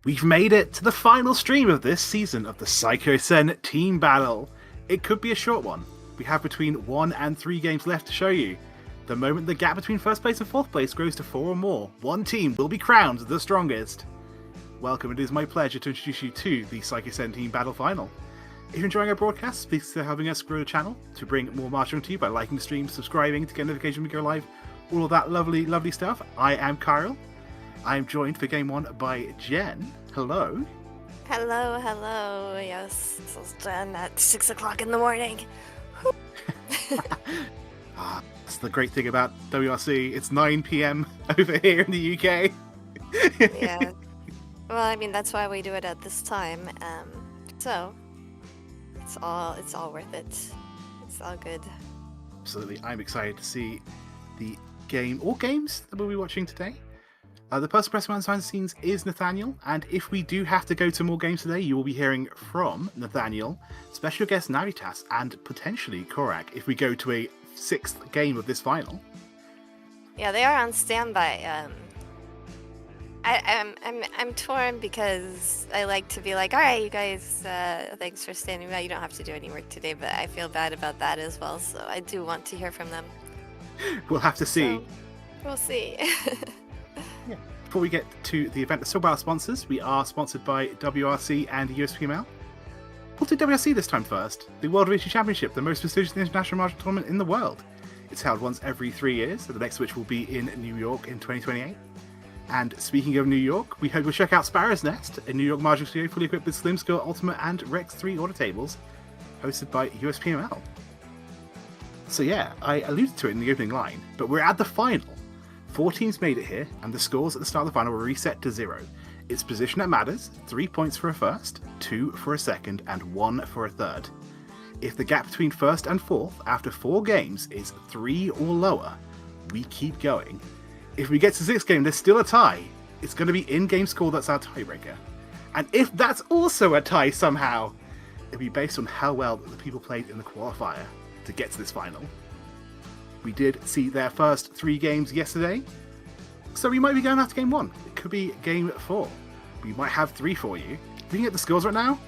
We've made it to the final stream of this season of the Saikyosen Team Battle. It could be a short one. We have between 1 and 3 games left to show you. The moment the gap between first place and fourth place grows to 4 or more, one team will be crowned the strongest. Welcome, it is my pleasure to introduce you to the Saikyosen Team Battle Final. If you're enjoying our broadcast, please consider helping us grow the channel to bring more Mahjong to you by liking the stream, subscribing to get notifications when we go live, all of that lovely stuff. I am Kyle. I am joined for game 1 by Jen. Hello. Hello. Yes, this is Jen at 6 o'clock in the morning. That's the great thing about WRC. It's 9 p.m. over here in the UK. Yeah. Well, I mean, that's why we do it at this time. So it's all worth it. It's all good. Absolutely. I'm excited to see the game or games that we'll be watching today. The person pressing behind the scenes is Nathaniel, and if we do have to go to more games today, you will be hearing from Nathaniel, special guest Navitas, and potentially Korak if we go to a 6th game of this final. Yeah, they are on standby. I'm torn because I like to be like, all right, you guys, thanks for standing by. You don't have to do any work today, but I feel bad about that as well. So I do want to hear from them. We'll have to see. So, we'll see. Yeah. Before we get to the event, let's talk about our sponsors. We are sponsored by WRC and USPML. We'll do WRC this time first. The World Riichi Championship, the most prestigious international Mahjong tournament in the world. It's held once every 3 years, the next of which will be in New York in 2028. And speaking of New York, we hope you'll check out Sparrow's Nest, a New York Mahjong studio fully equipped with Slim Skill, Ultimate, and Rex 3 order tables, hosted by USPML. So yeah, I alluded to it in the opening line, but we're at the final. 4 teams made it here, and the scores at the start of the final were reset to 0. It's position that matters, 3 points for a first, 2 for a second, and 1 for a third. If the gap between first and fourth after 4 games is 3 or lower, we keep going. If we get to the 6th game, there's still a tie. It's going to be in-game score that's our tiebreaker. And if that's also a tie somehow, it'll be based on how well the people played in the qualifier to get to this final. We did see their first 3 games yesterday, so we might be going after game 1. It could be game 4. We might have 3 for you. Looking at the scores right now,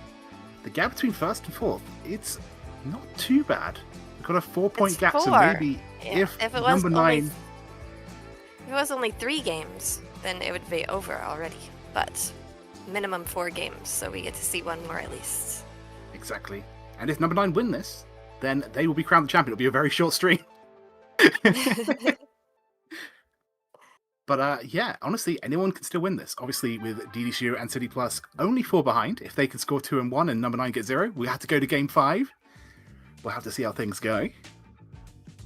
the gap between first and fourth, it's not too bad. We've got a 4-point gap, 4. so maybe Yeah. if it was number 9... If it was only 3 games, then it would be over already. But minimum 4 games, so we get to see 1 more at least. Exactly. And if number 9 win this, then they will be crowned the champion. It'll be a very short stream. But yeah, honestly, anyone can still win this. Obviously, with DD Studio and City Plus only 4 behind. If they can score 2 and 1 and number 9 get 0, we have to go to game 5. We'll have to see how things go.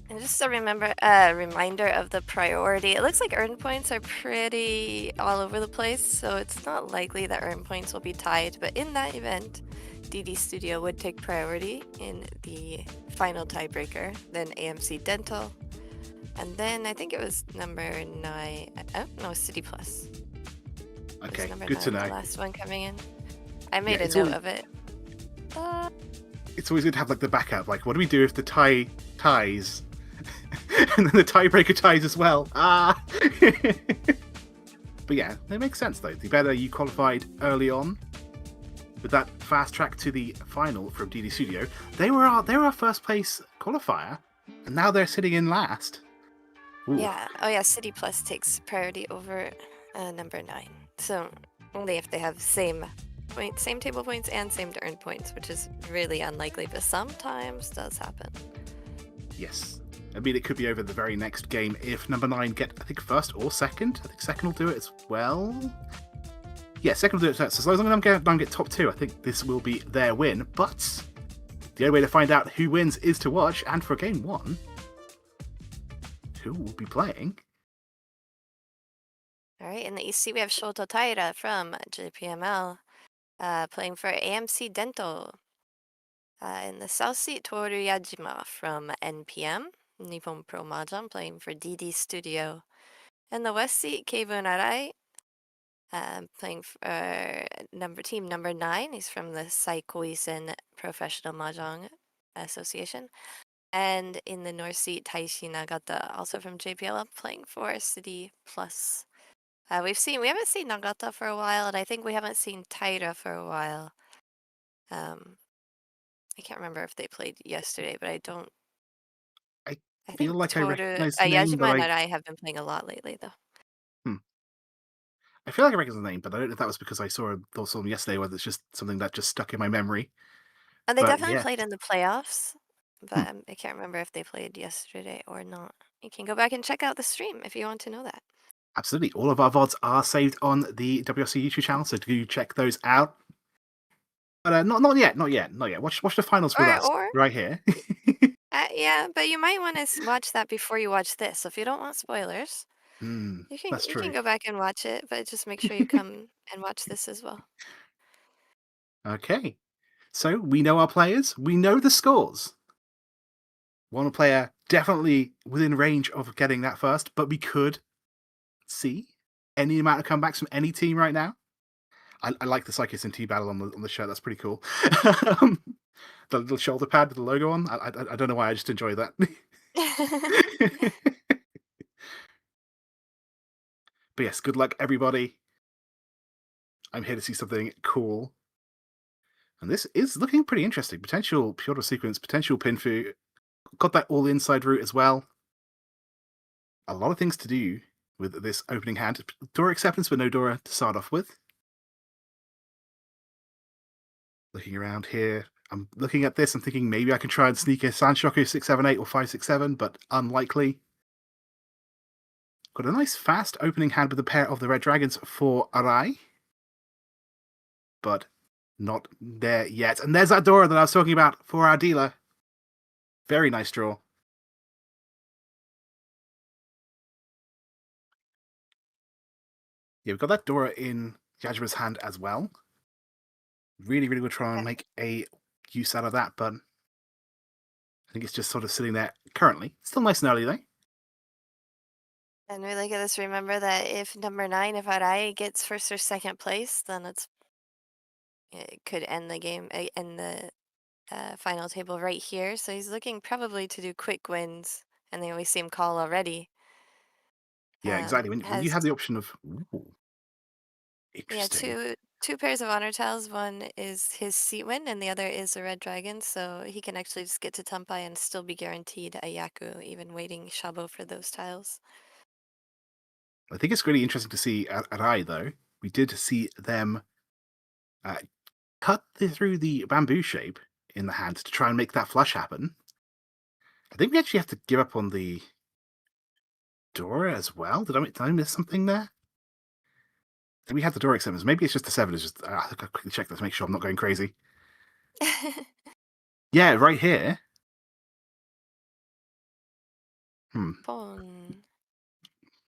And just a reminder of the priority. It looks like earn points are pretty all over the place, so it's not likely that earn points will be tied. But in that event, DD Studio would take priority in the final tiebreaker, then AMC Dental, and then I think it was number 9. Oh no, City Plus. Okay, number good 9, to know. the last one coming in. I made a note always, of it. It's always good to have like the backup. Like, what do we do if the tie ties, and then the tiebreaker ties as well? But yeah, it makes sense though. The better you qualified early on, with that fast track to the final from DD Studio, they were our first place qualifier, and now they're sitting in last. Ooh. Yeah. Oh yeah, City Plus takes priority over number 9. So only if they have same table points and same earned points, which is really unlikely, but sometimes does happen. Yes. I mean, it could be over the very next game if number 9 get, I think, first or second. I think second will do it as well. Yeah, second will do it. So as long as number 9 get top 2, I think this will be their win. But the only way to find out who wins is to watch. And for game 1, who will be playing? All right, in the EC we have Shoto Taira from JPML playing for AMC Dental. In the South Seat, Toru Yajima from NPM, Nippon Pro Mahjong, playing for DD Studio. In the West Seat, Keivun Arai, playing for team number 9. He's from the Saikyosen Professional Mahjong Association. And in the North Seat, Taishi Nagata, also from JPL, playing for City Plus. We haven't seen Nagata for a while, and I think we haven't seen Taira for a while. I can't remember if they played yesterday, but I I feel think like I Toru, recognize the name, but Yajima and I have been playing a lot lately, though. hmm. I feel like I recognize the name, but I don't know if that was because I saw them yesterday, or whether it's just something that just stuck in my memory. And they But definitely yeah, played in the playoffs, hmm, but I can't remember if they played yesterday or not. You can go back and check out the stream if you want to know that. absolutely. All of our VODs are saved on the WRC YouTube channel, so do check those out. But not yet, not yet, not yet. Watch the finals with us Or right here. yeah, but you might want to watch that before you watch this. So if you don't want spoilers, That's you can true. go back and watch it, but just make sure you come and watch this as well. Okay, so we know our players, we know the scores. One player definitely within range of getting that first, but we could see any amount of comebacks from any team right now. I like the Saikyosen Team Battle on the shirt. That's pretty cool. The little shoulder pad with the logo on. I don't know why. I just enjoy that. But yes, good luck, everybody. I'm here to see something cool. And this is looking pretty interesting. Potential Pyotr sequence, potential Pinfu. Got that all inside route as well. A lot of things to do with this opening hand. Dora acceptance, but no Dora to start off with. Looking around here, I'm looking at this. I'm thinking maybe I can try and sneak a Sanshoku 678 or 567, but unlikely. Got a nice fast opening hand with a pair of the Red Dragons for Arai, but not there yet. And there's that Dora that I was talking about for our dealer. Very nice draw. Yeah, we've got that Dora in Yajima's hand as well. Really, really will try and Okay. make a use out of that, but I think it's just sort of sitting there currently. Still nice and early though. And really good to remember that if number 9, if Arai gets first or second place, then it could end the game, end the final table right here. So he's looking probably to do quick wins, and they always seem call already. Yeah, exactly. When you Has have the option of, ooh, Yeah, interesting. two pairs of honor tiles. One is his seat win, and the other is a red dragon. So he can actually just get to Tumpai and still be guaranteed a Yaku, even waiting Shabo for those tiles. I think it's really interesting to see at Arai though. We did see them uh, cut through the bamboo shape in the hand to try and make that flush happen. I think we actually have to give up on the Dora as well. Did I miss something there? We had the Dora sevens. Maybe it's just the seven. It's just I think I'll quickly check this, make sure I'm not going crazy. Yeah, right here. Hmm. Pon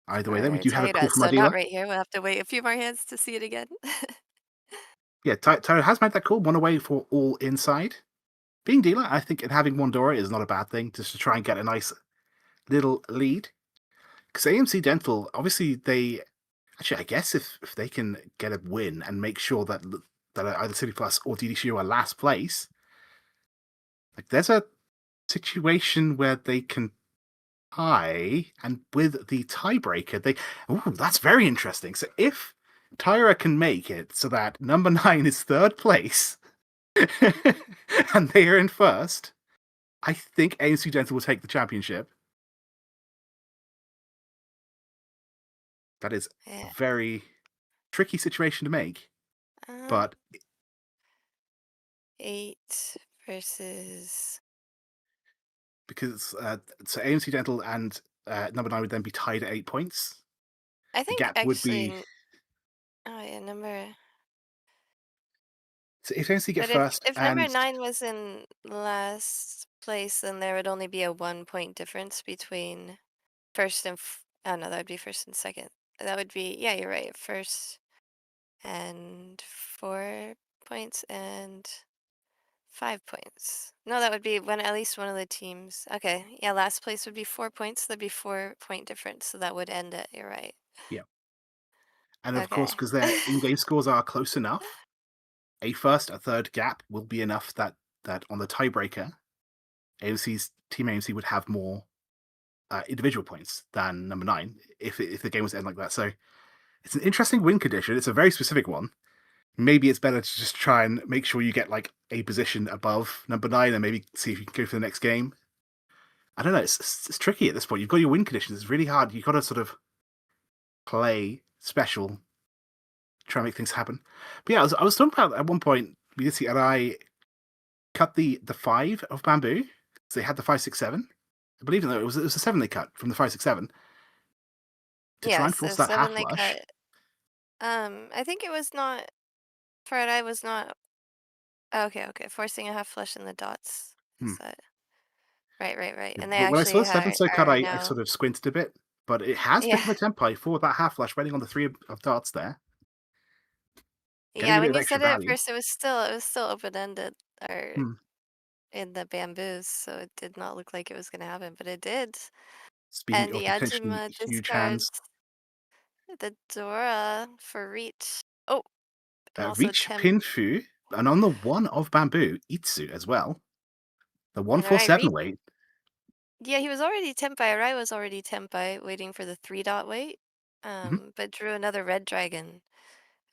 Either way, there we for do have a call Taira. from our So not dealer. right here. We'll have to wait a few more hands to see it again. Yeah, Tyro has made that call. One away for all inside. Being dealer, I think, and having one Dora is not a bad thing, just to try and get a nice little lead. Because AMC Dental, obviously, they actually, I guess, if they can get a win and make sure that either City Plus or DDCU are last place, like there's a situation where they can tie, and with the tiebreaker, that's very interesting. So if Tyra can make it so that number 9 is third place, and they are in first, I think AMC Dental will take the championship. That is a Yeah. very tricky situation to make, Um, but 8 versus. because so AMC Dental and number 9 would then be tied at 8 points. I The think gap would actually. be, Oh yeah, number. so if AMC get But if first number and 9 was in last place, then there would only be a 1 point difference between first and oh no, that would be first and second. That would be, yeah, you're right. First and 4 points and 5 points. No, that would be when at least one of the teams. Okay, yeah, last place would be 4 points. That'd be 4 point difference. So that would end it. You're right. yeah, and of course Okay. because their in-game scores are close enough, a first, a third gap will be enough that on the tiebreaker, AMC's team AMC would have more individual points than number 9 if the game was to end like that. So It's an interesting win condition. It's a very specific one. Maybe it's better to just try and make sure you get like a position above number 9 and maybe see if you can go for the next game. I don't know. It's tricky at this point. You've got your win conditions. It's really hard. You've got to sort of play special, try and make things happen. But yeah, I was talking about at one point, we did see I cut the 5 of bamboo. So they had the 5, 6, 7. I believe it was the 7 they cut from the 5, 6, 7 to try and Yes, force the that 7 half they flush. cut. I think it was not Friday was not okay, forcing a half flush in the dots. Hmm. Is that right. And they When I saw actually the 7 so cut, are I now sort of squinted a bit, but it has yeah. become a tempo for that half flush, waiting on the 3 of dots there, getting Yeah, a bit when of you extra said it at value. first, it was still open-ended or Hmm. in the bamboos, so it did not look like it was gonna happen, but it did. Speaking And of the potentially Yajima huge hands, discards the Dora for reach. Oh, and also Riichi temp. Pinfu, and on the 1 of bamboo, Itsu as well. The And Arai 147 weight. yeah, he was already tempai. Arai was already tempai, waiting for the 3 dot wait. Mhm. But drew another red dragon,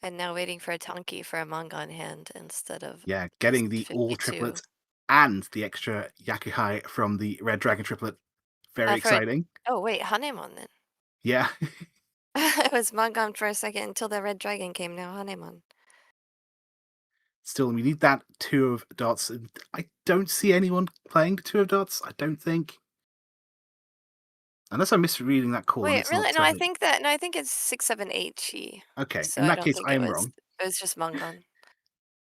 and now waiting for a Tonki for a Mongon hand instead of Yeah, just getting the all 52. triplets and the extra Yakuhai from the Red Dragon triplet. Very For a exciting. oh wait, Hanemon then. Yeah. It was Mongon for a second until the red dragon came. Now Hanemon. Still, we need that 2 of dots. I don't see anyone playing the 2 of dots. I don't think. Unless I'm misreading that call and Wait, it's not really? 7. No, I think it's 678 chi. Okay, So in I that don't case, think I'm wrong. it was just Mongon.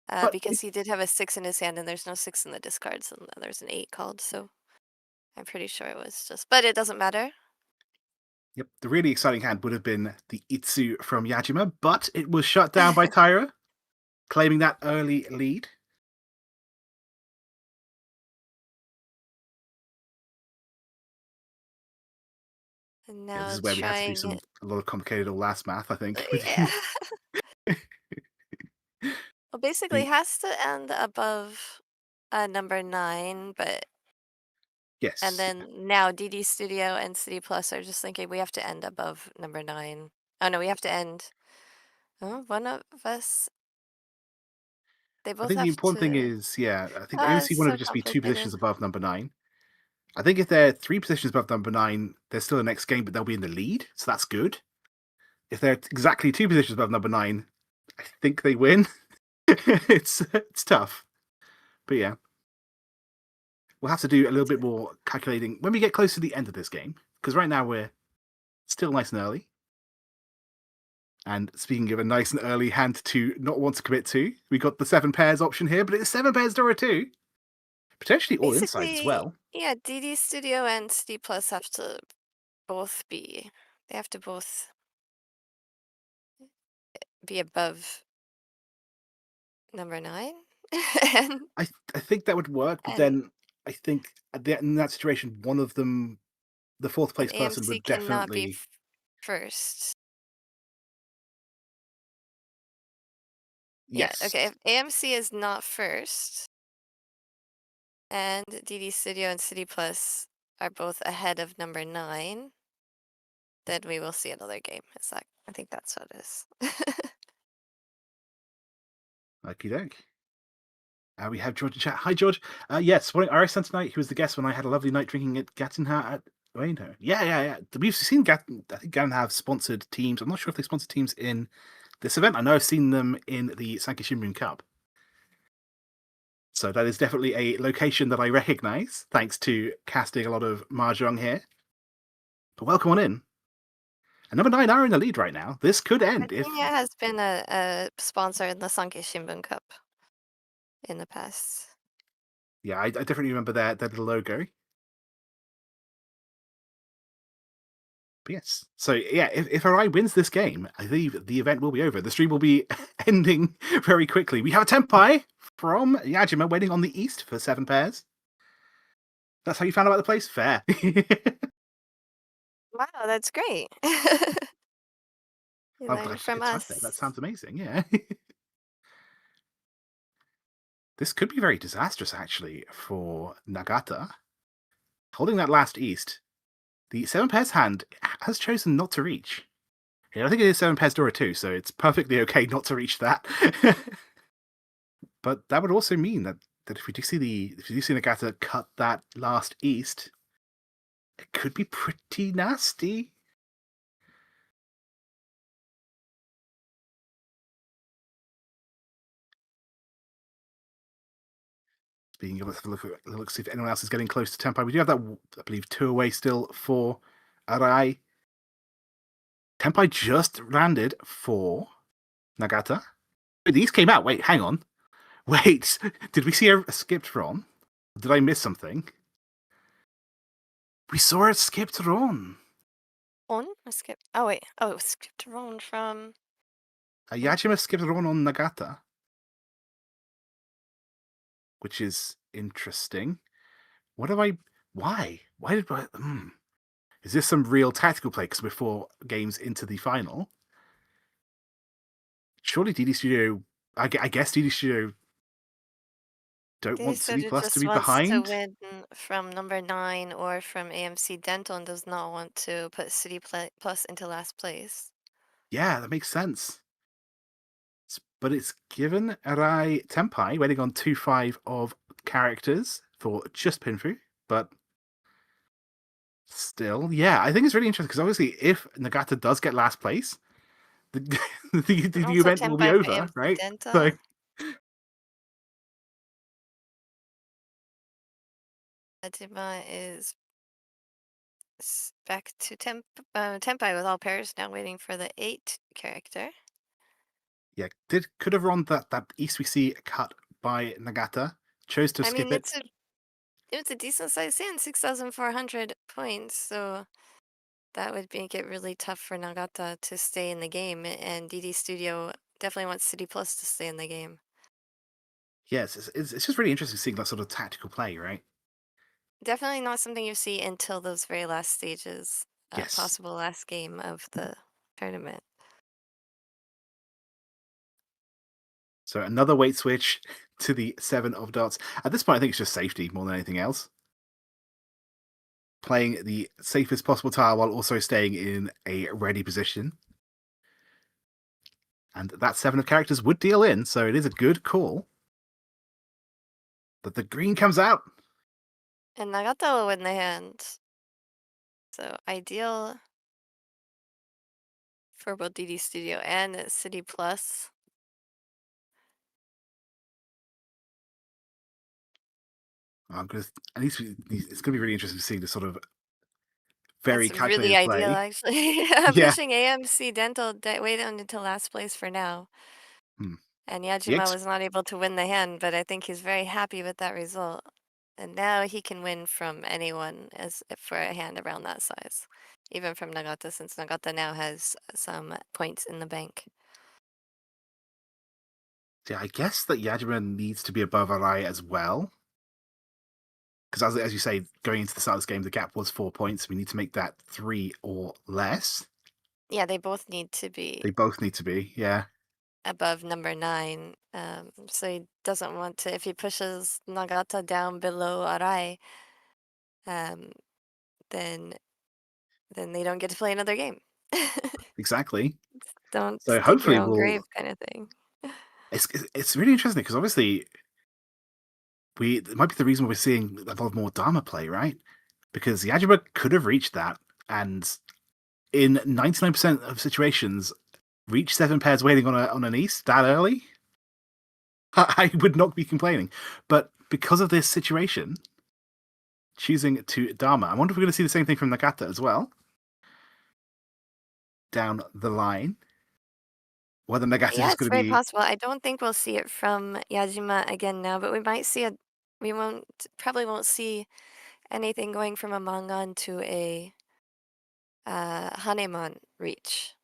But Because he did have a 6 in his hand, and there's no 6 in the discards, and there's an 8 called. So I'm pretty sure it was just. But it doesn't matter. yep, the really exciting hand would have been the Itsu from Yajima, but it was shut down by Taira, claiming that early lead. And Yeah, this now is where we had to do trying. a lot of complicated old last math, I think. Yeah. Well, basically, The has to end above number 9, but and yes, then now DD Studio and City Plus are just thinking we have to end above number 9. Oh no, we have to end. Oh, one of us. They I both think the have important thing to. is, yeah, I think Ah, it's AOC wanted so to just be 2 complicated. positions above number 9. I think if they're 3 positions above number 9, there's still a next game, but they'll be in the lead, so that's good. If they're exactly 2 positions above number 9, I think they win. It's tough, but yeah, we'll have to do a little bit more calculating when we get close to the end of this game, because right now we're still nice and early. And speaking of a nice and early hand to not want to commit to, we got the 7 pairs option here, but it's 7 pairs Dora too. Potentially all inside as Basically, well. yeah, DD Studio and City Plus have to both be. They have to both be above number 9. and I think that would work, but and then I think in that situation, one of them, the 4th and place person, AMC would cannot be definitely. first. Yeah, Yes. okay. If AMC is not first, and DD Studio and City Plus are both ahead of number 9, then we will see another game. Is that? I think that's what it is. Okie doke. We have George in chat. Hi, George. Yes, what I sent tonight. He was the guest when I had a lovely night drinking at Gattenha at Rainbow. Yeah. We've seen Gatten. I think Gatten have sponsored teams. I'm not sure if they sponsored teams in this event. I know I've seen them in the Saikyosen Cup. So that is definitely a location that I recognise, thanks to casting a lot of Mahjong here. But welcome on in. And number 9 are in the lead right now. This could end if. Gardenia has been a sponsor in the Sankei Shimbun Cup in the past. Yeah, I definitely remember their little logo. But yes. So yeah, if Arai wins this game, I believe the event will be over. The stream will be ending very quickly. We have a Tempai from Yajima waiting on the east for 7 pairs. That's how you found out about the place? Fair. Wow, that's great. You I'm glad learned you from could type that. us. That sounds amazing, yeah. This could be very disastrous, actually, for Nagata. Holding that last east, the 7 pairs hand has chosen not to reach. Yeah, I think it is 7 pairs Dora too, so it's perfectly okay not to reach that. But that would also mean that if we do see Nagata cut that last East, it could be pretty nasty. Being able to look see if anyone else is getting close to Tempai. We do have that, I believe, 2 away still for Arai. Tempai just landed for Nagata. These came out. Wait, hang on. Wait, did we see a skipped Ron? Did I miss something? We saw a skipped Ron. On? I skipped. Oh, wait. Oh, it skipped Ron from. Yajima skipped Ron on Nagata, which is interesting. What have I? Why? Why did I? Is this some real tactical play? Because before games into the final, surely DD Studio. I guess DD Studio don't want City Studio Plus to just be wants to behind. win from number 9 or from AMC Dental and does not want to put City Plus into last place. Yeah, that makes sense. But it's given Arai Tempai waiting on 2-5 of characters for just Pinfu, but still, yeah, I think it's really interesting because obviously, if Nagata does get last place, the the Also event will be Tempai for over, AMC right? So Dental. Hajima is back to Tempai with all pairs now waiting for the 8 character. yeah, could have run that East we see cut by Nagata. Chose to I skip mean, it. it's a decent sized stand, 6,400 points, so that would make it really tough for Nagata to stay in the game, and DD Studio definitely wants City Plus to stay in the game. Yes, it's just really interesting seeing that sort of tactical play, right? Definitely not something you see until those very last stages, Yes. possible last game of the tournament. So another weight switch to the 7 of dots. At this point, I think it's just safety more than anything else. Playing the safest possible tile while also staying in a ready position. And that 7 of characters would deal in, so it is a good call. But the green comes out. And Nagata will win the hand. So ideal for both DD Studio and City Plus. I'm gonna, at least it's going to be really interesting to see the sort of very That's really calculated ideal, play. actually. Yeah. Pushing AMC Dental way down into last place for now. Hmm. And The Yajima X, was not able to win the hand, but I think he's very happy with that result. And now he can win from anyone as for a hand around that size, even from Nagata, since Nagata now has some points in the bank. yeah, I guess that Yajima needs to be above Arai as well. Because as you say, going into the start of this game, the gap was 4 points. We need to make that 3 or less. Yeah, they both need to be They both need to be, yeah. above number 9. So he doesn't want to, if he pushes Nagata down below Arai, um, then they don't get to play another game. Exactly. Don't So dig your hopefully own grave we'll. kind of thing. It's really interesting because obviously it might be the reason we're seeing a lot more Dharma play, right? Because Yajima could have reached that, and in 99% of situations, reach 7 pairs waiting on an East that early. I would not be complaining, but because of this situation, choosing to Dharma. I wonder if we're going to see the same thing from Nagata as well. Down the line. Whether Nagata's Yeah, just it's going to very be. possible. I don't think we'll see it from Yajima again now, but we might see we probably won't see anything going from a Mangan to a Hanemon reach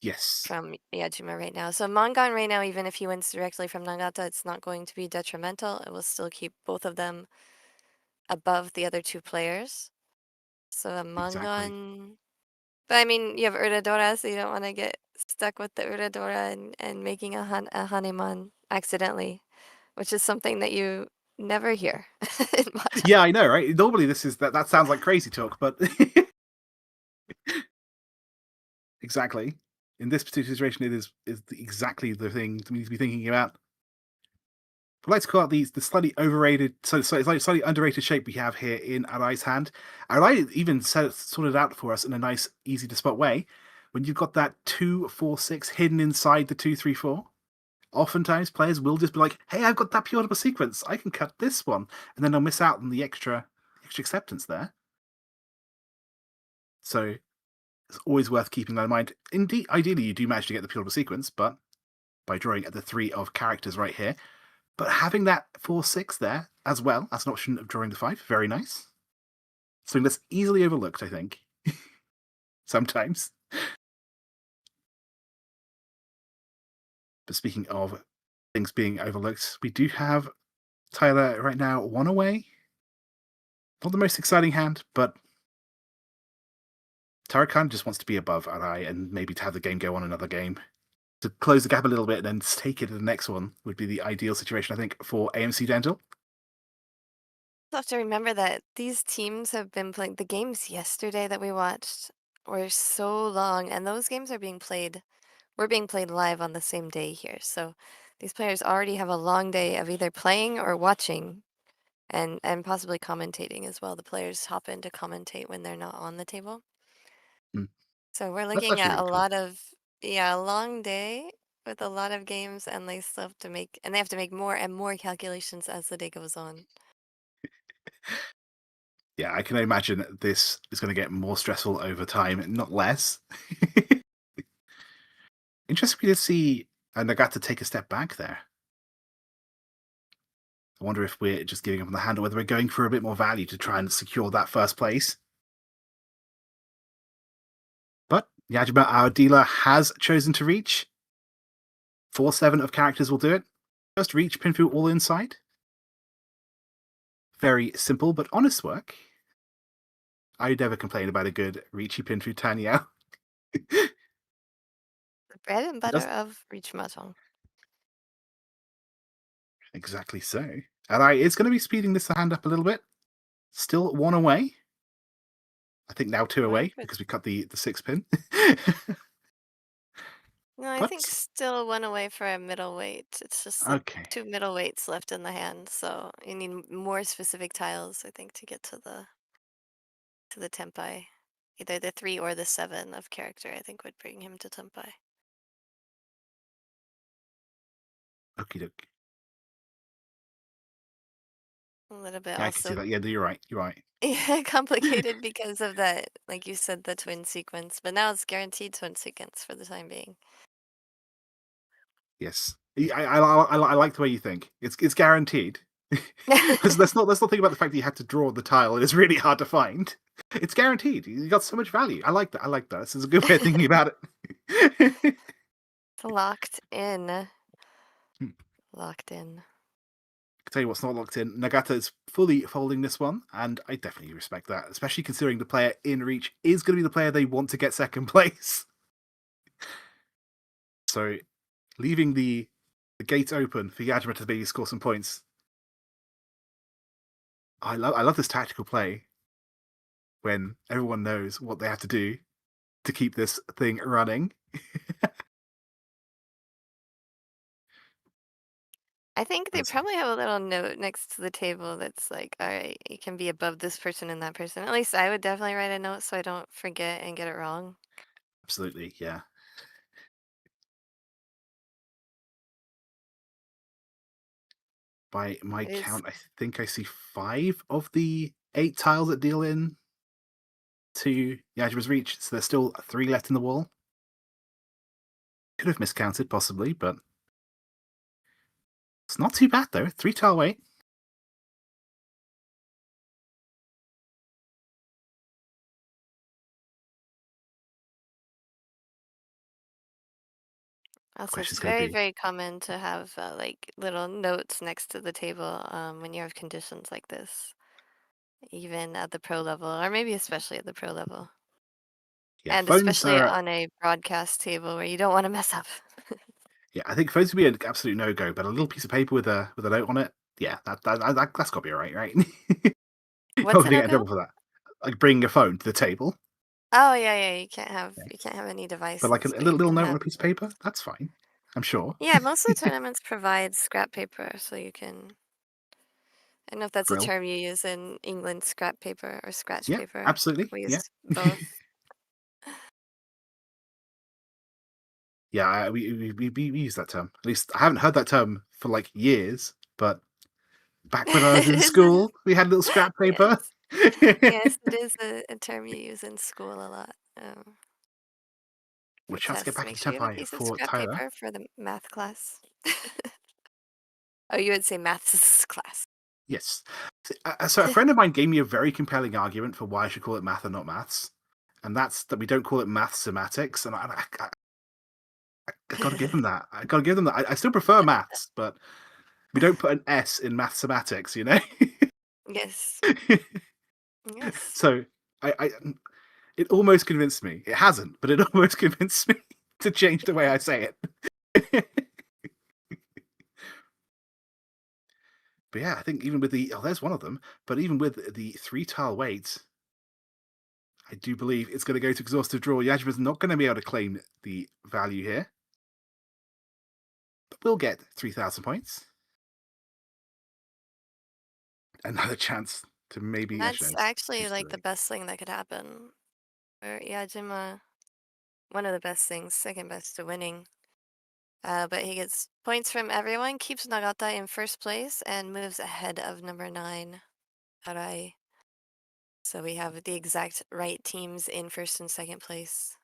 Yes, from Yajima right now. So Mangan right now, even if he wins directly from Nagata, it's not going to be detrimental. It will still keep both of them above the other 2 players. So a exactly. Mangan. But I mean, you have Uradora, so you don't want to get stuck with the Uradora and making a Hanemon accidentally, which is something that you never hear in Mahjong. Yeah, I know, right? Normally, that sounds like crazy talk, but exactly. in this particular situation, it is exactly the thing we need to be thinking about. I'd like to call out the slightly overrated, slightly underrated shape we have here in Arai's hand. Arai even sorted out for us in a nice, easy to spot way. When you've got that 2-4-6 hidden inside the 2-3-4, oftentimes players will just be like, "Hey, I've got that pure double sequence. I can cut this one," and then they'll miss out on the extra acceptance there. So it's always worth keeping that in mind. Indeed, ideally, you do manage to get the pure double sequence, but by drawing at the 3 of characters right here. But having that 4-6 there as well as an option of drawing the 5, very nice. Something that's easily overlooked, I think. Sometimes. But speaking of things being overlooked, we do have Tyler right now 1 away. Not the most exciting hand, but Tarakan just wants to be above Arai and maybe to have the game go on another game. To close the gap a little bit and then take it to the next one would be the ideal situation, I think, for AMC Dental. You have to remember that these teams have been playing the games yesterday that we watched were so long, and those games are being played. We're being played live on the same day here, so these players already have a long day of either playing or watching, and possibly commentating as well. The players hop in to commentate when they're not on the table. Mm. So we're That's looking actually at really a cool. lot of, yeah, a long day with a lot of games, and they still have to make, and they have to make more and more calculations as the day goes on. Yeah, I can imagine this is going to get more stressful over time, not less. Interesting to see Nagata take a step back there. I wonder if we're just giving up on the hand or whether we're going for a bit more value to try and secure that first place. But Yajima, our dealer, has chosen to reach. 4-7 of characters will do it. First reach, Pinfu all inside. Very simple but honest work. I never complain about a good Riichi Pinfu Tanyao. The bread and butter Does of Riichi Mahjong. exactly so. And it's going to be speeding this hand up a little bit. Still 1 away. I think now 2 away because we cut the 6 pin. No, I think But still one away for a middleweight. It's just like okay. 2 middleweights left in the hand, so you need more specific tiles, I think, to get to the tenpai. Either the 3 or the 7 of character, I think, would bring him to tenpai. Okie doke. A little bit Yeah, I can see also, that. Yeah, you're right. You're right. yeah, complicated because of that, like you said, the twin sequence. But now it's guaranteed twin sequence for the time being. Yes. I like the way you think. It's guaranteed. let's not think about the fact that you had to draw the tile. It is really hard to find. It's guaranteed. You got so much value. I like that. I like that. This is a good way of thinking about it. It's locked in. Hmm. Locked in. Tell you what's not locked in. Nagata is fully folding this one, and I definitely respect that, especially considering the player in Reach is going to be the player they want to get second place. So, leaving the gate open for Yajima to maybe score some points. I love this tactical play when everyone knows what they have to do to keep this thing running. I think they That's probably have a little note next to the table that's like, all right, you can be above this person and that person. At least I would definitely write a note so I don't forget and get it wrong. absolutely, yeah. By my It is, count, I think I see 5 of the 8 tiles that deal in to Yajima's Reach, so there's still 3 left in the wall. Could have miscounted, possibly, but it's not too bad, though. 3 tile wait. also, Question's it's going to very, be, very common to have like little notes next to the table when you have conditions like this, even at the pro level, or maybe especially at the pro level. yeah, And phones especially are, on a broadcast table where you don't want to mess up. yeah, I think phones would be an absolute no-go, but a little piece of paper with a note on it, yeah, that's got to be all right, right? You're not What's going a to get in no-go? trouble for that. Like bringing a phone to the table. Oh yeah, you can't Yeah. have any But like a devices, but you little can note on have. a piece of paper, that's fine. I'm sure. Yeah, most of the tournaments provide scrap paper, so you can. I don't know if that's a Grill. term you use in England, scrap paper or scratch Yeah, paper. absolutely. We Yeah. use both. Yeah, we use that term. At least I haven't heard that term for like years, but back when I was It in is a, school, we had little scrap paper. yes, yes, it is a term you use in school a lot. We're For chance to get tests, back make into sure you have a Tempai piece of for scrap Tyler. paper for the math class. Oh, you would say maths class. Yes. So a friend of mine gave me a very compelling argument for why I should call it math and not maths, and that's that we don't call it mathematics. And I got to give them that. I got to give them that. I still prefer maths, but we don't put an S in mathematics, you know. Yes, yes. So I it almost convinced me. It hasn't, but it almost convinced me to change the way I say it. But yeah, I think even with there's one of them. But even with the 3 tile weight, I do believe it's going to go to exhaustive draw. Yajima's not going to be able to claim the value here, but we'll get 3,000 points. Another chance to maybe actually That's no, actually too like the late. best thing that could happen for Yajima. One of the best things, second best to winning. But he gets points from everyone, keeps Nagata in first place, and moves ahead of number 9, Arai. So we have the exact right teams in first and second place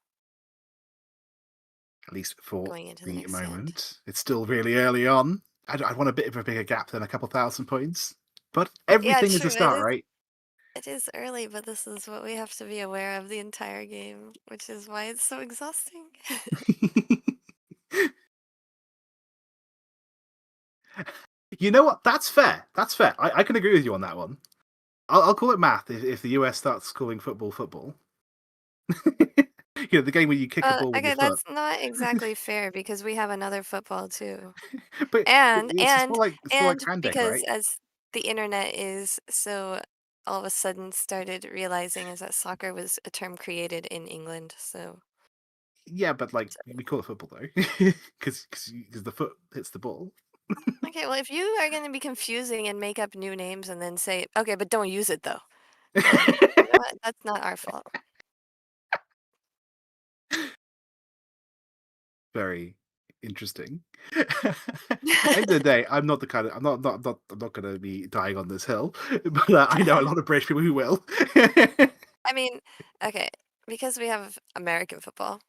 At least for going into the the next round. moment. It's still really early on. I want a bit of a bigger gap than a couple thousand points, but Yeah, everything is a true. start, right? It is early, but this is what we have to be aware of the entire game, which is why it's so exhausting. You know what? That's fair. That's fair. I can agree with you on that one. I'll call it math if the US starts calling football football. The game where you kick a ball with your Okay, foot. that's not exactly fair because we have another football too. But And it's and more like hand egg, because right? as the internet is so all of a sudden started realizing is that soccer was a term created in England. So Yeah, but like we call it football though, because the foot hits the ball. okay, well if you are going to be confusing and make up new names and then say okay, but don't use it though, then you know what? That's not our fault. Very interesting. End of the day, I'm not the kind of I'm not going to be dying on this hill, but I know a lot of British people who will. I mean, okay, because we have American football.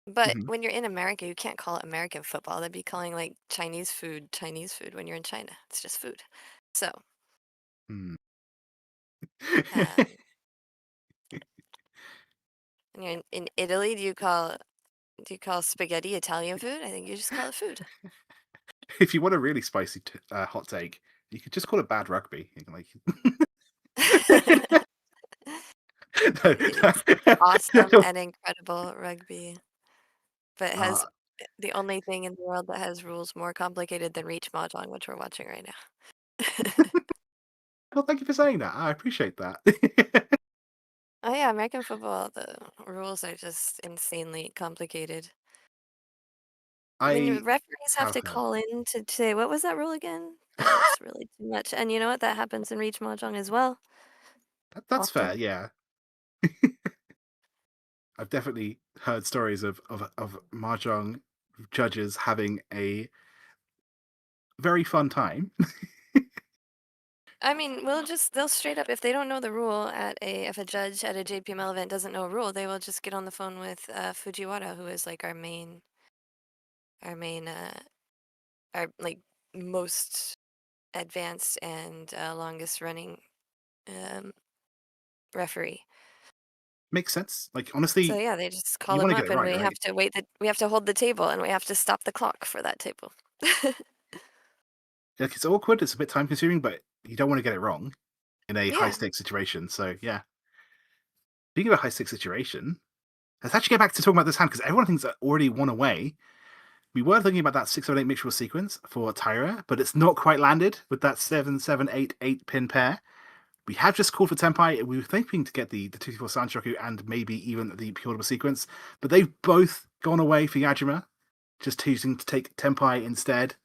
But Mhm. when you're in America, you can't call it American football. That'd be calling like Chinese food when you're in China. It's just food. So, Hmm. um, when you're in Italy, do you call spaghetti Italian food? I think you just call it food. If you want a really spicy hot take, you could just call it bad rugby. You can like It's awesome no, and incredible rugby, but it uh, has the only thing in the world that has rules more complicated than Riichi Mahjong, which we're watching right now. well, thank you for saying that. I appreciate that. Oh yeah, American football, the rules are just insanely complicated. I mean, I referees have have to heard call in to say, "What was that rule again?" It's really too much, and you know what? That happens in Reach Mahjong as well, that's fair. often. Yeah, I've definitely heard stories of mahjong judges having a very fun time. I mean, they'll straight up if they don't know the rule at a if a judge at a JPML event doesn't know a rule, they will just get on the phone with Fujiwara, who is like our main, our like most advanced and longest running um, referee. Makes sense. Like So honestly, yeah, they just you call want him to get up, it and right, right? we have to hold the table, and we have to stop the clock for that table. Like it's awkward. It's a bit time consuming, but you don't want to get it wrong in a high Yeah. stakes situation. So yeah, speaking of a high stakes situation, let's actually get back to talking about this hand because everyone thinks that already won away. We were thinking about that 678 mixture sequence for Tyra, but it's not quite landed with that 7 7 8 8 pin pair. We have just called for Tenpai. We were thinking to get the 2-4 Sanchoku and maybe even the pure double sequence, but they've both gone away for Yajima, just choosing to take Tenpai instead.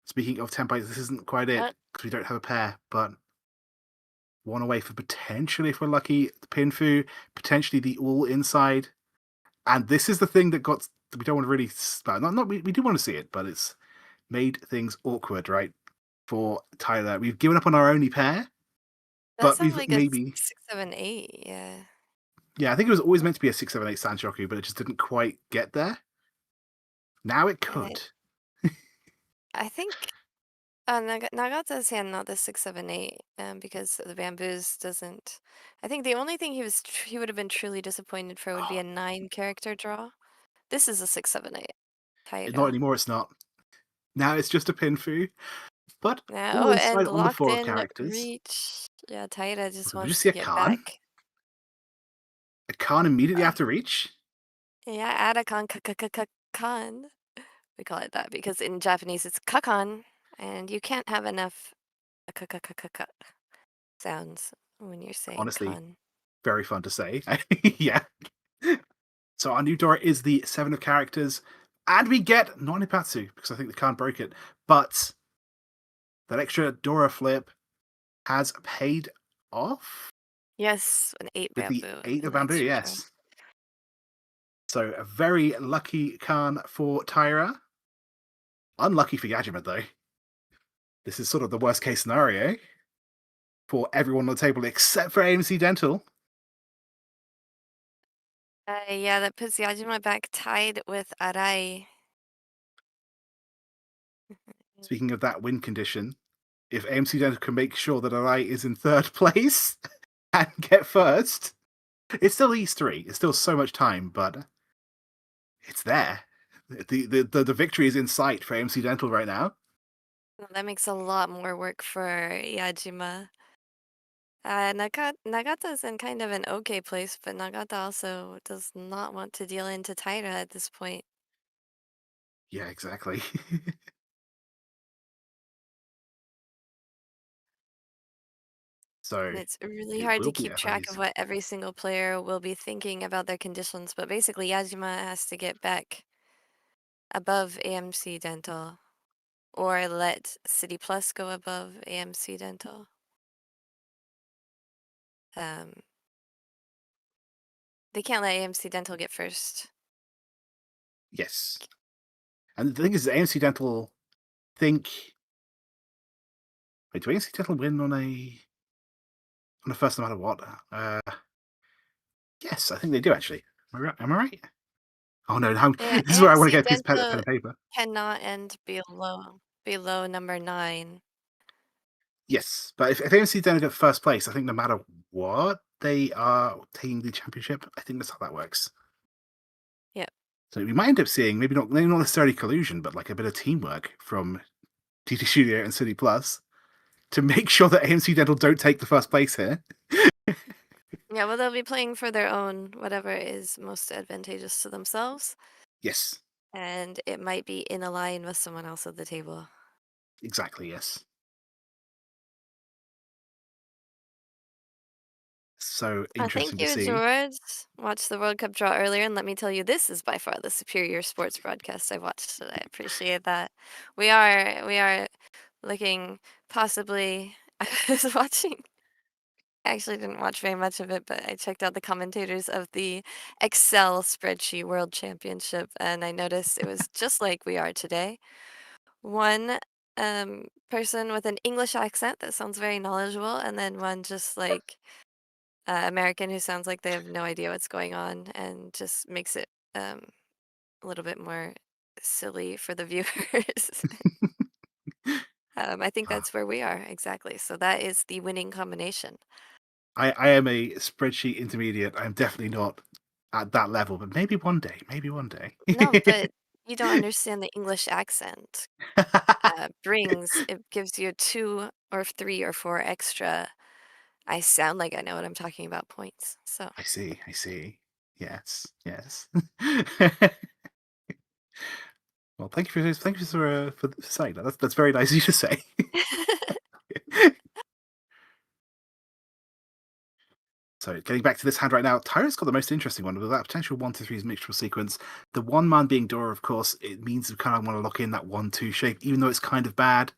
Speaking of Tenpai, this isn't quite it because we don't have a pair, but one away for potentially, if we're lucky, the Pinfu, potentially the all inside. And this is the thing that we don't want to really, we do want to see it, but it's made things awkward, right? For Tyler, we've given up on our only pair, That but sounds we've like a maybe, 678. Yeah. yeah, I think it was always meant to be a 678 Sanchoku, but it just didn't quite get there. Now it And could. I think Nagata's hand, not the 678, because the bamboos doesn't. I think the only thing he would have been truly disappointed for would be a 9-character draw. This is a 678. Not Taira. anymore, it's not. Now it's just a Pinfu, but Yeah, all oh, and inside on the locked 4 of in characters. reach. Yeah, Taira just Did we just wants see to a get Khan? back. A Khan immediately Uh, after Reach? yeah, add a con. We call it that because in Japanese it's kakan, and you can't have enough sounds when you're saying Honestly, con. very fun to say. Yeah. So our new Dora is the 7 of characters, and we get not Nipatsu, because I think the Khan broke it, but that extra Dora flip has paid off Yes, an 8 with the bamboo, 8 of an bamboo, extra draw. yes. So a very lucky Khan for Tyra. Unlucky for Yajima, though. This is sort of the worst case scenario for everyone on the table except for AMC Dental. Yeah, that puts Yajima back tied with Arai. Speaking of that win condition, if AMC Dental can make sure that Arai is in 3rd place and get first, it's still East 3. It's still so much time, but it's there. The victory is in sight for AMC Dental right now. Well, that makes a lot more work for Yajima. Nagata's in kind of an okay place, but Nagata also does not want to deal into Taira at this point. Yeah, exactly. So And it's really it hard will to be keep track of FIs. what every single player will be thinking about their conditions, but basically Yajima has to get back above AMC Dental or let City Plus go above AMC Dental. Um, they can't let AMC Dental get first. Yes. And the thing is, AMC Dental think. Wait, do AMC Dental win on a first no matter what? Yes, I think they do actually. Am I right? Oh no, Yeah, this is where I want to AMC get a piece of pen Dental and paper. cannot end below number 9. Yes, but if AMC don't get first place, I think no matter what, they are taking the championship. I think that's how that works. Yep. So we might end up seeing maybe not necessarily collusion, but like a bit of teamwork from TT Studio and City Plus to make sure that AMC Dental don't take the first place here. Yeah, well, they'll be playing for their own, whatever is most advantageous to themselves, Yes, and it might be in a line with someone else at the table. exactly. Yes. So Thank interesting to you, see. George. Watched the World Cup draw earlier, and let me tell you, this is by far the superior sports broadcast I watched today. I appreciate that. We are looking possibly. I was watching. I actually didn't watch very much of it, but I checked out the commentators of the Excel spreadsheet World Championship, and I noticed it was just like we are today. One person with an English accent that sounds very knowledgeable, and then one just like American who sounds like they have no idea what's going on and just makes it a little bit more silly for the viewers. I think Ah, that's where we are exactly. So that is the winning combination. I am a spreadsheet intermediate. I'm definitely not at that level, but maybe one day. Maybe one day. No, but you don't understand the English accent. It gives you 2 or 3 or 4 extra. I sound like I know what I'm talking about points. So I see. I see. Yes. Yes. Well, thank you for saying that. That's very nice of you to say. So getting back to this hand right now, Tyra's got the most interesting one with that potential 1-2-3's mixture sequence. The one man being Dora, of course, it means we kind of want to lock in that 1-2 shape, even though it's kind of bad.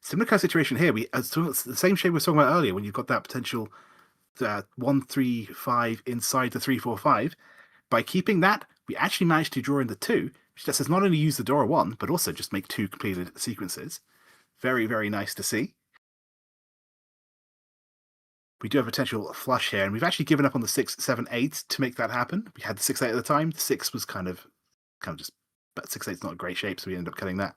Similar kind of situation here. It's the same shape we were talking about earlier when you've got that potential 1-3-5 inside the 3-4-5. By keeping that, we actually managed to draw in the 2, which lets us not only use the Dora 1, but also just make 2 completed sequences. Very, very nice to see. We do have a potential flush here, and we've actually given up on the 6-7-8 to make that happen. We had the 6-8 at the time. The 6 was kind of just, but 6-8 is not a great shape, so we ended up cutting that.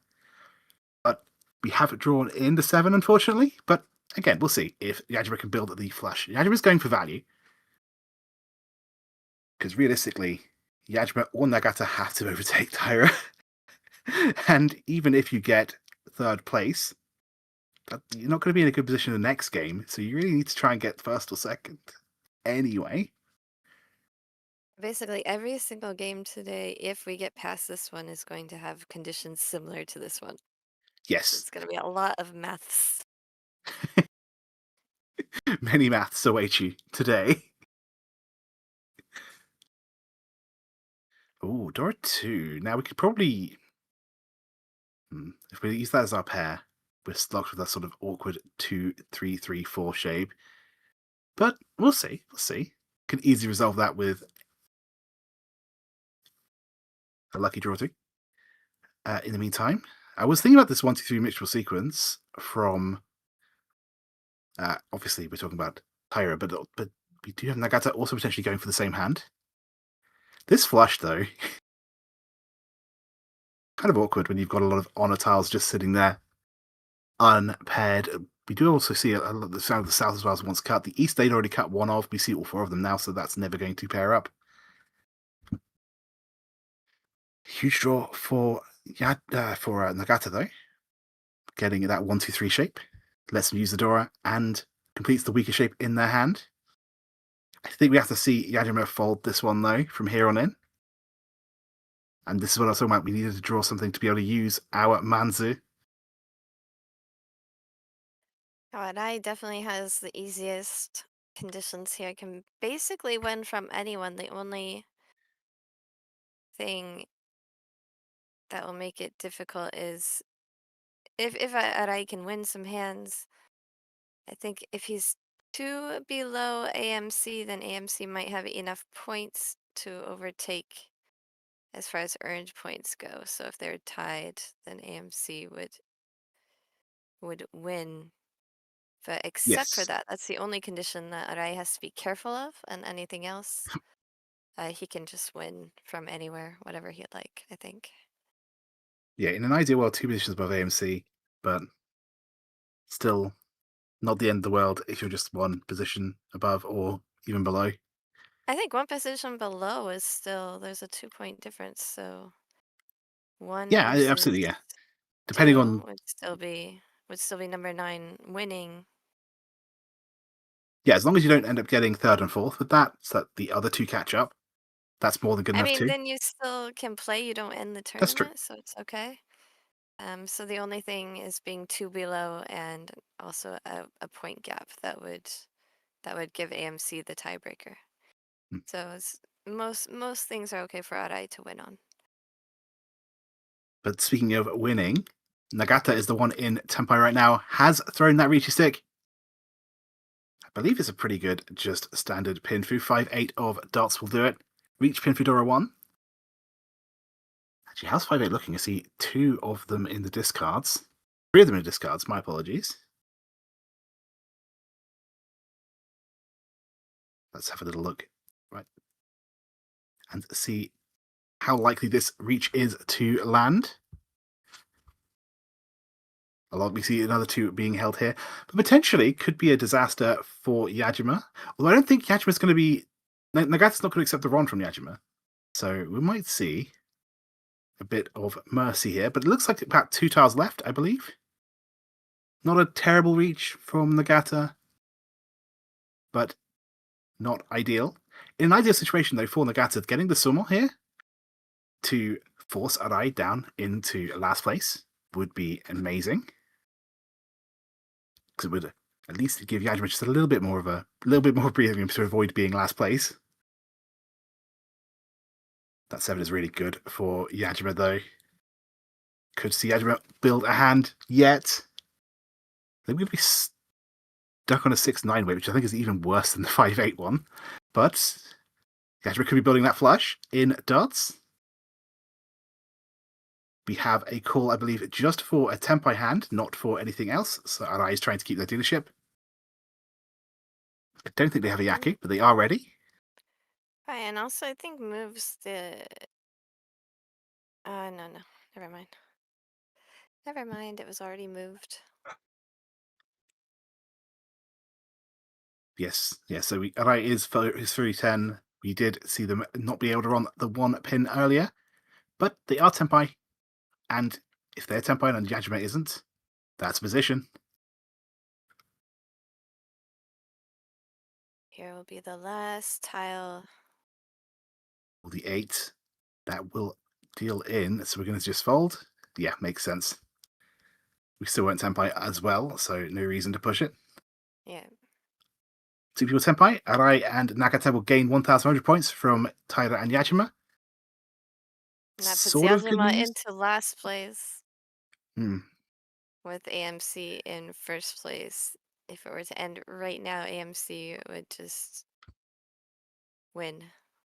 But we haven't drawn in the 7, unfortunately. But again, we'll see if Yajima can build the flush. Yajima's going for value, because realistically, Yajima or Nagata have to overtake Taira. And even if you get third place, you're not going to be in a good position in the next game, so you really need to try and get first or second anyway. Basically, every single game today, if we get past this one, is going to have conditions similar to this one. Yes. It's going to be a lot of maths. Many maths await you today. Oh, Dora 2. Now we could probably... if we use that as our pair, we're stuck with that sort of awkward 2-3-3-4 shape. But we'll see. We'll see. Can easily resolve that with a lucky draw 2. In the meantime, I was thinking about this 1-2-3 mixture sequence from... obviously, we're talking about Taira, but we do have Nagata also potentially going for the same hand. This flush, though, kind of awkward when you've got a lot of honor tiles just sitting there unpaired. We do also see the sound of the south as well as once cut. The east they'd already cut one of. We see all 4 of them now, so that's never going to pair up. Huge draw for Nagata, though. Getting that 1-2-3 shape. Lets them use the Dora and completes the weaker shape in their hand. I think we have to see Yajima fold this one, though, from here on in. And this is what I was talking about. We needed to draw something to be able to use our Manzu. Arai definitely has the easiest conditions here. Can basically win from anyone. The only thing that will make it difficult is if Arai can win some hands. I think if he's 2 below AMC, then AMC might have enough points to overtake as far as earned points go. So if they're tied, then AMC would win. But except for Yes. that, that's the only condition that Arai has to be careful of, and anything else, he can just win from anywhere, whatever he'd like, I think. Yeah, in an ideal world, 2 positions above AMC, but still not the end of the world if you're just 1 position above or even below. I think 1 position below is still, there's a 2-point difference, so 1 Yeah, versus absolutely, yeah. Depending 2 on... would still be number 9 winning. Yeah, as long as you don't end up getting 3rd and 4th with that, so that the other 2 catch up, that's more than good I enough mean, too. then you still can play, you don't end the That's true. tournament, so it's okay. So the only thing is being 2 below and also a point gap that would give AMC the tiebreaker. Hmm. So most things are okay for Arai to win on. But speaking of winning, Nagata is the one in Tempai right now, has thrown that Riichi stick. I believe it's a pretty good, just standard Pinfu. 5-8 of dots will do it. Reach Pinfu Dora 1. Actually, how's 5-8 looking? I see 2 of them in the discards. 3 of them in the discards, my apologies. Let's have a little look. Right. And see how likely this reach is to land. We see another 2 being held here, but potentially could be a disaster for Yajima. Although I don't think Yajima's going to be... Nagata's not going to accept the Ron from Yajima. So we might see a bit of mercy here, but it looks like about 2 tiles left, I believe. Not a terrible reach from Nagata, but not ideal. In an ideal situation, though, for Nagata, getting the sumo here to force Arai down into last place would be amazing. Because it would At least give Yajima just a little bit more breathing room to avoid being last place. That 7 is really good for Yajima, though. Could see Yajima build a hand yet. They're going to be stuck on a 6-9 weight, which I think is even worse than the 5-8 one. But Yajima could be building that flush in darts. We have a call, I believe, just for a Tenpai hand, not for anything else. So Arai is trying to keep their dealership. I don't think they have a Yaku, but they are ready. Right, and also I think moves the... no, never mind. Never mind, it was already moved. Yes. So Arai is 3-10. We did see them not be able to run the 1 pin earlier, but they are Tenpai. And if they're Tenpai and Yajima isn't, that's a position. Here will be the last tile. Well, the 8, that will deal in, so we're going to just fold. Yeah, makes sense. We still won't Tenpai as well, so no reason to push it. Yeah. 2 people Tenpai. Arai and Nagata will gain 1,100 points from Taira and Yajima. And that puts Sort of good Yajima news. into last place Hmm. with AMC in first place. If it were to end right now, AMC would just win.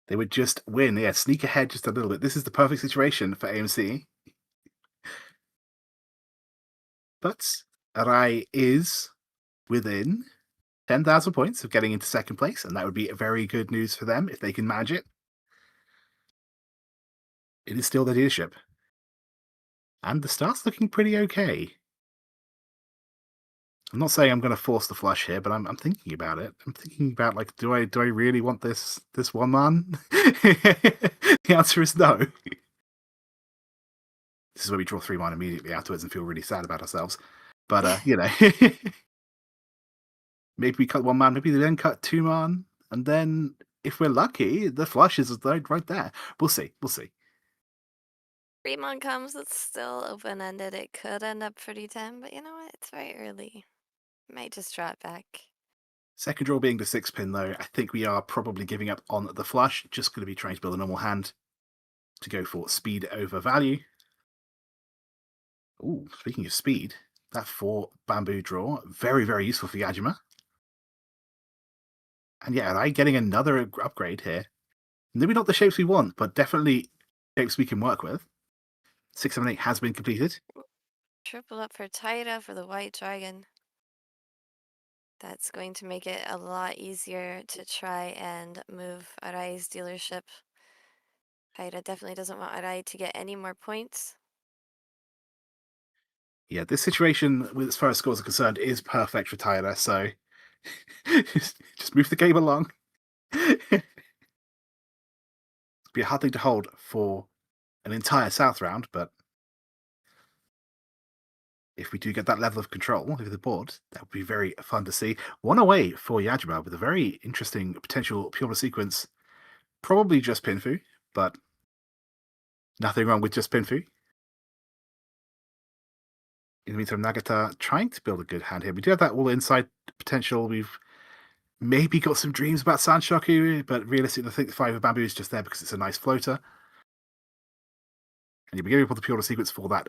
They would just win. Yeah, sneak ahead just a little bit. This is the perfect situation for AMC. But Arai is within 10,000 points of getting into second place, and that would be very good news for them if they can manage it. It is still the leadership. And the start's looking pretty okay. I'm not saying I'm going to force the flush here, but I'm thinking about it. I'm thinking about, like, do I really want this one man? The answer is no. This is where we draw 3 mana immediately afterwards and feel really sad about ourselves. But maybe we cut 1 man, maybe they then cut 2 man, and then if we're lucky, the flush is right there. We'll see. 3 comes, it's still open-ended. It could end up pretty 10, but you know what? It's very early. Might just draw it back. Second draw being the 6 pin, though, I think we are probably giving up on the flush. Just going to be trying to build a normal hand to go for speed over value. Ooh, speaking of speed, that 4 bamboo draw, very, very useful for Yajima. And yeah, Arai getting another upgrade here. Maybe not the shapes we want, but definitely shapes we can work with. 6, 7, 8 has been completed. Triple up for Taira for the white dragon. That's going to make it a lot easier to try and move Arai's dealership. Taira definitely doesn't want Arai to get any more points. Yeah, this situation, as far as scores are concerned, is perfect for Tyler, so just move the game along. It'd be a hard thing to hold for an entire South round, but if we do get that level of control over the board, that would be very fun to see. 1 away for Yajima with a very interesting potential Pure sequence. Probably just Pinfu, but nothing wrong with just Pinfu. In the meantime, Nagata trying to build a good hand here. We do have that all inside potential. We've maybe got some dreams about Sanshoku, but realistically, I think the 5 of bamboo is just there because it's a nice floater. And you'll be able to pure sequence for that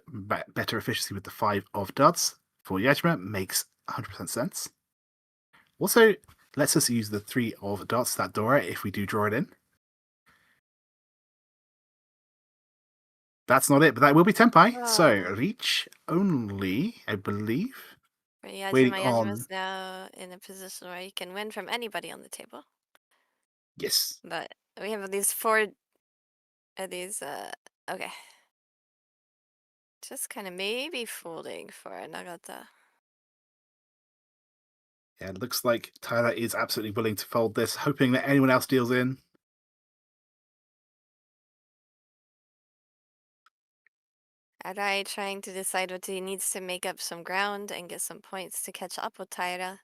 better efficiency with the 5 of duds for Yajima. Makes 100% sense. Also, lets us use the 3 of dots, that Dora, if we do draw it in. That's not it, but that will be Tenpai. Oh. So, reach only, I believe. For Yajima, Waiting Yajima's on... now in a position where he can win from anybody on the table. Yes. But we have these 4 okay. Just kind of maybe folding for Nagata. Yeah, it looks like Tyler is absolutely willing to fold this, hoping that anyone else deals in. Arai trying to decide what he needs to make up some ground and get some points to catch up with Taira.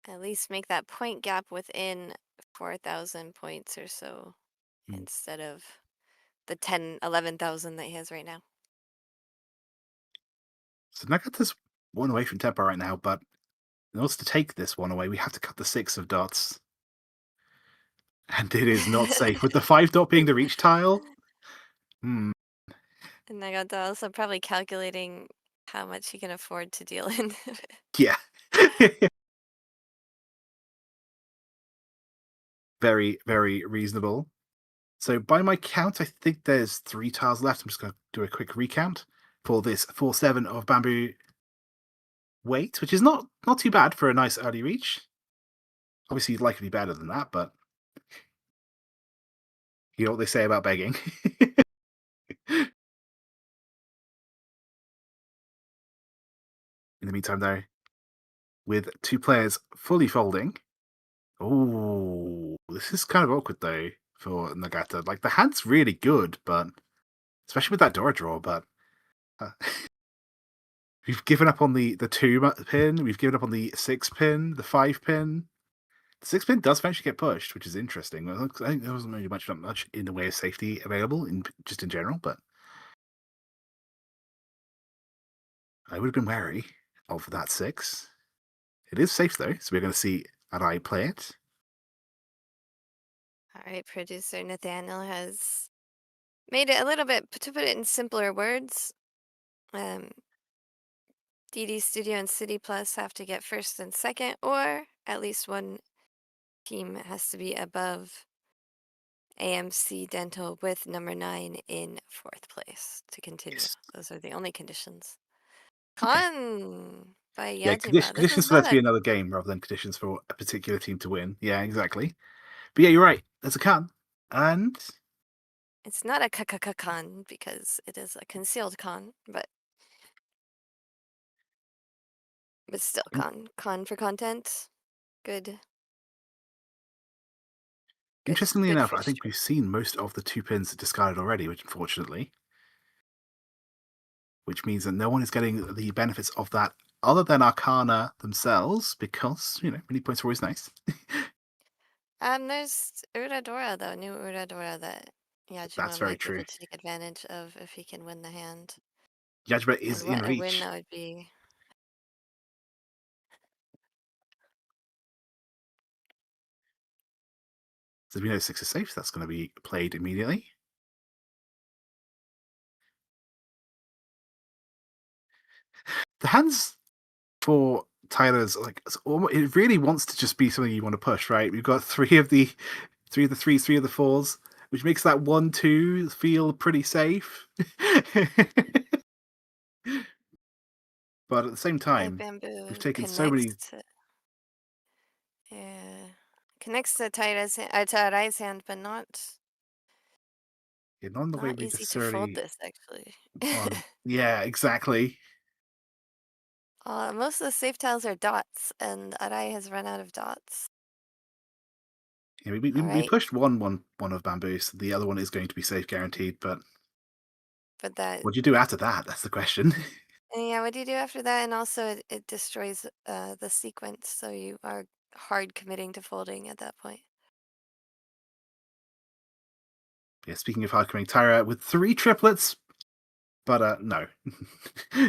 At least make that point gap within 4,000 points or so instead of the 10, 11,000 that he has right now. So Nagata's one away from tempo right now, but in order to take this one away, we have to cut the 6 of dots. And it is not safe. With the 5 dot being the reach tile, hmm, And Nagata also probably calculating how much he can afford to deal in. yeah. Very, very reasonable. So by my count, I think there's 3 tiles left. I'm just going to do a quick recount for this 4/7 of bamboo weight, which is not too bad for a nice early reach. Obviously, you'd like it to be better than that, but you know what they say about begging. In the meantime, though, with 2 players fully folding, oh, this is kind of awkward though for Nagata. Like the hand's really good, but especially with that Dora draw, but uh, we've given up on the 2 pin, we've given up on the 6 pin, the 5 pin. The 6 pin does eventually get pushed, which is interesting. I think there wasn't really much in the way of safety available just in general, but I would have been wary of that 6. It is safe though, so we're going to see Arai play it. All right, producer Nathaniel has made it a little bit, to put it in simpler words, DD Studio and City Plus have to get first and second, or at least one team has to be above AMC Dental with number 9 in 4th place to continue. Yes. Those are the only conditions. Okay. Con by Yeah, Yajima. This conditions is for that not to a be another game rather than conditions for a particular team to win. Yeah, exactly. But yeah, you're right. There's a con. And it's not a con because it is a concealed con, but still con for content. Good good interestingly good enough, I think fixture. we've seen most of the 2 pins discarded already, which unfortunately, which means that no one is getting the benefits of that other than Arcana themselves, because, mini points are always nice. There's Uradora though, new Uradora that That's Yajima very might be true. able to take advantage of if he can win the hand. Yajima is And in what a win reach. that would be. So we know 6 is safe, so that's going to be played immediately. The hands for Tyler's it really wants to just be something you want to push, right? We've got three of the threes, 3 of the 4s, which makes that 1-2 feel pretty safe. But at the same That time, we've bamboo taken so many. yeah, connects to to Arai's hand, but Yeah, not in the way not we easy to fold necessarily this actually. on. Yeah, exactly. Most of the safe tiles are dots, and Arai has run out of dots. Yeah, we Alright, pushed one of bamboo, so the other one is going to be safe guaranteed. But but that what do you do after that? That's the question. and yeah, what do you do after that? And also it destroys the sequence, so you are hard committing to folding at that point. Yeah, speaking of hard coming, Tyra with 3 triplets, but no,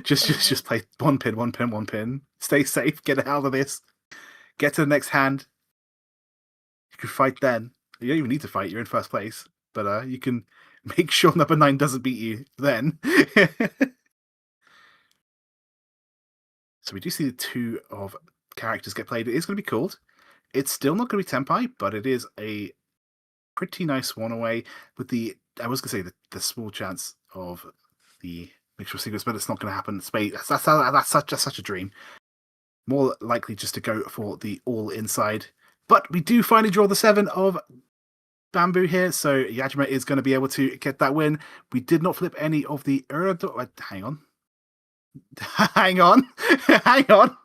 just play 1 pin, 1 pin, 1 pin. Stay safe. Get out of this. Get to the next hand. You can fight then. You don't even need to fight. You're in first place, but you can make sure number 9 doesn't beat you then. So we do see the 2 of characters get played. It is going to be called. It's still not going to be Tempai, but it is a pretty nice one away with I was going to say the small chance of the mixture sequence, but it's not going to happen. Spade. That's such a dream. More likely just to go for the all inside. But we do finally draw the 7 of bamboo here, so Yajima is going to be able to get that win. We did not flip any of the hang on. Hang on. Hang on.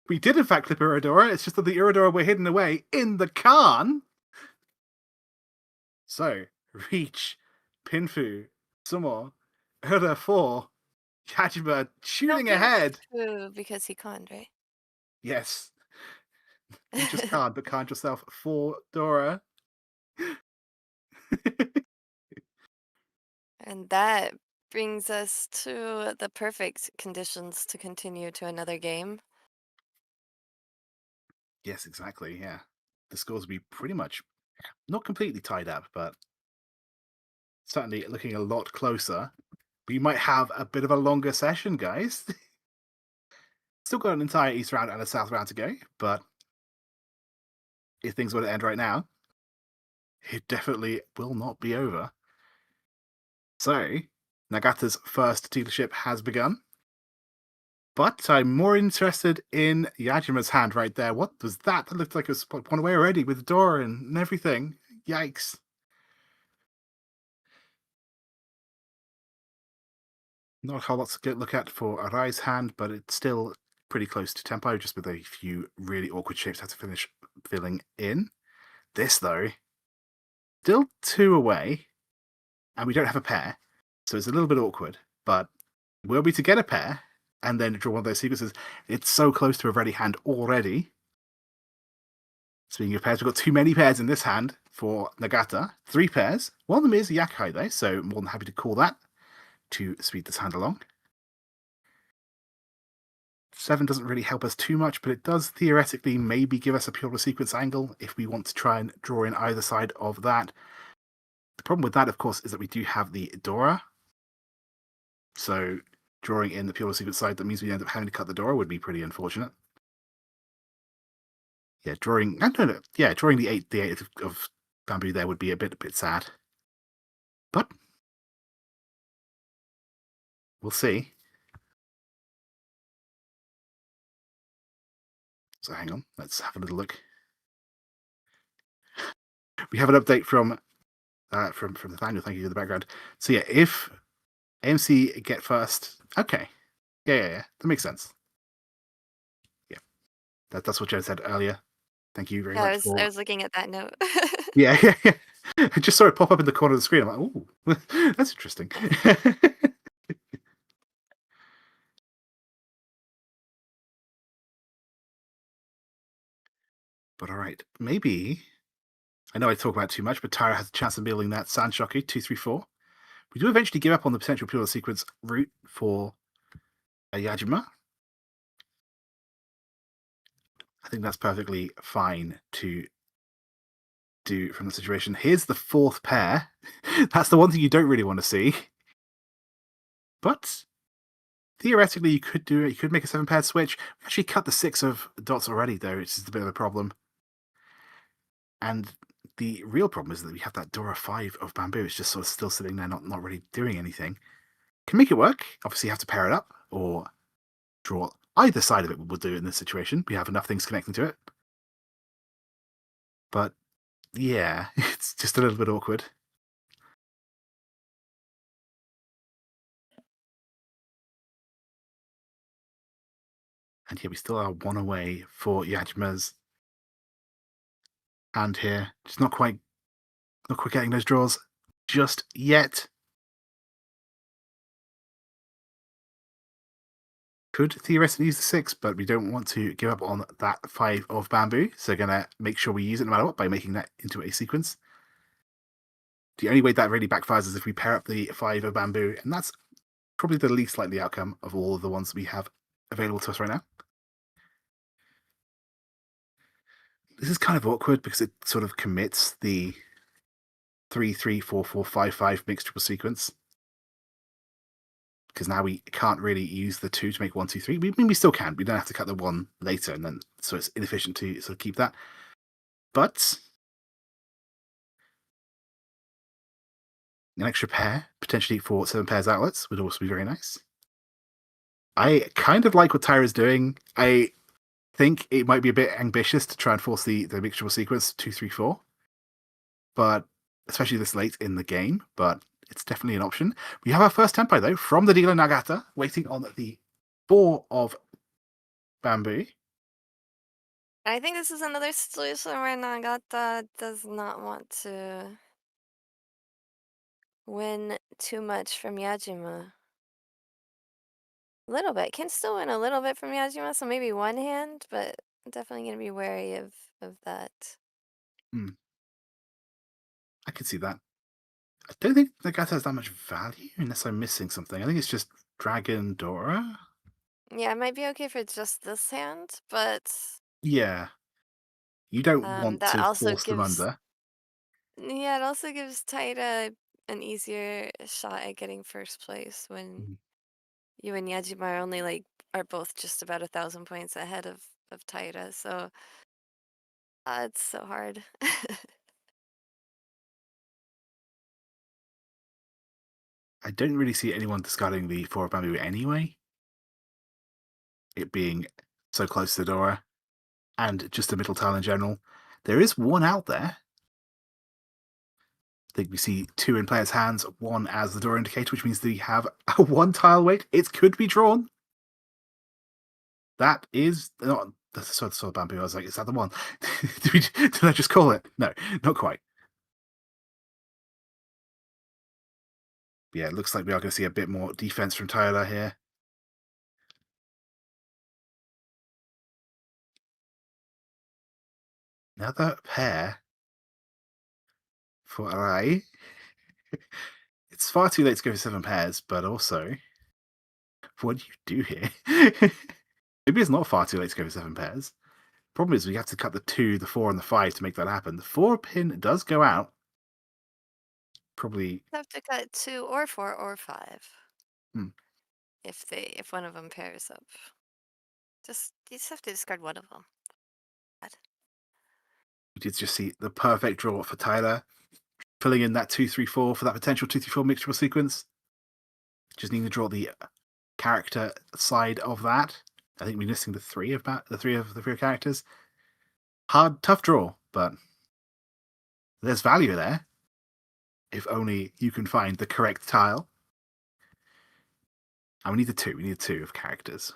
We did in fact clip Uradora, it's just that the Uradora were hidden away in the Khan. So, Reach, Pinfu, Sumo, Ura 4, Yajima No shooting ahead. Pinfu because he conned, right? Yes, you just can't, but can't yourself for Dora. And that brings us to the perfect conditions to continue to another game. Yes, exactly. Yeah, the scores will be pretty much not completely tied up, but certainly looking a lot closer. We might have a bit of a longer session, guys. Still got an entire East round and a South round to go, but if things were to end right now, it definitely will not be over. So, Nagata's first dealership has begun, but I'm more interested in Yajima's hand right there. What was that? That looked like it was one away already with the door and everything. Yikes. Not a whole lot to look at for Arai's hand, but it's still pretty close to tempo, just with a few really awkward shapes I have to finish filling in. This, though, still two away, and we don't have a pair, so it's a little bit awkward. But were we to get a pair and then draw one of those sequences, it's so close to a ready hand already. Speaking of pairs, we've got too many pairs in this hand for Nagata. 3 pairs. One of them is Yakai, though, so more than happy to call that to speed this hand along. 7 doesn't really help us too much, but it does theoretically maybe give us a pure sequence angle if we want to try and draw in either side of that. The problem with that, of course, is that we do have the Dora. So drawing in the pure sequence side, that means we end up having to cut the Dora would be pretty unfortunate. Yeah, drawing drawing the eight of bamboo there would be a bit sad. But we'll see. So hang on, let's have a little look. We have an update from Nathaniel. Thank you for the background. So yeah, if AMC get first, okay, yeah, that makes sense. Yeah, that's what Jen said earlier. Thank you very Yeah, much I for. was looking at that note. Yeah, yeah. I just saw it pop up in the corner of the screen. I'm like, oh, that's interesting. But all right, maybe. I know I talk about it too much, but Tyra has a chance of building that Sanshoku 2-3-4. We do eventually give up on the potential pure sequence route for a Yajima. I think that's perfectly fine to do from the situation. Here's the 4th pair. That's the one thing you don't really want to see. But theoretically, you could do it. You could make a 7-pair switch. We actually cut the 6 of dots already, though, which is a bit of a problem. And the real problem is that we have that Dora 5 of bamboo. It's just sort of still sitting there, not really doing anything. Can make it work. Obviously, you have to pair it up or draw either side of it will do in this situation. We have enough things connecting to it. But yeah, it's just a little bit awkward. And yeah, we still are 1 away for Yajima's hand here. Just not quite getting those draws just yet. Could theoretically use the 6, but we don't want to give up on that 5 of bamboo. So gonna make sure we use it no matter what by making that into a sequence. The only way that really backfires is if we pair up the 5 of bamboo, and that's probably the least likely outcome of all of the ones we have available to us right now. This is kind of awkward because it sort of commits the 3-3-4-4-5-5 mixed triple sequence. Because now we can't really use the 2 to make 1-2-3. We still can. We don't have to cut the 1 later, and then so it's inefficient to sort of keep that. But an extra pair, potentially for 7 pairs outlets, would also be very nice. I kind of like what Tyra's doing. I think it might be a bit ambitious to try and force the mixture sequence 2-3-4, but especially this late in the game. But it's definitely an option. We have our first tempo though from the dealer Nagata, waiting on the 4 of bamboo. I think this is another situation where Nagata does not want to win too much from Yajima. A little bit. Can still win a little bit from Yajima, so maybe 1 hand, but definitely gonna be wary of that. I can see that. I don't think Nagata has that much value unless I'm missing something. I think it's just Dragon Dora. Yeah, it might be okay for just this hand, but Yeah, you don't want that to also force them gives under. yeah, it also gives Taira an easier shot at getting first place when Mhm. you and Yajima are only like are both just about 1,000 points ahead of Taira. So it's so hard. I don't really see anyone discarding the four of bamboo anyway. It being so close to the Dora and just the middle tile in general. There is one out there. I think we see two in players' hands, one as the Dora indicator, which means they have a one tile wait. It could be drawn. That is not the sort of bamboo. I was like, is that the one? Did I just call it? No, not quite. Yeah, it looks like we are going to see a bit more defense from Tyler here. Another pair for Arai. It's far too late to go for 7 pairs, but also, what do you do here? Maybe it's not far too late to go for 7 pairs. Problem is, we have to cut the 2, the 4, and the 5 to make that happen. The 4 pin does go out. Probably. Have to cut 2 or 4 or 5 Hmm, if one of them pairs up. Just you just have to discard one of them. we did just see the perfect draw for Tyler, filling in that 2-3-4 for that potential 2-3-4 mixture sequence. Just need to draw the character side of that. I think we're missing the three of the three characters. Hard, tough draw, but there's value there. If only you can find the correct tile. And we need the two. We need 2 of characters.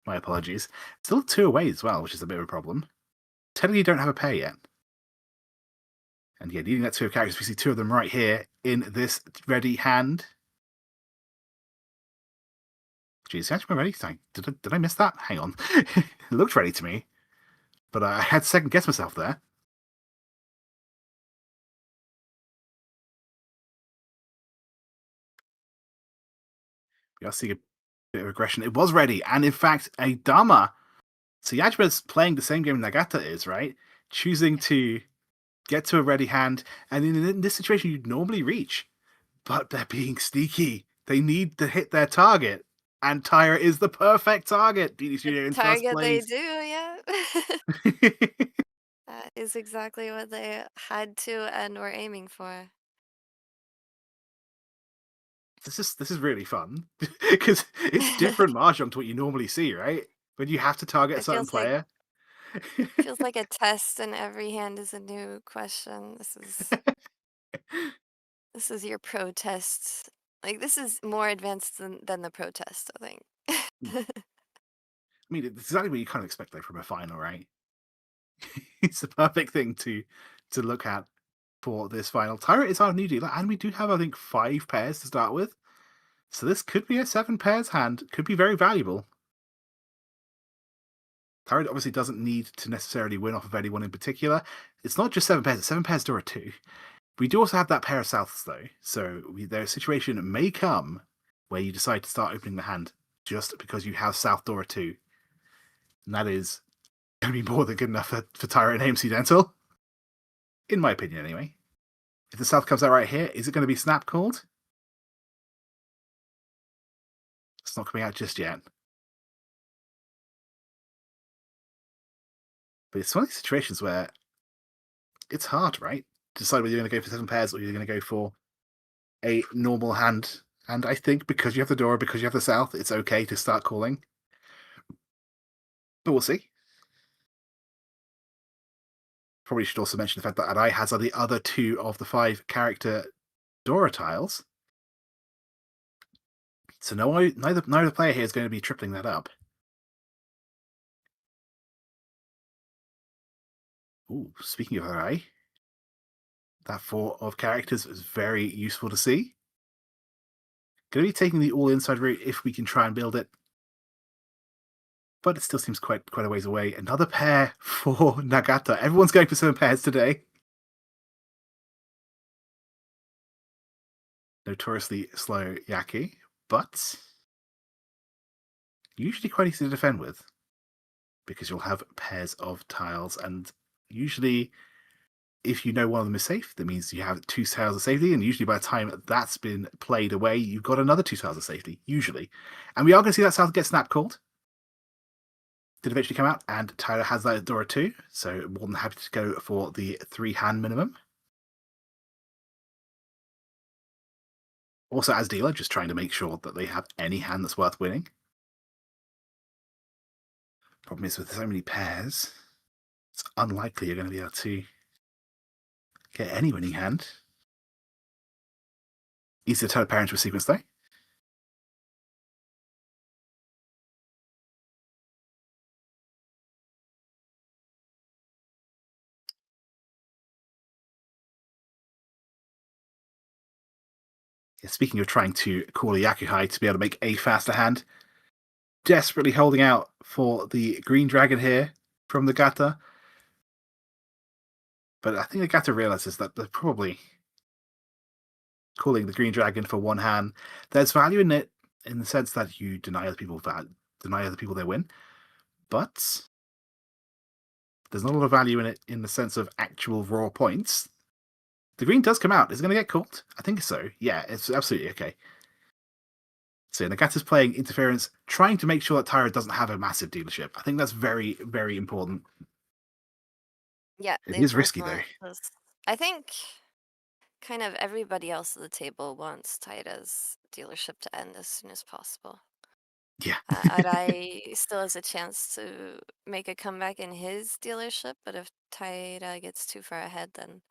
My apologies. Still 2 away as well, which is a bit of a problem. Technically, you don't have a pair yet. And yeah, needing that 2 of characters, we see 2 of them right here in this ready hand. Geez, actually, ready? Did I miss that? Hang on. It looked ready to me, but I had to second guess myself there. We are seeing a bit of aggression. It was ready, and in fact, a Dama. So Yajima's playing the same game Nagata is, right? Choosing to get to a ready hand, and in this situation, you'd normally reach, but they're being sneaky. They need to hit their target, and Tyra is the perfect target. BD The Studio in first target they place. do, yeah. That is exactly what they had to and were aiming for. This is really fun because it's different mahjong to what you normally see, right? When you have to target a It certain player. feels like a test and every hand is a new question. This is your protest. Like this is more advanced than the protest, I think. I mean, it's exactly what you kind of expect though from a final, right? It's the perfect thing to look at for this final. Tyra is our new dealer, and we do have, I think, 5 pairs to start with. So this could be a 7 pairs hand. Could be very valuable. Tyra obviously doesn't need to necessarily win off of anyone in particular. It's not just 7 pairs, it's 7 pairs Dora too. We do also have that pair of Souths though. So their situation may come where you decide to start opening the hand just because you have South Dora 2. And that is going to be more than good enough for Tyra and AMC Dental. In my opinion, anyway. If the South comes out right here, is it going to be snap called? It's not coming out just yet. But it's one of these situations where it's hard, right? To decide whether you're going to go for 7 pairs or you're going to go for a normal hand. And I think because you have the Dora, because you have the South, it's okay to start calling. But we'll see. Probably should also mention the fact that Adai has the other 2 of the 5 character Dora tiles. So neither player here is going to be tripling that up. Ooh, speaking of Adai, that 4 of characters is very useful to see. Going to be taking the all inside route if we can try and build it. But it still seems quite a ways away. Another pair for Nagata. Everyone's going for 7 pairs today. notoriously slow Yaki, but usually quite easy to defend with because you'll have pairs of tiles, and usually if you know one of them is safe, that means you have two tiles of safety, and usually by the time that's been played away, you've got another two tiles of safety, usually. And we are going to see that tile get snap called. Did eventually come out, and Tyler has that Dora too, so more than happy to go for the 3-hand minimum. Also, as dealer, just trying to make sure that they have any hand that's worth winning. Problem is, with so many pairs, it's unlikely you're going to be able to get any winning hand. Easy to turn a pair into a sequence, though. Yeah, speaking of trying to call a Yakuhai to be able to make a faster hand, desperately holding out for the green dragon here from the Gata. But I think the Gata realizes that they're probably calling the green dragon for one hand. There's value in it in the sense that you deny other people their win, but there's not a lot of value in it in the sense of actual raw points. The green does come out. Is it going to get called? I think so. Yeah, it's absolutely okay. So Nagata's playing interference, trying to make sure that Tyra doesn't have a massive dealership. I think that's very, very important. Yeah, It they is both risky, though. want this. I think kind of everybody else at the table wants Taira's dealership to end as soon as possible. Yeah. Arai still has a chance to make a comeback in his dealership, but if Taira gets too far ahead, then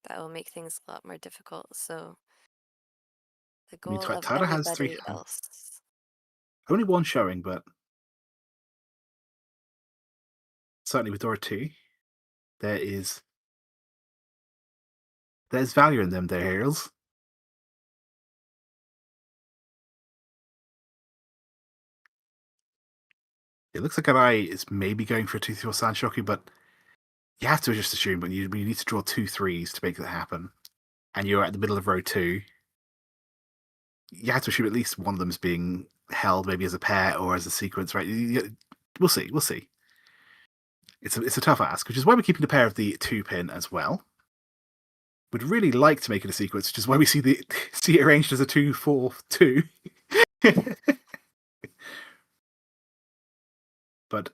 that will make things a lot more difficult. So the I mean, goal of Tyra has three everybody hands. else. Only one showing, but certainly with Dora 2, there's value in them, there, heroes. It looks like Arai is maybe going for a 2-3 Sanshoku, but you have to just assume, but you need to draw 2 3s to make that happen. And you're at the middle of row 2. You have to assume at least one of them is being held, maybe as a pair or as a sequence, right? We'll see. We'll see. It's a tough ask, which is why we're keeping the pair of the 2-pin as well. Would really like to make it a sequence, which is why we see it arranged as a 2-4-2. But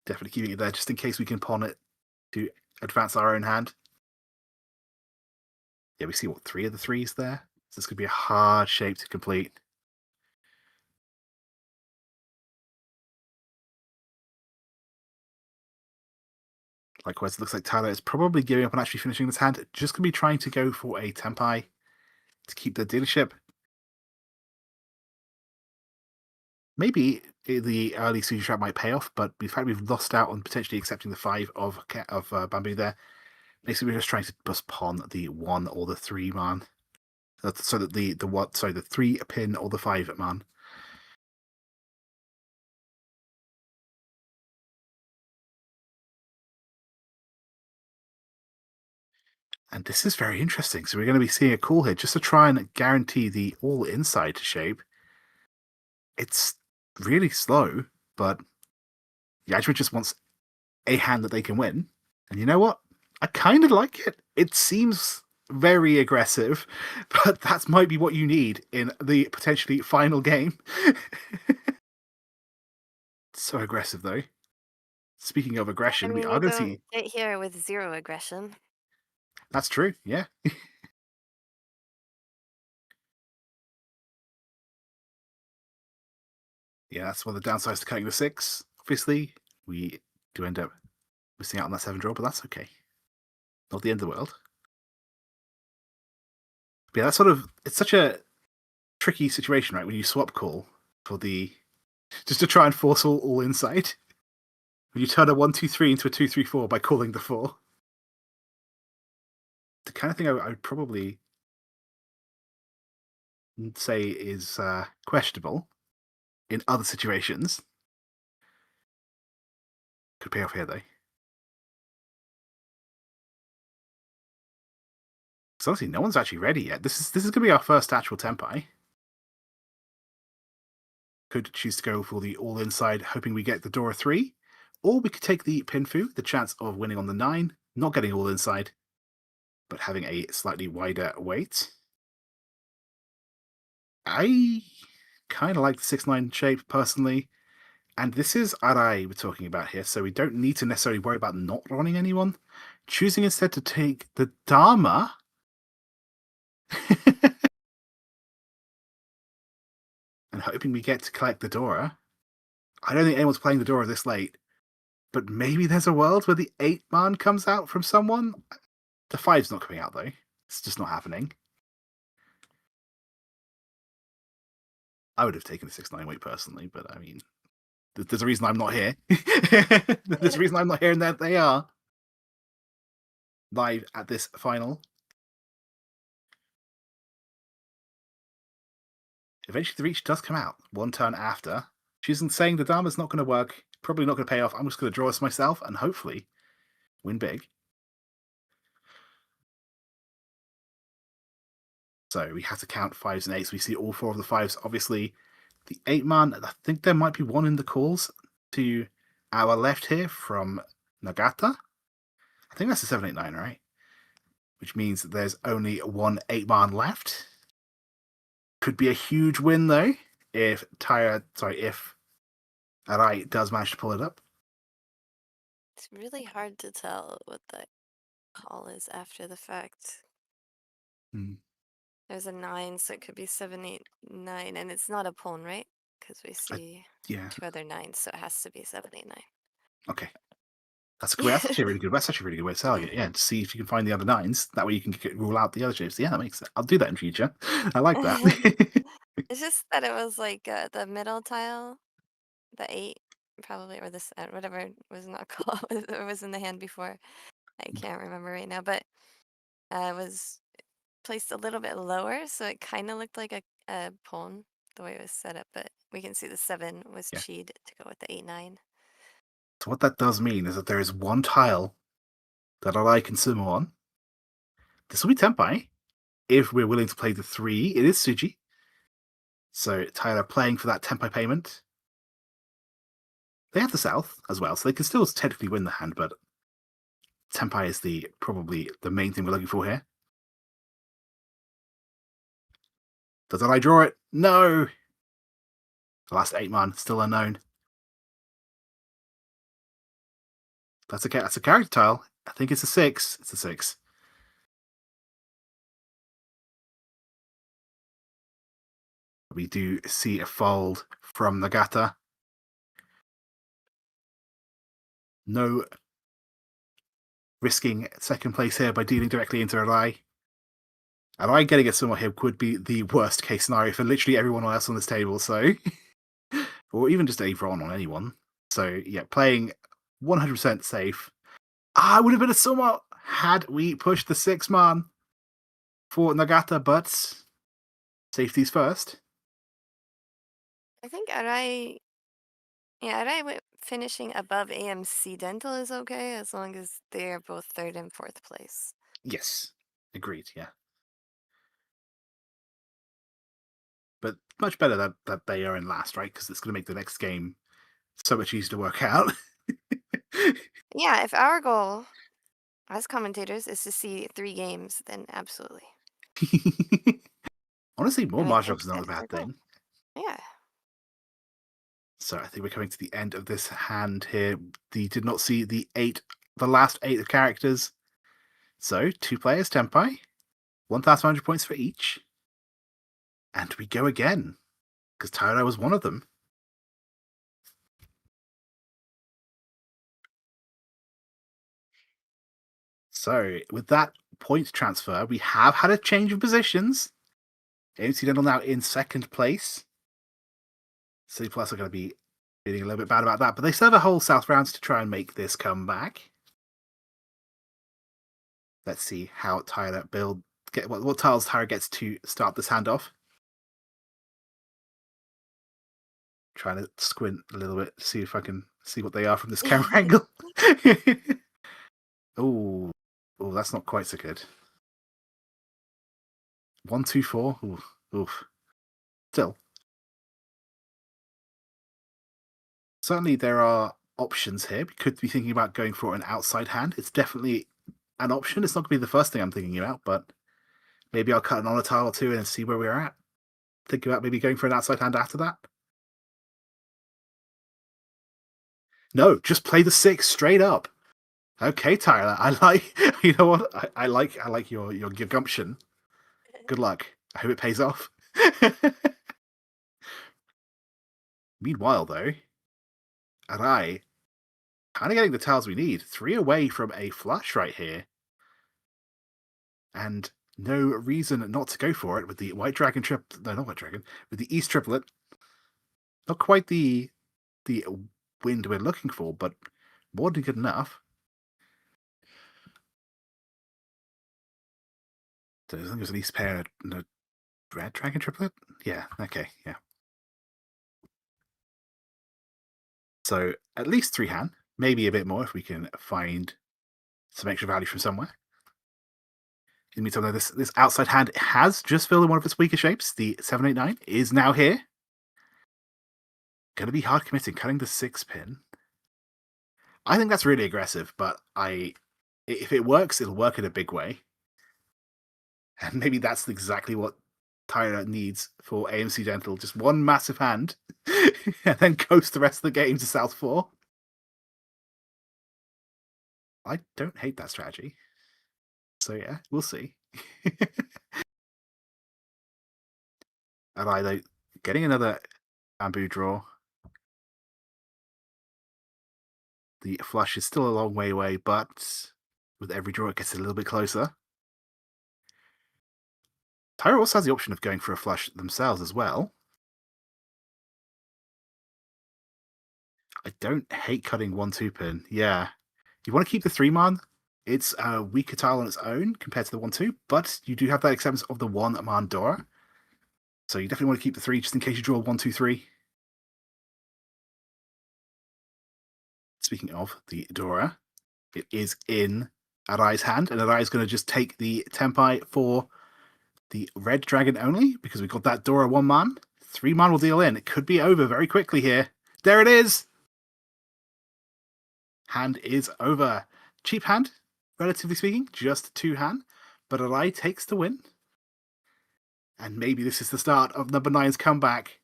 definitely keeping it there just in case we can pawn it to advance our own hand. Yeah, we see what 3 of the 3s there. So this could be a hard shape to complete. Likewise, it looks like Tyler is probably giving up on actually finishing this hand. Just going to be trying to go for a Tempai to keep the dealership. Maybe the early Sushi Trap might pay off, but the fact we've lost out on potentially accepting the 5 of Bamboo there, basically we're just trying to just pawn the 1 or the 3 man. So that the 3-pin or the 5 man. And this is very interesting. So we're going to be seeing a call here just to try and guarantee the all inside shape. It's really slow, but Yajima just wants a hand that they can win. And you know what? I kind of like it. It seems very aggressive, but that might be what you need in the potentially final game. So aggressive, though. Speaking of I aggression, we mean, are you going to don't see. get here with zero aggression. That's true, yeah. Yeah, that's one of the downsides to cutting the 6. Obviously, we do end up missing out on that 7 draw, but that's okay. Not the end of the world. But yeah, that's it's such a tricky situation, right? When you swap call for just to try and force all inside. When you turn a 1-2-3 into a 2-3-4 by calling the 4. The kind of thing I would probably say is questionable in other situations. Could pay off here, though. So honestly, no one's actually ready yet. This is going to be our first actual Tenpai. Could choose to go for the all inside, hoping we get the Dora 3. Or we could take the Pinfu, the chance of winning on the 9, not getting all inside, but having a slightly wider weight. I kind of like the 6-9 shape, personally. And this is Arai we're talking about here, so we don't need to necessarily worry about not running anyone. Choosing instead to take the Dharma. And hoping we get to collect the Dora. I don't think anyone's playing the Dora this late. But maybe there's a world where the 8-man comes out from someone? The 5's not coming out, though. It's just not happening. I would have taken the 6-9 weight personally, but I mean, there's a reason I'm not here. There's a reason I'm not here, and that they are live at this final. Eventually, the Reach does come out one turn after. She's saying the Dharma's not going to work, probably not going to pay off. I'm just going to draw this myself and hopefully win big. So we have to count 5s and 8s. We see all 4 of the 5s. Obviously, the 8-man, I think there might be one in the calls to our left here from Nagata. I think that's a 7-8-9, right? Which means that there's only one 8-man left. Could be a huge win, though, if Arai does manage to pull it up. It's really hard to tell what the call is after the fact. There's a 9, so it could be 7-8-9, and it's not a pawn, right? Because we see 2 other 9s, so it has to be 7-8-9. Okay. That's actually a really good. That's actually a really good way of selling it. Yeah, to see if you can find the other 9s. That way you can rule out the other shapes. Yeah, that makes sense. I'll do that in future. I like that. It's just that it was like the middle tile, the 8, probably, or this whatever it was not called. It was in the hand before. I can't remember right now, but it was placed a little bit lower, so it kind of looked like a pawn the way it was set up. But we can see the 7 was cheated to go with the 8-9. So what that does mean is that there is one tile that Arai can sumo on. This will be Tenpai. If we're willing to play the 3, it is Suji. So Tyler playing for that Tenpai payment. They have the South as well, so they can still technically win the hand, but Tenpai is probably the main thing we're looking for here. Does Arai draw it? No! The last 8-man, still unknown. That's a character tile. I think it's a 6. It's a 6. We do see a fold from Nagata. No risking second place here by dealing directly into Arai. Arai getting a sumo here would be the worst case scenario for literally everyone else on this table, so... or even just a Vron on anyone. So, yeah, playing 100% safe. It would have been a sumo had we pushed the 6-man for Nagata, but safety's first. I think Arai finishing above AMC Dental is okay, as long as they're both 3rd and 4th place. Yes, agreed, yeah. But much better that they are in last, right? Because it's going to make the next game so much easier to work out. Yeah, if our goal as commentators is to see 3 games, then absolutely. Honestly, more Mahjong is not a that's our bad goal. thing. Yeah. So I think we're coming to the end of this hand here. Did not see the last 8 of characters. So 2 players, Tenpai, 1,100 points for each. And we go again, because Tyro was one of them. So with that point transfer, we have had a change of positions. AMC Dental now in 2nd place. City Plus are going to be feeling a little bit bad about that, but they still have a whole South rounds to try and make this come back. Let's see how Tyler what tiles Tyler gets to start this hand off. Trying to squint a little bit, see if I can see what they are from this camera angle. Oh, that's not quite so good. 1, 2, 4. Oof. Still, certainly there are options here. We could be thinking about going for an outside hand. It's definitely an option. It's not going to be the first thing I'm thinking about, but maybe I'll cut on a tile or two and see where we're at. Think about maybe going for an outside hand after that. No, just play the 6 straight up. Okay, Tyler. I like. You know what? I like your gumption. Good luck. I hope it pays off. Meanwhile, though, Arai kind of getting the tiles we need. 3 away from a flush right here, and no reason not to go for it with the white dragon No, not white dragon. With the East triplet. Not quite the wind we're looking for, but more than good enough. So as long as an East pair and a red dragon triplet? Yeah, okay, yeah. So at least 3 hand, maybe a bit more if we can find some extra value from somewhere. In the meantime, though, this outside hand has just filled in one of its weaker shapes. The 789 is now here. Going to be hard committing, cutting the 6 pin. I think that's really aggressive, but if it works, it'll work in a big way. And maybe that's exactly what Tyra needs for AMC Dental. Just one massive hand, and then coast the rest of the game to South 4. I don't hate that strategy. So yeah, we'll see. And either getting another bamboo draw. The flush is still a long way away, but with every draw it gets a little bit closer. Tyra also has the option of going for a flush themselves as well. I don't hate cutting 1-2 pin. Yeah. You want to keep the 3-man. It's a weaker tile on its own compared to the 1-2, but you do have that acceptance of the 1-man Dora. So you definitely want to keep the 3 just in case you draw 1-2-3. Speaking of the Dora, it is in Arai's hand, and Arai is going to just take the Tempai for the red dragon only, because we've got that Dora 1-man. 3-man will deal in. It could be over very quickly here. There it is! Hand is over. Cheap hand, relatively speaking, just 2 hand, but Arai takes the win. And maybe this is the start of number 9's comeback.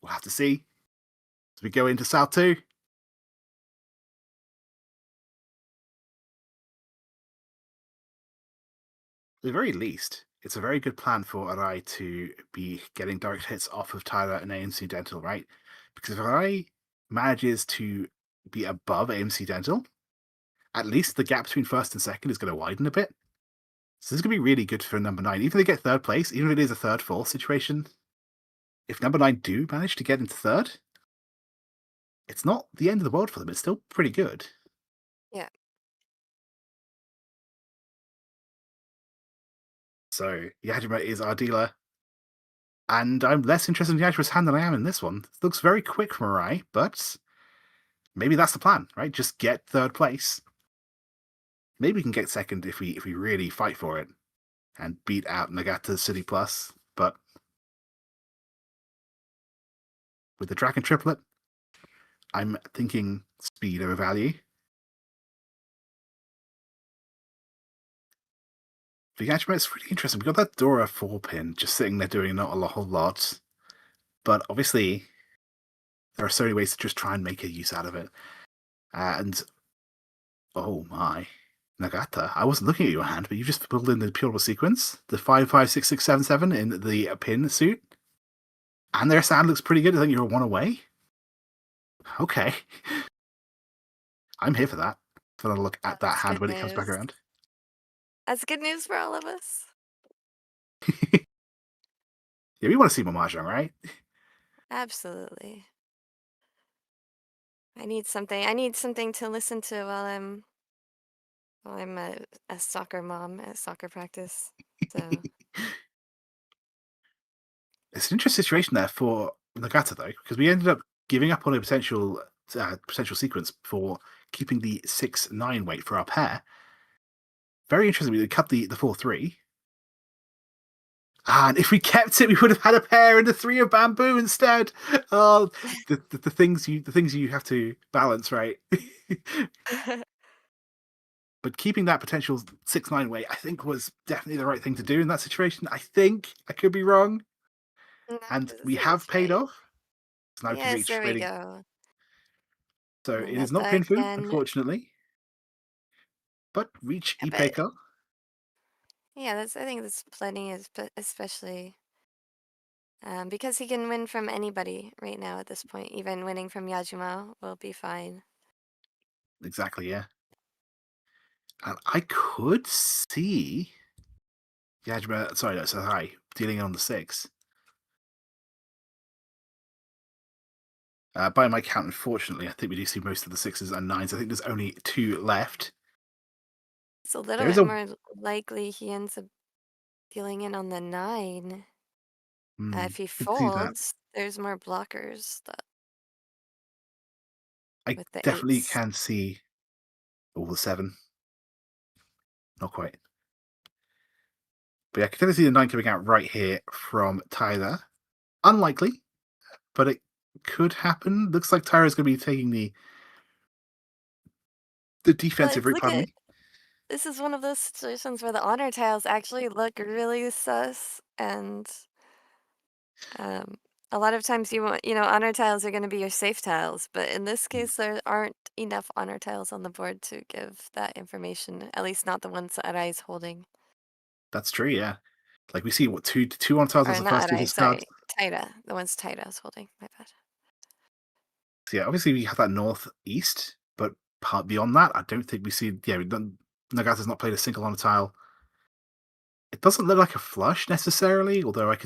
We'll have to see as we go into South 2. At the very least, it's a very good plan for Arai to be getting direct hits off of Tyler and AMC Dental, right? Because if Arai manages to be above AMC Dental, at least the gap between first and second is going to widen a bit. So this is going to be really good for number 9. Even if they get third place, even if it is a third-fourth situation, if number 9 do manage to get into third, it's not the end of the world for them. It's still pretty good. Yeah. So Yajima is our dealer. And I'm less interested in Yajima's hand than I am in this one. It looks very quick from Arai, but maybe that's the plan, right? Just get third place. Maybe we can get second if we really fight for it and beat out Nagata City Plus. But with the Dragon Triplet, I'm thinking speed over value. For Yajima, it's really interesting. We've got that Dora 4-pin just sitting there doing not a whole lot. But obviously, there are so many ways to just try and make a use out of it. And oh my, Nagata, I wasn't looking at your hand, but you just pulled in the purable sequence, the 5, 5, 6, 6, 7, 7 in the pin suit. And their hand looks pretty good. I think you're 1 away. Okay. I'm here for that. For a look at that hand when it comes back around. That's good news for all of us. Yeah, we want to see more Mahjong, right? Absolutely. I need something to listen to while I'm a soccer mom at soccer practice. So It's an interesting situation there for Nagata, though, because we ended up giving up on a potential sequence for keeping the 6-9 weight for our pair. Very interesting. We cut the 4-3. And if we kept it, we would have had a pair and a three of bamboo instead. Oh, the things you have to balance, right? But keeping that potential 6-9 weight, I think, was definitely the right thing to do in that situation. I think I could be wrong, No, and this we have is paid right. off. So now we can Yes, reach there we really. go. So it is not Nagata Pinfu, again. unfortunately, but reach Yeah, but Ipeka. yeah, I think that's plenty, especially because he can win from anybody right now at this point. Even winning from Yajima will be fine. Exactly, yeah. And I could see Yajima, sorry, no, Sahai dealing on the 6. By my count, unfortunately, I think we do see most of the 6s and 9s. I think there's only 2 left. It's a little There is bit a. more likely he ends up dealing in on the 9. If he Could see that. folds, there's more blockers I with the definitely 8s. can see all the 7. Not quite. But yeah, I can definitely see the 9 coming out right here from Tyler. Unlikely, but it could happen. Looks like Tyler's going to be taking the Well, defensive it's route, look pardon at me. this is one of those situations where the honor tiles actually look really sus, and um, a lot of times honor tiles are going to be your safe tiles, but in this Mm, case, there aren't enough honor tiles on the board to give that information. At least not the ones that Arai's holding, That's true, yeah. Like we see what two on tiles as or the not first two Arai, discards. sorry, Taira. The ones Taira's holding. My bad. So yeah, obviously we have that northeast, but part beyond that, I don't think we see. Yeah, Nagata's not played a single on a tile. It doesn't look like a flush necessarily, although I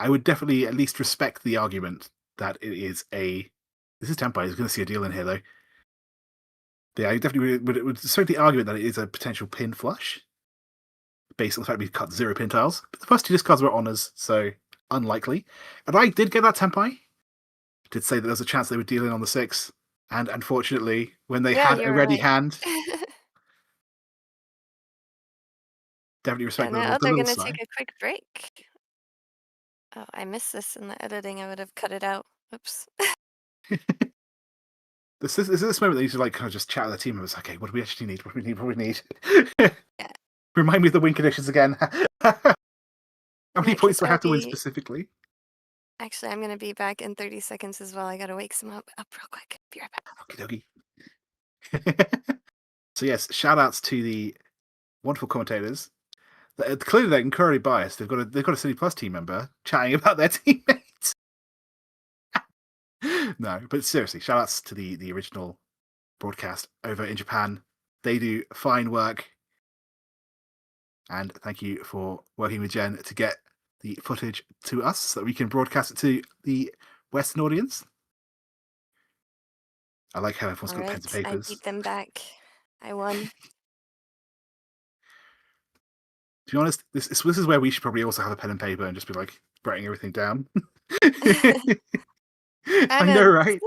would definitely at least respect the argument that it is a. This is Tempai. He's going to see a deal in here though. Yeah, I definitely would assert the argument that it is a potential pin flush based on the fact we cut 0 pin tiles. But the first 2 discards were honors, so unlikely. And I did get that Tempai. Did say that there was a chance they would deal in on the 6. And unfortunately, when they Yeah, had you a were ready right. hand, definitely Yeah, respect now the they're little gonna take sigh. a quick break. Oh, I missed this in the editing. I would have cut it out. Oops. This moment they used to like kind of just chat with the team and was like, okay, what do we actually need? What do we need? What do we need? Yeah, Remind me of the win conditions again. How many right, points because do I I'll have to win be specifically? actually, I'm gonna be back in 30 seconds as well. I gotta wake some up real quick. Be right back. Okie dokie. So yes, shout outs to the wonderful commentators. Clearly they're incredibly biased. They've got a City Plus team member chatting about their teammates. No, but seriously, shout outs to the original broadcast over in Japan. They do fine work. And thank you for working with Jen to get the footage to us so that we can broadcast it to the Western audience. I like how everyone's All got pens and right, I papers. beat them back. I won. To be honest, this is where we should probably also have a pen and paper and just be like writing everything down. I I know, know. right?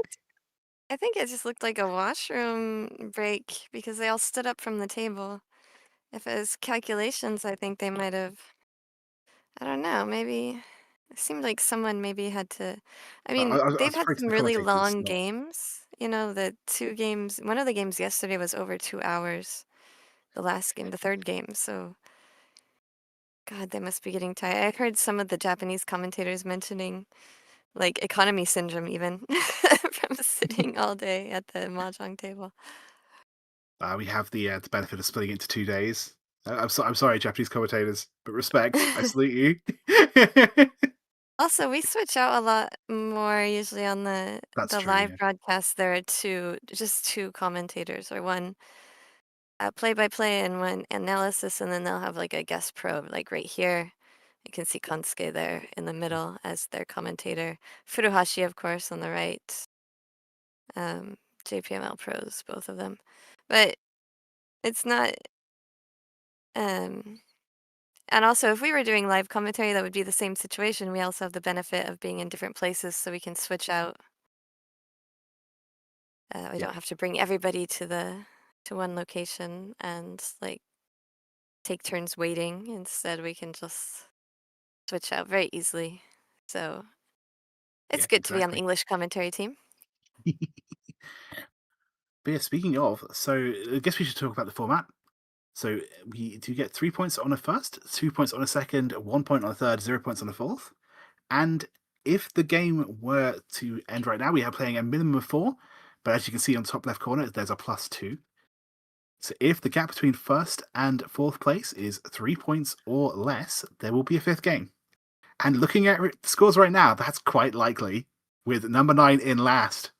I think it just looked like a washroom break because they all stood up from the table. If it was calculations, I think they might have. I don't know. Maybe it seemed like someone maybe had to. I mean, I they've was had referring to some the really commentators, long not. games. The 2 games. One of the games yesterday was over 2 hours. The last game, the third game. So, God, they must be getting tired. I heard some of the Japanese commentators mentioning like economy syndrome, even from sitting all day at the mahjong table. We have the benefit of splitting it into 2 days. I'm sorry, Japanese commentators, but respect. I salute you. Also, we switch out a lot more usually on That's the true. live Yeah. broadcast. There are just two commentators, or one play-by-play and one analysis, and then they'll have like a guest pro, like right here. You can see Kansuke there in the middle as their commentator. Furuhashi, of course, on the right. Um, JPML pros, both of them. But it's not. Um, and also, if we were doing live commentary, that would be the same situation. We also have the benefit of being in different places, so we can switch out. We Yep. don't have to bring everybody to one location and like take turns waiting. Instead, we can just switch out very easily. So it's Yeah, good to be on the exactly. English commentary team. But yeah, speaking of, so I guess we should talk about the format. So we do get 3 points on a first, 2 points on a second, 1 point on a third, 0 points on a fourth. And if the game were to end right now, we are playing a minimum of 4. But as you can see on the top left corner, there's a +2. So if the gap between first and fourth place is 3 points or less, there will be a fifth game. And looking at scores right now, that's quite likely, with number 9 in last.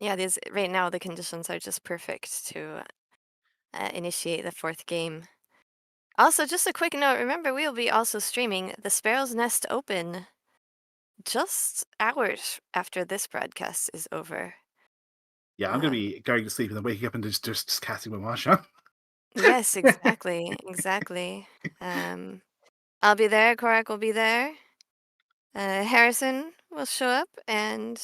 Yeah, these right now the conditions are just perfect to initiate the fourth game. Also, just a quick note, remember we will be also streaming the Sparrow's Nest Open just hours after this broadcast is over. Yeah, I'm going to be going to sleep and then waking up and just casting my Mahjong. Yes, exactly, exactly. I'll be there, Korak will be there, Harrison will show up, and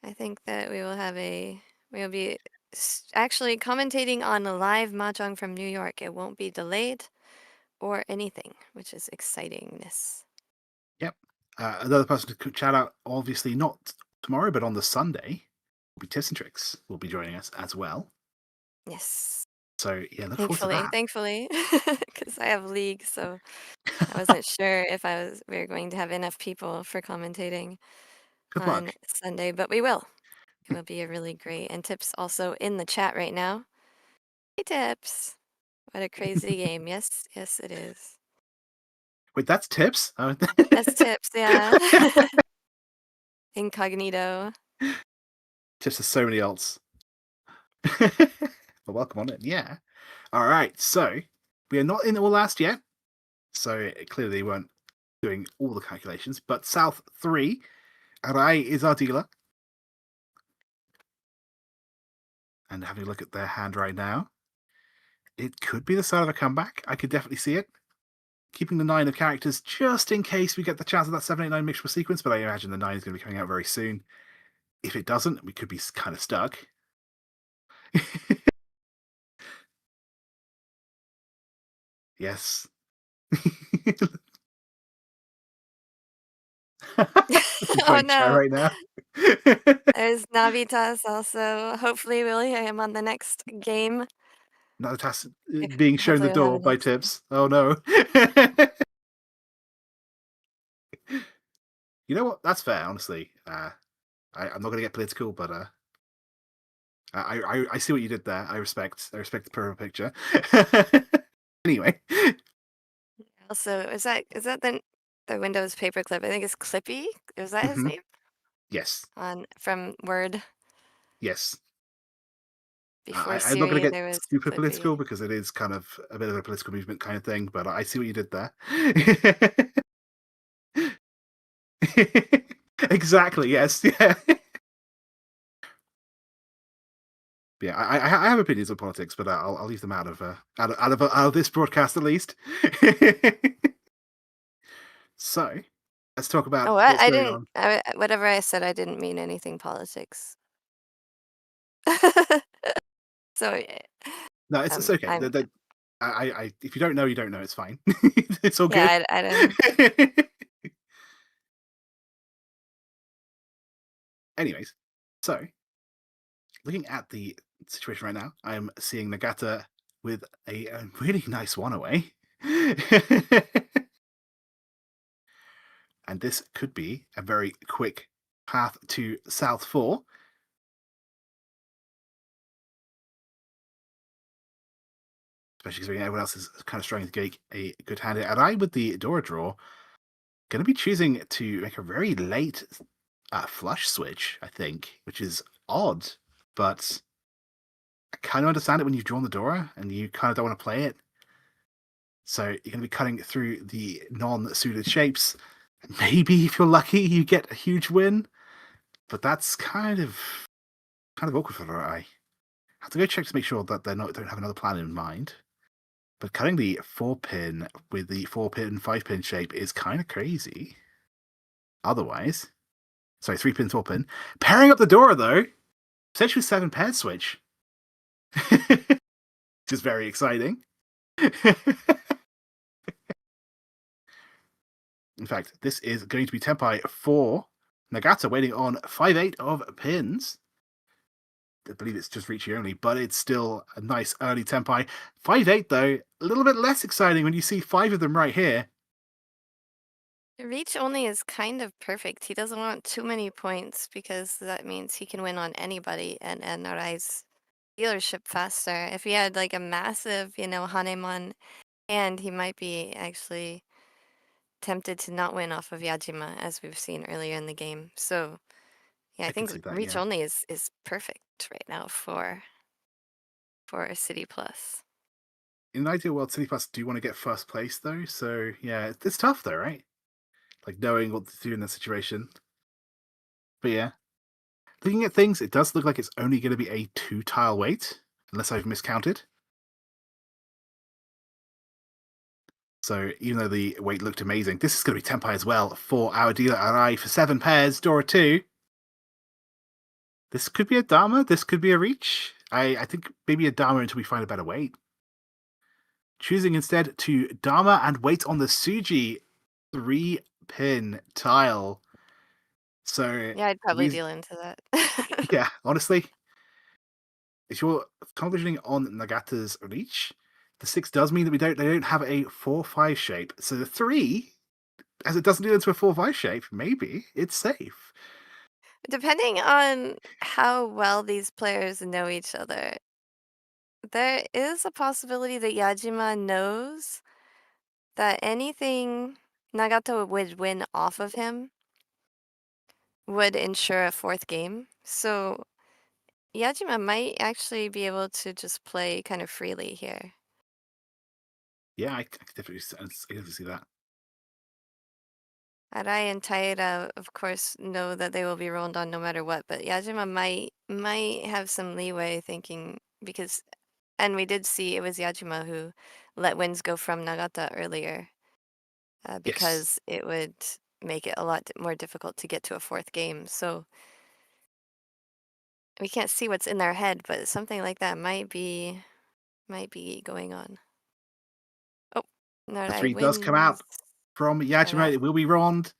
I think that we'll be actually commentating on a live Mahjong from New York. It won't be delayed or anything, which is excitingness. Yep. Another person to shout out, obviously not tomorrow, but on the Sunday, will be Tips and Tricks will be joining us as well. Yes. So yeah, look forward to Thankfully, that. thankfully, because I have league, so I wasn't sure if we were going to have enough people for commentating Good on luck. Sunday, but we will. It will be a really great. And Tips also in the chat right now. Hey, Tips. What a crazy game. Yes, yes, it is. Wait, that's Tips? That's Tips, yeah. Incognito. Tips has so many alts. Well, welcome on it. Yeah. All right. So we are not in all last yet. So clearly they weren't doing all the calculations. But South 3, Arai is our dealer. And having a look at their hand right now, it could be the start of a comeback. I could definitely see it. Keeping the 9 of characters just in case we get the chance of that 789 mixture sequence, but I imagine the 9 is going to be coming out very soon. If it doesn't, we could be kind of stuck. Yes. Oh Enjoying chat no. right now. There's Navitas also. Hopefully we'll hear him on the next game. Another task being shown the Hopefully we'll have door a by next game. Tips. Oh no. You know what? That's fair, honestly. I'm not going to get political, but I see what you did there. I respect the purple picture. Anyway, Also, is that the Windows paperclip? I think it's Clippy. Is that his mhm, name? yes, On from Word. yes. Before I'm not going to Siri, get there was super political Clippy. because it is kind of a bit of a political movement kind of thing, but I see what you did there. Exactly. Yes. Yeah. Yeah. I have opinions on politics, but I'll leave them out of this broadcast at least. So let's talk Oh, about what? what's I going didn't. on. Whatever I said, I didn't mean anything politics. So, No, it's okay. I'm. If you don't know, you don't know. It's fine. It's all good. Yeah, I didn't. Anyways, so looking at the situation right now, I'm seeing Nagata with a really nice one away. And this could be a very quick path to South 4. Especially because everyone else is kind of struggling to get a good hand. And I, with the Dora draw, going to be choosing to make a very late flush switch, I think, which is odd, but I kind of understand it when you've drawn the Dora and you kind of don't want to play it. So you're going to be cutting through the non-suited shapes. Maybe if you're lucky, you get a huge win, but that's kind of awkward for I have to go check to make sure that they don't have another plan in mind. But cutting the 4-pin with the 4-pin, 5-pin shape is kind of crazy. Otherwise, sorry, 3-pin, 4-pin. Pairing up the Dora though, potentially 7 paired switch. Which is very exciting. In fact, this is going to be Tenpai for Nagata, waiting on 5-8 of pins. I believe it's just Riichi only, but it's still a nice early Tenpai. 5-8, though, a little bit less exciting when you see 5 of them right here. Reach only is kind of perfect. He doesn't want too many points because that means he can win on anybody and end Narai's dealership faster. If he had like a massive, Hanemon hand, he might be actually tempted to not win off of Yajima, as we've seen earlier in the game. So, yeah, I I can think see that, Reach yeah. only is perfect right now for a City Plus. In an ideal world, City Plus do want to get first place, though. So, yeah, it's tough, though, right? Like, knowing what to do in that situation. But yeah, looking at things, it does look like it's only going to be a 2-tile wait, unless I've miscounted. So even though the wait looked amazing, this is going to be Tenpai as well for our dealer Arai for 7 pairs, Dora 2. This could be a Dharma, this could be a Reach. I think maybe a Dharma until we find a better weight. Choosing instead to Dharma and wait on the Suji 3-pin tile. So, Yeah, I'd probably deal into that. yeah, honestly, if you're concentrating on Nagata's Reach, the 6 does mean that they don't have a 4-5 shape. So the 3, as it doesn't deal into a 4-5 shape, maybe it's safe. Depending on how well these players know each other, there is a possibility that Yajima knows that anything Nagata would win off of him would ensure a fourth game. So Yajima might actually be able to just play kind of freely here. Yeah, I can definitely see that. Arai and Taira, of course, know that they will be rolled on no matter what, but Yajima might have some leeway thinking because, and we did see it was Yajima who let wins go from Nagata earlier, Yes. because it would make it a lot more difficult to get to a fourth game. So we can't see what's in their head, but something like that might be going on. Oh, A Narai 3 does come wins. out from Narai. Yajima. It will be Rond,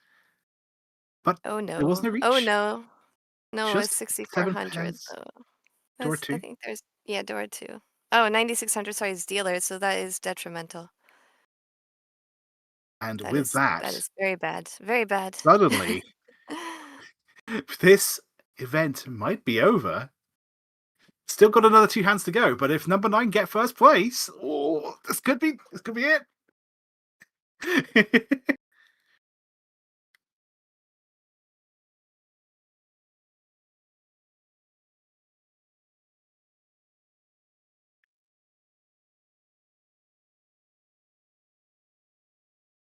but Oh there wasn't no. a Oh Reach. no. No, it's Just 7 6,400 pairs, though. Door I 2. think there's, yeah, door two. Oh, 9,600, sorry, is dealer, so that is detrimental. And That with that that, is very bad. Very bad. suddenly, this event might be over. Still got another 2 hands to go, but if number 9 get first place, oh, this could be it.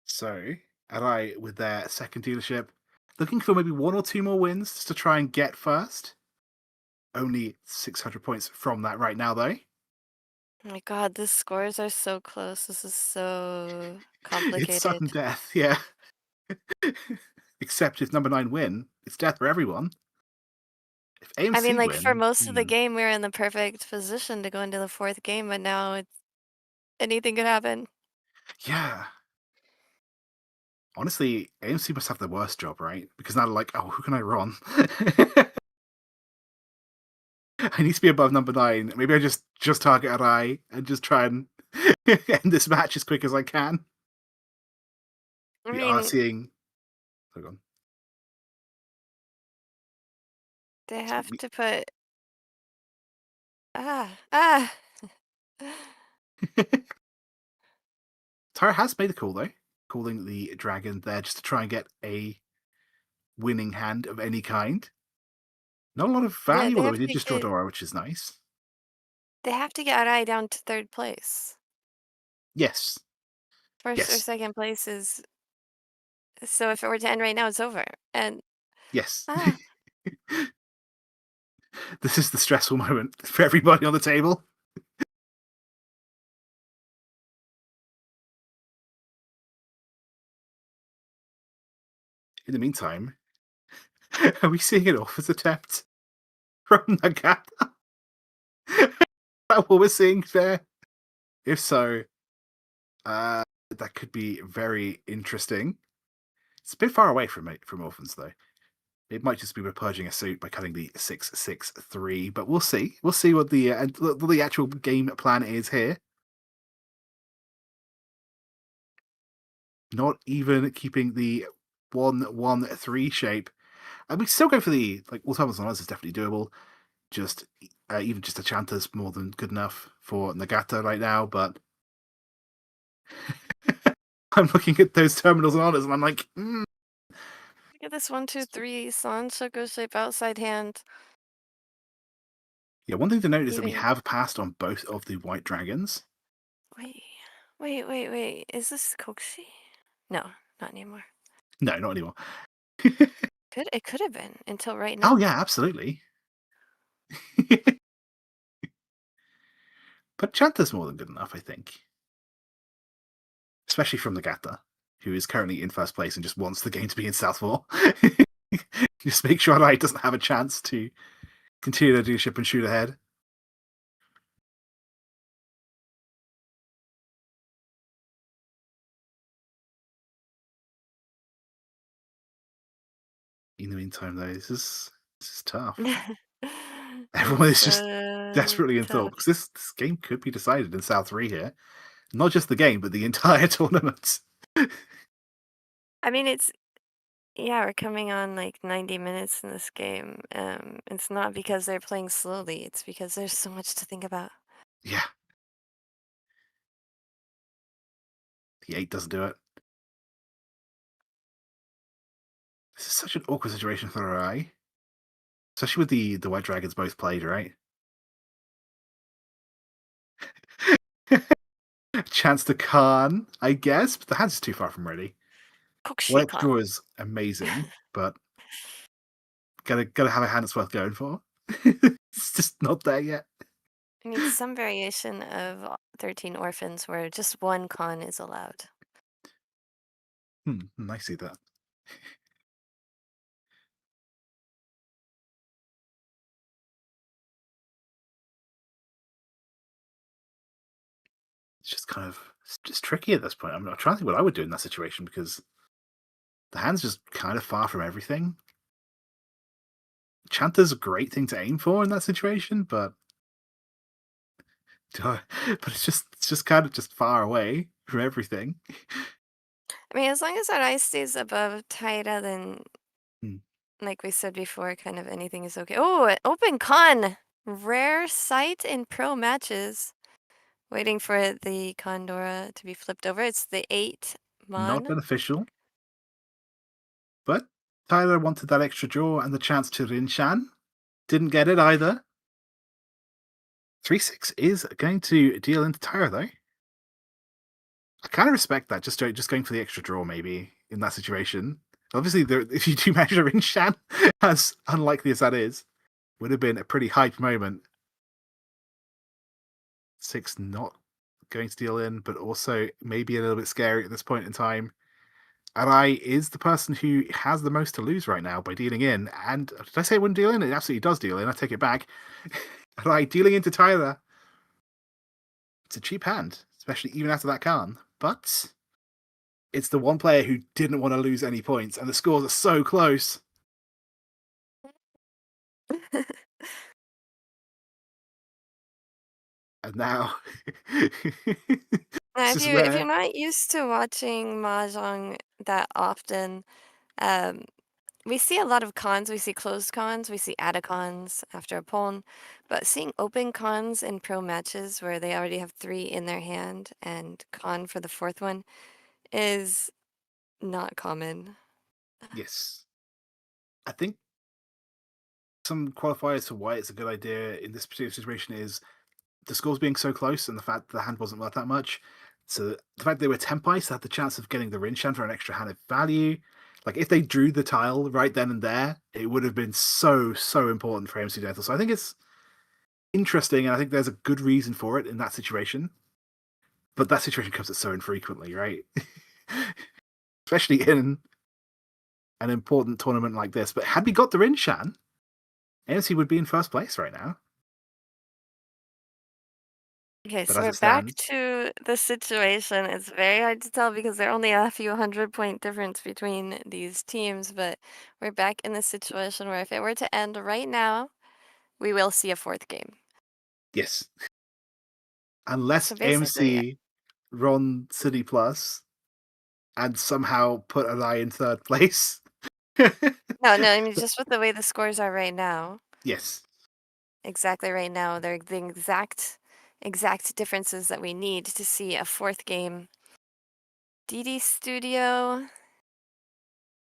So, Arai with their second dealership, looking for maybe 1 or 2 more wins just to try and get first. Only 600 points from that right now, though. Oh my god, the scores are so close. This is so It's sudden complicated. death, yeah. Except if number 9 win, it's death for everyone. If I mean, AMC like, for win, most of the game, we were in the perfect position to go into the fourth game, but now anything could happen. yeah. Honestly, AMC must have the worst job, right? Because now they're like, oh, who can I run? I need to be above number 9. Maybe I just target Arai and just try and end this match as quick as I can. I We are mean, seeing. Hold on. they So have to put ah. Tara has made a call though, calling the dragon there just to try and get a winning hand of any kind. Not a lot of Yeah, value, they although we have did to just draw get Dora, which is nice. Arai down to third place. Yes, First or yes, second place is so if it were to end right now, it's over. And yes. ah, This is the stressful moment for everybody on the table. In the meantime, are we seeing an offers attempt from Nagata? Is that what we're seeing there? If so, That could be very interesting. It's a bit far away from Orphans, though. It might just be we're purging a suit by cutting the 663, but we'll see. We'll see what the actual game plan is here. Not even keeping the 1-1-3 shape. And we still go for the like Autonomous on us is definitely doable. Just even just a Chanta's more than good enough for Nagata right now, but I'm looking at those terminals and honors and I'm like, Look at this 1-2-3 Sanshoku shape outside hand. yeah. One thing to note is that we Even have passed on both of the white dragons. wait, wait. Is this Kokushi? No, not anymore. No, not anymore. Could have been until right Oh now. yeah, absolutely. But Chanta's more than good enough, I think. Especially from Nagata, who is currently in first place and just wants the game to be in Southpaw. Just make sure Rai doesn't have a chance to continue their leadership and shoot ahead. In the meantime, though, this is tough. Everyone is It's just desperately tough. enthralled because this game could be decided in South 3 here. Not just the game, but the entire tournament. I mean, yeah, we're coming on like 90 minutes in this game. It's not because they're playing slowly, it's because there's so much to think about. Yeah, the 8 doesn't do it. This is such an awkward situation for Rai. Especially with the White Dragons both played, right? Chance to Khan, I guess, but the hand's too far from ready. White Kokushikan. Draw is amazing, but gotta have a hand that's worth going for. It's just not there yet. I need some variation of 13 orphans where just one con is allowed. I see that. It's just tricky at this point. I'm trying to think what I would do in that situation because the hand's just kind of far from everything. Chanta's a great thing to aim for in that situation, but it's just kind of just far away from everything. I mean, as long as our eye stays above Taira, then, Hmm, like we said before, kind of anything is okay. Oh, an open con! Rare sight in pro matches. Waiting for the Condora to be flipped over. It's the 8 Not Mon. beneficial, but Tyler wanted that extra draw and the chance to Rinshan. Didn't get it either. 3-6 is going to deal into Tyra though. I kind of respect that. Just going for the extra draw, maybe in that situation. Obviously, if you do measure in Shan, as unlikely as that is, would have been a pretty hype moment. 6 not going to deal in, but also maybe a little bit scary at this point in time. Arai is the person who has the most to lose right now by dealing in. And did I say it wouldn't deal in? It absolutely does deal in. I take it back. Arai dealing into Tyler. It's a cheap hand, especially even after that Khan. But it's the one player who didn't want to lose any points, and the scores are so close. And now, Now, this is if you're where not used to watching mahjong that often, um, we see a lot of cons. We see closed cons. We see add cons after a pawn, but seeing open cons in pro matches where they already have 3 in their hand and con for the 4th one is not common. yes, I think some qualifiers for why it's a good idea in this particular situation is the scores being so close and the fact that the hand wasn't worth that much. So the fact they were tempai, so they had the chance of getting the Rinshan for an extra hand of value. Like if they drew the tile right then and there, it would have been so important for MC Dental. So I think it's interesting, and I think there's a good reason for it in that situation. But that situation comes up so infrequently, right? Especially in an important tournament like this. But had we got the Rinshan, AMC would be in first place right now. Okay, But so as we're it back stands, to the situation. It's very hard to tell because there are only a few 100-point difference between these teams, but we're back in the situation where if it were to end right now, we will see a fourth game. yes. Unless So basically, AMC run City Plus and somehow put Arai in third place. no, I mean just with the way the scores are right now, Yes. exactly right now, they're the exact differences that we need to see a fourth game. DD Studio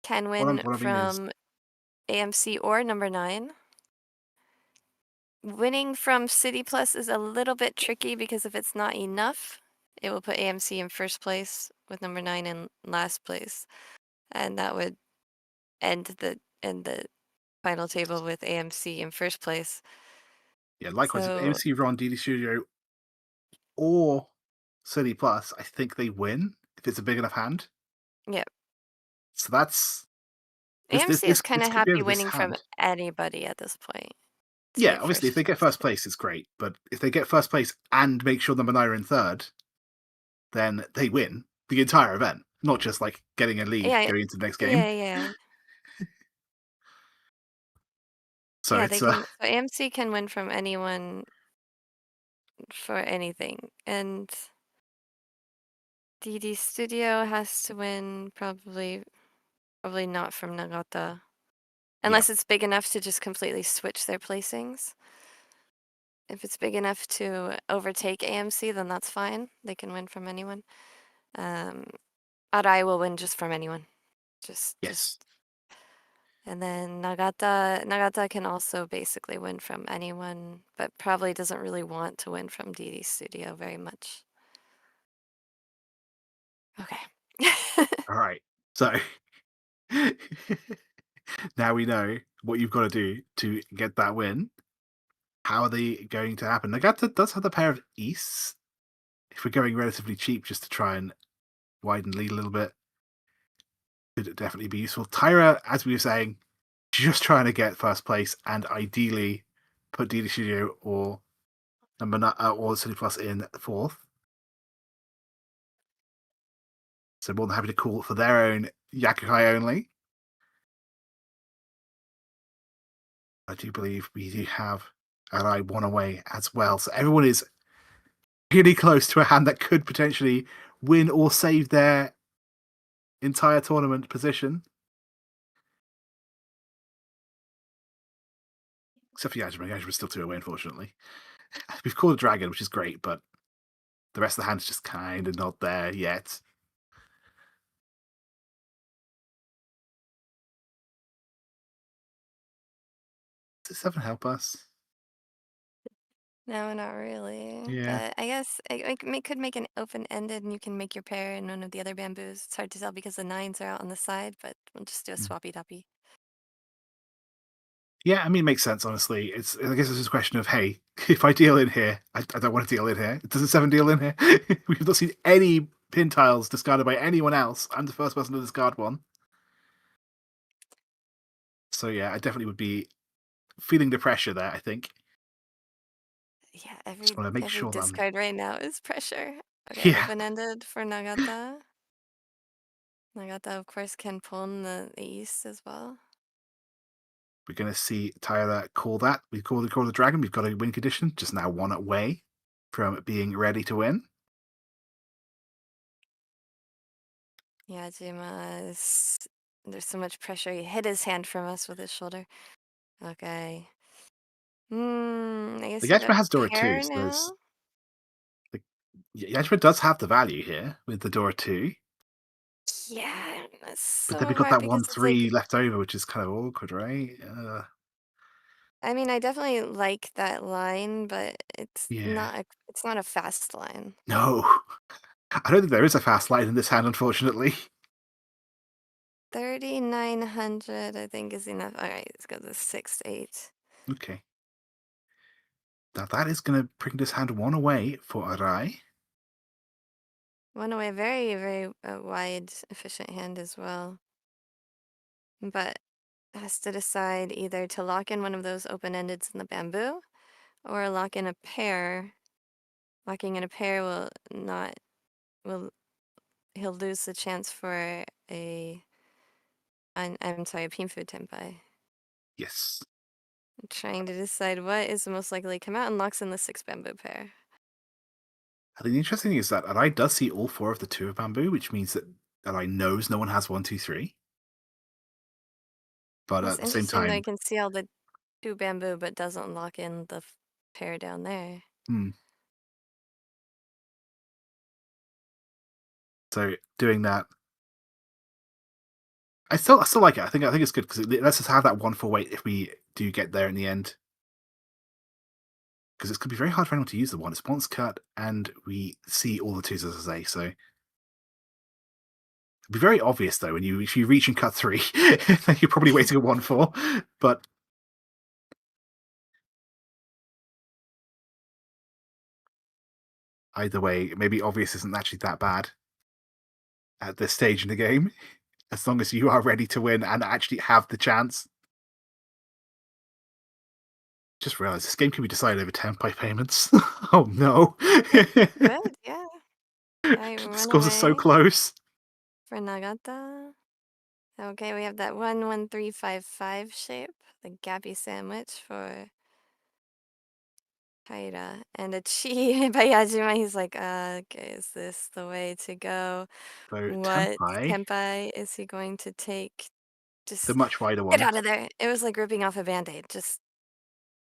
can win One of them is. from AMC or number 9. Winning from City Plus is a little bit tricky because if it's not enough, it will put AMC in first place with number 9 in last place, and that would end the final table with AMC in first place. Yeah, likewise, if So, AMC run DD Studio or City Plus, I think they win if it's a big enough hand. yeah, So that's AMC is kind this of could be happy over this winning from hand. anybody at this point to Yeah, get obviously, if first they get place. first place, it's great. But if they get first place and make sure number 9 are in third, then they win the entire event, not just like getting a lead Yeah, going into the next game. yeah. So Yeah, it's they can. So AMC can win from anyone for anything, and DD Studio has to win probably not from Nagata, yeah, unless it's big enough to just completely switch their placings. If it's big enough to overtake AMC, then that's fine. They can win from anyone. Um, Arai will win just from anyone. yes, Just, and then Nagata can also basically win from anyone, but probably doesn't really want to win from DD Studio very much. Okay. all right. So now we know what you've got to do to get that win. How are they going to happen? Nagata does have the pair of Easts. If we're going relatively cheap, just to try and widen lead a little bit, could definitely be useful. Tyra, as we were saying, just trying to get first place and ideally put DD Studio or or City Plus in fourth. So more than happy to call for their own Yakukai only. I do believe we do have Arai one away as well. So everyone is really close to a hand that could potentially win or save their entire tournament position. Except for Yajima. Yajima's still 2 away, unfortunately. We've called a dragon, which is great, but the rest of the hand's just kind of not there yet. Does 7 help us? No, not really. Yeah. But I guess it could make an open-ended and you can make your pair in one of the other bamboos. It's hard to tell because the 9s are out on the side, but we'll just do a Mm. swappy-doppy. Yeah, I mean, it makes sense, honestly. I guess it's just a question of, hey, if I deal in here, I don't want to deal in here. Does a 7 deal in here? We've not seen any pin tiles discarded by anyone else. I'm the first person to discard one. So yeah, I definitely would be feeling the pressure there, I think. Yeah, Just every want to make every sure that I'm. discard right now is pressure. Okay, Yeah, open-ended for Nagata. Nagata, of course, can pull in the east as well. we're going to see Tyler call that. We call the dragon. We've got a win condition, just now 1 away from being ready to win. Yajima is... There's so much pressure. He hit his hand from us with his shoulder. Okay. I The guess you Yajima got has Dora too, pair so there's now? the Yajima does have the value here with the Dora 2. Yeah, that's But then so we've got hard that because one it's like, three left over, which is kind of awkward, right? I mean, I definitely like that line, but Yeah. it's not a fast line. No. I don't think there is a fast line in this hand, unfortunately. 3,900, I think, is enough. All right, let's go to 6-8. Okay. Now that is going to bring this hand 1 away for Arai. One away, very, very wide, efficient hand as well. But has to decide either to lock in one of those open-endeds in the bamboo or lock in a pair Locking in a pair will not will he'll lose the chance for I'm sorry, a Pinfu Tenpai. Yes. I'm trying to decide what is the most likely to come out and locks in the 6 bamboo pair. I think the interesting thing is that Arai does see all four of the two of bamboo, which means that Arai knows no one has one, two, three. But It's at the same interesting though, you time, can see all the 2 bamboo, but doesn't lock in the pair down there. hmm, so doing that, I still like it. I think it's good because it lets us have that one for weight if we do get there in the end. Because it's going to be very hard for anyone to use the one. It's once cut, and we see all the twos, as I say. So it'd be very obvious though when if you reach and cut three, then you're probably waiting a 1-4. But either way, maybe obvious isn't actually that bad at this stage in the game, as long as you are ready to win and actually have the chance. Just realized this game can be decided over tempai payments. Oh no. It could, yeah. I The run scores are so away close. for Nagata. Okay, we have that 1-1-3-5-5 shape, the gappy sandwich for Taira. And a chi by Yajima, he's like, okay, is this the way to go? So What tempai, tempai is he going to take? the Just much wider get one. out of there. It was like ripping off a Band-Aid. Just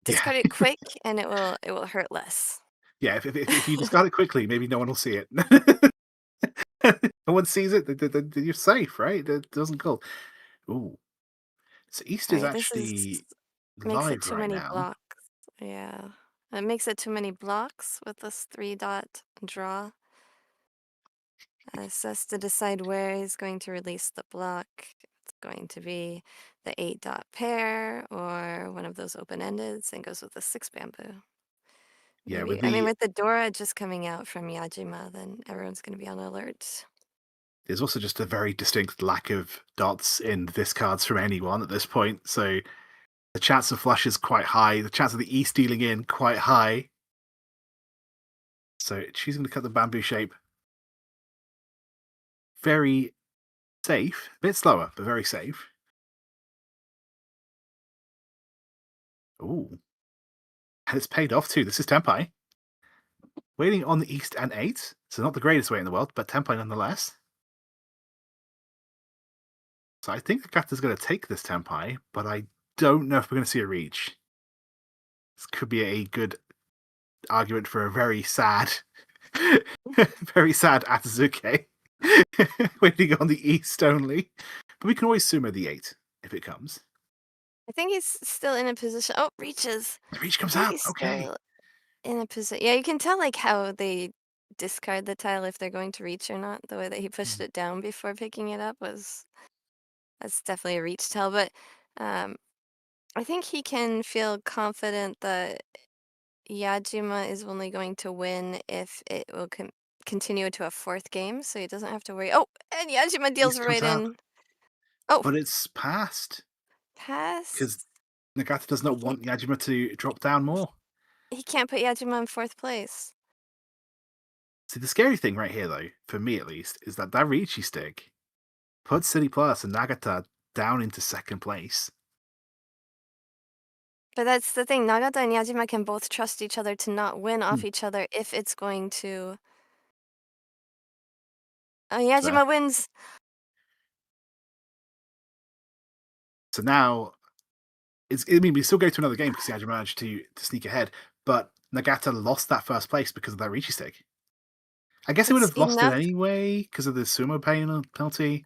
Yeah. discard it quick and it will hurt less. Yeah, if you discard it quickly, maybe no one will see it. No one sees it, then you're safe, right? It doesn't go. Ooh. So East is Right, this is actually makes it live too right many now. blocks. Yeah. It makes it too many blocks with this 3-dot draw. So has to decide where he's going to release the block. It's going to be the 8-dot pair or one of those open-endeds and goes with the 6 bamboo. Yeah, with Maybe, I mean, the with the Dora just coming out from Yajima, then everyone's going to be on alert. there's also just a very distinct lack of dots in this cards from anyone at this point. So the chance of flush is quite high. The chance of the East dealing in quite high. So she's going to cut the bamboo shape. Very safe, a bit slower, but very safe. Ooh, and it's paid off too. This is Tempai waiting on the East and 8. So not the greatest way in the world, but Tempai nonetheless. So I think the Gata's going to take this Tempai, but I don't know if we're going to see a reach. This could be a good argument for a very sad, very sad Atazuke. Waiting on the East only. But we can always sumo the 8 if it comes. I think he's still in a position. Oh, reaches. The reach I comes think out. he's Okay. still in a position. Yeah, you can tell like how they discard the tile if they're going to reach or not. The way that he pushed Hmm. it down before picking it up was that's definitely a reach tell. But um, I think he can feel confident that Yajima is only going to win if it will continue to a 4th game, so he doesn't have to worry. Oh, and Yajima deals East comes right out. in. Oh, But it's past pass. because Nagata does He not can't. want Yajima to drop down more. He can't put Yajima in 4th place. See, the scary thing right here, though, for me at least, is that Riichi stick puts City Plus and Nagata down into second place. But that's the thing. Nagata and Yajima can both trust each other to not win Hmm. off each other if it's going to. So, Yajima wins. so now, I mean, we still go to another game because Yajima managed to sneak ahead, but Nagata lost that first place because of that Riichi stick. I guess he would It's have lost it enough. anyway because of the sumo penalty.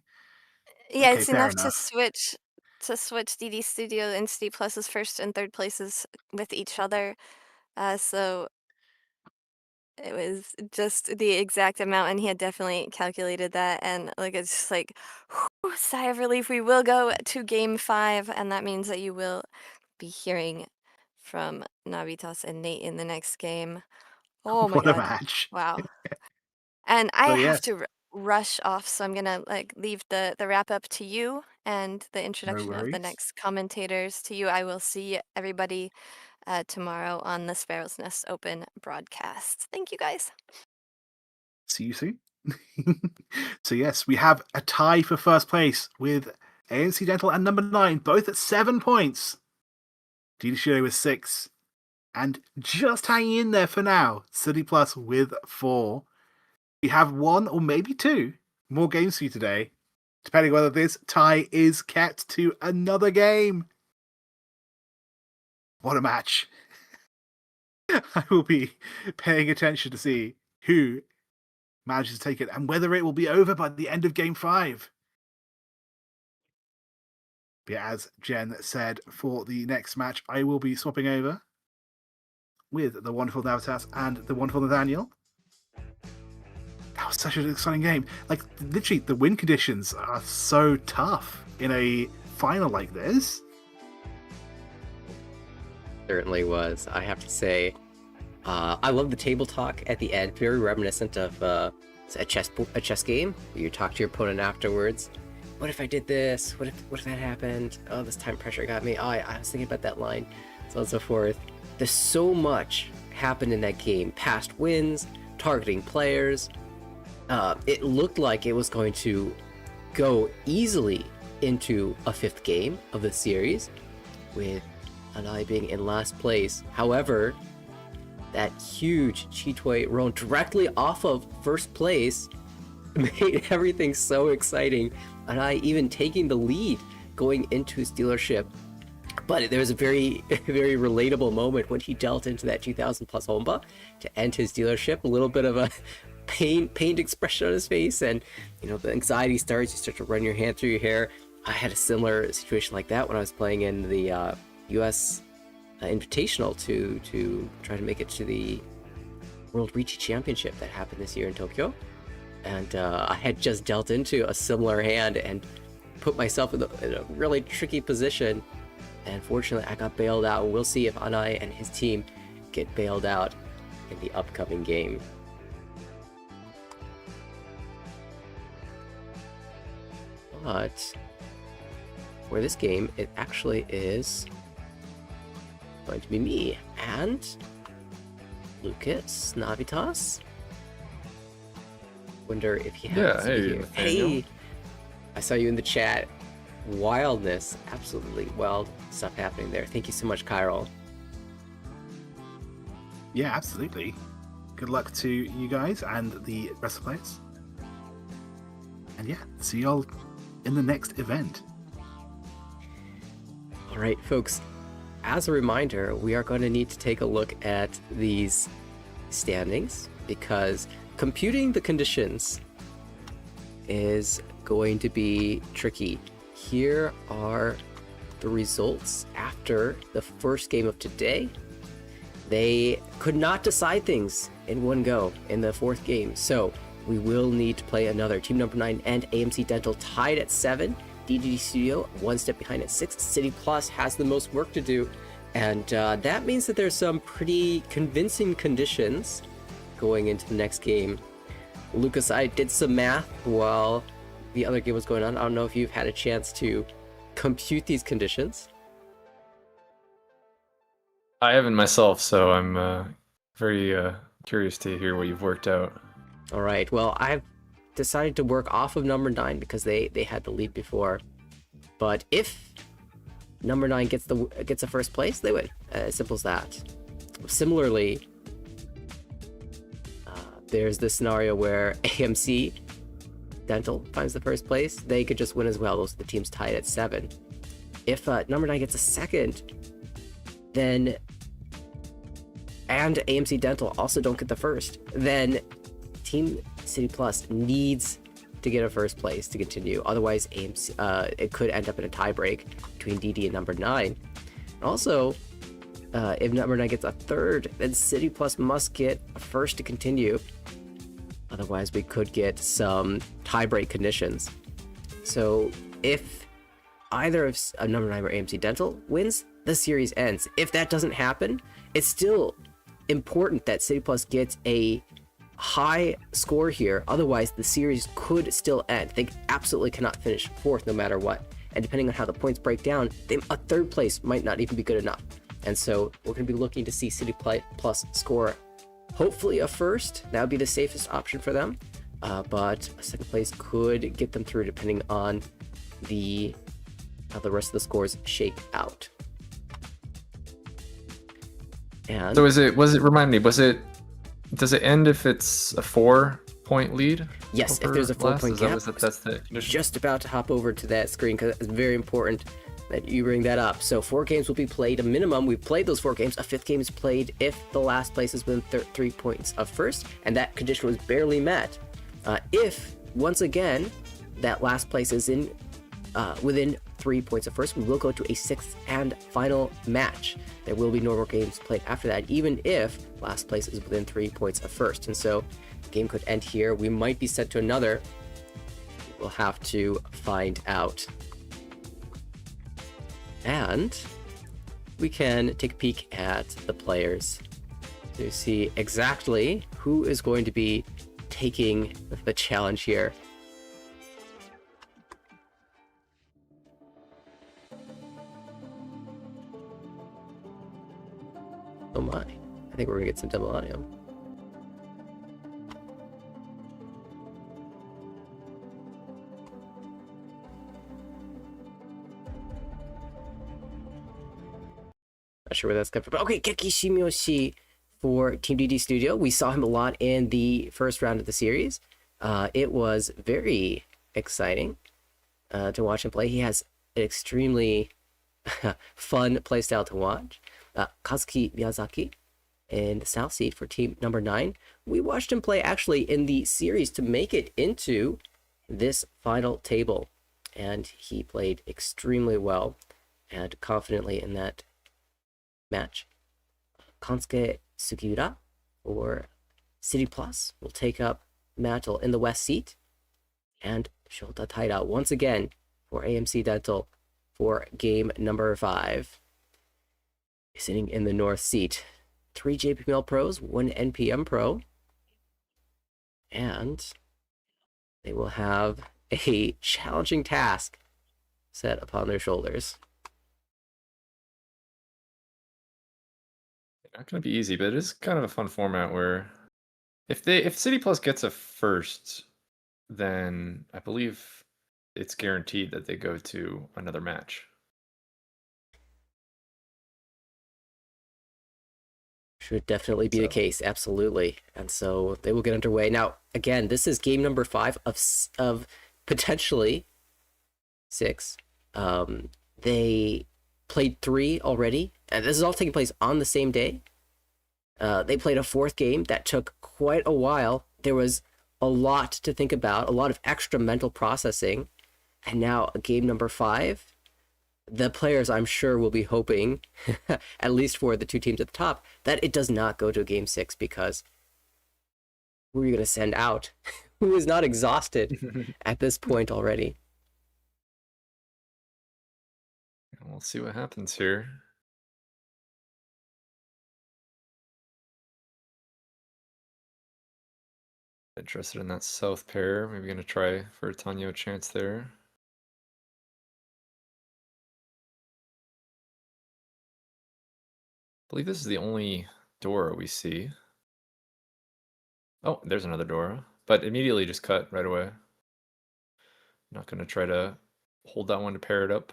Yeah, Okay, it's fair enough enough. to switch DD Studio and CD Plus's 1st and 3rd places with each other. So it was just the exact amount, and he had definitely calculated that. And like it's just like, whew, sigh of relief. We will go to game 5, and that means that you will be hearing from Navitas and Nate in the next game. Oh my What a god! match. Wow. And I So have yes, to rush off, so I'm gonna like leave the wrap up to you and the no introduction of the worries. next commentators to you. I will see everybody tomorrow on the Sparrow's Nest Open broadcast. Thank you, guys. See you soon. So yes, we have a tie for first place with ANC Dental and number 9, both at 7 points. DDCO with 6. And just hanging in there for now, City Plus with 4. We have 1 or maybe 2 more games for you today, depending whether this tie is kept to another game. What a match. I will be paying attention to see who manages to take it and whether it will be over by the end of game 5. But yeah, as Jen said, for the next match, I will be swapping over with the wonderful Navitas and the wonderful Nathaniel. That was such an exciting game. Like, literally, the win conditions are so tough in a final like this. Certainly was. I have to say, I love the table talk at the end. Very reminiscent of a chess game where you talk to your opponent afterwards. What if I did this? What if that happened? Oh, this time pressure got me. Oh, I was thinking about that line, so on and so forth. There's so much happened in that game. Past wins, targeting players. It looked like it was going to go easily into a 5th game of the series, with Anai being in last place. However, that huge Chitoi run directly off of first place made everything so exciting. Anai even taking the lead going into his dealership. But there was a very, very relatable moment when he dealt into that 2000 plus Honba to end his dealership. A little bit of a pained expression on his face, and the anxiety starts. You start to run your hand through your hair. I had a similar situation like that when I was playing in the U.S. Invitational to try to make it to the World Riichi Championship that happened this year in Tokyo, and I had just dealt into a similar hand and put myself in a really tricky position, and fortunately I got bailed out. We'll see if Anai and his team get bailed out in the upcoming game. But for this game, it actually is going to be me and Lucas Navitas. Wonder if he has to be here. Hey, I saw you in the chat. Wildness, absolutely wild stuff happening there. Thank you so much, Kyrol. Yeah, absolutely. Good luck to you guys and the rest of the players. And yeah, see y'all in the next event. All right, folks. As a reminder, we are going to need to take a look at these standings because computing the conditions is going to be tricky. Here are the results after the first game of today. They could not decide things in one go in the 4th game, so we will need to play another. Team number 9 and AMC Dental tied at 7. DDD Studio 1 step behind at 6. City Plus has the most work to do, and that means that there's some pretty convincing conditions going into the next game. Lucas, I did some math while the other game was going on. I don't know if you've had a chance to compute these conditions. I haven't myself, so I'm very curious to hear what you've worked out. All right, well, I've decided to work off of number 9 because they had the lead before. But if number 9 gets a first place, they win. As simple as that. Similarly, there's this scenario where AMC Dental finds the first place. They could just win as well. Those are the teams tied at 7. If number 9 gets a second, then and AMC Dental also don't get the first, then Team City Plus needs to get a first place to continue. Otherwise, AMC it could end up in a tie break between DD and number 9. And also, if number 9 gets a third, then City Plus must get a first to continue. Otherwise, we could get some tie break conditions. So if either of number 9 or AMC Dental wins, the series ends. If that doesn't happen, it's still important that City Plus gets a high score here. Otherwise, the series could still end. They absolutely cannot finish 4th no matter what. And depending on how the points break down, a 3rd place might not even be good enough. And so we're going to be looking to see City Plus score hopefully a first. That would be the safest option for them. But a second place could get them through depending on how the rest of the scores shake out. And So does it end if it's a 4-point lead? yes, if over there's a 4-point gap. That's the condition. Just about to hop over to that screen because it's very important that you bring that up. So 4 games will be played. A minimum, we've played those 4 games. A 5th game is played if the last place has been 3 points of first, and that condition was barely met. If, once again, that last place is within 3 points of first, we will go to a 6th and final match. There will be no more games played after that, even if last place is within 3 points of first. And so the game could end here. We might be sent to another. We'll have to find out. And we can take a peek at the players to see exactly who is going to be taking the challenge here. Oh my, I think we're gonna get some Demolium. Not sure where that's coming from. Okay, Keki Shimiyoshi for Team DD Studio. We saw him a lot in the first round of the series. It was very exciting to watch him play. He has an extremely fun playstyle to watch. Kazuki Miyazaki in the South Seed for team number 9. We watched him play actually in the series to make it into this final table, and he played extremely well and confidently in that match. Kansuke Sugiura for City Plus will take up mantle in the West Seat, and Shota Taira once again for AMC Dental for game number 5. Sitting in the North Seat. 3 JPML pros, 1 NPM pro, and they will have a challenging task set upon their shoulders. Not going to be easy, but it is kind of a fun format where if City Plus gets a first, then I believe it's guaranteed that they go to another match. Should definitely be the case, absolutely. And so they will get underway. Now, again, this is game number 5 of potentially 6. They played 3 already, and this is all taking place on the same day. They played a 4th game that took quite a while. There was a lot to think about, a lot of extra mental processing, and now game number 5. The players, I'm sure, will be hoping, at least for the 2 teams at the top, that it does not go to game 6, because who are you going to send out? Who is not exhausted at this point already? We'll see what happens here. Interested in that South pair. Maybe going to try for a Tanyo chance there. I believe this is the only Dora we see. Oh, there's another Dora, but immediately just cut right away. Not going to try to hold that one to pair it up.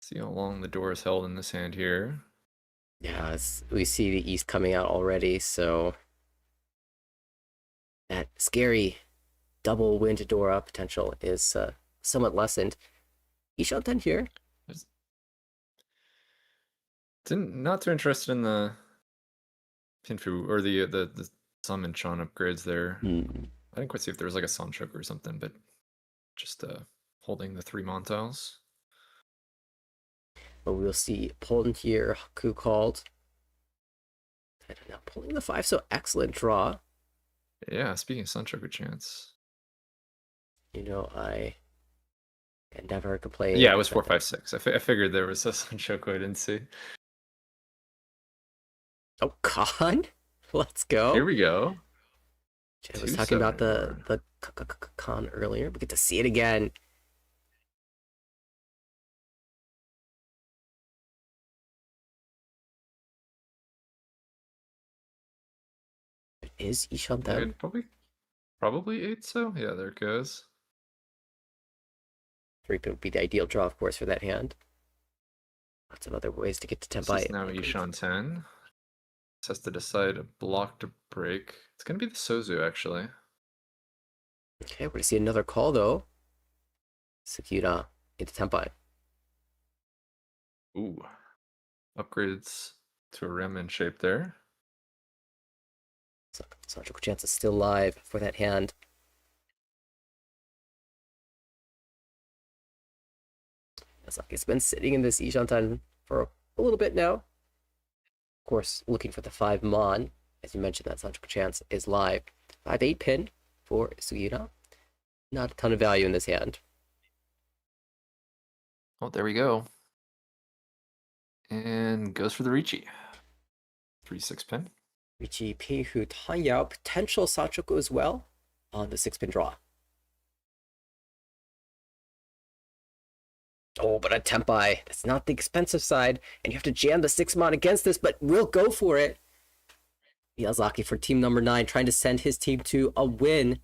See how long the door is held in this hand here. Yeah, we see the East coming out already, so that scary double win to Dora potential is somewhat lessened. Ishoten here. Not too interested in the Pinfu or the Sun and Chan upgrades there. I didn't quite see if there was like a Sun Choker or something, but just holding the 3 Montiles. But we'll see Polden here, Haku called. And now pulling the 5, so excellent draw. Yeah, speaking of Sun Choker chance. You know, I can never complain. Yeah, it was 4, 5, 6. I figured there was a Sun Choker I didn't see. Oh, Khan? Let's Here go. we go. I was talking about 274. the Khan earlier. We get to see it again. It is Ishanten. Probably 8, so yeah, there it goes. 3-pin would be the ideal draw, of course, for that hand. Lots of other ways to get to This Tenpai. is now Ishanten. This has to decide a block to break. It's gonna be the Sozu, actually. Okay, we're going to see another call, though. Sugiura into Tenpai. Ooh. Upgrades to a Ramen shape there. So, Sancho Chance is still live for that hand. It's been sitting in this Ishanten for a little bit now. Of course, looking for the 5 Mon. As you mentioned, that Sancho Chance is live. 5-8 pin for Sugiura. Not a ton of value in this hand. Oh, there we go. And goes for the Riichi. 3-6 pin. Riichi Pihu Tanyao, potential Sanchoku as well on the 6-pin draw. Oh, but a Tenpai, that's not the expensive side, and you have to jam the 6 Mon against this, but we'll go for it. Miyazaki for team number 9, trying to send his team to a win.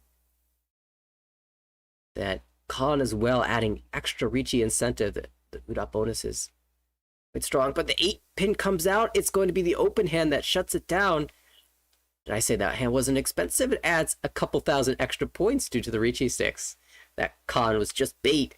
That Khan as well, adding extra Riichi incentive. The Uda bonus is quite strong, but the 8-pin comes out. It's going to be the open hand that shuts it down. Did I say that hand wasn't expensive? It adds a couple thousand extra points due to the Riichi 6. That Khan was just bait.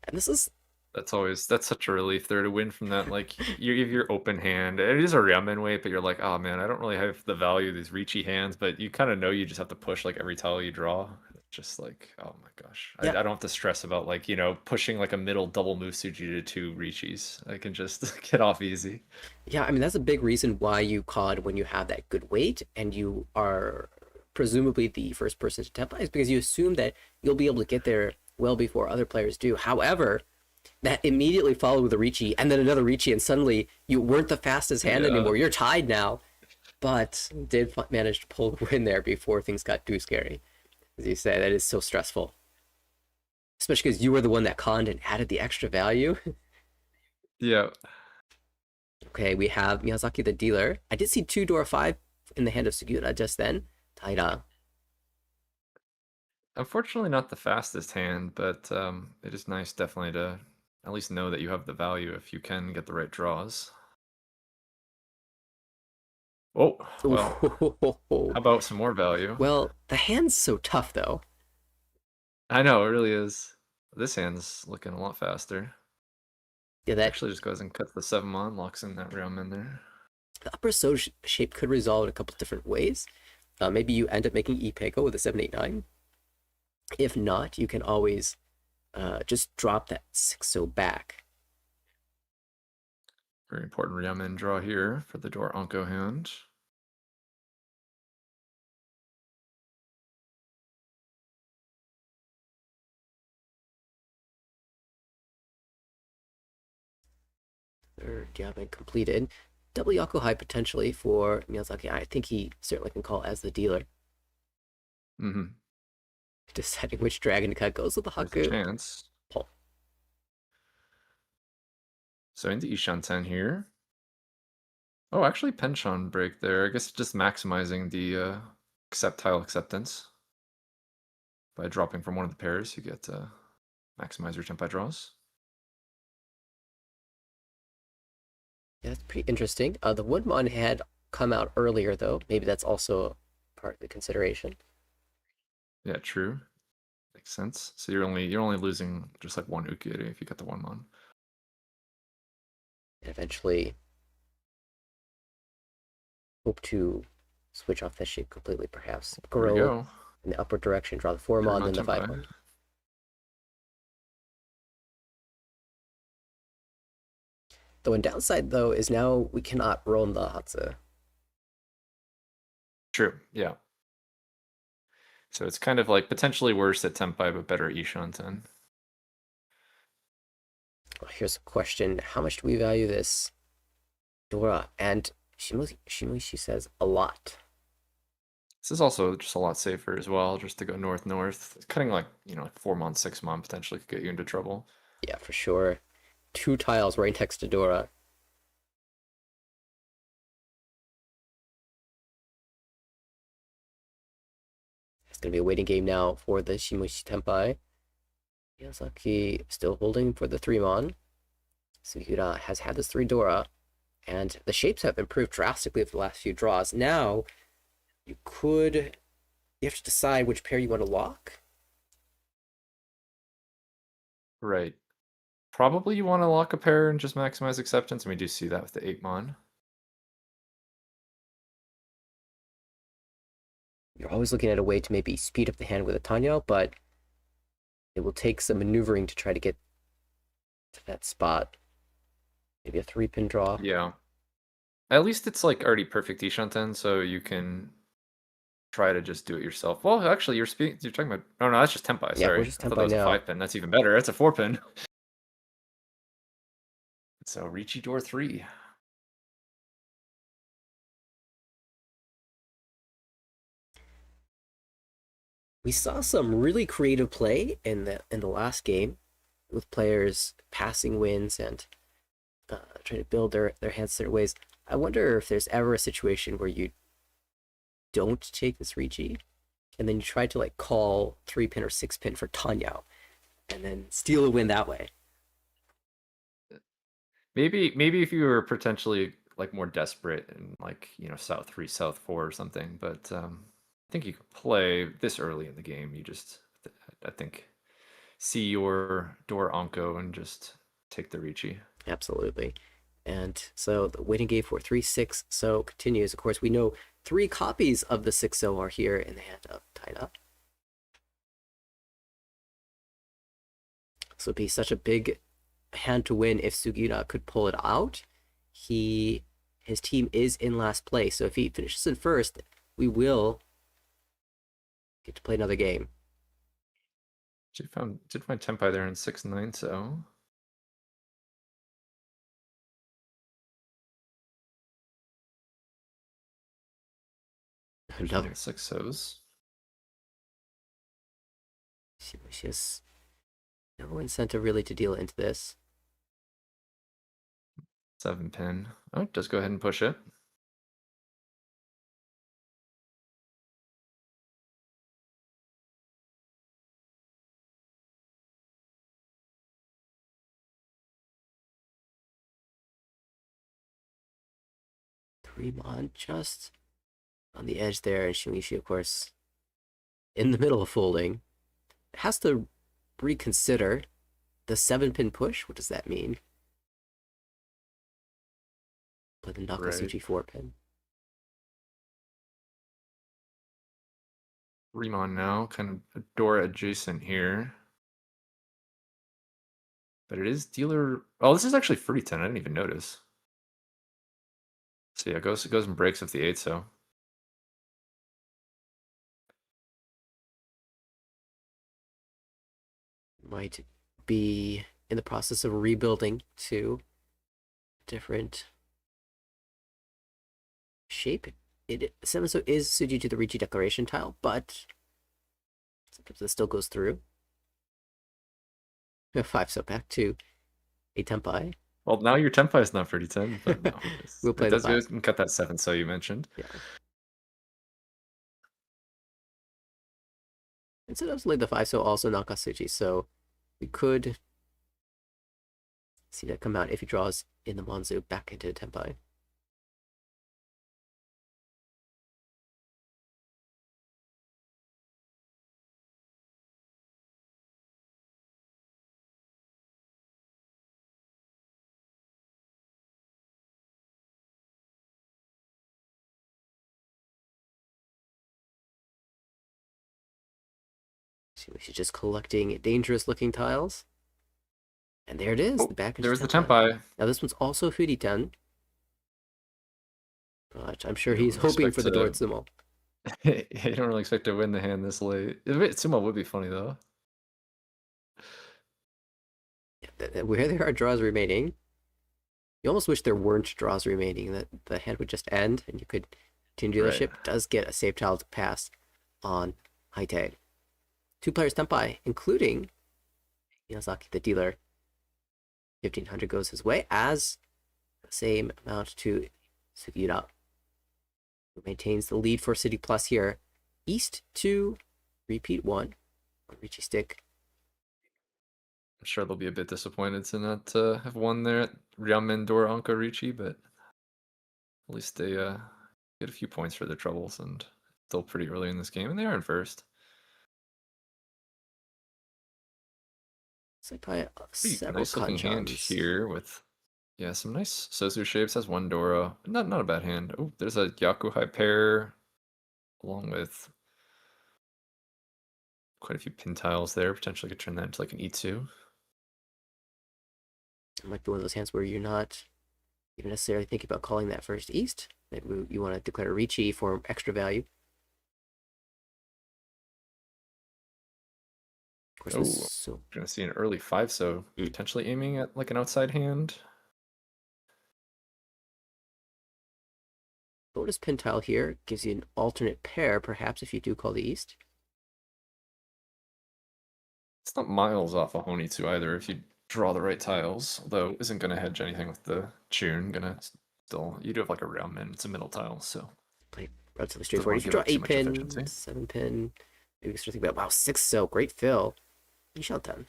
And this is... That's such a relief there to win from that. Like, you give your open hand. It is a Ramen weight, but you're like, oh man, I don't really have the value of these Riichi hands, but you kind of know you just have to push like every tile you draw. Just like, oh my gosh. Yeah. I don't have to stress about like, pushing like a middle double move Suji to 2 Riichis. I can just get off easy. Yeah, I mean, that's a big reason why you COD when you have that good weight and you are presumably the first person to Tenpai, is because you assume that you'll be able to get there well before other players do. However, that immediately followed with a Riichi and then another Riichi, and suddenly you weren't the fastest hand anymore. You're tied now, but did manage to pull the win there before things got too scary. As you say, that is so stressful, especially because you were the one that conned and added the extra value. Yeah. Okay, we have Miyazaki the dealer. I did see 2 Dora 5 in the hand of Sugiura just then. Taira. Unfortunately, not the fastest hand, but it is nice definitely to at least know that you have the value if you can get the right draws. Oh, well, how about some more value? Well, the hand's so tough, though. I know, it really is. This hand's looking a lot faster. Yeah, that Actually just goes and cuts the 7 on, locks in that realm in there. the upper so shape could resolve in a couple different ways. Maybe you end up making Ipego with a 789. If not, you can always just drop that 6-0 back. Very important Ryamen draw here for the Door Onko hand. Third Yamen completed. Double Yakuhai potentially for Miyazaki. I think he certainly can call as the dealer. Mm-hmm. Deciding which dragon to cut goes with the There's Haku. a chance. Pull. So into Ishanten here. Oh, actually Penchon break there. I guess just maximizing the tile acceptance. By dropping from one of the pairs, you get maximize your Tenpai draws. Yeah, that's pretty interesting. The Woodmon had come out earlier, though. Maybe that's also part of the consideration. Yeah, true. Makes sense. So you're only losing just like 1 Ukiri if you get the 1 Mon. And eventually hope to switch off that shape completely, perhaps. There we Grow go. in the upper direction, draw the 4 Mon, then the 5 Mon. The one downside, though, is now we cannot roll the Hatsu. True, yeah. So it's kind of like potentially worse at Tenpai, but better at Ishanten. Here's a question. How much do we value this Dora? And Shimoishi says a lot. This is also just a lot safer as well, just to go north-north. Cutting like, 4 months, 6 months potentially could get you into trouble. Yeah, for sure. 2 tiles right next to Dora. It's going to be a waiting game now for the Shimoishi Tenpai. Miyazaki still holding for the 3-mon. Sugiura has had this 3 Dora, and the shapes have improved drastically over the last few draws. Now, you have to decide which pair you want to lock. Right. Probably you want to lock a pair and just maximize acceptance, and we do see that with the 8-mon. You're always looking at a way to maybe speed up the hand with a Tanyo, but it will take some maneuvering to try to get to that spot. Maybe a 3-pin draw. Yeah. At least it's like already perfect Ishanten, so you can try to just do it yourself. Well, actually, you're talking about. Oh no, that's just Tenpai. Yeah, Sorry, we're just I thought that Tenpai was now. a 5-pin. That's even better. That's a 4-pin. So Riichi door 3. We saw some really creative play in the last game, with players passing wins and trying to build their hands certain ways. I wonder if there's ever a situation where you don't take this Riichi, and then you try to like call 3-pin or 6-pin for Tanyao, and then steal a win that way. Maybe if you were potentially like more desperate and like South 3, South 4 or something, but I think you can play this early in the game. You just, I think, see your door Anko and just take the Riichi. Absolutely. And so the waiting game for 3-6 so continues. Of course, we know 3 copies of the 6-0 are here in the hand of Taina. So it'd be such a big hand to win if Sugiura could pull it out. His team is in last place, so if he finishes in first, we will get to play another game. Did find Tenpai there in 6-9, so Another 6-0s. She has no incentive really to deal into this. 7-pin. Oh, just go ahead and push it. Three-mon just on the edge there, and Shinichi, of course, in the middle of folding. Has to reconsider the 7-pin push. What does that mean? Play the Nakasuchi 4-pin. Remon now, kind of door adjacent here. But it is dealer. Oh, this is actually free 10. I didn't even notice. So yeah, it goes and breaks with the 8, so. Might be in the process of rebuilding to different shape. Semiso is suited to the Riichi Declaration tile, but sometimes it still goes through. We have 5, so back to a Tenpai. Well, now your Tenpai is not pretty 10, but no. We'll play it the does 5. go and cut that 7, so you mentioned. Yeah. Instead of lay the 5, so also Nakasuchi, so we could see that come out if he draws in the Monzu back into the Tenpai. She's just collecting dangerous looking tiles. And there it is. Oh, the back there's the Tenpai. Now this one's also Furitan. But I'm sure he's don't hoping for the expect Dortsumo. You don't really expect to win the hand this late. Sumo would be funny though. Yeah, where there are draws remaining, you almost wish there weren't draws remaining, that the hand would just end and you could continue dealership. Right. Does get a save tile to pass on high tag. 2 players Tenpai, including Miyazaki the dealer. 1500 goes his way, as the same amount to Sugiura, who maintains the lead for City Plus here. East 2, repeat 1 on Riichi stick. I'm sure they'll be a bit disappointed to not have won there at Ryamen Dor Anka Riichi, but at least they get a few points for their troubles and still pretty early in this game, and they are in first. It's like probably Pretty several nice looking hand kanchans here with some nice Sosu shapes. Has one Dora. Not a bad hand. Oh, there's a Yakuhai pair along with quite a few pin tiles there. Potentially could turn that into like an E2. It might be one of those hands where you're not even necessarily thinking about calling that first East. Maybe you want to declare Riichi for extra value. Of course, Oh, so gonna see an early 5, so potentially aiming at like an outside hand. bonus pin tile here gives you an alternate pair, perhaps, if you do call the East. It's not miles off a Honitsu either if you draw the right tiles, although isn't gonna hedge anything with the tune. Gonna still, you do have like a round min, it's a middle tile, so Play relatively doesn't straightforward. wanna If you give draw up too 8 much pin, efficiency. 7 pin, maybe you start thinking about, wow, 6 so great fill. You shall done.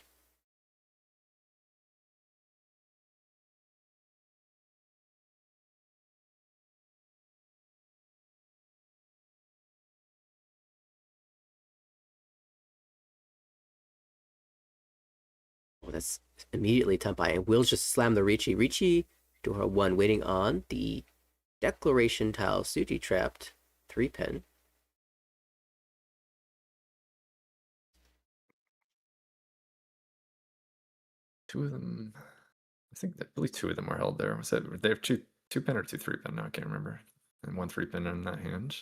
Oh, that's immediately Tenpai, and Will's just slam the Riichi. Riichi, Dora 1, waiting on the Declaration tile, Suji trapped 3 pin. Two of them, I believe 2 of them were held there. Was that they have two pin or 2 3-pin now? I can't remember. And 1 3-pin in that hand.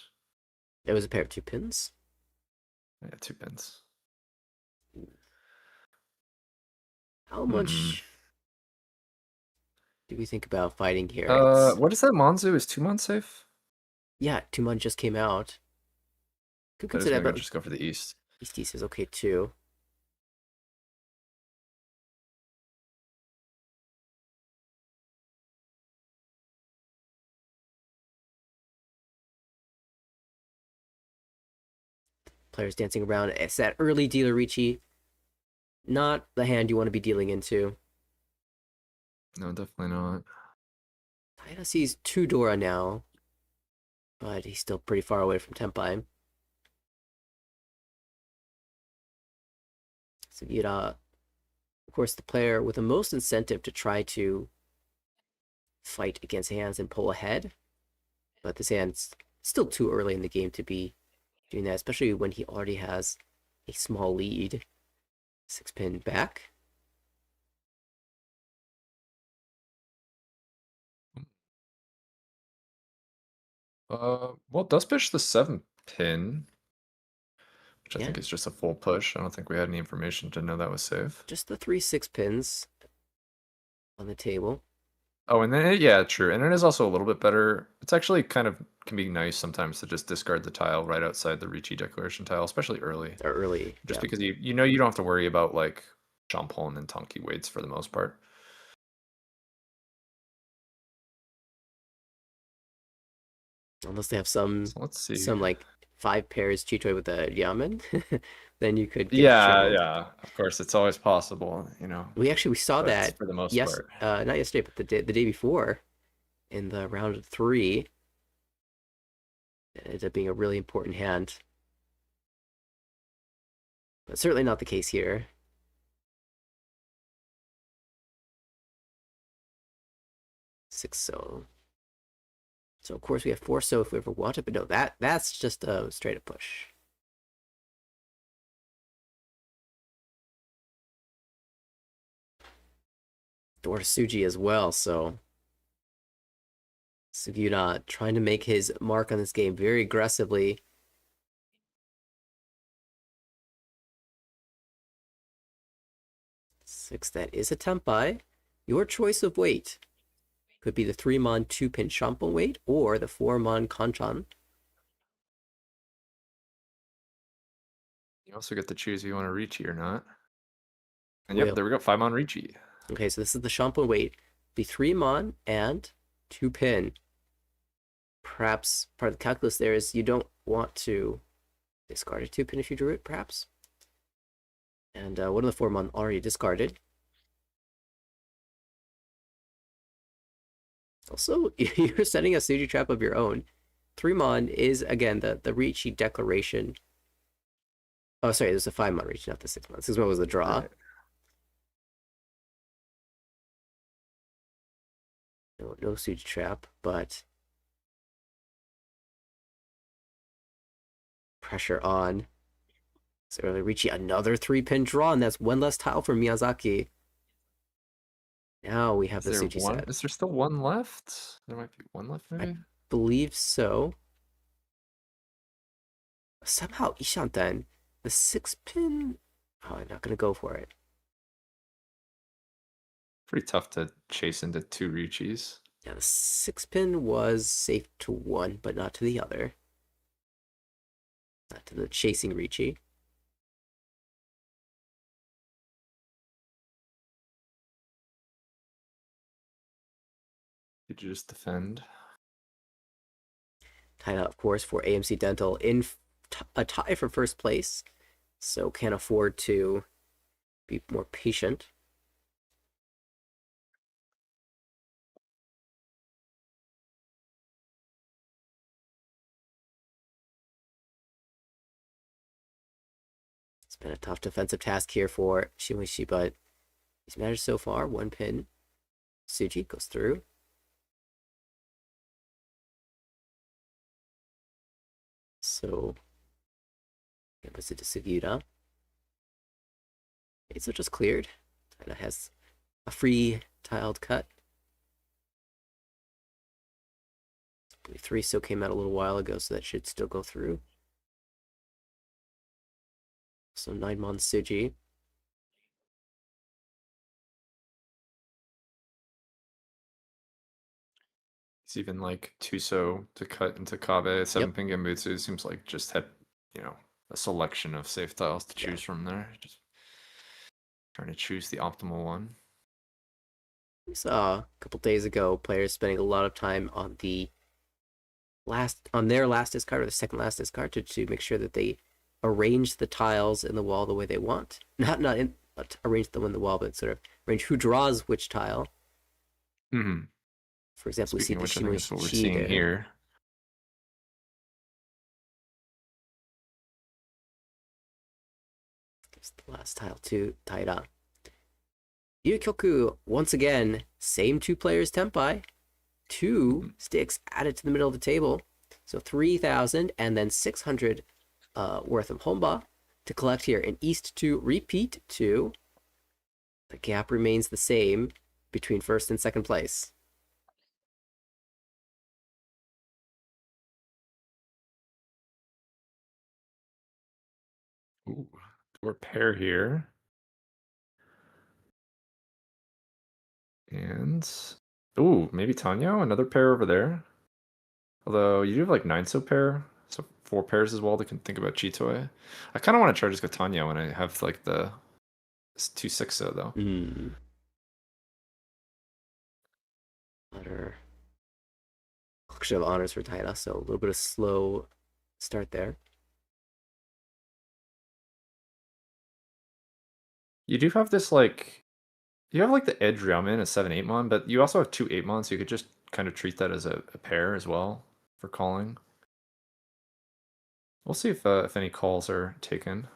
There was a pair of 2 pins. Yeah, 2 pins. How much do we think about fighting here? What is that? Monzu is 2 months safe? Yeah, 2 months just came out. Could That is consider maybe that, just go for the East. East East is okay too. Players dancing around. It's that early dealer Riichi. Not the hand you want to be dealing into. No, definitely not. Taira sees 2 Dora now, but he's still pretty far away from Tenpai. Sugiura, of course, the player with the most incentive to try to fight against hands and pull ahead, but this hand's still too early in the game to be doing that, especially when he already has a small lead. 6 pin back. Well, does push the 7 pin, which I Yeah. think is just a full push. I don't think we had any information to know that was safe. Just the 3 6 pins on the table. Oh, and then yeah, true. And it is also a little bit better. It's actually kind of can be nice sometimes to just discard the tile right outside the Riichi declaration tile, especially early. Or early. Just Yeah. because you know you don't have to worry about like Jampon and Tonki weights for the most part. Unless they have some So let's see. like 5 pairs Chitoi with a Yamen, then you could get Yeah, shelled. yeah. Of course, it's always possible, you know. We saw But that for the most yes, part. not yesterday, but the day before, in the round of 3. It ended up being a really important hand, but certainly not the case here. Six so. So of course we have 4 so if we ever want it, but no, that's just a straight up push. Door to Suji as well, so Sugiura trying to make his mark on this game very aggressively. 6, that is a Tempai. Your choice of weight could be the 3-mon 2-pin Shampoo weight or the 4-mon Kanchan. You also get to choose if you want to Riichi or not. And Will. yep, there we go. 5-mon Riichi. Okay, so this is the Shampoo weight. The 3-mon and 2-pin. Perhaps part of the calculus there is you don't want to discard a 2-pin if you drew it, perhaps. And one of the 4-mon already discarded. Also, you're setting a Suji trap of your own. 3-mon is, again, the Riichi declaration. Oh, sorry, there's a 5-mon Riichi, not the 6-mon. 6-mon was the draw. Right. No Suji trap, but pressure on. So Riichi, another 3-pin draw, and that's one less tile for Miyazaki. Now we have the Suji set. Is there still one left? There might be one left, maybe? Believe so. Somehow Ishanten, the 6-pin. Oh, I'm not gonna go for it. Pretty tough to chase into 2 Riichis. Yeah, the 6-pin was safe to one, but not to the other. Not to the chasing Riichi. Did you just defend? Tied up, of course, for AMC Dental in a tie for first place, so can't afford to be more patient. It's been a tough defensive task here for Shimoishi, but he's managed so far. 1-pin. Suji goes through. So, gives it to Sugiura. It's just cleared. Taida has a free tiled cut. I believe 3 still came out a little while ago, so that should still go through. So 9-mon Suji. It's even like Tuso to cut into Kabe. 7-pin Gembutsu seems like just had, a selection of safe tiles to choose from there. Just trying to choose the optimal one. We saw a couple days ago players spending a lot of time on their last discard or the second last discard to make sure that they arrange the tiles in the wall the way they want. Not arrange them in the wall, but sort of arrange who draws which tile. Mm-hmm. For example, Speaking we of see which, the I think that's what we're Shimoishi seeing there. here. Gives the last tile to Taira. Yukyoku, once again, same 2 players Tempai. 2 sticks added to the middle of the table. So 3,000 and then 600 worth of Honba to collect here. And East to repeat 2. The gap remains the same between first and second place. Ooh, we're pair here. And ooh, maybe Tanyo, another pair over there. Although you do have like 9 so pair, so 4 pairs as well to think about Chitoe. I kind of want to try just go Tanyo when I have like the 2 6 so though. Honor. Collection of honors for Taira, so a little bit of slow start there. You do have this like, you have like the edge Ramen at 7-8-mon, but you also have 2 8-mon, so you could just kind of treat that as a pair as well for calling. We'll see if any calls are taken.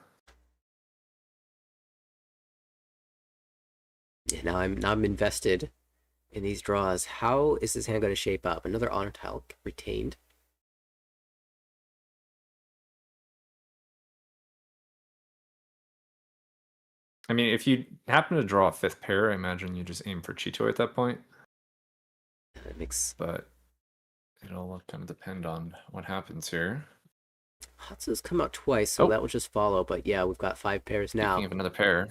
Yeah, now I'm invested in these draws. How is this hand going to shape up? Another honor tile retained. I mean, if you happen to draw a 5th pair, I imagine you just aim for Chitoe at that point. That makes. But it'll kind of depend on what happens here. Hatsu's come out twice, so that will just follow. But yeah, we've got 5 pairs now. Speaking of another pair.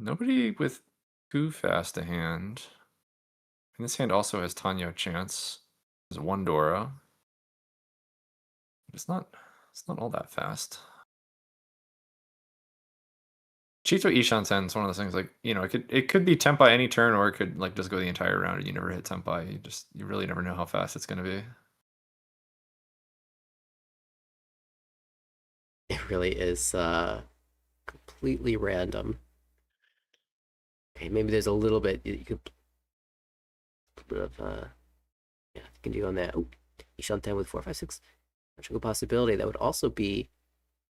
Nobody with too fast a hand. And this hand also has Tanyo chance. There's one Dora. It's not all that fast. Chito Ishansen is one of those things, like, you know, it could be Tenpai any turn, or it could like just go the entire round and you never hit Tenpai. You really never know how fast it's gonna be. It really is completely random. Okay, maybe there's a little bit you could bit of yeah, you can do on that. Oh, Ishanten with 4, 5, 6. Magical possibility. That would also be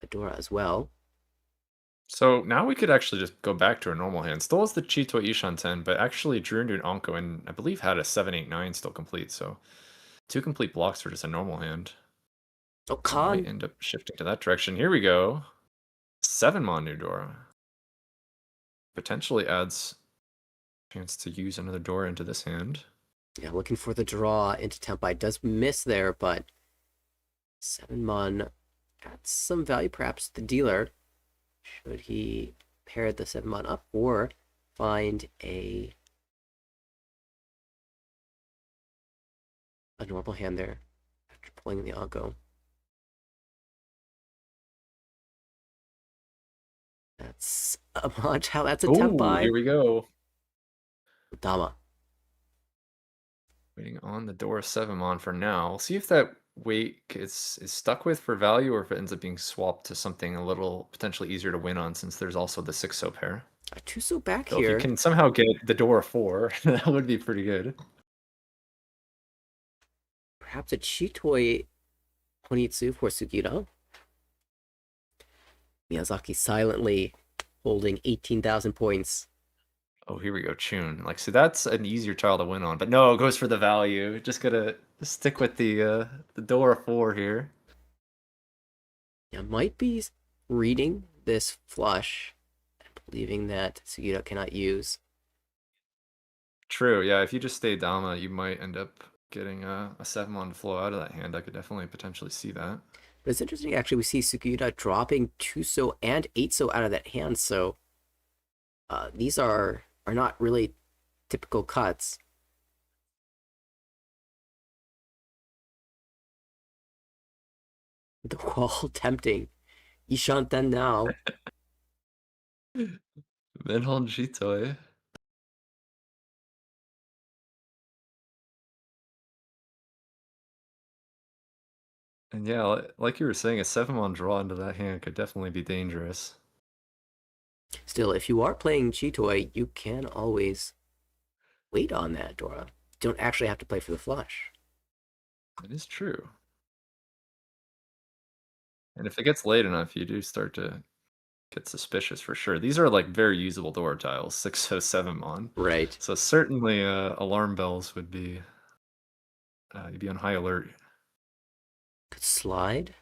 a Dora as well. So now we could actually just go back to a normal hand. Still has the Chito Ishanten, but actually drew into an Anko and I believe had a 7, 8, 9 still complete. So 2 complete blocks for just a normal hand. Oh, Might Khan. end up shifting to that direction. Here we go. 7 Mon new Dora. Potentially adds chance to use another Dora into this hand. Yeah, looking for the draw into Tenpai. Does miss there, but 7 Mon adds some value perhaps to the dealer. Should he pair the 7 Mon up or find a normal hand there after pulling the Anko? That's a Monchao. That's a Tenpai. Here we go. Dama. Waiting on the Dora 7 Mon for now. We'll see if that weight is stuck with for value, or if it ends up being swapped to something a little potentially easier to win on, since there's also the 6-so pair. A Tuso back So here. if you can somehow get the Dora 4, that would be pretty good. Perhaps a Chitoi Honitsu for Sugiura. Miyazaki silently holding 18,000 points. Oh, here we go, Chun. Like, so that's an easier tile to win on, but no, it goes for the value. Just gotta stick with the Dora 4 here. Yeah, might be reading this flush and believing that Sugiura cannot use. True, yeah. If you just stay Dama, you might end up getting a 7-mon flow out of that hand. I could definitely potentially see that. But it's interesting, actually, we see Sugiura dropping 2-so and 8-so out of that hand, so these are not really typical cuts. The wall tempting. Ishanten now. Menhon Jitoi. And yeah, like you were saying, a 7-mon draw into that hand could definitely be dangerous. Still, if you are playing Chitoi, you can always wait on that, Dora. You don't actually have to play for the flush. That is true. And if it gets late enough, you do start to get suspicious for sure. These are like very usable Dora tiles, 6-so 7-mon. Right. So certainly alarm bells would be, you'd be on high alert. Could slide.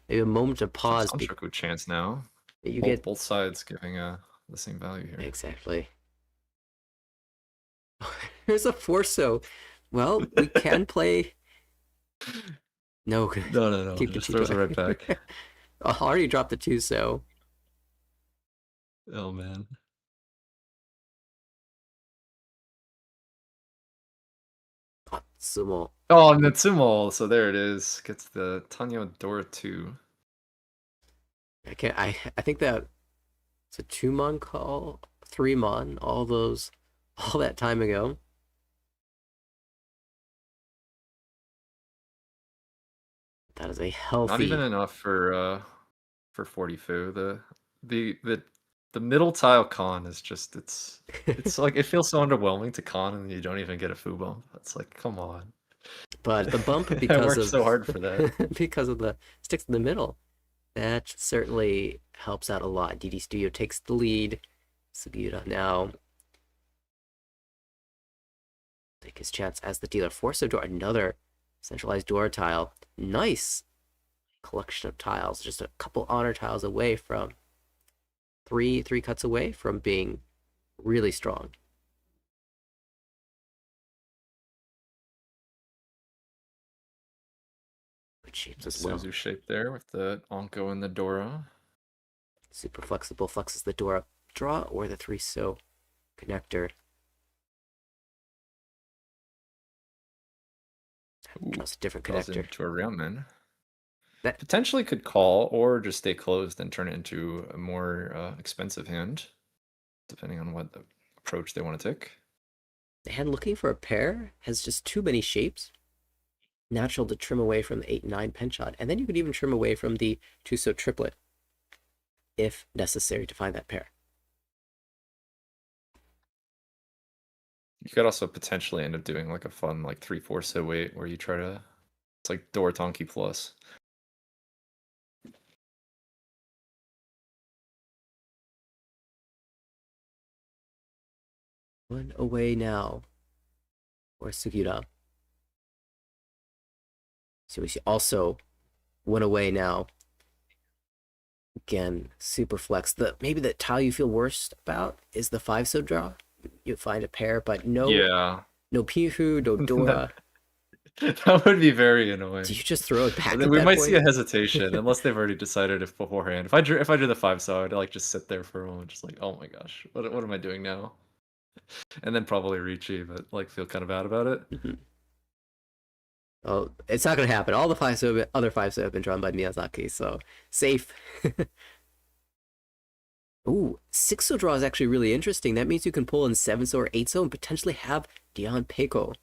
Maybe a moment of pause. Sanchoku chance now. You get both sides giving the same value here. Exactly. There's a 4-so. Well, we can play. No. No. Keep Just the throws it right back. I already dropped the 2-so. Oh man. Sumo. Oh, Natsumo. So there it is. Gets the Tanyo Dora 2. I think that it's a 2-mon call, 3-mon, all that time ago. That is a healthy. Not even enough for 40 fu. The middle tile con is just it's like it feels so underwhelming to con and you don't even get a fu bump. It's like, come on. But the bump I because worked of so hard for that. because of the sticks in the middle. That certainly helps out a lot. DD Studio takes the lead. Sugiura now take his chance as the dealer. 4-so door, another centralized door tile. Nice collection of tiles. Just a couple honor tiles away from three cuts away from being really strong. Good shapes as well. Suzu shape there with the Anko and the Dora. Super flexible, flexes the door up draw or the 3-so connector. Draws a different Draws connector. into a Railman. That Potentially could call or just stay closed and turn it into a more expensive hand, depending on what approach they want to take. the hand looking for a pair has just too many shapes. Natural to trim away from the 8-9 pen shot, and then you could even trim away from the 2-so triplet if necessary to find that pair. You could also potentially end up doing like a fun like 3-4 so weight where you try to, it's like door donkey plus. One away now for Sugiura. So we see also one away now. Again, super flex. Maybe the tile you feel worst about is the 5-so draw. You find a pair, but no Pihu, no Dora. That would be very annoying. Do you just throw it back? And then we might see a hesitation unless they've already decided if beforehand. If I drew the 5-so, I'd like just sit there for a moment, just like, oh my gosh, what am I doing now? And then probably Riichi, but like feel kind of bad about it. Mm-hmm. Oh, it's not gonna happen. All the other 5-so have been drawn by Miyazaki, so safe. Ooh, 6-so draw is actually really interesting. That means you can pull in 7-so or 8-so and potentially have Dion Peiko.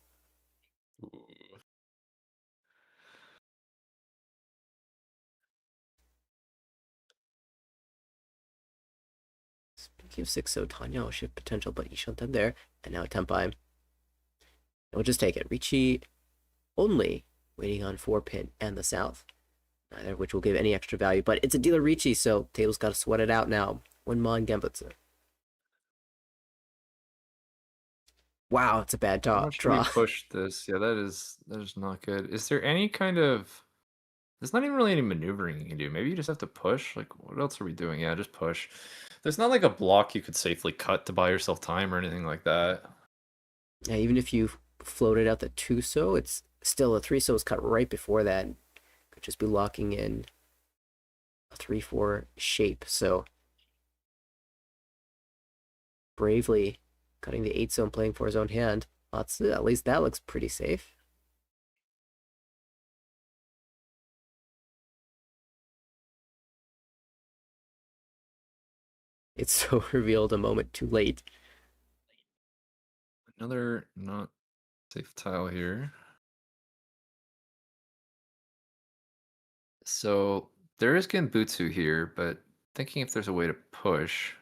Speaking of 6-so, Tanya will shift potential, but Ishanten there, and now Tenpai. We'll just take it. Riichi only waiting on 4-pin and the south, neither of which will give any extra value, but it's a dealer Riichi, so table's got to sweat it out now. One Mon Genbutsu. Wow, it's a bad draw. How much do we push this? Yeah, that is not good. Is there any kind of... There's not even really any maneuvering you can do. Maybe you just have to push. Like, what else are we doing? Yeah, just push. There's not like a block you could safely cut to buy yourself time or anything like that. Yeah, even if you floated out the 2-so, it's still a 3-so is cut right before that. Could just be locking in a 3-4 shape. So bravely cutting the 8-so and playing for his own hand. At least that looks pretty safe. It's so revealed a moment too late. Another not safe tile here. So there is Genbutsu here, but thinking if there's a way to push.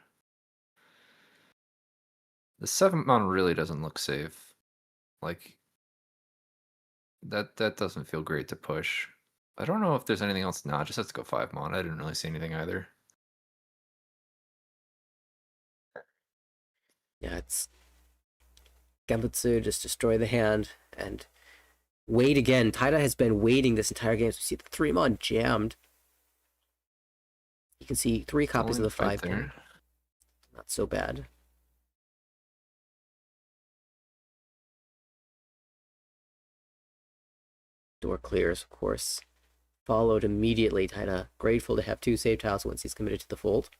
The 7-mon really doesn't look safe. Like that doesn't feel great to push. I don't know if there's anything else. Nah, just has to go 5-mon. I didn't really see anything either. Yeah, it's Genbutsu, just destroy the hand and wait again. Taira has been waiting this entire game. So we see the 3-mon jammed. You can see 3 copies of the 5-pin. Not so bad. Door clears, of course. Followed immediately. Taira grateful to have 2 save tiles once he's committed to the fold.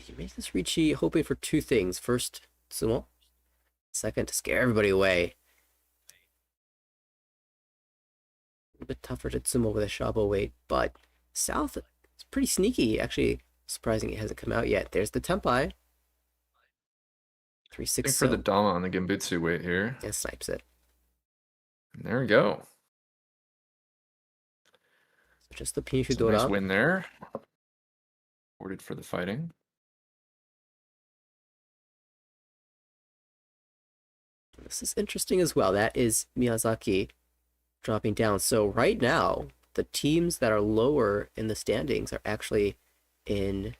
You make this Riichi hoping for 2 things. First, Sumo. Second, to scare everybody away. A bit tougher to Sumo with a Shabo weight, but South is pretty sneaky. Actually, surprising it hasn't come out yet. There's the Tenpai. 3-6. For the Dama on the Genbutsu weight here. And snipes it. And there we go. So just the Pinshu Dora. Nice win there. Awarded for the fighting. This is interesting as well. That is Miyazaki dropping down. So right now, the teams that are lower in the standings are actually in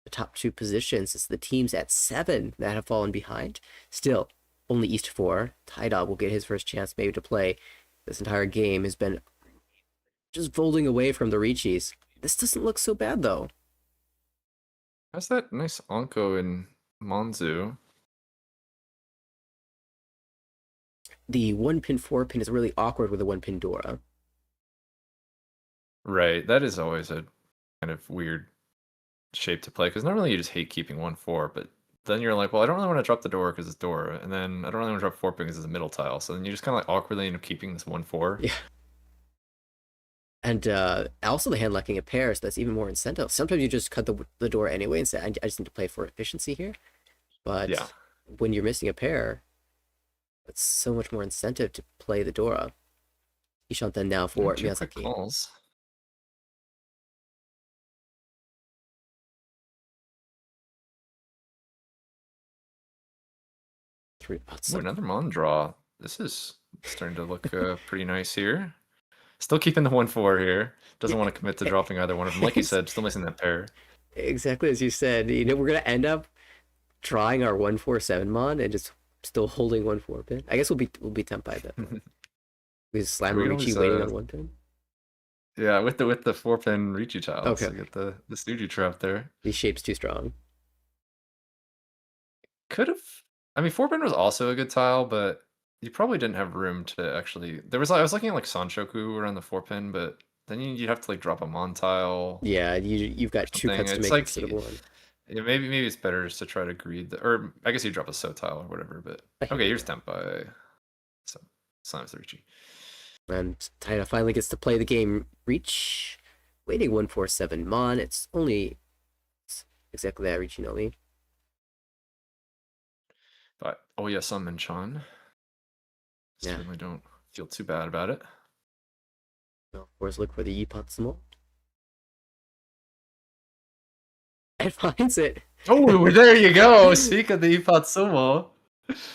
the top 2 positions. It's the teams at 7 that have fallen behind. Still, only East 4. Taira will get his first chance maybe to play. This entire game has been just folding away from the Riichis. This doesn't look so bad, though. How's that nice Onko in Monzu. The 1-pin 4-pin is really awkward with a 1-pin Dora. Right, that is always a kind of weird shape to play because normally you just hate keeping 1-4, but then you're like, well, I don't really want to drop the Dora because it's Dora, and then I don't really want to drop 4-pin because it's a middle tile. So then you just kind of like awkwardly end up keeping this 1-4. Yeah. And also the hand lacking a pair, so that's even more incentive. Sometimes you just cut the door anyway and say, I just need to play for efficiency here. But Yeah. when you're missing a pair, it's so much more incentive to play the Dora. Ishanten now for Two quick Miyazaki. calls. Ooh, another Mon draw. This is starting to look pretty nice here. Still keeping the 1-4 here. Doesn't want to commit to dropping either one of them. Like you said, still missing that pair. Exactly as you said. You know, we're gonna end up trying our 1-4-7 mon and just still holding 1-4 pin. I guess we'll be tempted by that. We just slam Riichi waiting on 1 pin. Yeah, with the 4-pin Riichi tile. Okay. So get the Stoogie trap there. These shapes too strong. Could have. I mean, 4-pin was also a good tile, but you probably didn't have room to actually. There was I was looking at like Sanshoku around the 4-pin, but then you'd have to like drop a Mon tile. Yeah, you've got 2 cuts to make like, instead of 1. Yeah, maybe it's better just to try to greed or I guess you drop a So tile or whatever. But okay, here's temp by Slime's Riichi. And Taira finally gets to play the game Reach. Waiting 1-4-7 mon. It's exactly that, Riichi no Mi. But oh yeah, Summon Chan. Yeah. Certainly don't feel too bad about it. So, of course, look for the Ipatsumo. And finds it. Oh, there you go. Speak of the Ipatsumo.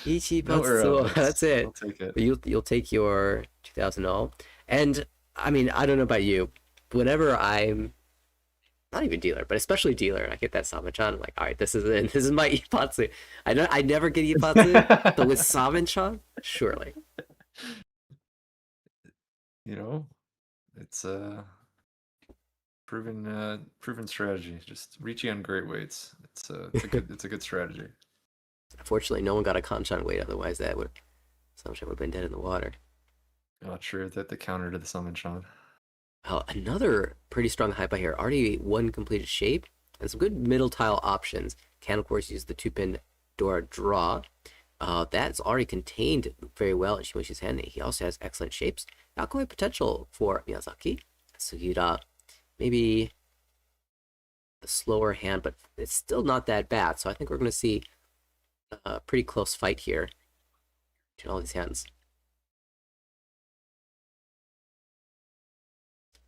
Ichipatsumo. That's it. I'll take it. You'll take your 2000 all. And I mean, I don't know about you. Whenever I'm not even dealer, but especially dealer, I get that Saman-chan, I'm like, all right, this is it. This is my Ipatsu. I never get Ipatsu, but with Saman-chan, surely. You know, it's a proven strategy. Just Riichi on great weights. It's a good strategy. Unfortunately, no one got a Kanchan weight, otherwise Saman-chan would have been dead in the water. Not sure that the counter to the Summon Chan. Well, another pretty strong hype here. Already 1 completed shape and some good middle tile options. Can of course use the 2-pin Dora draw. That's already contained very well in Shimoishi's hand. He also has excellent shapes. Alchemy potential for Miyazaki. Sugira, maybe the slower hand, but it's still not that bad. So I think we're going to see a pretty close fight here between all these hands.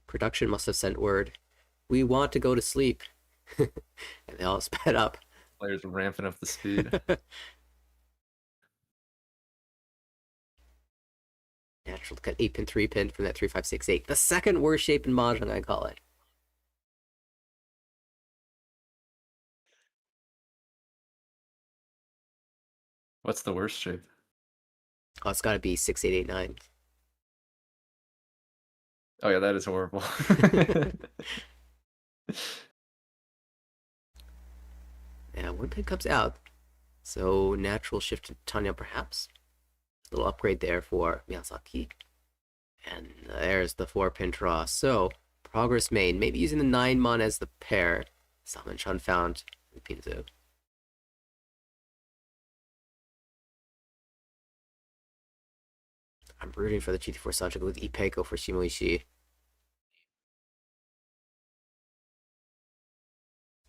Production must have sent word, we want to go to sleep. And they all sped up. Players are ramping up the speed. Natural to cut 8-pin 3-pin from that 3-5-6-8. The second worst shape in Mahjong, I call it. What's the worst shape? Oh, it's got to be 6-8-8-9. Oh yeah, that is horrible. Yeah, 1 pin comes out. So natural shift to Tanya perhaps. A little upgrade there for Miyazaki. And there's the 4-pin draw. So progress main, maybe using the 9 mon as the pair. Saman-chan found in Pinzu. I'm rooting for the GT4 Sanchoku with Ipeko for Shimoishi.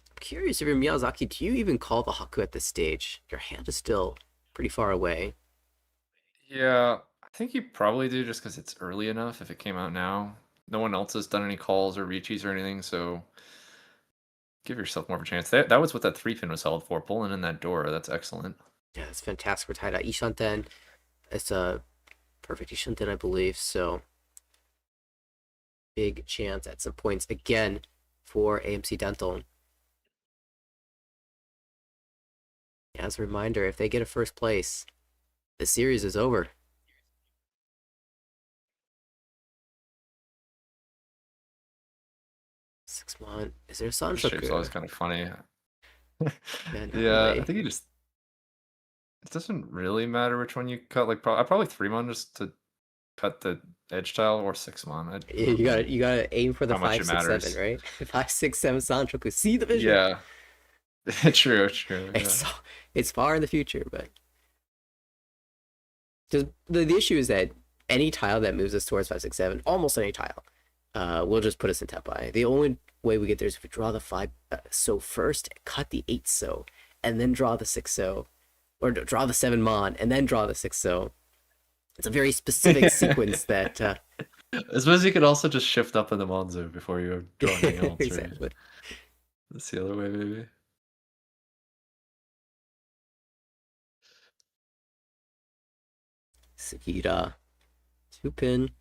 I'm curious if you're Miyazaki, do you even call the Haku at this stage? Your hand is still pretty far away. Yeah, I think you probably do just because it's early enough. If it came out now, no one else has done any calls or Riichis or anything, so give yourself more of a chance. That was what that 3-pin was held for, pulling in that Dora. That's excellent. Yeah, that's fantastic for Taira. Ishanten, it's a perfect Ishanten, I believe, so big chance at some points again for AMC Dental. As a reminder, if they get a first place, the series is over. 6 mon. Is there a This shape's always Sanshoku? kind of funny. Yeah, not Yeah, I really. think it doesn't really matter which one you cut. Like, I probably 3-mon just to cut the edge tile, or 6-mon. I Yeah, don't know you gotta aim for the how much 5, it 6, 7, matters. right? 5, 6, 7 Sanchoku. See the vision. Yeah, true, yeah. It's far in the future, but because the issue is that any tile that moves us towards 5, 6, 7, almost any tile, will just put us in Tepai. The only way we get there is if we draw the 5 so first, cut the 8 so, and then draw the 6 so, or draw the 7 mon, and then draw the 6 so. It's a very specific sequence that. I suppose you could also just shift up in the Monzo before you draw anything else, right? Exactly. That's the other way, maybe. Sekira, 2-pin.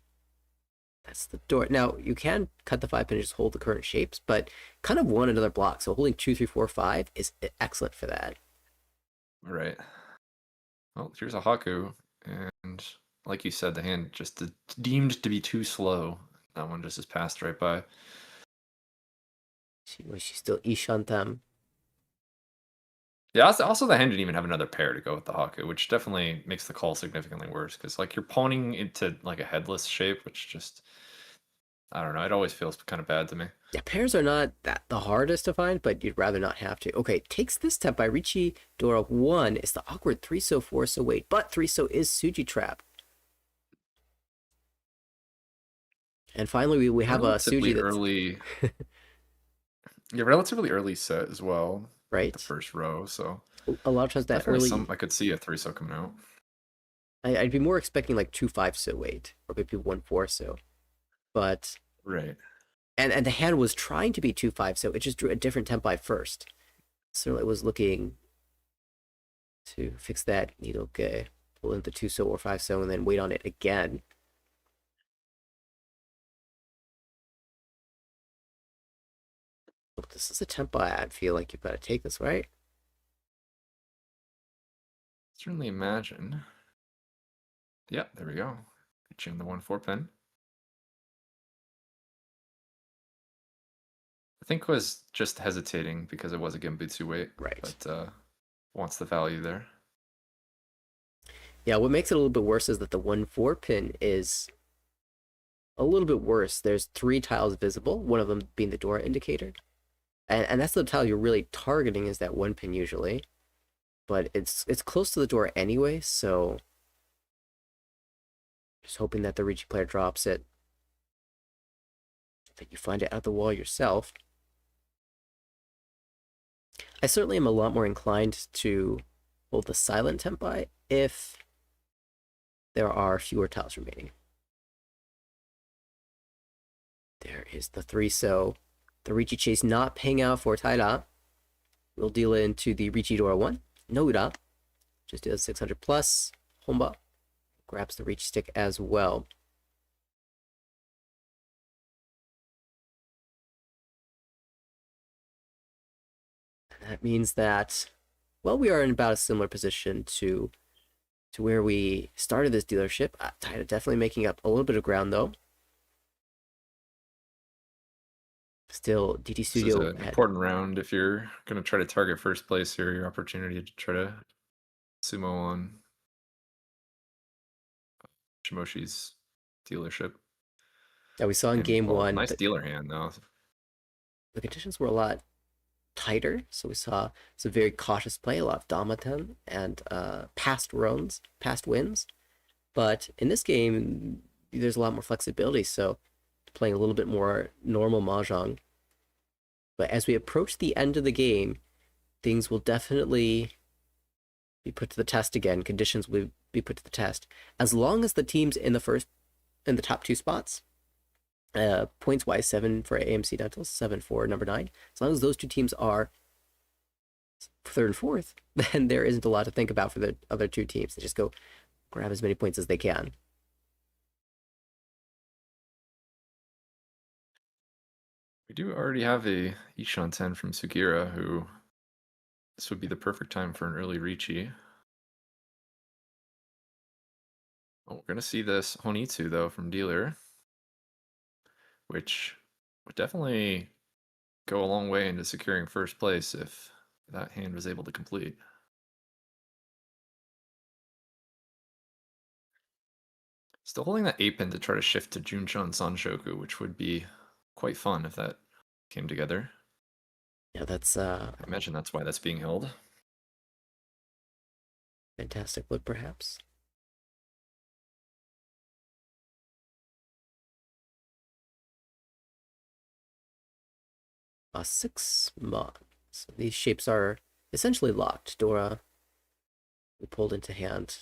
That's the door. Now, you can cut the 5-pin and just hold the current shapes, but kind of want another block. So holding 2, 3, 4, 5 is excellent for that. Right. Well, here's a Haku, and like you said, the hand just deemed to be too slow. That one just is passed right by. She's still Ishantam. Yeah, also the hand didn't even have another pair to go with the Haku, which definitely makes the call significantly worse, because like you're pawning into like a headless shape, which just, I don't know, it always feels kind of bad to me. Yeah, pairs are not the hardest to find, but you'd rather not have to. Okay, takes this step by Riichi Dora 1. It's the awkward 3 so 4 so wait, but 3 so is Suji Trap. And finally, we have a Relatively Suji that's early. Yeah, relatively early set as well. right. The first row, so A lot of times that definitely early. I could see a 3 so coming out. I'd be more expecting like 2 5 so wait, or maybe 1 4 so, but Right. and the hand was trying to be 2 5 so it just drew a different tempi first, so it was looking to fix that needle. Okay, pull into 2 so or 5 so and then wait on it again. Look, this is a tempi. I feel like you've got to take this, right? Certainly imagine. Yeah, there we go. Reaching the 1-4 pin. I think was just hesitating because it was a Genbutsu weight. Right. But wants the value there. Yeah, what makes it a little bit worse is that the 1 4 pin is a little bit worse. There's 3 tiles visible, one of them being the Dora indicator. And that's the tile you're really targeting, is that 1 pin usually. But it's close to the door anyway, so just hoping that the Riichi player drops it. That you find it out the wall yourself. I certainly am a lot more inclined to hold the silent tempi if there are fewer tiles remaining. There is the 3 so. The Riichi chase not paying out for Taira. We'll deal into the Riichi Dora 1. No Ura. Just does 600 plus. Honba grabs the Riichi stick as well. That means that, well, we are in about a similar position to where we started this dealership. Taira definitely making up a little bit of ground, though. Still, DT Studio. This is an important round if you're going to try to target first place here. Your opportunity to try to sumo on Shimoshi's dealership. Yeah, we saw in game 1. Nice dealer hand, though. The conditions were a lot tighter, so we saw some very cautious play, a lot of Damaten and past wins. But in this game, there's a lot more flexibility, so playing a little bit more normal Mahjong. But as we approach the end of the game, things will definitely be put to the test again. Conditions will be put to the test. As long as the teams in the top 2 spots, points wise, 7 for AMC Dental, 7 for number 9. As long as those 2 teams are 3rd and 4th, then there isn't a lot to think about for the other 2 teams. They just go grab as many points as they can. We do already have a Ishan 10 from Sugira, who this would be the perfect time for an early Riichi. Oh, we're going to see this Honitsu, though, from Dealer, which would definitely go a long way into securing first place if that hand was able to complete. Still holding that 8-pin to try to shift to Junchon Sanshoku, which would be quite fun if that came together. Yeah, that's I imagine that's why that's being held. fantastic look, perhaps. A 6 mon. So these shapes are essentially locked. Dora, we pulled into hand.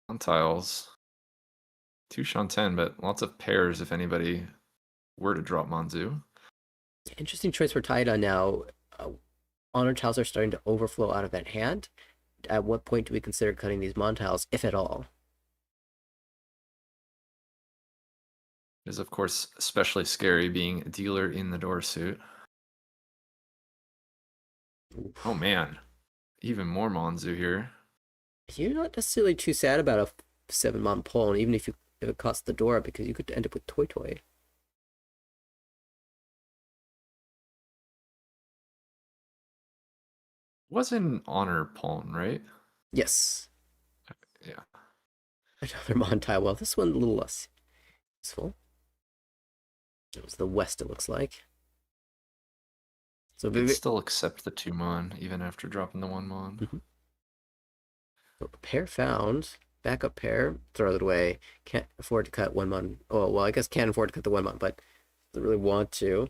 On tiles. 2 Shanten, but lots of pairs if anybody were to drop Manzu. Interesting choice for Taida now. Honor tiles are starting to overflow out of that hand. At what point do we consider cutting these Mon tiles, if at all? It is, of course, especially scary being a dealer in the door suit. Oh man, even more Manzu here. You're not necessarily too sad about a 7 Mon pull, and even if it costs the Dora, because you could end up with Toy Toy. Was in honor pawn, right? Yes. Yeah. Another Mon tile. Well, this one a little less useful. It was the west, it looks like. So They'd still accept the 2 Mon, even after dropping the 1 Mon. Mm-hmm. Pair found. Backup pair. Throw it away. Can't afford to cut 1 Mon. Oh, well, I guess can afford to cut the 1 Mon, but doesn't really want to.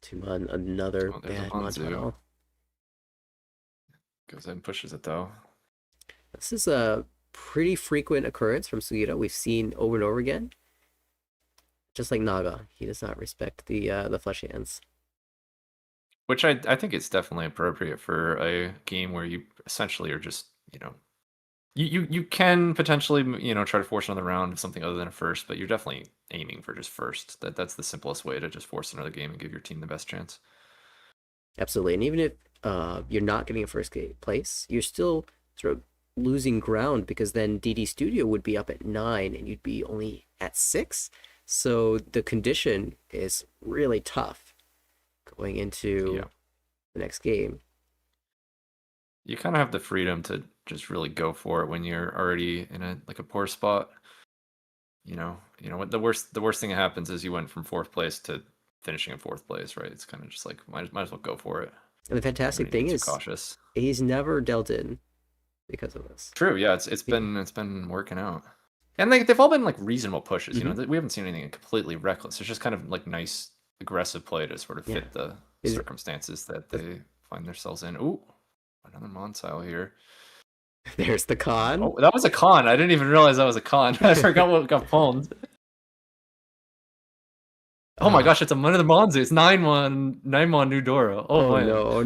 Two Mon, another bad Mon tile. Goes ahead and pushes it though. This is a pretty frequent occurrence from Sugita. We've seen over and over again. Just like Naga, he does not respect the flesh hands. Which I think it's definitely appropriate for a game where you essentially are just, you can potentially, try to force another round of something other than a first, but you're definitely aiming for just first. That's the simplest way to just force another game and give your team the best chance. Absolutely, and even if you're not getting a first place, you're still sort of losing ground, because then DD Studio would be up at 9 and you'd be only at 6. So the condition is really tough going into the next game. You kind of have the freedom to just really go for it when you're already in a poor spot. What the worst thing that happens is you went from 4th place to finishing in 4th place, right? It's kind of just like might as well go for it. And the fantastic thing is cautious. He's never dealt in because of this. True, yeah, it's been working out. And they've all been reasonable pushes, Mm-hmm. we haven't seen anything completely reckless. It's just kind of nice aggressive play to sort of fit the circumstances that they find themselves in. Ooh, another Monsile here. There's the con. Oh, that was a con. I didn't even realize that was a con. I forgot what got palmed. Oh my gosh, it's another Monzu. It's 9-1 Nudora. Oh no.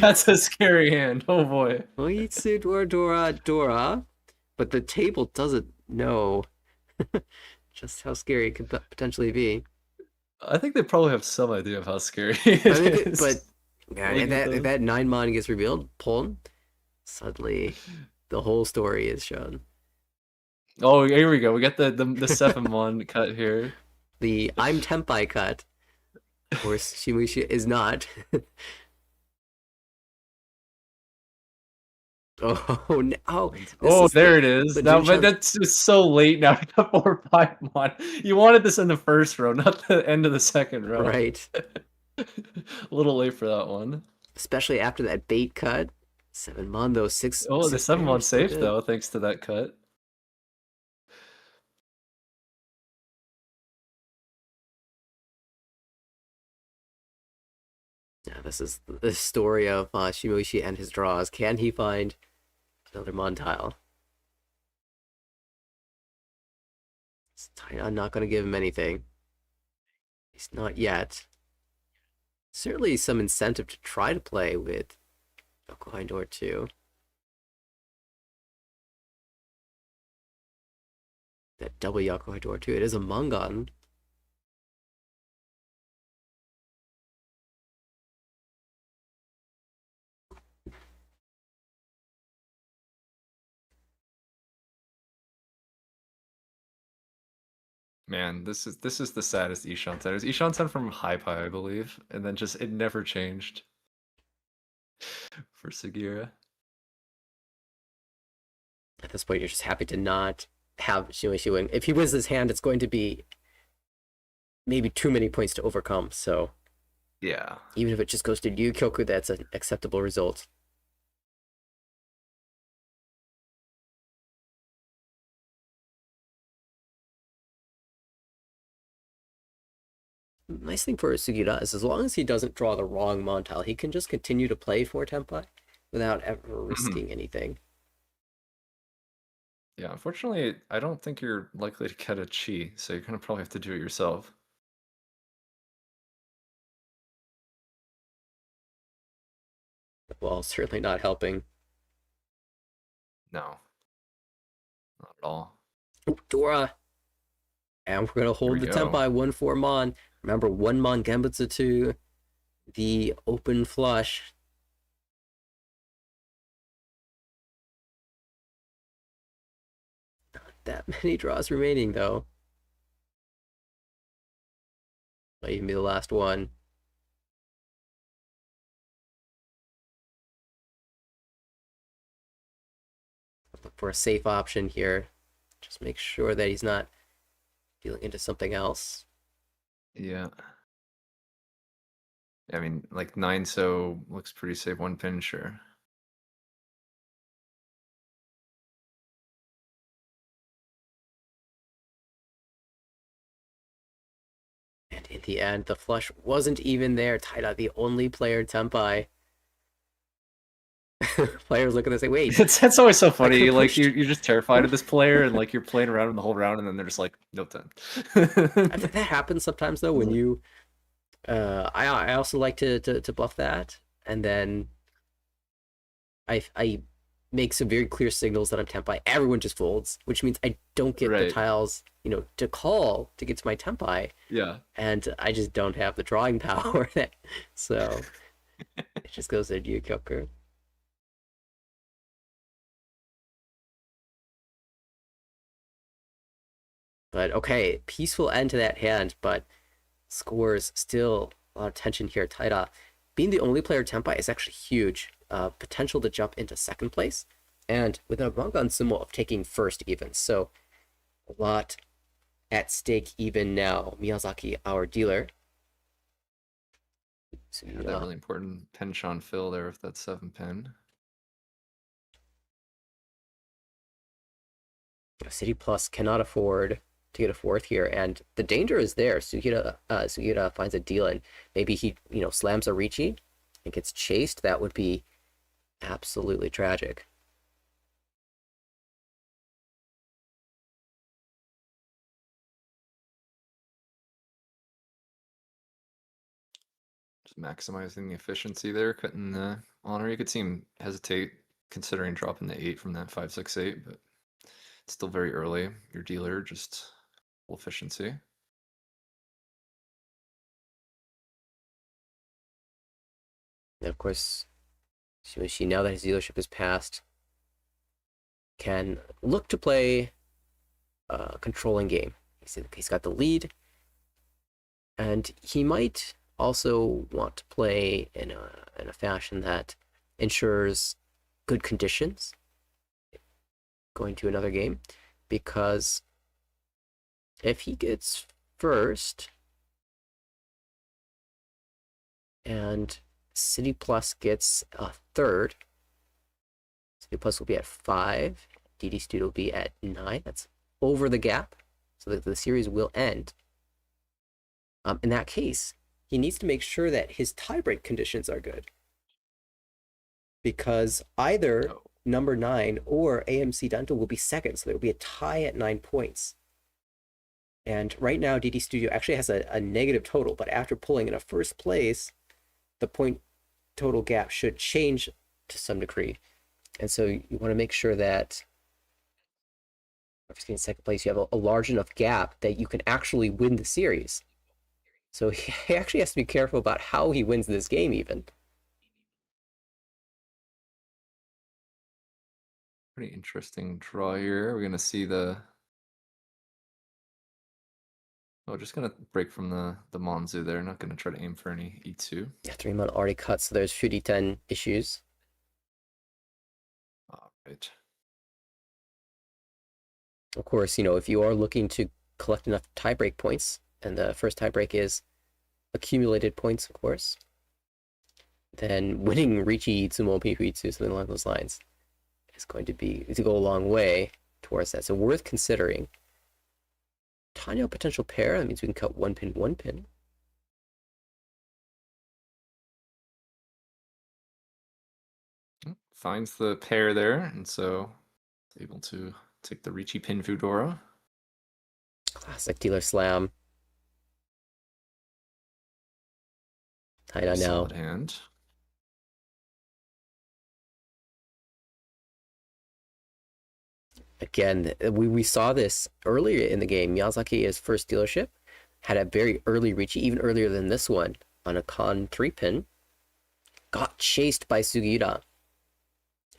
That's a scary hand. Oh boy. Oitsu Dora. But the table doesn't know just how scary it could potentially be. I think they probably have some idea of how scary it is. But if that 9 Mon gets revealed, pulled, suddenly the whole story is shown. Oh, here we go. We got the 7 Mon cut here. The I'm Tempai cut. Of course, Shimushi is not. Oh no! There it is. But that's just so late now. 4-5 Mon. You wanted this in the first row, not the end of the second row. Right. A little late for that one. Especially after that bait cut. 7 Mon though, 6. Oh, the 7 Mon safe though, thanks to that cut. Yeah, this is the story of Shimushi and his draws. Can he find another Mon tile? I'm not going to give him anything. He's not yet. Certainly some incentive to try to play with Yokohai Door 2. That double Yokohai Door 2. It is a Mangan. Man, this is the saddest Ishan-sen. It was Ishan-sen from Hypie, I believe, and then just it never changed for Sugiura. At this point, you're just happy to not have Shueisha win. If he wins this hand, it's going to be maybe too many points to overcome. So Yeah. even if it just goes to Ryukyoku, that's an acceptable result. Nice thing for Sugiura is as long as he doesn't draw the wrong Montel, he can just continue to play for Tenpai without ever risking anything. Yeah, unfortunately, I don't think you're likely to get a chi, so you're gonna probably have to do it yourself. Well, certainly not helping. No. Not at all. Ooh, Dora! And we're going to hold the go. Tenpai 1-4 Mon. Remember, 1 Mon Genbutsu to the open flush. Not that many draws remaining, though. Might even be the last one. Look for a safe option here. Just make sure that he's not dealing into something else. Yeah. I mean, like 9 so looks pretty safe. 1 pin, sure. And in the end, the flush wasn't even there. Taida, the only player Tenpai. Players look at this and say, wait. That's always so funny. could've Like pushed. you're just terrified of this player, and like you're playing around him the whole round, and then they're just like, no 10. I think that happens sometimes though when you. I also like to buff that, and then I make some very clear signals that I'm Tenpai. Everyone just folds, which means I don't get the Right. tiles, to call to get to my Tenpai, Yeah. and I just don't have the drawing power. So it just goes to Ryukyoku. But okay, peaceful end to that hand, but scores still a lot of tension here. Taida being the only player Tenpai is actually huge. Potential to jump into second place, and with a Rangan Sumo of taking first even. So a lot at stake even now. Miyazaki, our dealer. So, Yeah, that really important Penchon fill there with that 7 pin. City Plus cannot afford to get a fourth here, and the danger is there. Sugita finds a deal, and maybe he slams a Riichi and gets chased. That would be absolutely tragic. Just maximizing the efficiency there, cutting the honor. You could see him hesitate considering dropping the 8 from that 5-6-8, but it's still very early. Your dealer just full efficiency. And of course, Shimishi, now that his dealership is passed, can look to play a controlling game. He's got the lead, and he might also want to play in a fashion that ensures good conditions going to another game, because if he gets first and City Plus gets a third, City Plus will be at 5, DD Studio will be at 9. That's over the gap, so that the series will end. In that case, he needs to make sure that his tiebreak conditions are good, because either number 9 or AMC Dental will be second, so there will be a tie at 9 points. And right now, DD Studio actually has a negative total, but after pulling in a first place, the point total gap should change to some degree. And so you want to make sure that in second place, you have a large enough gap that you can actually win the series. So he actually has to be careful about how he wins this game even. Pretty interesting draw here. We're going to see the Oh, just gonna break from the Monzu there. Not gonna try to aim for any E2. Yeah, 3-mon already cut, so there's Furi-ten issues. All right. Of course, if you are looking to collect enough tiebreak points, and the first tiebreak is accumulated points, of course, then winning Riichi Tsumo Pihuitsu, something along those lines, is going to go a long way towards that. So worth considering. Tanya potential pair, that means we can cut one pin. Finds the pair there, and so able to take the Riichi Pin Fudora. Classic dealer slam. Tanya now. Solid hand. Again, we saw this earlier in the game. Miyazaki's first dealership had a very early Riichi, even earlier than this one, on a Con 3-pin. Got chased by Sugiura.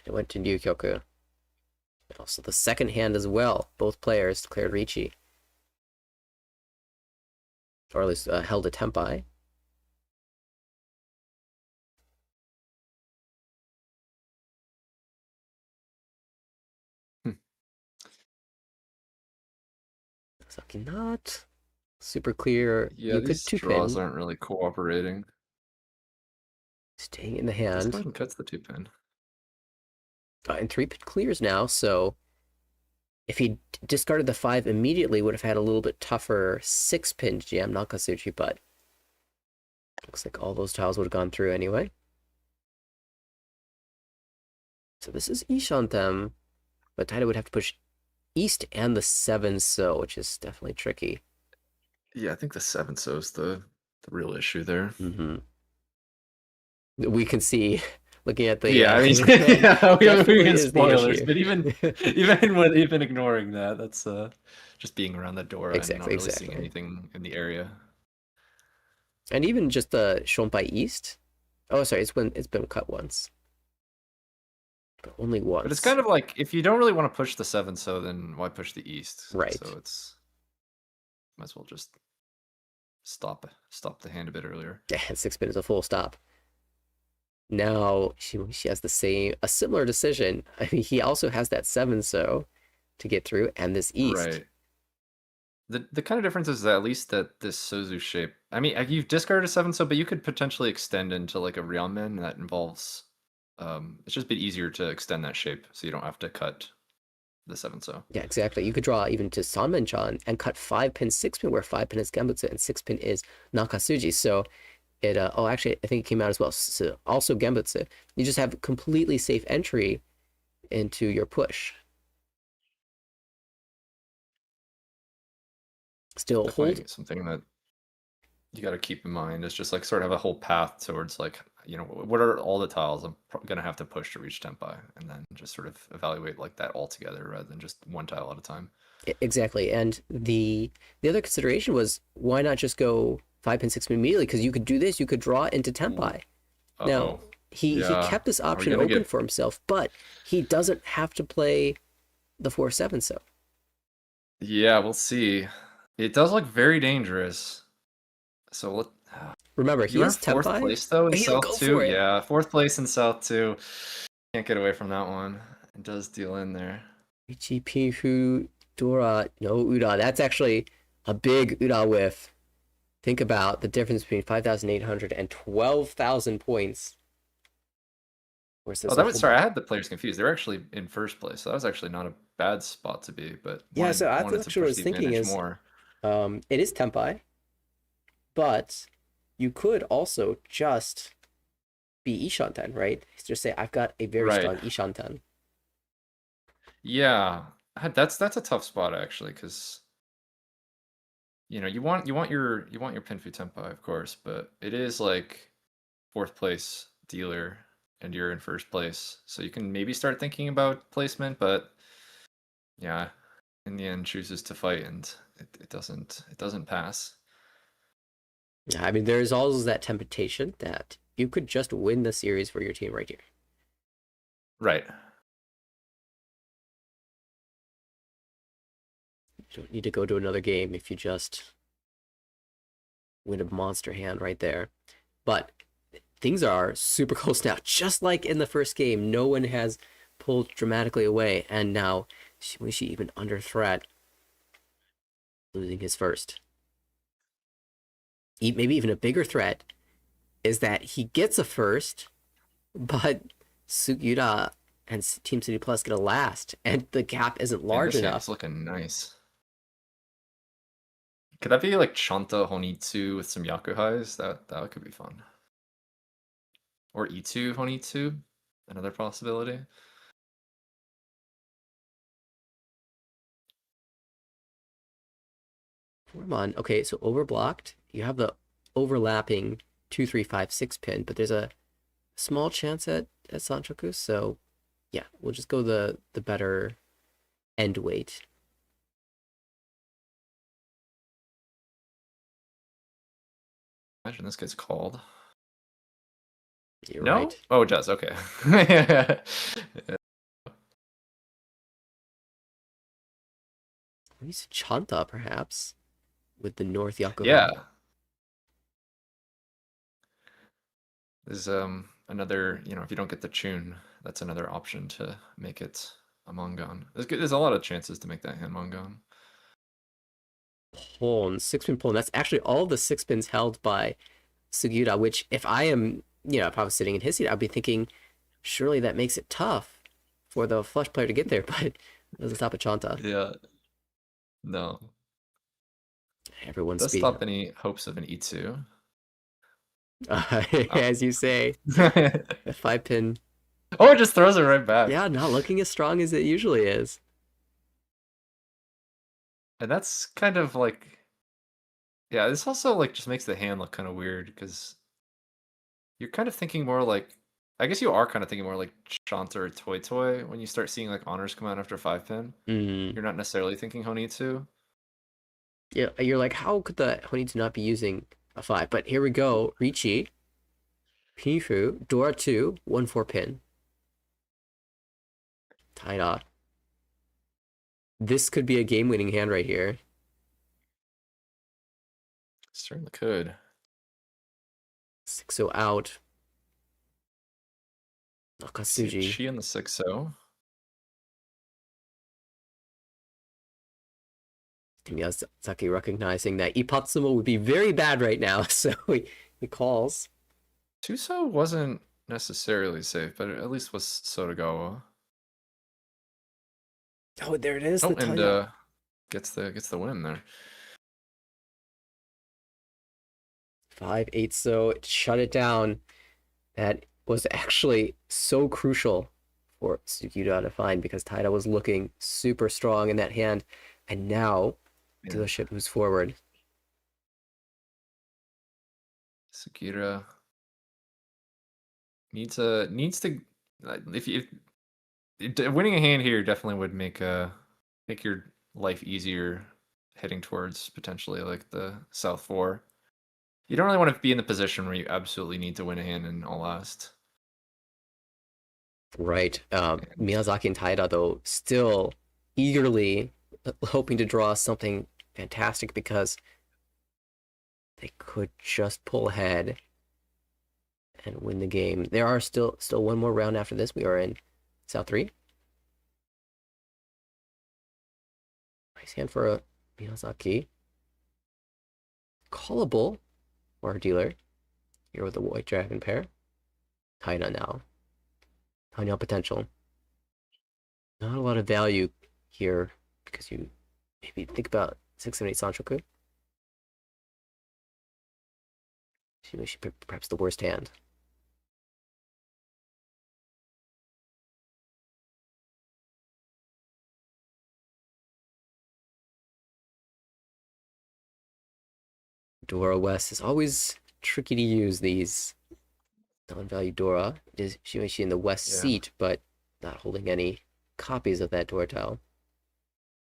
It went to Ryukyoku. And also the second hand as well. Both players declared Riichi. Or at least held a Tempai. Saki not super clear. Yeah, You could these 2-pin. draws aren't really cooperating. Staying in the Just hand. go ahead and cuts the 2-pin. And 3-pin clears now, so if he discarded the 5 immediately, would have had a little bit tougher 6-pin jam Nakasuchi, but looks like all those tiles would have gone through anyway. So this is Ishantem, but Taida would have to push east and the 7-so, which is definitely tricky. Yeah, I think the 7-so is the real issue there. Mm-hmm. We can see, looking at the Yeah, I mean, we can spoilers, but even ignoring that, that's just being around the Dora and not really seeing anything in the area. And even just the Shonpai East. Oh, sorry, it's been cut once. But only once. But it's kind of like, if you don't really want to push the 7-so, then why push the East? Right. So it's, might as well just stop the hand a bit earlier. Yeah, 6-pin is a full stop. Now she has a similar decision. I mean, he also has that 7-so to get through, and this East. Right. The kind of difference is that at least that this Sozu shape, I mean, you've discarded a 7-so, but you could potentially extend into like a Ryanmen, and that involves, it's just a bit easier to extend that shape, so you don't have to cut the 7-so. Yeah, exactly. You could draw even to Sanmen-chan and cut 5-pin, 6-pin, where 5-pin is Gembutsu and 6-pin is Nakasuji. So it, actually, I think it came out as well. So also Gembutsu. You just have completely safe entry into your push. Still Definitely hold. something that you got to keep in mind. It's just like sort of a whole path towards like, what are all the tiles I'm gonna have to push to reach Tempai, and then just sort of evaluate like that all together rather than just one tile at a time. Exactly. And the other consideration was, why not just go 5-pin, 6-pin immediately? Because you could do this, you could draw into Tempai. Now, he kept this option open for himself, but he doesn't have to play the 4-7-so. Yeah, we'll see. It does look very dangerous. So remember, he is fourth Tempai. place though in He'll South 2. Yeah, 4th place in South 2. Can't get away from that one. It does deal in there. Riichi Pihu Dora no Ura. That's actually a big Ura whiff. Think about the difference between 5,800 and 12,000 points. Sorry, I had the players confused. They were actually in first place, so that was actually not a bad spot to be. But yeah, so I what I was thinking is, it is Tempai, but you could also just be Ishanten, right? Just say, I've got a very strong Ishanten. Yeah, that's a tough spot actually, because you want your Pinfu Tempai, of course, but it is like 4th place dealer and you're in first place, so you can maybe start thinking about placement, but yeah, in the end chooses to fight, and it doesn't pass. Yeah, I mean, there's always that temptation that you could just win the series for your team right here. Right. You don't need to go to another game if you just win a monster hand right there. But things are super close now. Just like in the first game, no one has pulled dramatically away, and now Shimishi even under threat, losing his first. Maybe even a bigger threat is that he gets a first, but Sugiura and Team City Plus get a last, and the gap isn't large this enough. It's looking nice. Could that be like Chanta Honitsu with some Yakuhais? That could be fun. Or E2 Honitsu, another possibility. Formon, okay, so overblocked. You have the overlapping 2, 3, 5, 6 pin, but there's a small chance at Sanchoku, so yeah, we'll just go the better end weight. Imagine this gets called. You're no? right. Oh, it does. Okay. Maybe Chanta, perhaps, with the North Yakuza. Yeah. There's another, if you don't get the tune, that's another option to make it a Mongon. There's a lot of chances to make that hand Mongon. Puln, 6-pin Puln. That's actually all the 6 pins held by Sugiura, which if I am, if I was sitting in his seat, I'd be thinking, surely that makes it tough for the flush player to get there, but it doesn't stop at Chanta. Yeah. No. Everyone's Does stop any hopes of an E2. As you say, a 5-pin. Oh, it just throws it right back. Yeah, not looking as strong as it usually is. And that's kind of like, yeah, this also like just makes the hand look kind of weird because you're kind of thinking more like, I guess you are kind of thinking more like Chanta or Toy Toy when you start seeing like honors come out after 5-pin. You're not necessarily thinking Honitsu. Yeah, you're like, how could the Honitsu not be using a 5? But here we go. Riichi, Pifu, Dora 2, 1-4 pin. Taida. This could be a game-winning hand right here. Certainly could. 6-0 out. Nakatsuji. She in the 6-0. Miyazaki recognizing that Ipatsumo would be very bad right now, so he calls. Tuso wasn't necessarily safe, but it at least was Sotogawa. Oh, there it is. Oh, and gets the win there. 5-8, so it shut it down. That was actually so crucial for Sugiura to find because Taida was looking super strong in that hand, and now dealership moves forward. Sugiura needs to if winning a hand here definitely would make your life easier heading towards potentially like the South 4. You don't really want to be in the position where you absolutely need to win a hand in all last. Right. Miyazaki and Taida, though, still eagerly hoping to draw something fantastic because they could just pull ahead and win the game. There are still one more round after this. We are in South 3. Nice hand for a Miyazaki. Callable for our dealer. Here with the White Dragon pair. Taida now. Taida potential. Not a lot of value here because you maybe think about 6, 7, 8 Sanchoku. She perhaps the worst hand. Dora West is always tricky to use these. Non-value Dora is she in the West seat, but not holding any copies of that Dora tile.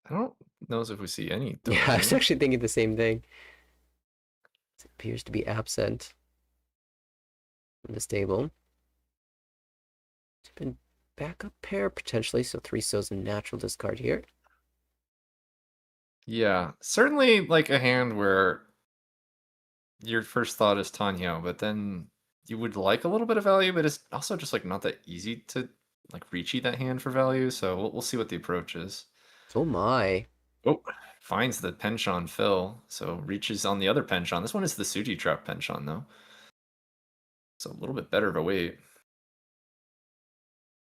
I don't know if we see any. Dora. Yeah, I was actually thinking the same thing. It appears to be absent from the stable. It's been backup pair potentially, so 3 so's a natural discard here. Yeah, certainly like a hand where your first thought is Tanyo, but then you would like a little bit of value, but it's also just like not that easy to like Riichi that hand for value. So we'll see what the approach is. Oh my. Oh, finds the penchant fill, so reaches on the other penchant. This one is the Suji trap penchant though. So a little bit better of a weight.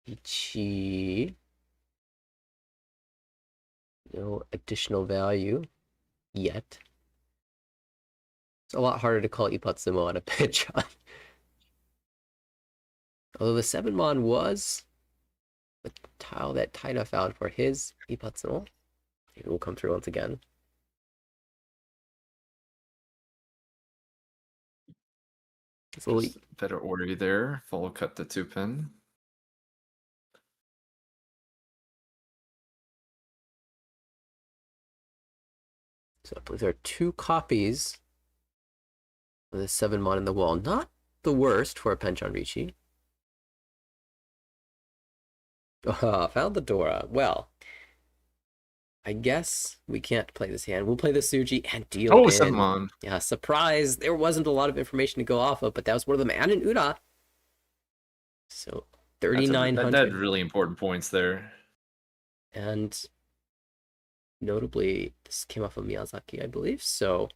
Ichi. No additional value yet. It's a lot harder to call Ipatsumo on a penchant. Although the 7-mon was the tile that Taira found for his Ipatsumo. It will come through once again. It's a little... Just better order there. Follow cut the 2-pin. So I believe there are 2 copies of the 7-mon in the wall. Not the worst for a penchant Riichi. Ah, found the Dora. Well, I guess we can't play this hand. We'll play the Suji and deal Oh, in. 7-mon. Yeah, surprise. There wasn't a lot of information to go off of, but that was one of them. And an Ura. So 3,900. That had really important points there. And notably, this came off of Miyazaki, I believe. So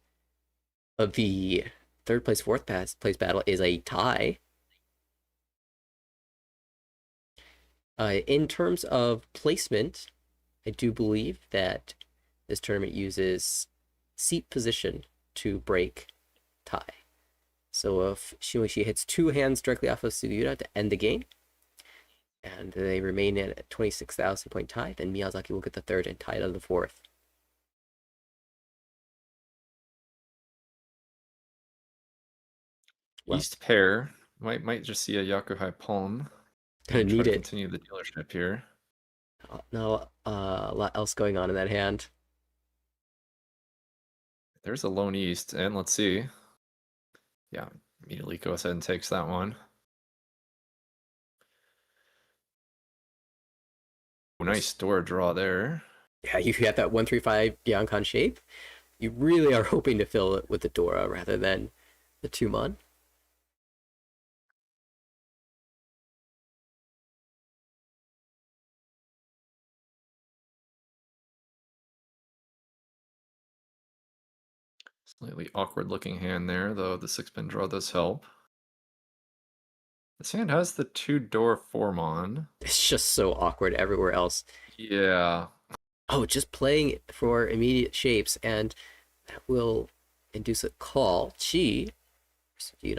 the third place, fourth place battle is a tie. In terms of placement, I do believe that this tournament uses seat position to break tie. So if Shimoishi hits 2 hands directly off of Sugiura to end the game, and they remain at a 26,000 point tie, then Miyazaki will get the third and tie it on the fourth. Well, East pair might just see a Yakuhai palm. Gonna need it. Continue the dealership here. No, a lot else going on in that hand. There's a lone East, and let's see. Yeah, immediately goes ahead and takes that one. Oh, nice door draw there. Yeah, you got that 135 Biancan shape. You really are hoping to fill it with the Dora rather than the 2-mon. Slightly awkward looking hand there, though the 6-pin draw does help. This hand has the 2-door 4-mon. It's just so awkward everywhere else. Yeah. Oh, just playing for immediate shapes, and that will induce a call. Chi.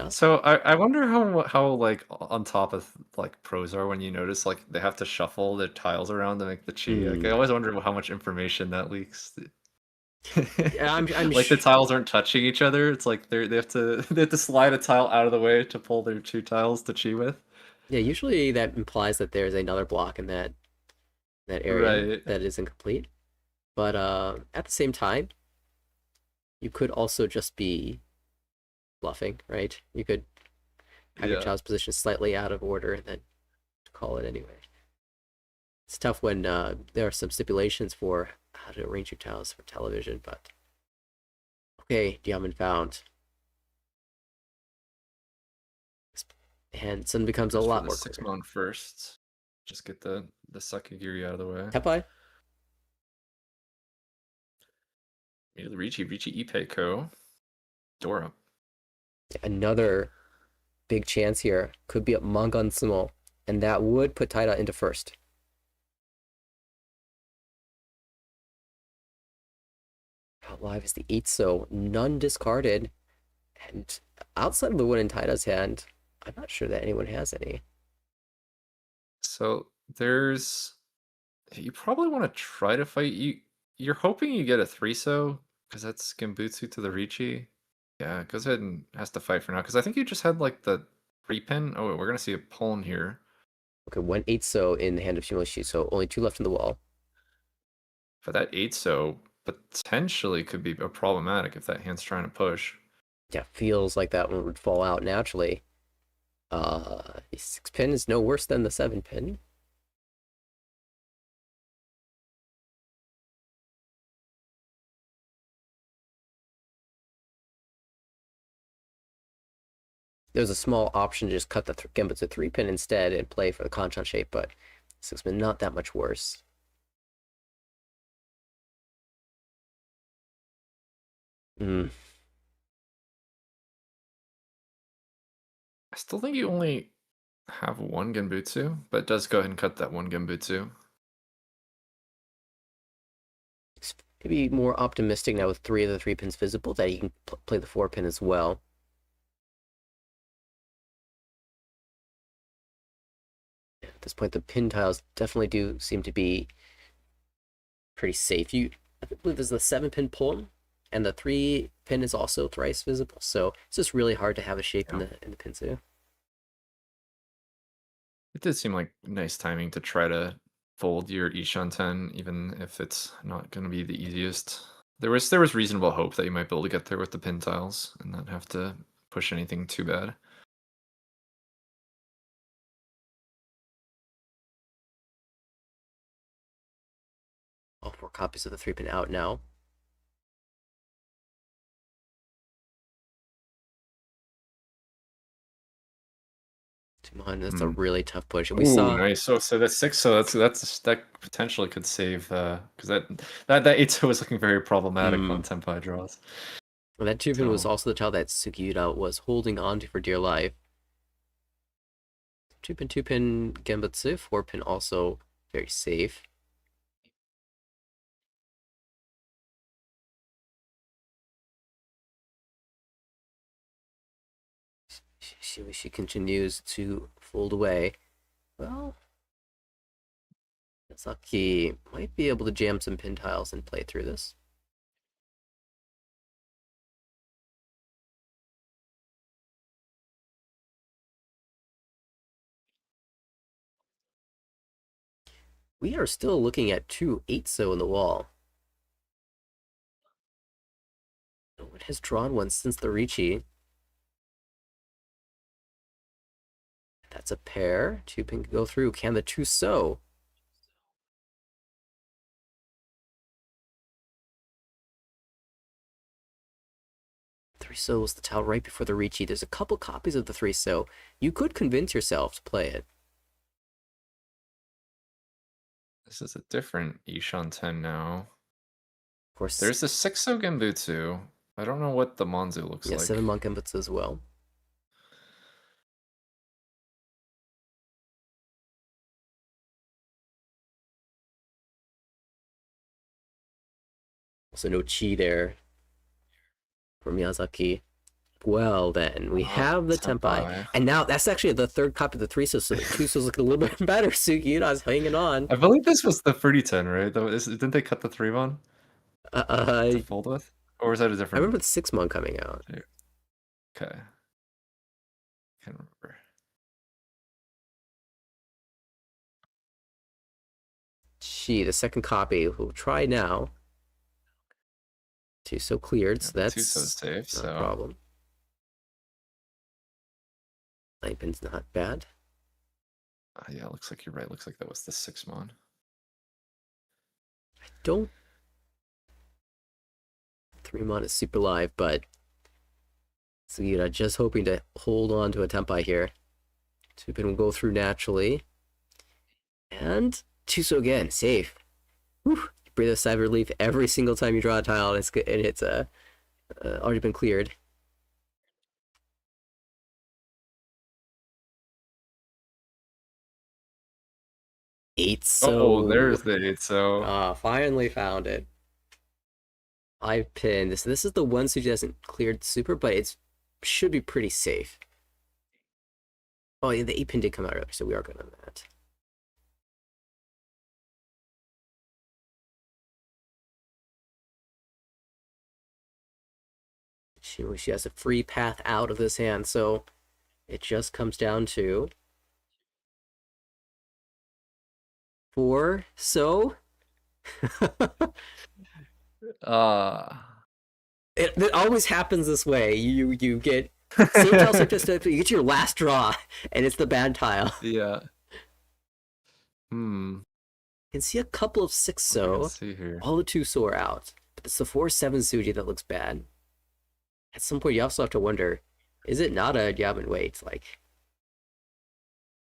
So I wonder how like on top of like pros are when you notice like they have to shuffle their tiles around to make the chi. Like I always wonder how much information that leaks. Yeah, I'm like the tiles aren't touching each other. It's like they have to slide a tile out of the way to pull their 2 tiles to chi with. Yeah, usually that implies that there's another block in that area Right. that is incomplete. But at the same time, you could also just be bluffing, right? You could have your child's position slightly out of order and then call it anyway. It's tough when there are some stipulations for how to arrange your tiles for television, but okay, diamond found. And suddenly becomes a lot more 6-mon first. Just get the Sakigiri out of the way. Tepai. Immediately Riichi Ipeiko. Dora. Another big chance here could be a Mangan Sumo, and that would put Taira into first. How live is the 8 so none discarded, and outside of the one in Taira's hand, I'm not sure that anyone has any. So you probably want to try to fight you're hoping you get a 3-so because that's Genbutsu to the Riichi. Yeah, goes ahead and has to fight for now because I think you just had like the 3-pin. Oh, we're gonna see a pawn here. Okay, 1 8 so in the hand of Shimoshi, so only 2 left in the wall. But that 8-so potentially could be problematic if that hand's trying to push. Yeah, feels like that one would fall out naturally. The 6-pin is no worse than the 7-pin. There's a small option to just cut the Genbutsu 3-pin instead and play for the Kanchan shape, but 6-pin not that much worse. Hmm. I still think you only have one Genbutsu, but it does go ahead and cut that one Genbutsu. Maybe more optimistic now with 3 of the 3 pins visible that he can play the 4-pin as well. At this point, the pin tiles definitely do seem to be pretty safe. I believe there's the 7-pin pull, and the 3-pin is also thrice visible, so it's just really hard to have a shape in the pin too. It did seem like nice timing to try to fold your Ishan 10, even if it's not going to be the easiest. There was reasonable hope that you might be able to get there with the pin tiles and not have to push anything too bad. All 4 copies of the 3-pin out now. That's a really tough push. We saw nice. So that's 6. So that potentially could save because that 8 was looking very problematic on Tenpai draws. Well, that 2-pin was also the tile that Sugiura was holding on to for dear life. 2-pin Genbutsu, 4-pin also very safe. She continues to fold away. Well, Saki might be able to jam some pin tiles and play through this. We are still looking at 2 8-so in the wall. No one has drawn one since the Riichi. That's a pair. 2-pin can go through. Can the 2-so? Three-so was the tile right before the Riichi. There's a couple copies of the 3-so. You could convince yourself to play it. This is a different Ishan 10 now. Of course, there's the 6-so Genbutsu. I don't know what the Monzu looks like. 7 monk Genbutsu as well. Also no chi there for Miyazaki. Well, then we have the Tenpai. And now that's actually the 3rd copy of the 3-so, so the 2-so's looking a little bit better. Sugiura's hanging on. I believe this was the 3010, right? Didn't they cut the 3-mon to fold with? Or was that a different? I remember the 6-mon coming out. Okay. Can't remember. Gee, the 2nd copy. We'll try now. 2-so cleared, so that's 2-so's safe, not a problem. 9-pin's not bad. Yeah, looks like you're right. Looks like that was the 6-mon. I don't... 3-mon is super live, but Sugiura just hoping to hold on to a Tenpai here. 2-pin will go through naturally. And 2-so again, safe. Whew. Breathe a sigh of relief every single time you draw a tile, and it's already been cleared. So there's the 8-so. Finally found it. 5-pin. This is the one Suji hasn't cleared super, but it should be pretty safe. Oh, yeah, the 8-pin did come out earlier, so we are good on that. She has a free path out of this hand, so it just comes down to 4. So it always happens this way. You get same tile, you get your last draw, and it's the bad tile. Yeah. You can see a couple of 6-so. All the 2-so are out, but it's the 4-7 Suji that looks bad. At some point, you also have to wonder, Is it not a Yaman wait? Like,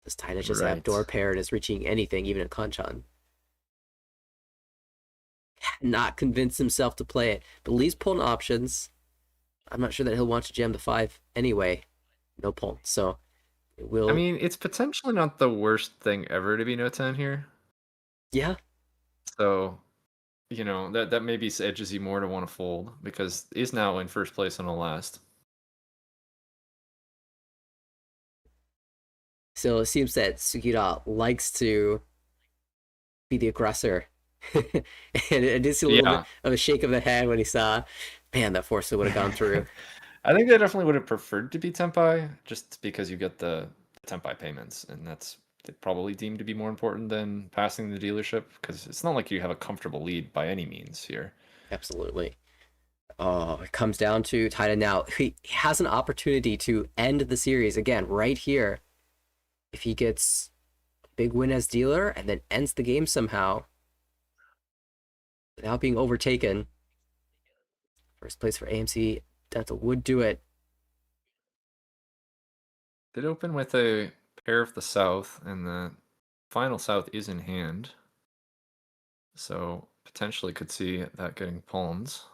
does Taida just have Right. door pair and is reaching anything, even at Kanchan? Not convince himself to play it, but Lee's pulling options. I'm not sure that he'll want to jam the 5 anyway. No pull, so it will. I mean, it's potentially not the worst thing ever to be no 10 here. Yeah, So, that maybe edges you more to want to fold because he's now in first place on the last. so it seems that Sugita likes to be the aggressor. And I did see a little bit of a shake of the head when he saw, man, that force would have gone through. I think they definitely would have preferred to be Tempai, just because you get the Tempai payments, and that's probably deemed to be more important than passing the dealership, because it's not like you have a comfortable lead by any means here. Absolutely. Oh, it comes down to Taida now. He has an opportunity to end the series again right here. If he gets a big win as dealer and then ends the game somehow without being overtaken, first place for AMC Dental would do it. They'd open with a pair of the South, and the final South is in hand. So potentially could see that getting palms.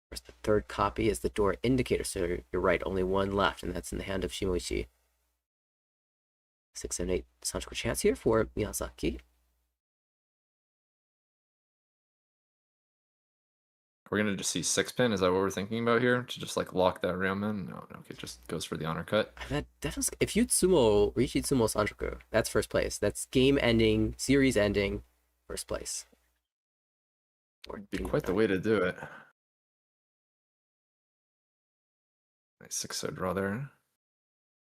Of course, the third copy is the door indicator, so you're right, only one left, and that's in the hand of Shimoichi. 6 and 8 Sancho chance here for Miyazaki. We're gonna just see 6-pin. Is that what we're thinking about here? To just like lock that ram in? No, it just goes for the honor cut. That definitely, if you sumo Riichi Sanchoku, that's first place. That's game ending, series ending, first place. Would be quite the way to do it. Nice 6-0 draw there.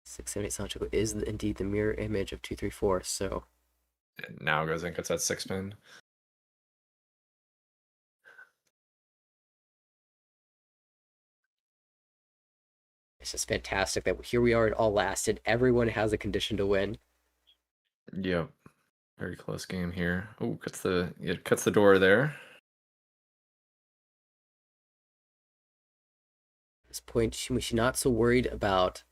6 and 8 Sanchoku is indeed the mirror image of 2 3 4. So it now goes and cuts that 6-pin. it's just fantastic that here we are at all last, and everyone has a condition to win. Yep. Very close game here. Oh, cuts the door there. At this point, Shimishi not so worried about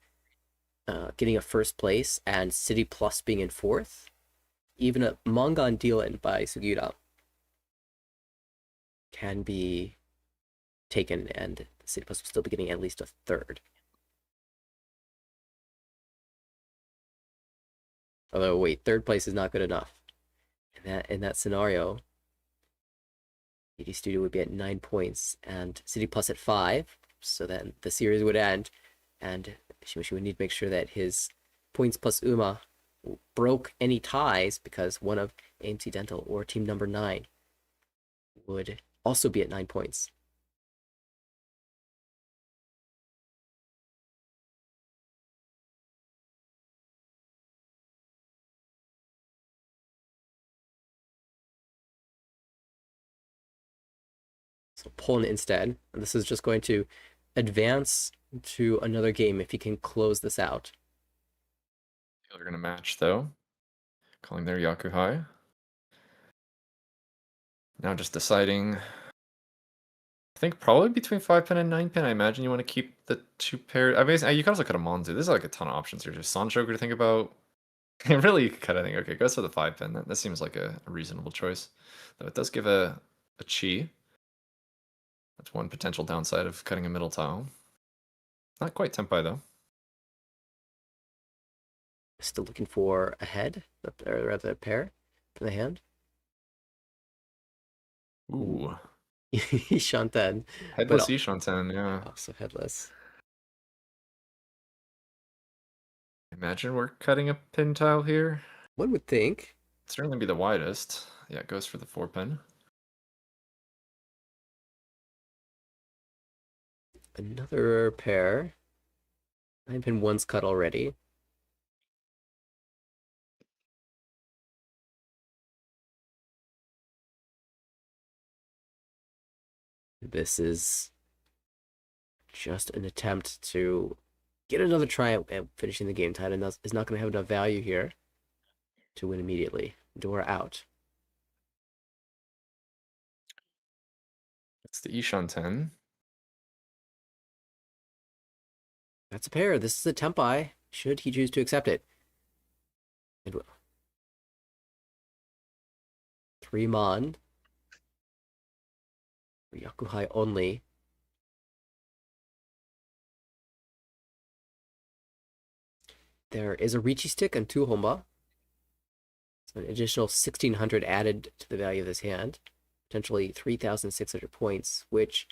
getting a first place and City Plus being in fourth. Even a Mangan deal in by Sugiura can be taken, and the City Plus will still be getting at least a third. Although, wait, third place is not good enough. In that scenario, ED Studio would be at 9 points and City Plus at 5, so then the series would end, and Shimishi would need to make sure that his points plus Uma broke any ties, because one of AMC Dental or team number 9 would also be at 9 points. So Pullen instead, and this is just going to advance to another game if he can close this out. They're gonna match though. Calling their Yakuhai. Now just deciding. I think probably between 5-pin and 9-pin. I imagine you want to keep the 2 pair. I mean, you can also cut a Monzu. There's like a ton of options here. There's Sanchoku to think about. Really, you could cut, I think. Okay, goes for the 5-pin. That seems like a reasonable choice. Though it does give a Chi. That's one potential downside of cutting a middle tile. Not quite Tempai though. Still looking for a head, or rather a pair for the hand. Ooh. Shanten. Headless Ishanten, yeah. Also headless. Imagine we're cutting a pin tile here. One would think. It'd certainly be the widest. Yeah, it goes for the 4-pin. Another pair. 9-pin one's cut already. This is just an attempt to get another try at finishing the game. Titan is not going to have enough value here to win immediately. Door out. It's the Ishanten. That's a pair. This is a Tempai, should he choose to accept it. It will. 3 Mon. Yakuhai only. There is a Riichi stick and 2 Honba. So an additional 1,600 added to the value of this hand. Potentially 3,600 points, which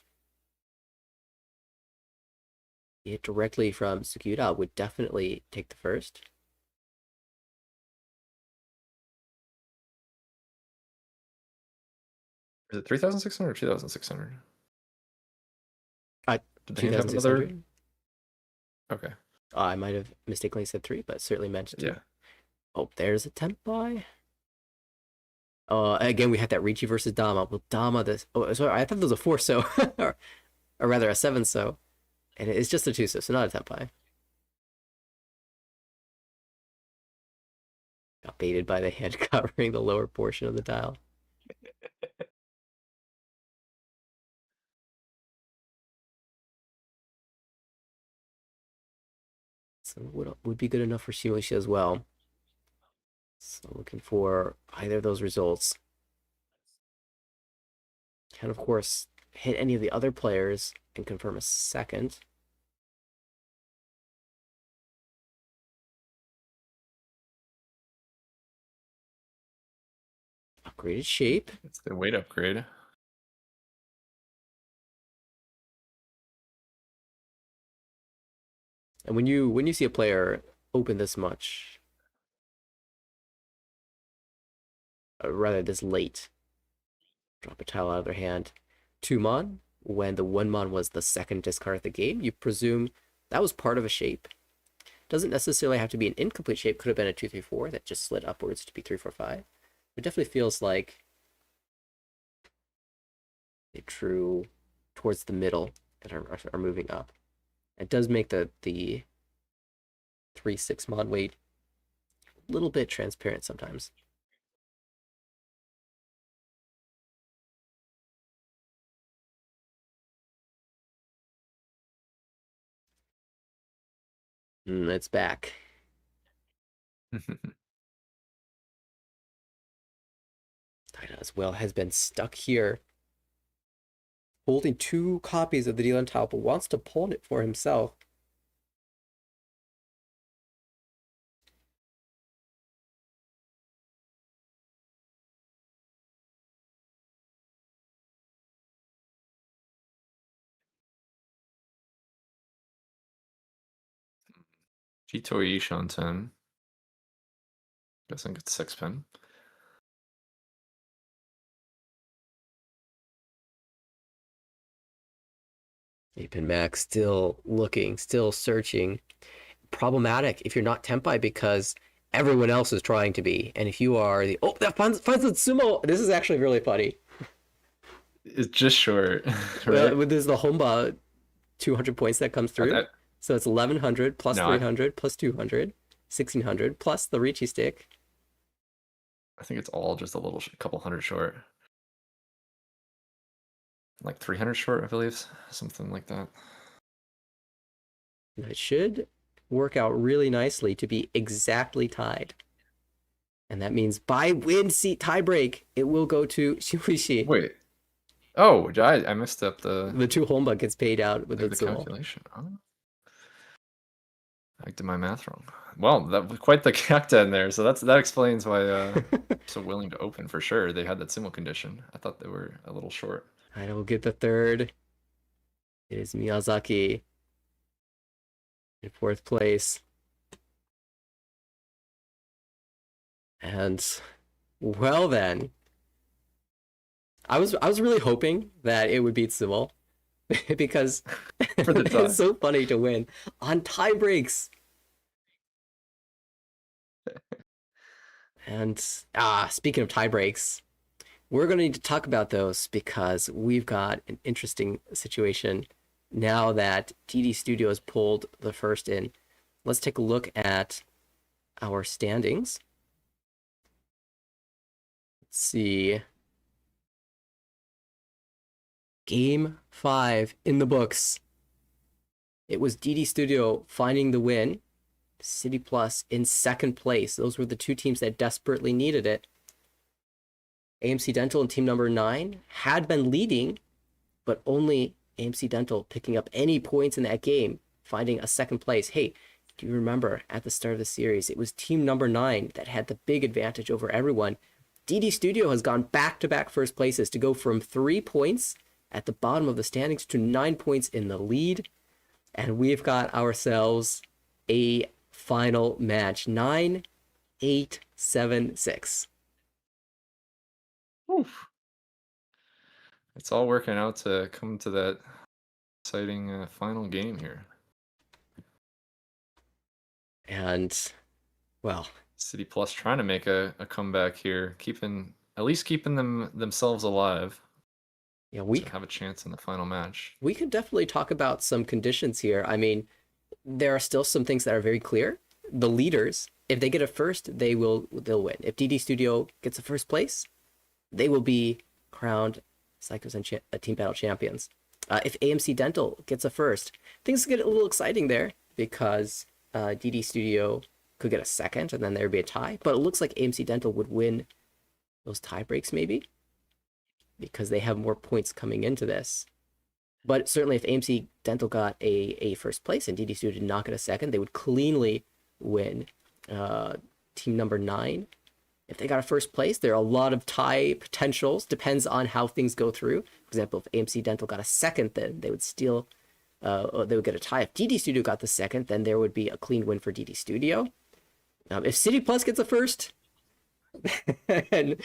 hit directly from Sugiura would definitely take the first. Is it 3,600 or 2,600? Did the hand have 2,600. another? Okay. I might have mistakenly said 3, but certainly meant 2. Yeah. Oh, there's a Tempai. Again, we had that Riichi versus Dama. Well, Dama, this. Oh, sorry, I thought there was a 4 so. or rather, a 7 so. And it's just a 2 so not a Tempai. Got baited by the hand covering the lower portion of the dial. So what would be good enough for Shimoishi as well? So looking for either of those results. Can, of course, hit any of the other players and confirm a second. Upgraded shape. It's the weight upgrade. And when you see a player open this much, rather this late, drop a tile out of their hand, 2 Mon, when the 1 Mon was the second discard of the game, you presume that was part of a shape. Doesn't necessarily have to be an incomplete shape, could have been a 2-3-4 that just slid upwards to be 3-4-5. It definitely feels like they drew towards the middle and are moving up. It does make the 3-6 Mon weight a little bit transparent sometimes. It's back. Taira as well has been stuck here, holding 2 copies of the Dylan tile, but wants to pawn it for himself. Chitoi Shanten. Guessing it's 6 pin. Apin Max still looking, still searching. Problematic if you're not Tempai because everyone else is trying to be. And if you are the... Oh, that finds the sumo! This is actually really funny. It's just short, right? With this, the Honba 200 points that comes through. So it's 1,100 plus 300 plus 200, 1,600 plus the Riichi stick. I think it's all just a couple hundred short. Like 300 short, I believe. Something like that. It should work out really nicely to be exactly tied. And that means by win seat tiebreak, it will go to Shimoishi. Wait. Oh, I messed up the 2 Honba gets paid out with the calculation. Oh. I did my math wrong. Well, that was quite the cacta in there, so that explains why so willing to open for sure. They had that sumo condition. I thought they were a little short. I will get the third. It is Miyazaki in 4th place. And well then, I was really hoping that it would beat Sumo because For the tie. it's so funny to win on tie breaks. And speaking of tie breaks, we're going to need to talk about those because we've got an interesting situation now that TD Studios pulled the first in. Let's take a look at our standings. Let's see. Game 5 in the books. It was DD Studio finding the win, City Plus in second place. Those were the two teams that desperately needed it. AMC Dental and team number 9 had been leading, but only AMC Dental picking up any points in that game, finding a second place. Hey, do you remember at the start of the series, it was team number 9 that had the big advantage over everyone. DD Studio has gone back-to-back first places to go from 3 points at the bottom of the standings to 9 points in the lead. And we've got ourselves a final match. 9-8-7-6. Oof. It's all working out to come to that exciting final game here. And, well, City Plus trying to make a comeback here, at least keeping themselves alive. yeah, we to have a chance in the final match. We could definitely talk about some conditions here. I mean, there are still some things that are very clear. The leaders, if they get a first, they'll win. If DD Studio gets a first place, they will be crowned Saikyosen Team Battle champions. If AMC Dental gets a first, things get a little exciting there because DD Studio could get a second and then there would be a tie. But it looks like AMC Dental would win those tie breaks maybe because they have more points coming into this. But certainly if AMC Dental got a first place and DD Studio did not get a second, they would cleanly win team number 9. If they got a first place, there are a lot of tie potentials. Depends on how things go through. For example, if AMC Dental got a second, then they would still they would get a tie. If DD Studio got the second, then there would be a clean win for DD Studio. If City Plus gets a first, and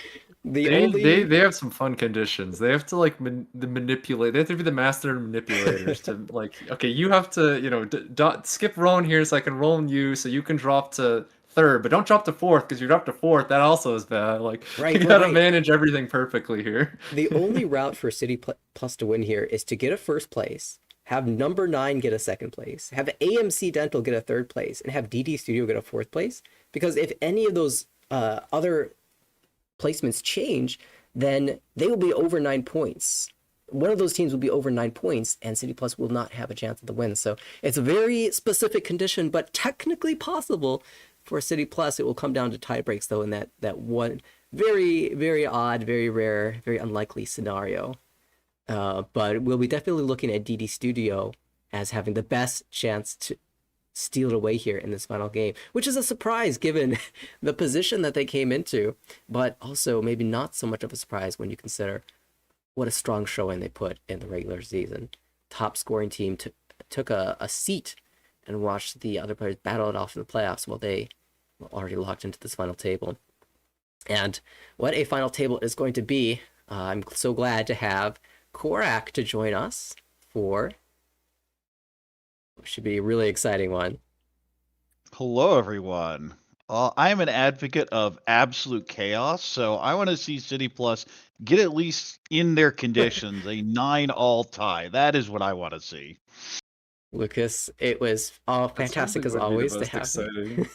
they have some fun conditions. They have to like manipulate. They have to be the master manipulators to like. Okay, you have to skip Roan here so I can Roan you so you can drop to third, but don't drop to fourth because you drop to fourth. That also is bad. Like you gotta manage everything perfectly here. The only route for City Plus to win here is to get a first place, have number 9 get a second place, have AMC Dental get a third place, and have DD Studio get a fourth place. Because if any of those other placements change, then they will be over 9 points. One of those teams will be over 9 points, and City Plus will not have a chance at the win. So it's a very specific condition, but technically possible for City Plus. It will come down to tie breaks, though, in that one very, very odd, very rare, very unlikely scenario. But we'll be definitely looking at DD Studio as having the best chance to steal it away here in this final game, which is a surprise given the position that they came into, but also maybe not so much of a surprise when you consider what a strong showing they put in the regular season. Top scoring team took a seat and watched the other players battle it off in the playoffs while they were already locked into this final table. And what a final table is going to be, I'm so glad to have Korak to join us for what should be a really exciting one. Hello, everyone. I'm an advocate of absolute chaos, so I want to see City Plus get at least in their conditions a 9-all tie. That is what I want to see. Lucas, it was fantastic as always to have you.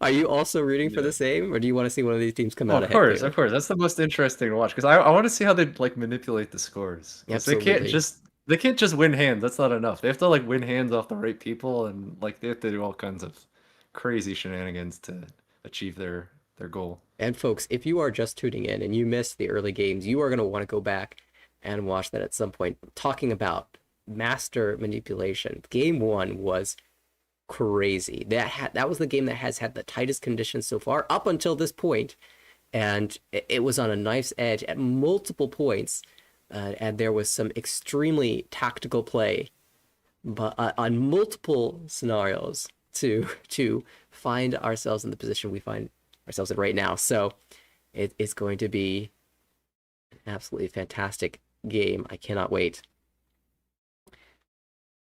Are you also rooting for the same, or do you want to see one of these teams come out ahead? Of course. That's the most interesting to watch because I want to see how they like manipulate the scores. They can't just win hands. That's not enough. They have to like win hands off the right people, and like they have to do all kinds of crazy shenanigans to achieve their goal. And folks, if you are just tuning in and you missed the early games, you are going to want to go back and watch that at some point. Talking about master manipulation, game 1 was crazy. That was the game that has had the tightest conditions so far up until this point, and it was on a knife's edge at multiple points, and there was some extremely tactical play, but on multiple scenarios to find ourselves in the position we find ourselves in right now. So it's going to be an absolutely fantastic game. I cannot wait.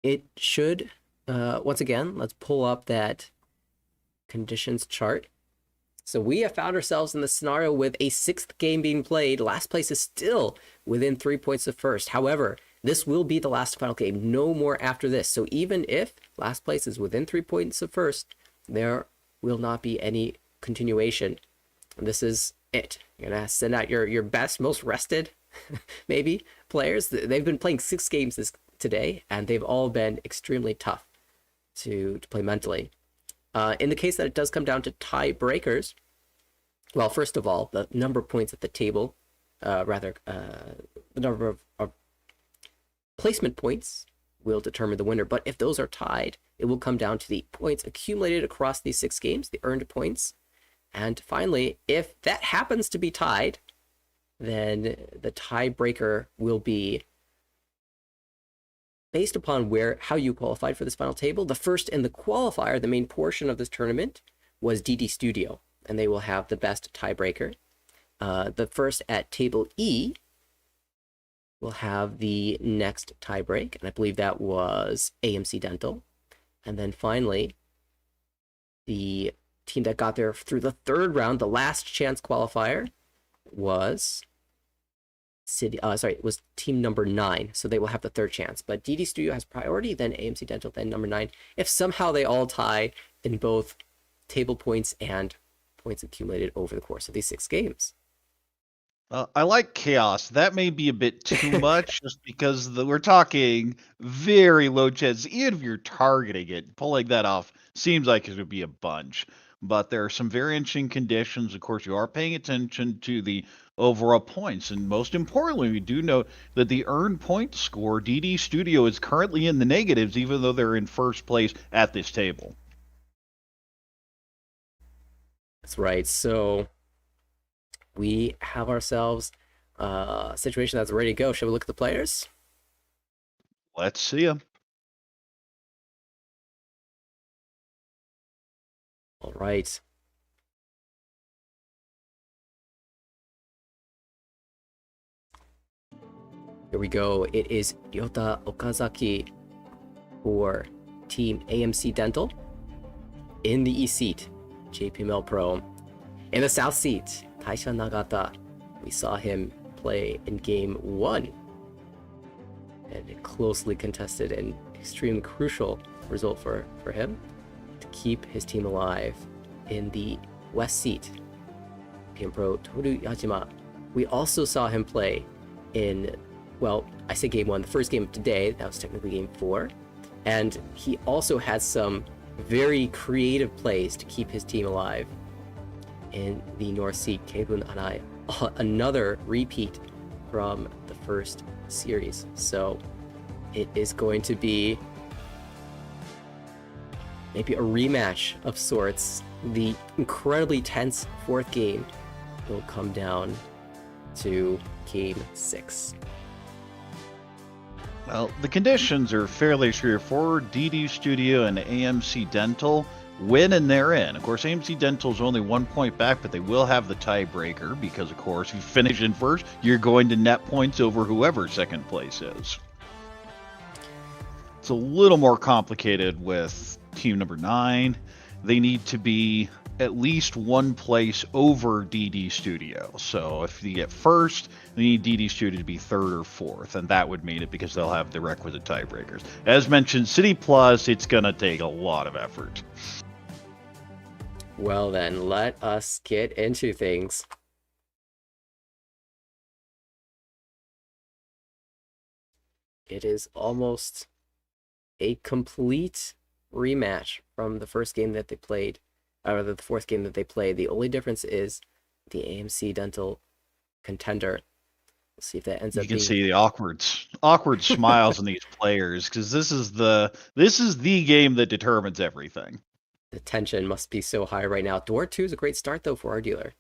It should, once again, let's pull up that conditions chart. So we have found ourselves in the scenario with a 6th game being played. Last place is still within 3 points of first. However, this will be the last final game. No more after this. So even if last place is within 3 points of first, there will not be any continuation. This is it. You're going to send out your best, most rested, maybe, players. They've been playing 6 games today, and they've all been extremely tough. to play mentally. In the case that it does come down to tiebreakers, well, first of all, the number of points at the table, the number of placement points will determine the winner. But if those are tied, it will come down to the points accumulated across these 6 games, the earned points. And finally, if that happens to be tied, then the tiebreaker will be based upon how you qualified for this final table. The first in the qualifier, the main portion of this tournament, was DD Studio, and they will have the best tiebreaker. The first at table E will have the next tiebreak, and I believe that was AMC Dental. And then finally, the team that got there through the 3rd round, the last chance qualifier, was was team number 9. So they will have the 3rd chance. But DD Studio has priority, then AMC Dental, then number 9. If somehow they all tie in both table points and points accumulated over the course of these 6 games. I like chaos. That may be a bit too much, just because we're talking very low chance. Even if you're targeting it, pulling that off seems like it would be a bunch. But there are some very interesting conditions. Of course, you are paying attention to the overall points, and most importantly, we do note that the earned point score, DD Studio is currently in the negatives, even though they're in first place at this table. That's right. So we have ourselves a situation that's ready to go. Shall we look at the players? Let's see them. All right. Here we go. It is Ryota Okazaki for Team AMC Dental. In the E seat, JPML Pro. In the South seat, Taisha Nagata. We saw him play in Game 1. And a closely contested and extremely crucial result for him to keep his team alive. In the West seat, PM Pro Toru Yajima. We also saw him play in, well, I say Game 1, the first game of today. That was technically Game 4. And he also had some very creative plays to keep his team alive. In the North seat, Keibun Anai, another repeat from the first series. So it is going to be maybe a rematch of sorts. The incredibly tense 4th game will come down to Game 6. Well, the conditions are fairly straightforward. DD Studio and AMC Dental win and they're in. Of course, AMC Dental is only 1 point back, but they will have the tiebreaker because, of course, if you finish in first, you're going to net points over whoever second place is. It's a little more complicated with team number 9. They need to be at least 1 place over DD Studio. So if you get first, they need DD Studio to be 3rd or 4th, and that would mean it because they'll have the requisite tiebreakers. As mentioned, City Plus, it's going to take a lot of effort. Well then, let us get into things. It is almost a complete rematch from the first game that they played, or the 4th game that they played. The only difference is the AMC Dental contender. We'll see if that ends up being... You can see the awkward smiles in these players, because this is the game that determines everything. The tension must be so high right now. Door 2 is a great start, though, for our dealer.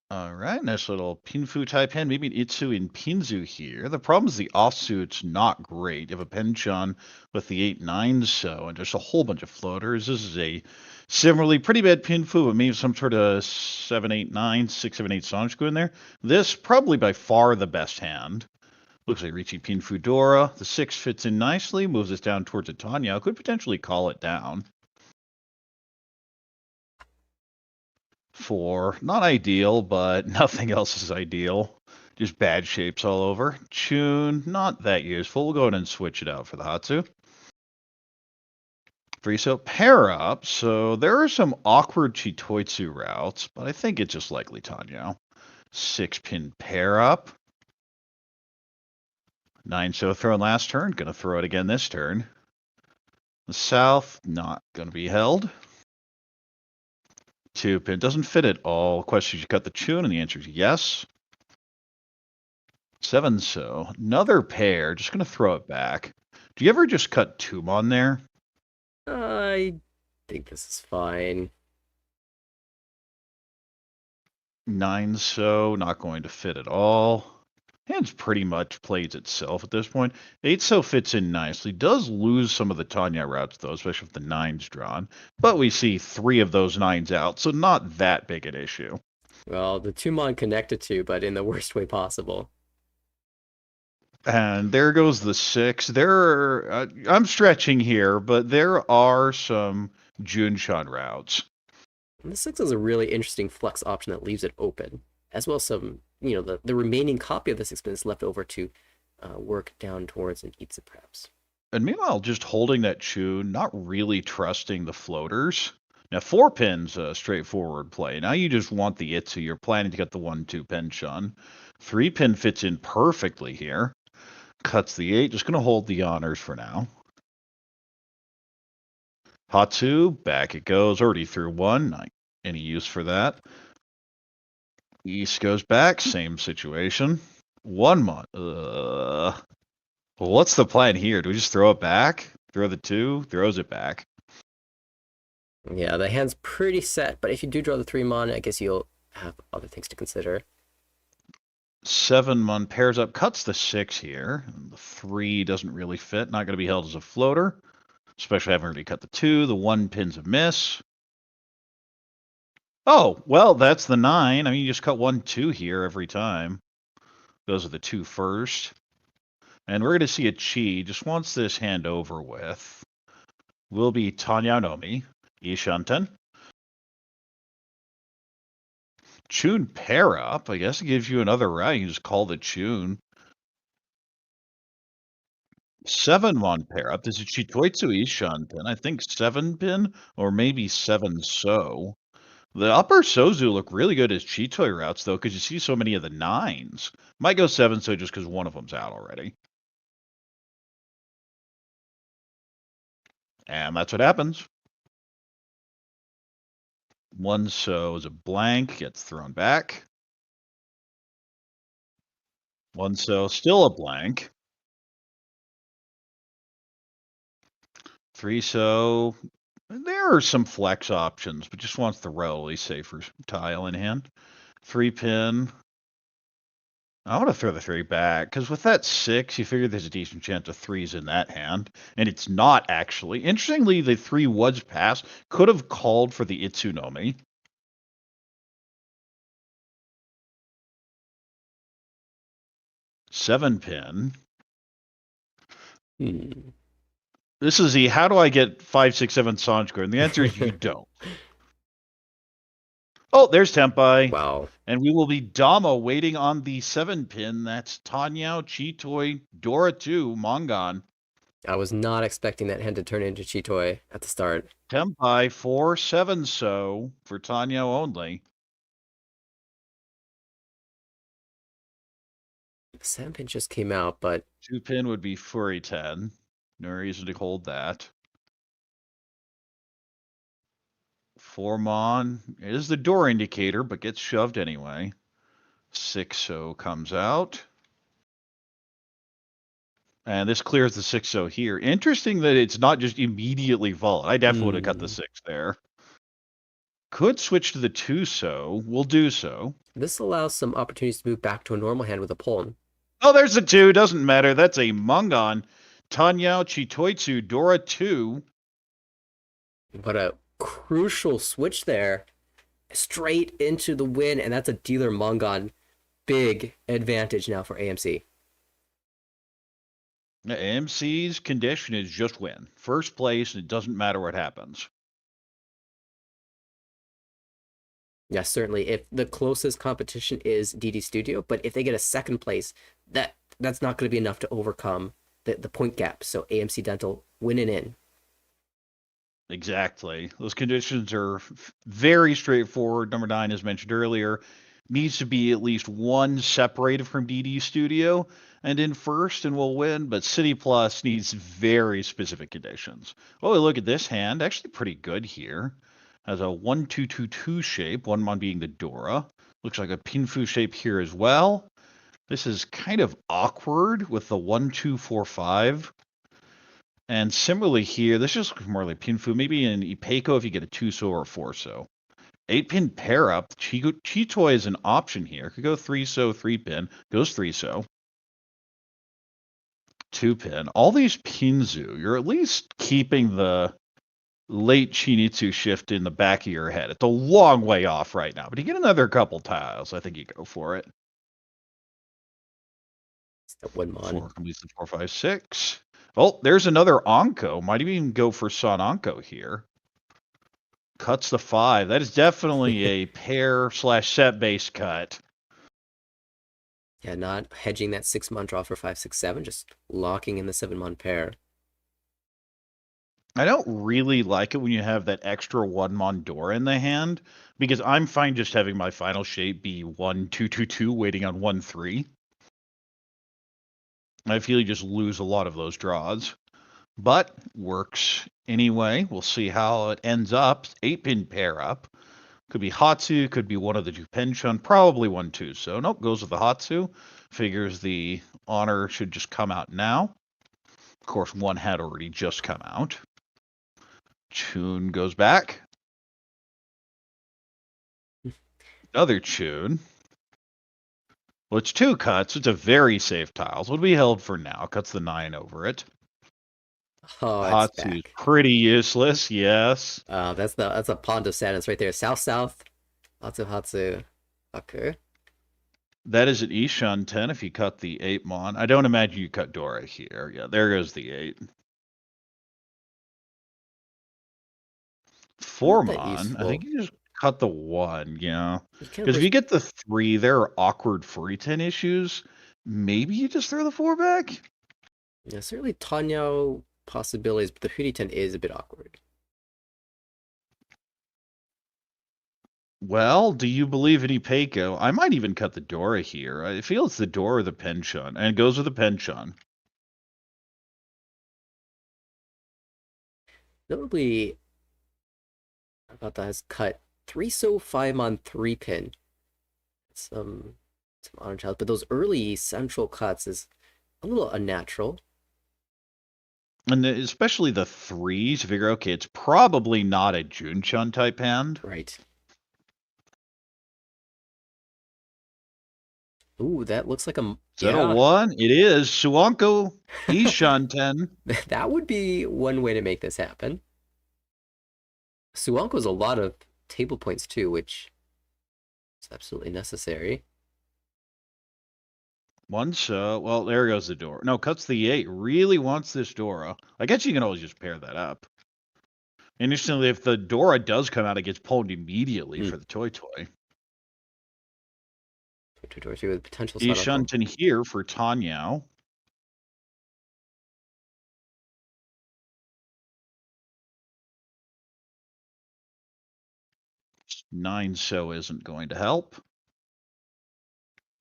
All right, nice little Pinfu Taipan, maybe an Itsu in Pinzu here. The problem is the offsuit's not great. You have a Penchon with the 8-9 so, and just a whole bunch of floaters. This is a similarly pretty bad Pinfu, but maybe some sort of 7-8-9, 6-7-8 Sanjiku in there. This probably by far the best hand. Looks like Riichi Pinfu Dora. The 6 fits in nicely, moves us down towards a Tanya. Could potentially call it down. 4, not ideal, but nothing else is ideal. Just bad shapes all over. Chun, not that useful. We'll go ahead and switch it out for the Hatsu. Friso, pair up. So there are some awkward Chitoitsu routes, but I think it's just likely Tanya. 6-pin pair up. 9 so thrown last turn. Gonna throw it again this turn. The South, not going to be held. 2-pin doesn't fit at all. Question, you cut the tune, and the answer is yes. 7 so. Another pair, just going to throw it back. Do you ever just cut tune on there? I think this is fine. 9 so, not going to fit at all. Hand's pretty much plays itself at this point. 8 so fits in nicely. Does lose some of the Tanya routes, though, especially if the 9's drawn. But we see 3 of those 9s out, so not that big an issue. Well, the Tumon connected to, but in the worst way possible. And there goes the 6. I'm stretching here, but there are some Junshan routes. And the 6 is a really interesting flex option that leaves it open, as well as some, the remaining copy of the 6 pin is left over to work down towards an Itsu perhaps. And meanwhile, just holding that Chun, not really trusting the floaters. Now, 4 pins, straightforward play. Now you just want the Itsu. You're planning to get the 1-2 Penshun. 3 pin fits in perfectly here. Cuts the 8. Just going to hold the honors for now. Hatsu, back it goes. Already through 1. Not any use for that. East goes back. Same situation. 1 month. What's the plan here? Do we just throw it back? Throw the 2? Throws it back. Yeah, the hand's pretty set, but if you do draw the 3 mon, I guess you'll have other things to consider. 7 mon pairs up, cuts the 6 here. The 3 doesn't really fit. Not going to be held as a floater. Especially having already cut the 2. The 1 pin's a miss. Oh, well, that's the 9. I mean, you just cut 1, 2 here every time. Those are the 2 first. And we're going to see a Chi. Just wants this hand over with. Will be Tanya Nomi. Ishanten. Chun pair up. I guess it gives you another route. You can just call the Chun. 7 mon pair up. This is Chitoitsu Ishanten. I think 7 pin or maybe 7 so. The upper Sozu look really good as Chitoi routes, though, because you see so many of the 9s. Might go 7 so just because one of them's out already. And that's what happens. 1 so is a blank, gets thrown back. 1 so, still a blank. 3 so, there are some flex options, but just wants the relatively safer tile in hand. 3 pin. I want to throw the 3 back, because with that 6, you figure there's a decent chance of 3's in that hand, and it's not actually. Interestingly, the 3 was passed, could have called for the Itsunomi. Seven pin. This is the how do I get 5, 6, 7 Sanjko? And the answer is you don't. Oh, there's Tempai. Wow. And we will be Dama waiting on the 7 pin. That's Tanyao, Chitoi, Dora 2, Mongon. I was not expecting that hand to turn into Chitoi at the start. Tempai 4, 7 so for Tanyao only. The 7 pin just came out, but 2 pin would be Furi 10. No reason to hold that. 4 mon is the door indicator, but gets shoved anyway. 6 so comes out. And this clears the 6 so here. Interesting that it's not just immediately vault. I definitely would have cut the 6 there. Could switch to the 2 so. We'll do so. This allows some opportunities to move back to a normal hand with a Pon. Oh, there's the 2. Doesn't matter. That's a Mongon. Tanyao, Chitoitsu, Dora 2. What a crucial switch there. Straight into the win, and that's a dealer Mongon. Big advantage now for AMC. AMC's condition is just win. First place, and it doesn't matter what happens. Yeah, certainly. If the closest competition is DD Studio, but if they get a second place, that's not going to be enough to overcome the point gap. So AMC Dental winning in. Exactly. Those conditions are very straightforward. Number 9, as mentioned earlier, needs to be at least 1 separated from DD Studio. and in first and will win, but City Plus needs very specific conditions. Oh, look at this hand. Actually pretty good here. Has a 1-2-2-2 shape, one mon being the Dora. Looks like a Pinfu shape here as well. This is kind of awkward with the 1-2-4-5. And similarly here, this just looks more like Pinfu. Maybe in Ipeco if you get a 2-so or a 4-so. 8-pin pair up. Chitoi is an option here. Could go 3-so, 3-pin. Goes 3-so. 2-pin. All these Pinzu, you're at least keeping the late Chinitsu shift in the back of your head. It's a long way off right now, but you get another couple tiles. I think you go for it. It's that one mon. 4 completes the 4, 5, 6. Oh, there's another Anko. Might even go for Son Anko here. Cuts the 5. That is definitely a pair/set based cut. Yeah, not hedging that 6-mon draw for 5, 6, 7, just locking in the 7-mon pair. I don't really like it when you have that extra 1-mon Dora in the hand, because I'm fine just having my final shape be 1-2-2-2 waiting on 1-3. I feel you just lose a lot of those draws. But works anyway. We'll see how it ends up. 8-pin pair up. Could be Hatsu, could be one of the 2 Penchun, probably 1-2. So nope, goes with the Hatsu. Figures the honor should just come out now. Of course, one had already just come out. Chun goes back. Another Chun. Well, it's 2 cuts. It's a very safe tiles. What do we held for now? Cuts the 9 over it. Oh, it's Hatsu is back. pretty useless, yes. That's a pond of sadness right there. South. Hatsu. Okay. That is an Ishan 10 if you cut the 8-mon. I don't imagine you cut Dora here. Yeah, there goes the 8. 4-mon. I think you just cut the 1, yeah. Because if you get the 3, there are awkward Furitan issues. Maybe you just throw the 4 back? Yeah, certainly Tanyao possibilities, but the Furitan is a bit awkward. Well, do you believe in Ipeco? I might even cut the Dora here. I feel it's the Dora or the Penchun, and it goes with the Penchun. Notably, I thought that has cut 3-so 5-mon 3-pin. Some honor tiles, but those early central cuts is a little unnatural. And especially the 3s, you figure, okay, it's probably not a Junchun type hand. Right. Ooh, that looks like a... Is that a 1? It is. Suanko Ishan 10. That would be one way to make this happen. Suanko's a lot of table points too, which is absolutely necessary. 1, so, well, there goes the Dora. No, cuts the 8. Really wants this Dora. I guess you can always just pair that up. Interestingly, if the Dora does come out, it gets pulled immediately for the Toy. With potential Ishunten here for Tanyao. 9 so isn't going to help.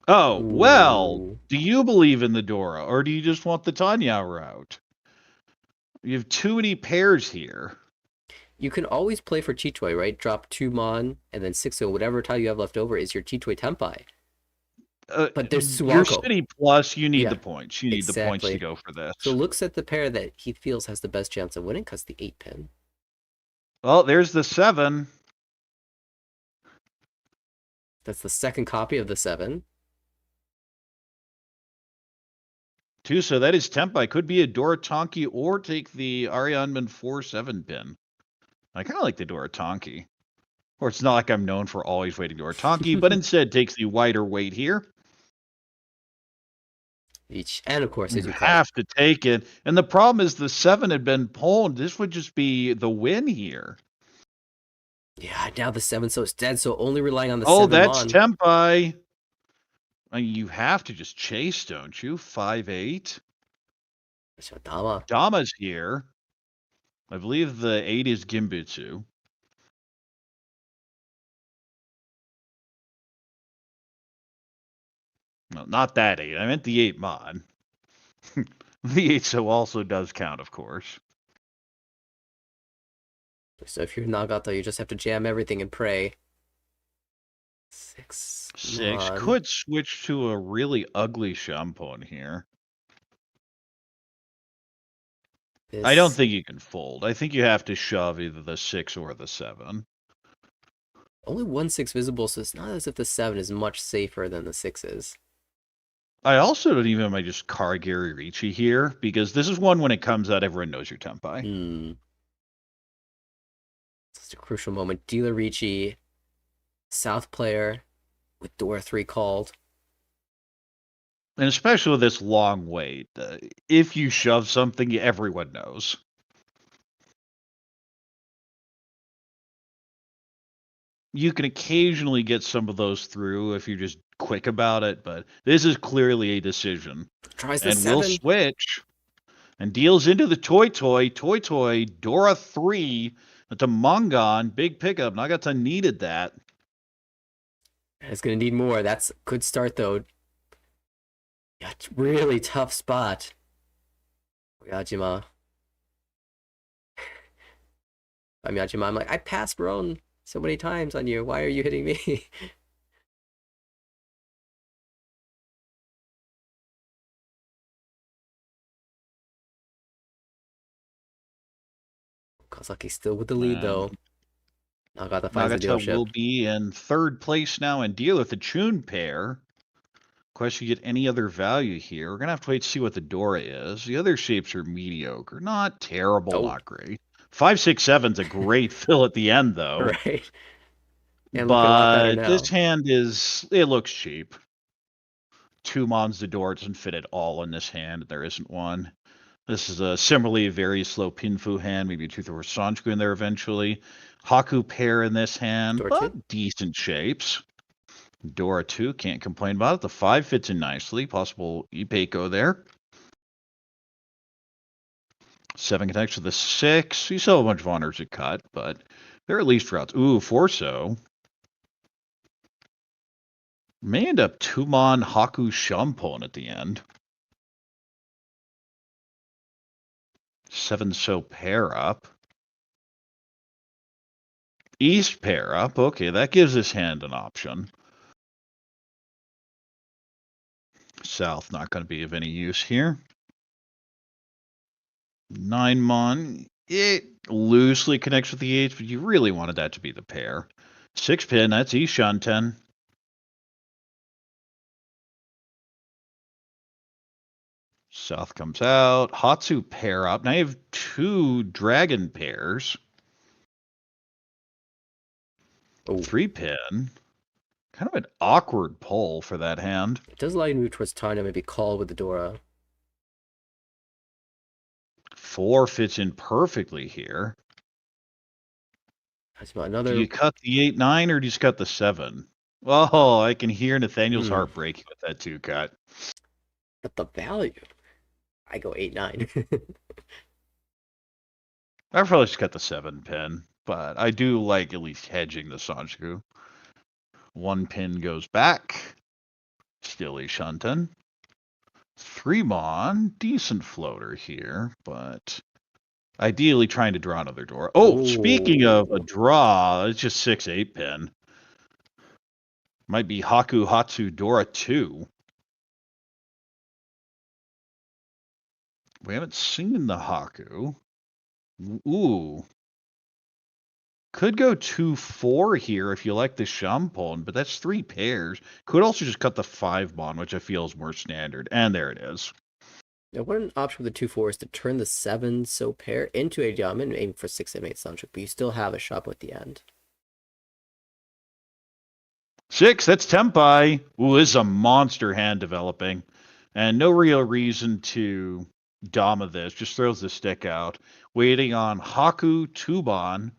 Oh, well, do you believe in the Dora, or do you just want the Tanyao route? You have too many pairs here. You can always play for Chitoi, right? Drop 2 mon, and then 6-so, whatever tile you have left over is your Chitoi Tenpai. But there's Suanko. Your City Plus, you need the points. You need the points to go for this. So looks at the pair that he feels has the best chance of winning, cuts the 8-pin. Well, there's the 7. That's the second copy of the 7. 2, so that is Tenpai. Could be a Dora-Tonki or take the Arianman 4-7 pin. I kind of like the Dora-Tonki. Or it's not like I'm known for always waiting Dora-Tonki, but instead takes the wider weight here. And of course, you have to take it. And the problem is the 7 had been pulled. This would just be the win here. Yeah, now the 7 so it's dead, so only relying on the 7 Oh, that's mon. Tenpai. I mean, you have to just chase, don't you? 5-8. So Dama. Dama's here. I believe the 8 is Gimbutsu. Well, not that 8. I meant the 8 mon. The 8 so also does count, of course. So if you're Nagata, you just have to jam everything and pray. 6 6 mon. could switch to a really ugly Shampon here. I don't This think you can fold. I think you have to shove either the 6 or the 7. only 1/6 visible, so it's not as if the 7 is much safer than the 6 is. I also don't even mind just Karigiri Riichi here, because this is one when it comes out, everyone knows your tempai. It's a crucial moment. Dealer Riichi, South player, with Dora 3 called. And especially with this long wait, if you shove something, everyone knows. You can occasionally get some of those through if you're just quick about it, but this is clearly a decision. Tries the And 7. will switch. And deals into the Toy, Dora 3, to Mongon, big pickup. Nagata needed that. It's gonna need more. That's a good start though. Yeah, really tough spot. Yajima. I'm Yajima. I'm like, I passed Roan so many times on you. Why are you hitting me? Kazaki's still with the lead though. Nagata finds the deal Nagata ship. will be in 3rd place now and deal with the Chun pair. Question, you get any other value here? We're going to have to wait to see what the Dora is. The other shapes are mediocre. Not terrible, not great. 5, 6, 7's a great fill at the end, though. Right. And looking a lot better But now. this hand it looks cheap. 2 mons the Dora doesn't fit at all in this hand. There isn't one. This is a similarly very slow Pinfu hand. Maybe a 2 or Sanchiku in there eventually. Haku pair in this hand, Dora but 2? decent shapes. Dora 2, can't complain about it. The 5 fits in nicely. Possible Ipeiko there. 7 connects to the 6. You still have a bunch of honors to cut, but they're at least routes. Ooh, Forso. May end up 2-mon Haku Shampon at the end. 7 so pair up. East pair up. Okay, that gives this hand an option. South not going to be of any use here. 9-mon. It loosely connects with the 8, but you really wanted that to be the pair. 6-pin, that's Ishanten. South comes out. Hatsu pair up. Now you have 2 dragon pairs. 3-pin. Kind of an awkward pull for that hand. It does allow you to move towards Tanya, maybe call with the Dora. 4 fits in perfectly here. Another... Do you cut the 8, 9, or do you just cut the 7? Oh, I can hear Nathaniel's heart breaking with that 2 cut. But the value. I go 8, 9. I probably just cut the 7-pin, but I do like at least hedging the Sanchiku. 1 pin goes back. Still Ishanten. 3-mon, decent floater here, but ideally trying to draw another Dora. Oh, speaking of a draw, it's just 6, 8-pin. Might be Haku Hatsu Dora 2. We haven't seen the Haku. Ooh. Could go 2-4 here if you like the Shampon, but that's 3 pairs. Could also just cut the 5-mon, which I feel is more standard. And there it is. Now, what an option with the 2-4 is to turn the 7 so pair into a diamond and aim for 6, 7, 8 Sanchiku, but you still have a shop at the end. 6, that's Tempai. Ooh, this is a monster hand developing. And no real reason to Dama this. Just throws the stick out. Waiting on Haku Tuban.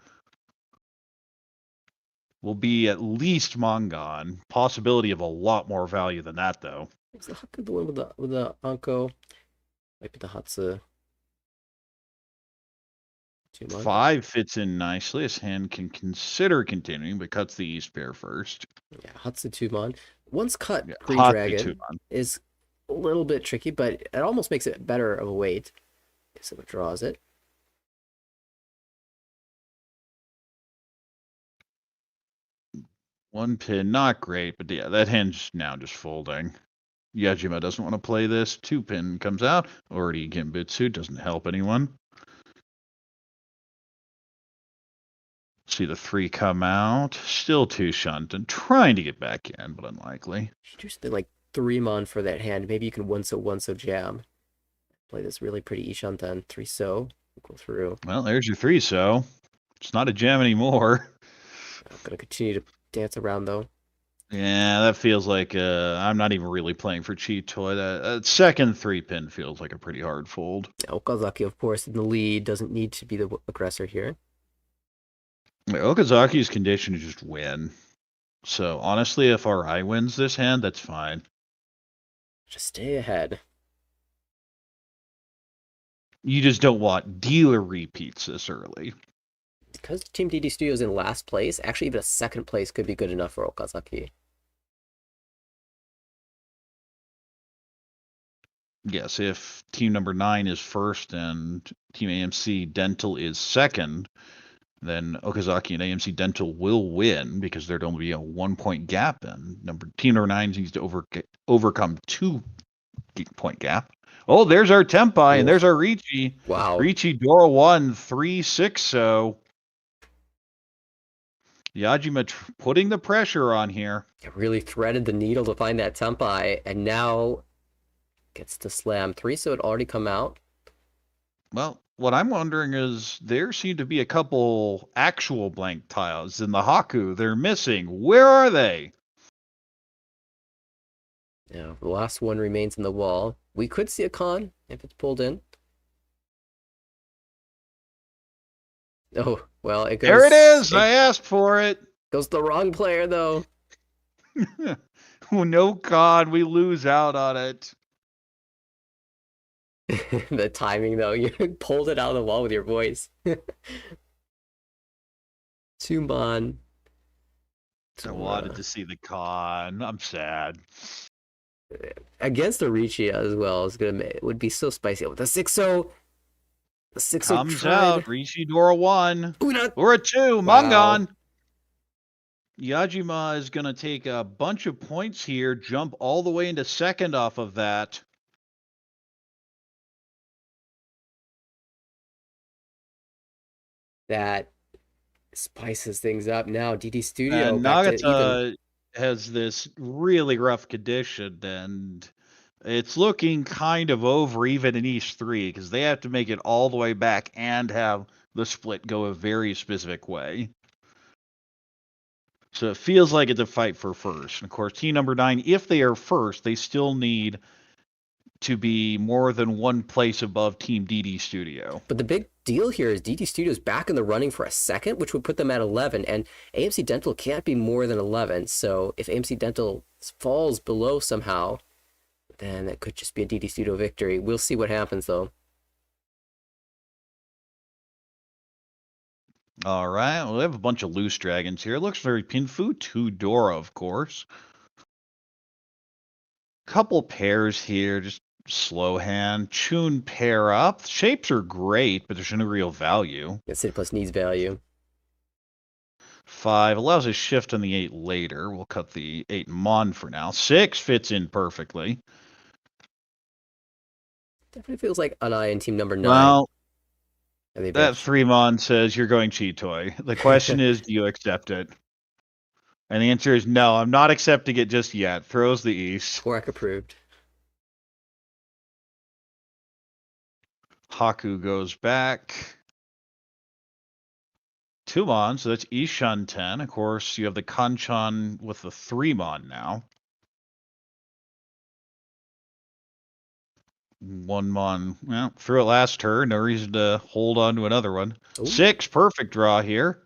Will be at least Mongon. Possibility of a lot more value than that, though. Is the Haku the one with the Anko? Might be the Hatsu. 5 fits in nicely. His hand can consider continuing, but cuts the East pair first. Yeah, Hatsu 2-mon. Once cut Yeah, Green Haku Dragon 2-mon. is a little bit tricky, but it almost makes it better of a weight. So it draws it. One pin, not great, but yeah, that hand's now just folding. Yajima doesn't want to play this. 2-pin comes out. Already Genbutsu doesn't help anyone. See the 3 come out. Still 2 Shunten. Trying to get back in, but unlikely. Should do something like 3-mon for that hand. Maybe you can one-so jam. Play this really pretty Ishanten. 3-so. Go through. Well, there's your 3-so. It's not a jam anymore. I'm going to continue to dance around, though. Yeah, that feels like I'm not even really playing for cheat toy. That second 3-pin feels like a pretty hard fold. Okazaki, of course, in the lead. Doesn't need to be the aggressor here. Okazaki's condition is just win. So honestly, if RI wins this hand, that's fine. Just stay ahead. You just don't want dealer repeats this early. Because Team DD Studio is in last place, actually even a second place could be good enough for Okazaki. Yes, if team number 9 is first and team AMC Dental is second, then Okazaki and AMC Dental will win because there'd only be a 1-point gap, and team number 9 needs to overcome 2-point gap. Oh, there's our Tempai, and there's our Riichi. Wow. Riichi Dora 1, 3-6, so Yajima putting the pressure on here. It really threaded the needle to find that Tempai, and now gets to slam 3, so it already come out. Well, what I'm wondering is there seem to be a couple actual blank tiles in the Haku. They're missing. Where are they? Yeah, the last one remains in the wall. We could see a con if it's pulled in. Oh, well, it goes... There it is! I asked for it! Goes the wrong player, though. Oh, no con. We lose out on it. The timing, though. You pulled it out of the wall with your voice. 2-mon. I wanted to see the con. I'm sad. Against the Riichi as well is gonna it would be so spicy. With the 6-0, the 6-0 comes out. Riichi Dora 1 Una. or a 2. Wow. Mangan. Yajima is gonna take a bunch of points here. Jump all the way into second off of that. That spices things up now. DD Studio And back to Nagata even. has this really rough condition, and it's looking kind of over even in East 3 because they have to make it all the way back and have the split go a very specific way. So it feels like it's a fight for first. And of course, team number 9, if they are first, they still need to be more than 1 place above Team DD Studio. But the big deal here is DD Studio's back in the running for a second, which would put them at 11, and AMC Dental can't be more than 11. So if AMC Dental falls below somehow, then that could just be a DD Studio victory. We'll see what happens, though. All right, well, we have a bunch of loose dragons here. It looks very Pinfu. 2 Dora, of course. Couple pairs here, just slow hand. Chun pair up. Shapes are great, but there's no real value. City Plus needs value. 5 allows a shift on the 8 later. We'll cut the 8 Mon for now. 6 fits in perfectly. Definitely feels like Anai and team number 9. Well, that that 3 Mon says you're going cheat toy. The question is, do you accept it? And the answer is no, I'm not accepting it just yet. Throws the East. Korak approved. Haku goes back. 2 Mon, so that's Ishan 10. Of course, you have the Kanchan with the 3 Mon now. 1 Mon, well, through it last turn. No reason to hold on to another one. Ooh. 6, perfect draw here.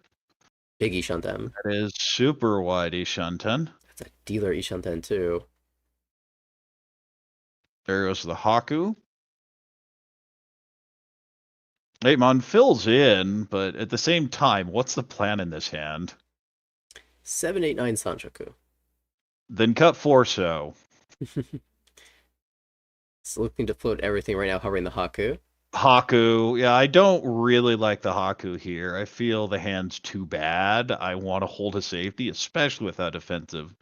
Big Ishanten. That is super wide Ishanten. That's a dealer Ishanten, too. There goes the Haku. 8 Mon fills in, but at the same time, what's the plan in this hand? 7, 8, 9 Sanchoku. Then cut Forso. It's looking to float everything right now, hovering the Haku. Haku. Yeah, I don't really like the Haku here. I feel the hand's too bad. I want to hold a safety, especially with how defensive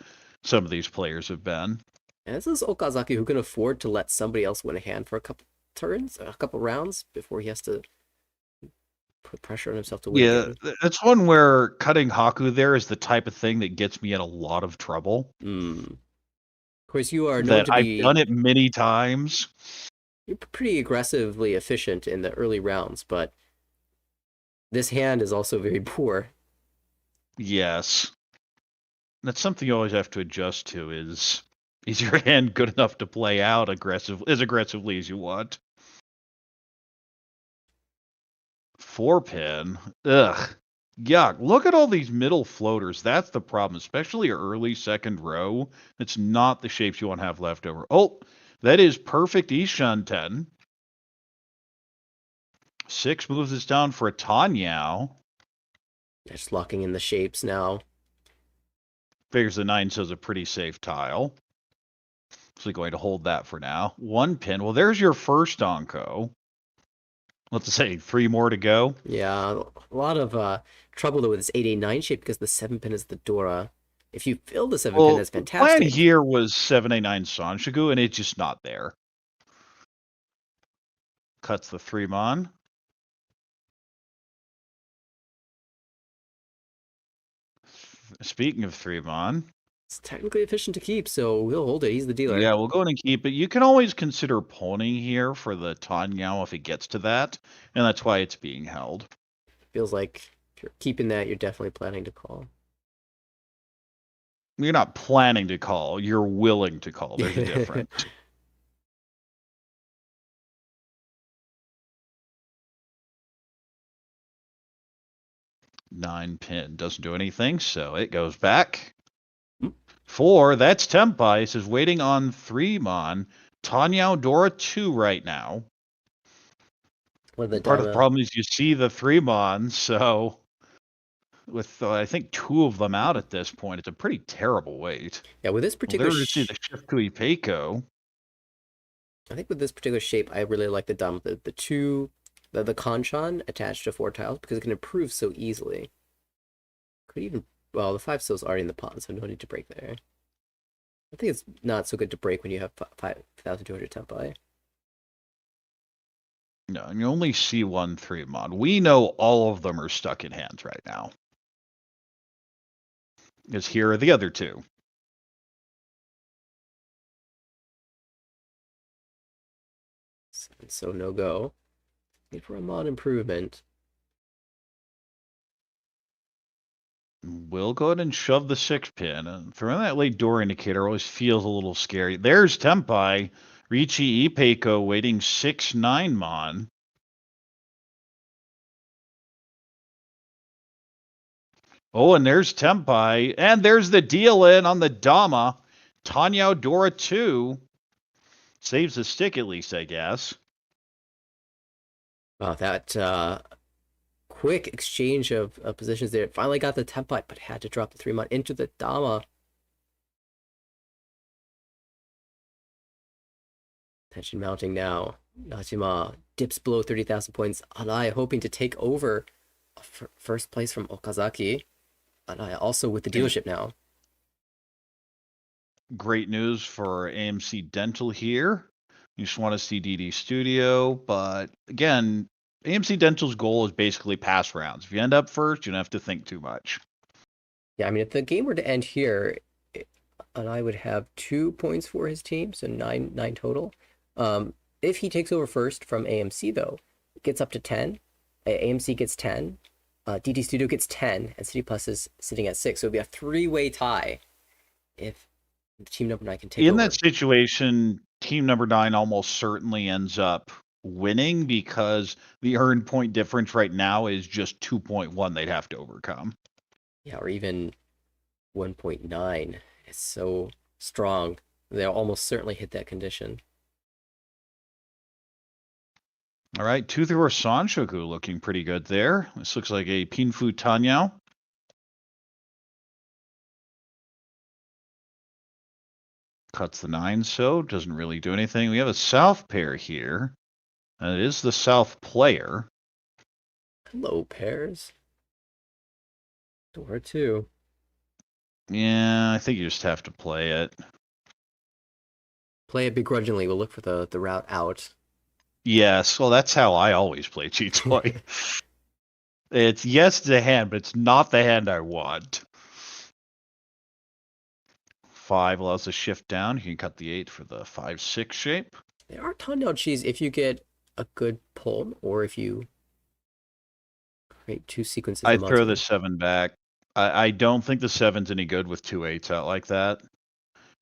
some of these players have been. And this is Okazaki who can afford to let somebody else win a hand for a couple turns, a couple rounds before he has to put pressure on himself to win Yeah, again. that's one where cutting Haku there is the type of thing that gets me in a lot of trouble. Of course, you are known That to I've be done it many times. you're pretty aggressively efficient in the early rounds, but this hand is also very poor. Yes. That's something you always have to adjust to is your hand good enough to play out as aggressively as you want? 4-pin. Ugh. Yuck. Look at all these middle floaters. That's the problem, especially early second row. It's not the shapes you want to have left over. Oh, that is perfect Ishan 10. 6 moves us down for a Tanyao. Just locking in the shapes now. Figures the 9 shows a pretty safe tile. So going to hold that for now. 1 pin. Well, there's your first Onko. Let's say 3 more to go. Yeah, a lot of trouble though with this 8-8-9 shape because the 7-pin is the Dora. If you fill the 7-pin, that's The plan fantastic. here was 7-8-9 Sanshigu, and it's just not there. Cuts the 3-mon. Speaking of 3-mon. It's technically efficient to keep, so we'll hold it. He's the dealer. Yeah, we'll go in and keep it. You can always consider pawning here for the Tanyao if it gets to that, and that's why it's being held. Feels like if you're keeping that, you're definitely planning to call. You're not planning to call, you're willing to call. There's a difference. Nine pin doesn't do anything, so it goes back. 4, that's Tempai. It says waiting on 3-mon. Tanyao Dora 2 right now. Part of the problem is you see the 3-mon, so with I think 2 of them out at this point, it's a pretty terrible wait. Yeah, with this particular there you see the shift to Ipeiko. I think with this particular shape, I really like the Dom, the Kanchan attached to 4 tiles because it can improve so easily. Could even, well, the 5 still's already in the pot, so no need to break there. I think it's not so good to break when you have 5,200 Tempai. No, and you only see 1 3-mon. We know all of them are stuck in hands right now. Because here are the other 2. So no go. Need for a mod improvement. We'll go ahead and shove the 6-pin. Throwing that late door indicator always feels a little scary. There's Tempai. Riichi Ipeiko waiting 6-9-mon. Oh, and there's Tempai. And there's the deal in on the Dama. Tanyao Dora 2. Saves the stick at least, I guess. Wow, that quick exchange of positions there. Finally got the Tempai, but had to drop the 3-mon into the Dama. Tension mounting now. Najima dips below 30,000 points. Anai hoping to take over first place from Okazaki. Anai also with the dealership now. Great news for AMC Dental here. You just want to see DD Studio, but again, AMC Dental's goal is basically pass rounds. If you end up first, you don't have to think too much. Yeah, I mean, if the game were to end here, Anai would have 2 points for his team, so nine total. If he takes over first from AMC, though, it gets up to 10. AMC gets 10. DD Studio gets 10, and City Plus is sitting at 6. So it would be a 3-way tie if team number 9 can take over. In that situation, team number 9 almost certainly ends up winning because the earned point difference right now is just 2.1 they'd have to overcome. Yeah, or even 1.9. It's so strong. They'll almost certainly hit that condition. All right, 2-3 Sanshoku looking pretty good there. This looks like a Pinfu Tanyao. cuts the 9, so doesn't really do anything. We have a south pair here, and it is the south player. Hello, pairs. Door 2. Yeah, I think you just have to play it. Play it begrudgingly. We'll look for the route out. Yes, well, that's how I always play cheat toy. It's yes to the hand, but it's not the hand I want. 5 allows a shift down. You can cut the 8 for the 5-6 shape. There are Tanyao cheese if you get a good pull, or if you create 2 sequences. I'd throw the 7 back. I don't think the 7's any good with 2 8s out like that.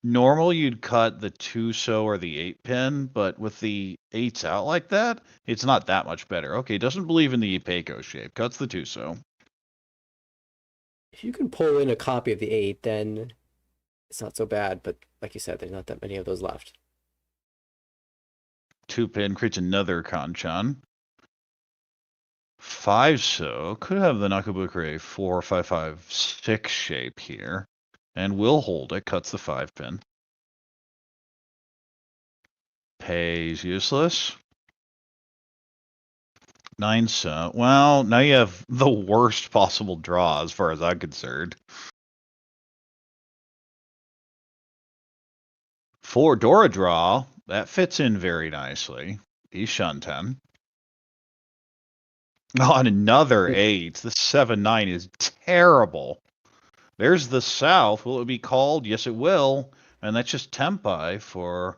Normal, you'd cut the 2-so or the 8 pin, but with the 8s out like that, it's not that much better. Okay, doesn't believe in the Ipeiko shape. Cuts the 2-so. If you can pull in a copy of the 8, then it's not so bad, but like you said, there's not that many of those left. 2-pin creates another Kanchan. 5-so could have the Nakabukure 4-5-5-6 shape here, and will hold it. Cuts the 5-pin. Pays useless. 9-so. Well, now you have the worst possible draw as far as I'm concerned. 4 Dora draw. That fits in very nicely. Ishanten. On another 8. The 7-9 is terrible. There's the South. Will it be called? Yes, it will. And that's just Tempai for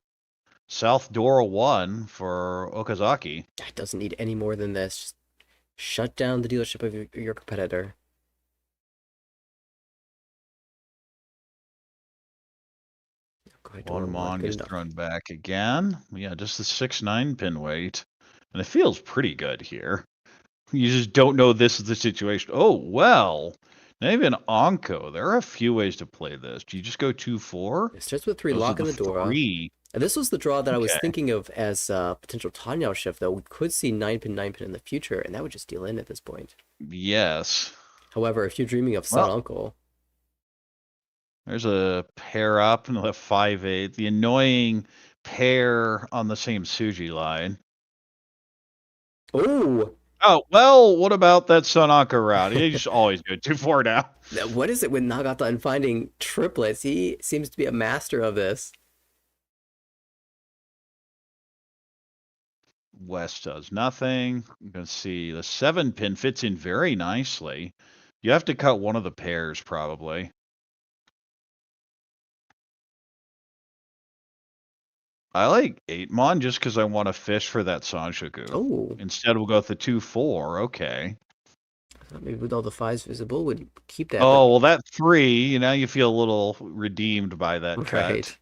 South Dora 1 for Okazaki. It doesn't need any more than this. Just shut down the dealership of your competitor. One Mon gets thrown back again. Yeah, just the 6-9 pin weight. And it feels pretty good here. You just don't know this is the situation. Oh, well. Not even Onko. There are a few ways to play this. Do you just go 2-4? It starts with 3, locking the door. 3. And this was the draw that I was thinking of as a potential Tanyao shift, though. We could see 9-pin, 9-pin in the future, and that would just deal in at this point. Yes. However, if you're dreaming of Son Uncle. There's a pair up and a 5-8. The annoying pair on the same Suji line. Oh! Oh, well, what about that Sonaka route? He's always good. 2-4 now. What is it with Nagata and finding triplets? He seems to be a master of this. West does nothing. You can see the 7-pin fits in very nicely. You have to cut one of the pairs, probably. I like 8-mon just because I want to fish for that Sanshoku. Oh. Instead, we'll go with the 2-4. Okay. Maybe with all the 5s visible, would keep that. Oh, well, that 3, now you feel a little redeemed by that Right. cut.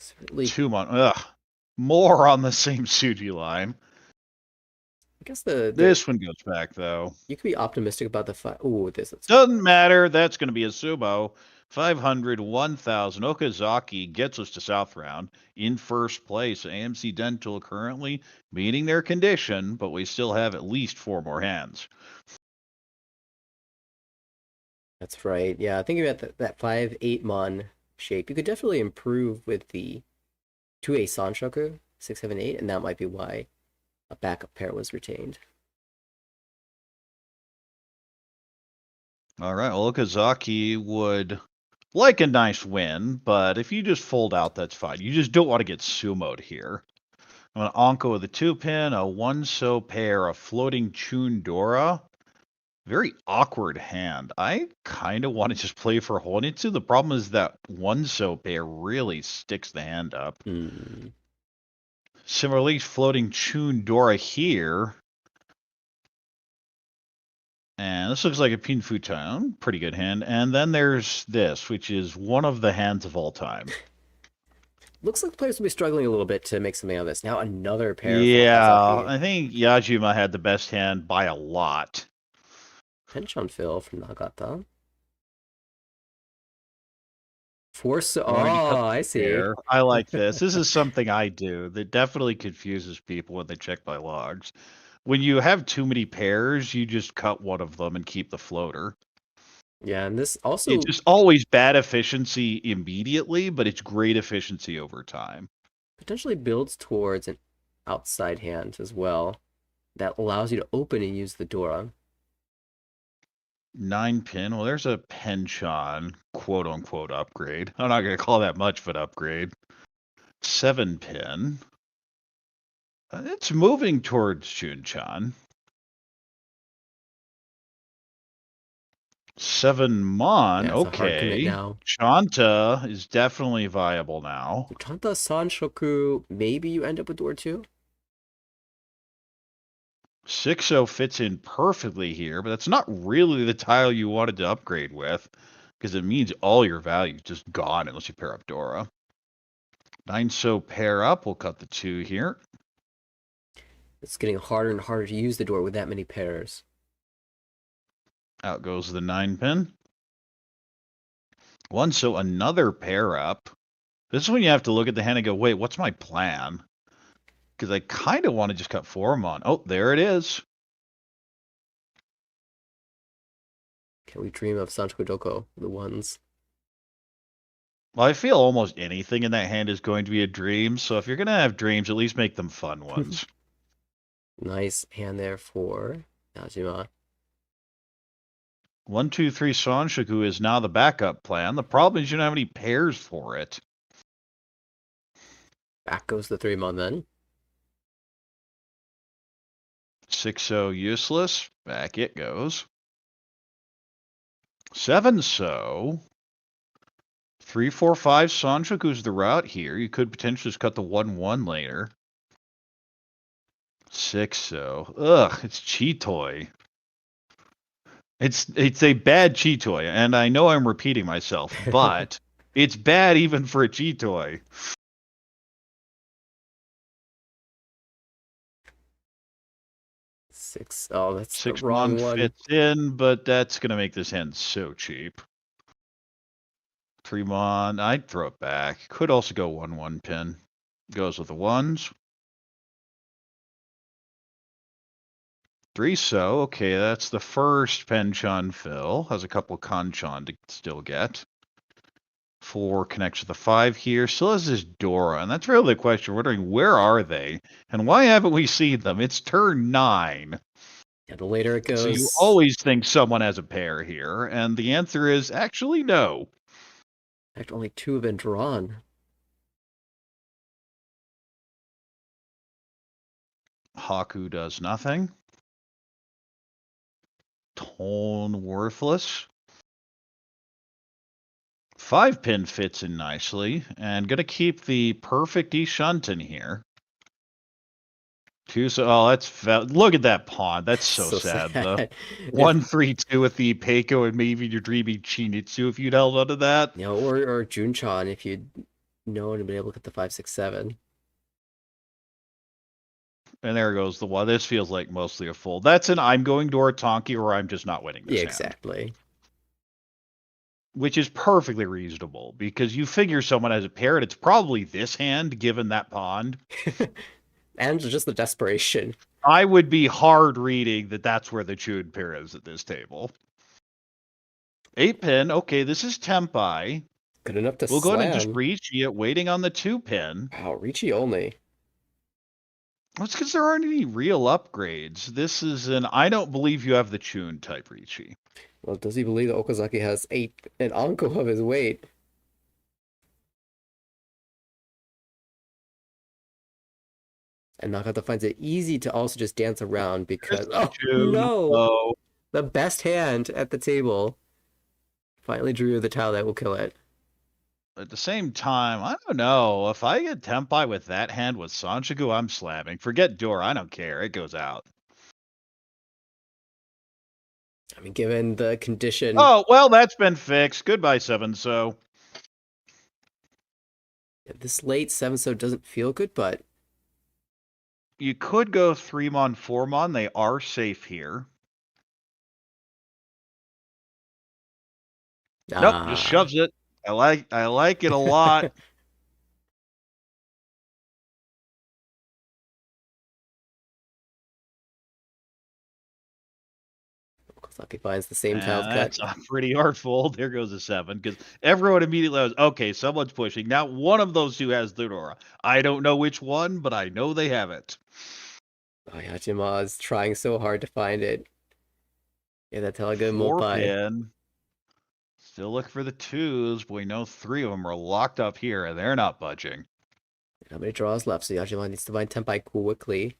Certainly. 2-mon. Ugh. More on the same Suji line. I guess this one goes back, though. You could be optimistic about the 5. Oh, this. Doesn't matter. That's going to be a sumo. 500, 1,000. Okazaki gets us to South Round in first place. AMC Dental currently meeting their condition, but we still have at least 4 more hands. That's right. Yeah, thinking about that 5-8-mon shape, you could definitely improve with the 2A Sanshoku, 6, 7, 8, and that might be why a backup pair was retained. All right. Well, Okazaki would like a nice win, but if you just fold out, that's fine. You just don't want to get sumoed here. I'm going to Onko with a 2-pin, a 1-so pair, a floating Chundora. Very awkward hand. I kind of want to just play for Honitsu. The problem is that 1-so pair really sticks the hand up. Similarly, floating Chundora here. And this looks like a Pinfuton. Pretty good hand. And then there's this, which is one of the hands of all time. Looks like the players will be struggling a little bit to make something of this. Now another pair. Yeah, I think Yajima had the best hand by a lot. Tenchon fill from Nagata. Force. Oh, I see. I like this. This is something I do that definitely confuses people when they check my logs. when you have too many pairs, you just cut one of them and keep the floater. Yeah, and this also It's just always bad efficiency immediately, but it's great efficiency over time. potentially builds towards an outside hand as well that allows you to open and use the Dora. 9-pin. Well, there's a penchant, quote unquote, upgrade. I'm not going to call that much of an upgrade. 7-pin. It's moving towards Junchan. 7-mon. Yeah, it's a hard commit Okay. now. Chanta is definitely viable now. So Chanta Sanshoku, maybe you end up with Dora 2? 6-0 fits in perfectly here, but that's not really the tile you wanted to upgrade with, because it means all your value is just gone unless you pair up Dora. 9-so pair up. We'll cut the 2 here. It's getting harder and harder to use the Dora with that many pairs. Out goes the 9-pin. 1-so another pair up. This is when you have to look at the hand and go, wait, what's my plan? Because I kind of want to just cut 4-mon. Oh, there it is. Can we dream of Sanchoku Doko, the ones? Well, I feel almost anything in that hand is going to be a dream, so if you're going to have dreams, at least make them fun ones. Nice hand there for Najima. 1, 2, 3 Sanshoku is now the backup plan. The problem is you don't have any pairs for it. Back goes the 3-mon then. 6-so useless. Back it goes. 7-so. 3, 4, 5 Sanshoku's the route here. You could potentially just cut the 1-1 later. 6-so. Ugh, it's Chitoi. It's a bad Chitoi, and I know I'm repeating myself, but it's bad even for a Chitoi. 6. Oh, that's the 6 wrong mon one. fits in, but that's going to make this hand so cheap. 3 mon, I'd throw it back. Could also go 1-1 pin. Goes with the 1s. 3-so, okay, that's the first Penchon fill. Has a couple Kanchan to still get. 4 connects to the 5 here. Still has this Dora, and that's really the question. We're wondering, where are they? And why haven't we seen them? It's turn 9. Yeah, the later it goes. So you always think someone has a pair here, and the answer is actually no. In fact, only 2 have been drawn. Haku does nothing. Tone worthless. 5-pin fits in nicely, and gonna keep the perfect Ishunten here. 2, so look at that pawn. That's so sad though. 1, 3, 2 with the Peiko and maybe your dreamy Chinitsu if you'd held onto that. You know, or Junchan if you'd known and been able to get the 5, 6, 7. And there goes the one. This feels like mostly a fold. That's an I'm going to Tonki or I'm just not winning this hand. Exactly. Which is perfectly reasonable because you figure someone has a pair and it's probably this hand given that pond. And just the desperation. I would be hard reading that that's where the chewed pair is at this table. 8-pin. Okay, this is Tempai. Good enough to We'll go ahead and just slam. Riichi it, waiting on the 2-pin. Wow, Riichi only. Well, it's because there aren't any real upgrades. This is an I don't believe you have the Chun type Riichi. Well, does he believe that Okazaki has an Anko of his weight? And Nakata finds it easy to also just dance around because no! The best hand at the table finally drew the tile that will kill it. At the same time, I don't know. If I get Tempai with that hand with Sanshoku, I'm slamming. Forget Dora, I don't care. It goes out. I mean, given the condition... Oh, well, that's been fixed. Goodbye, 7-so. This late 7-so doesn't feel good, but... You could go 3-mon, 4-mon. They are safe here. Nope, just shoves it. I like it a lot. Looks like he finds the same tiled cut. That's pretty artful. There goes a 7, because everyone immediately goes, okay, someone's pushing. Now one of those two has the Dora. I don't know which one, but I know they have it. Oh, Yajima is trying so hard to find it. Yeah, that's how I go 4 multi. pin. Still look for the 2s, but we know 3 of them are locked up here, and they're not budging. How many draws left? So Yajima needs to find Tenpai quickly.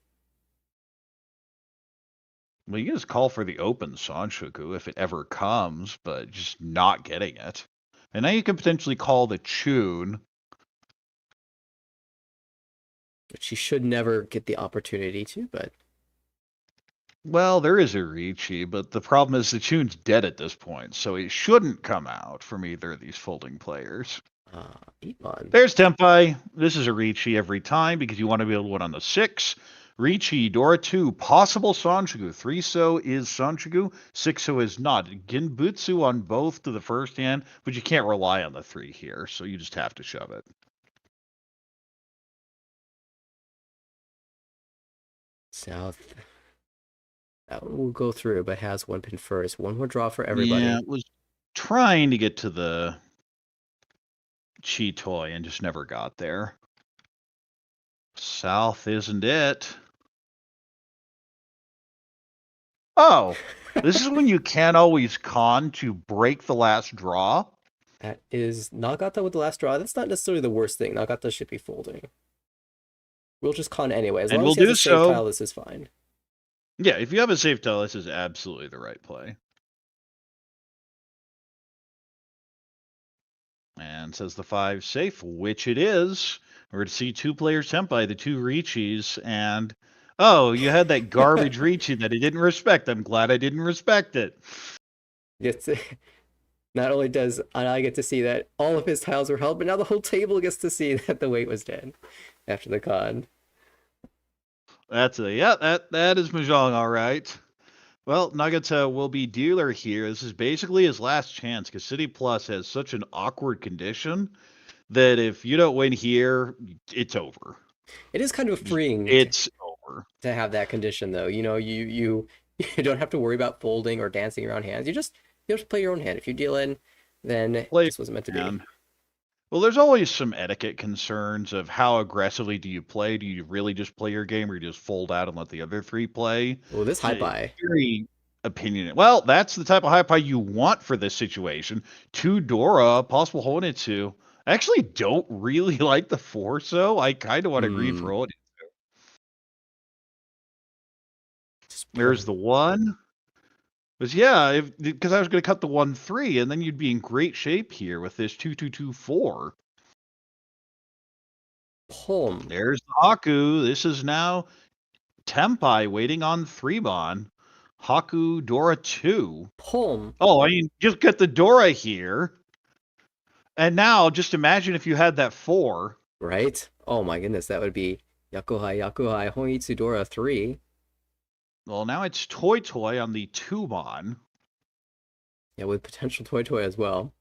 Well, you can just call for the open Sanshoku if it ever comes, but just not getting it. And now you can potentially call the Chun. Which he should never get the opportunity to, but... Well, there is a Riichi, but the problem is the Chun's dead at this point, so it shouldn't come out from either of these folding players. Iman. There's Tenpai. This is a Riichi every time because you want to be able to win on the 6. Riichi, Dora 2, possible Sanshoku. 3-so is Sanshoku, 6-so is not. Genbutsu on both to the first hand, but you can't rely on the 3 here, so you just have to shove it. South. That one will go through, but has 1 pin first. One more draw for everybody. Yeah, it was trying to get to the Chi Toy and just never got there. South isn't it. Oh, this is when you can't always con to break the last draw. That is Nagata with the last draw. That's not necessarily the worst thing. Nagata should be folding. We'll just con anyway. As long as he has a safe tile, this is fine. Yeah, if you have a safe tile, this is absolutely the right play. And says the 5 safe, which it is. We're going to see 2 players Tenpai, the 2 Riichis, and... Oh, you had that garbage Riichi that I didn't respect. I'm glad I didn't respect it. It's, not only does I get to see that all of his tiles were held, but now the whole table gets to see that the weight was dead after the con. That is Mahjong, all right. Well, Nagata will be dealer here. This is basically his last chance because City Plus has such an awkward condition that if you don't win here, it's over. It is kind of freeing. It's over to have that condition, though. You know, you don't have to worry about folding or dancing around hands. You just play your own hand. If you deal in, then this wasn't meant to be. Well, there's always some etiquette concerns of how aggressively do you play? Do you really just play your game, or you just fold out and let the other 3 play? Well, this high pie. Very opinionated. Well, that's the type of high pie you want for this situation. 2 Dora, possible Honitsu. I actually don't really like the 4-so. I kind of want to agree for Honitsu. There's the 1. Because yeah, because I was going to cut the 1-3, and then you'd be in great shape here with this 2-2-2-4. There's the Haku. This is now Tenpai waiting on 3-bon. Haku, Dora 2. Oh, I mean, just get the Dora here. And now, just imagine if you had that 4. Right? Oh my goodness, that would be Yakuhai, Honitsu, Dora 3. Well, now it's Toy Toy on the 2-bon. Yeah, with potential Toy Toy as well.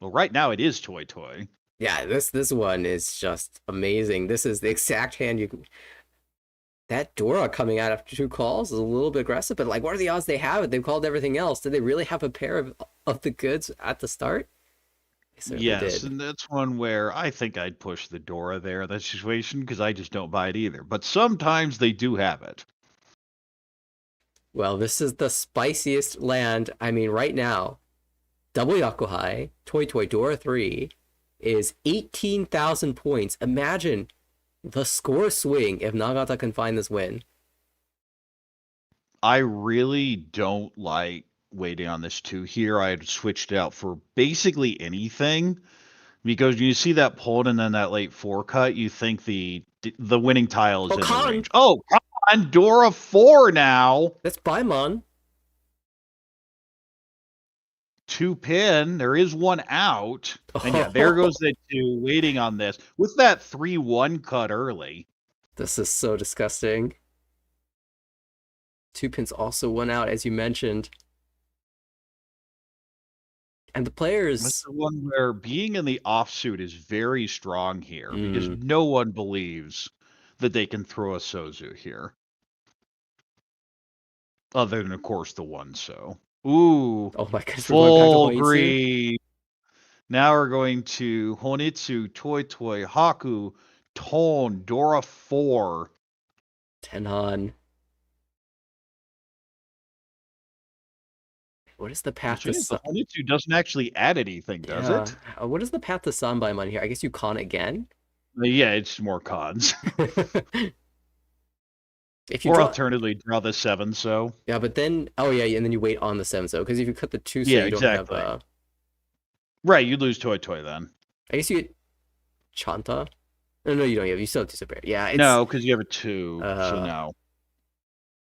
Well, right now it is Toy Toy. Yeah, this one is just amazing. This is the exact hand you... That Dora coming out after 2 calls is a little bit aggressive, but like, what are the odds they have it? They've called everything else. Did they really have a pair of the goods at the start? Yes, and that's one where I think I'd push the Dora there in that situation, because I just don't buy it either. But sometimes they do have it. Well, this is the spiciest land. I mean, right now, double Yakuhai, Toy Toy Dora 3 is 18,000 points. Imagine the score swing if Nagata can find this win. I really don't like waiting on this 2 here. I had switched it out for basically anything. Because when you see that pulled and then that late 4 cut, you think the winning tile is in the range. Oh, come on, Dora 4 now. That's Baimon. 2 pin. There is 1 out. And yeah, there goes the 2 waiting on this. With that 3-1 cut early. This is so disgusting. 2 pins also 1 out, as you mentioned. And the players... That's the one where being in the offsuit is very strong here. Because no one believes that they can throw a Sozu here. Other than, of course, the one so. Ooh, Oh my goodness, we're going back to full Honitsu? green. Now we're going to Honitsu, Toy Toy, Haku, Ton, Dora 4. Tenhan. What is the path to The Honitsu doesn't actually add anything, does it? What is the path to Sanbaimon here? I guess you con again? Yeah, it's more cons. If you Or draw... alternatively, draw the 7 so. Yeah, but then... Oh, yeah, and then you wait on the 7 so. Because if you cut the 2 so, Yeah, you don't exactly. have... Right, you lose Toy Toy then. I guess you get Chanta? No, you don't. You still have 2 super. Yeah, it's... No, because you have a 2, so no.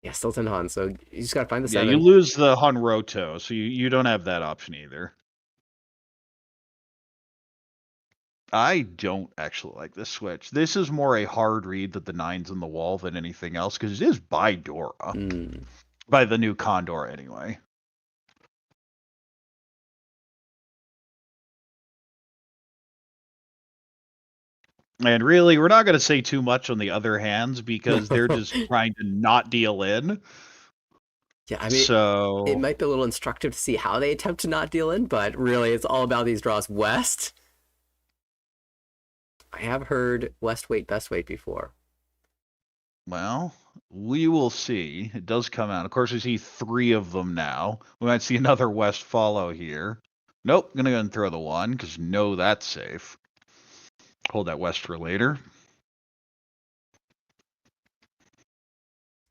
Yeah, still Tenhan, so you just gotta find the 7. Yeah, you lose the Hanroto, so you don't have that option either. I don't actually like this switch. This is more a hard read that the 9's in the wall than anything else, because it is by Dora. By the new Condor, anyway. And really, we're not going to say too much on the other hands, because they're just trying to not deal in. Yeah, I mean, so... it might be a little instructive to see how they attempt to not deal in, but really, it's all about these draws west. I have heard west weight, best weight before. Well, we will see. It does come out. Of course, we see 3 of them now. We might see another west follow here. Nope, gonna go ahead and throw the 1, because no, that's safe. Hold that west for later.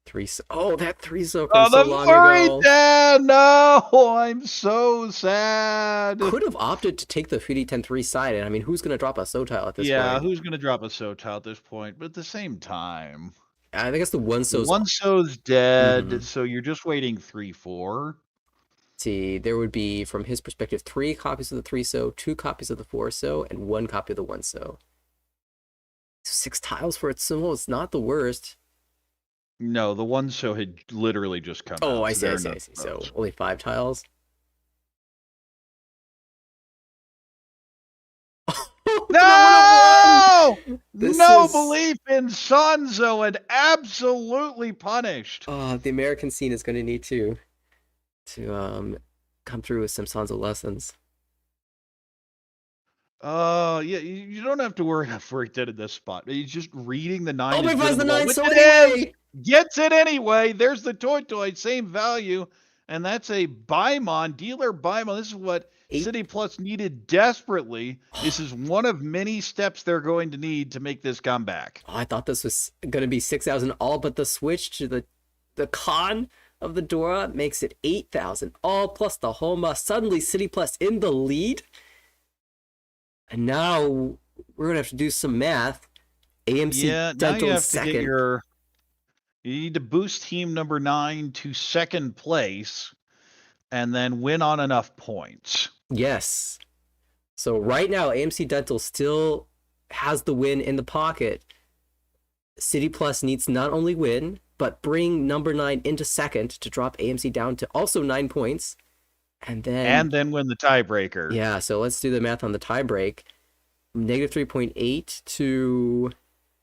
3 so... Oh, that 3 so from Oh, so the long furry ago. dad! No, I'm so sad. Could have opted to take the Fury 10-3 side, and I mean, who's going to drop a Sotile at this point? Yeah, who's going to drop a Sotile at this point? But at the same time... I think it's the 1 so's... 1 so's dead, so you're just waiting 3-4. See, there would be, from his perspective, 3 copies of the 3 so, 2 copies of the 4 so, and 1 copy of the 1 so. 6 tiles for Itsumo is not the worst. No, the 1 so had literally just come out. Oh, I see. So only 5 tiles. No! No belief in Sanzo and absolutely punished. The American scene is going to need to come through with some Sanzo lessons. Yeah, you don't have to worry about Furry Dead at this spot. He's just reading the 9. Oh, but finds the 9 so anyway! Gets it anyway. There's the Toy Toy, same value. And that's a Baimon, dealer Baimon. This is what City Plus needed desperately. This is one of many steps they're going to need to make this comeback. Oh, I thought this was going to be 6,000 all, but the switch to the con of the Dora makes it 8,000 all plus the Homa. Suddenly City Plus in the lead. And now we're going to have to do some math. AMC Dental second. You need to boost team number 9 to second place and then win on enough points. Yes. So right now, AMC Dental still has the win in the pocket. City Plus needs to not only win, but bring number 9 into second to drop AMC down to also 9 points. And then win the tiebreaker. Yeah, so let's do the math on the tiebreak. Negative 3.8 to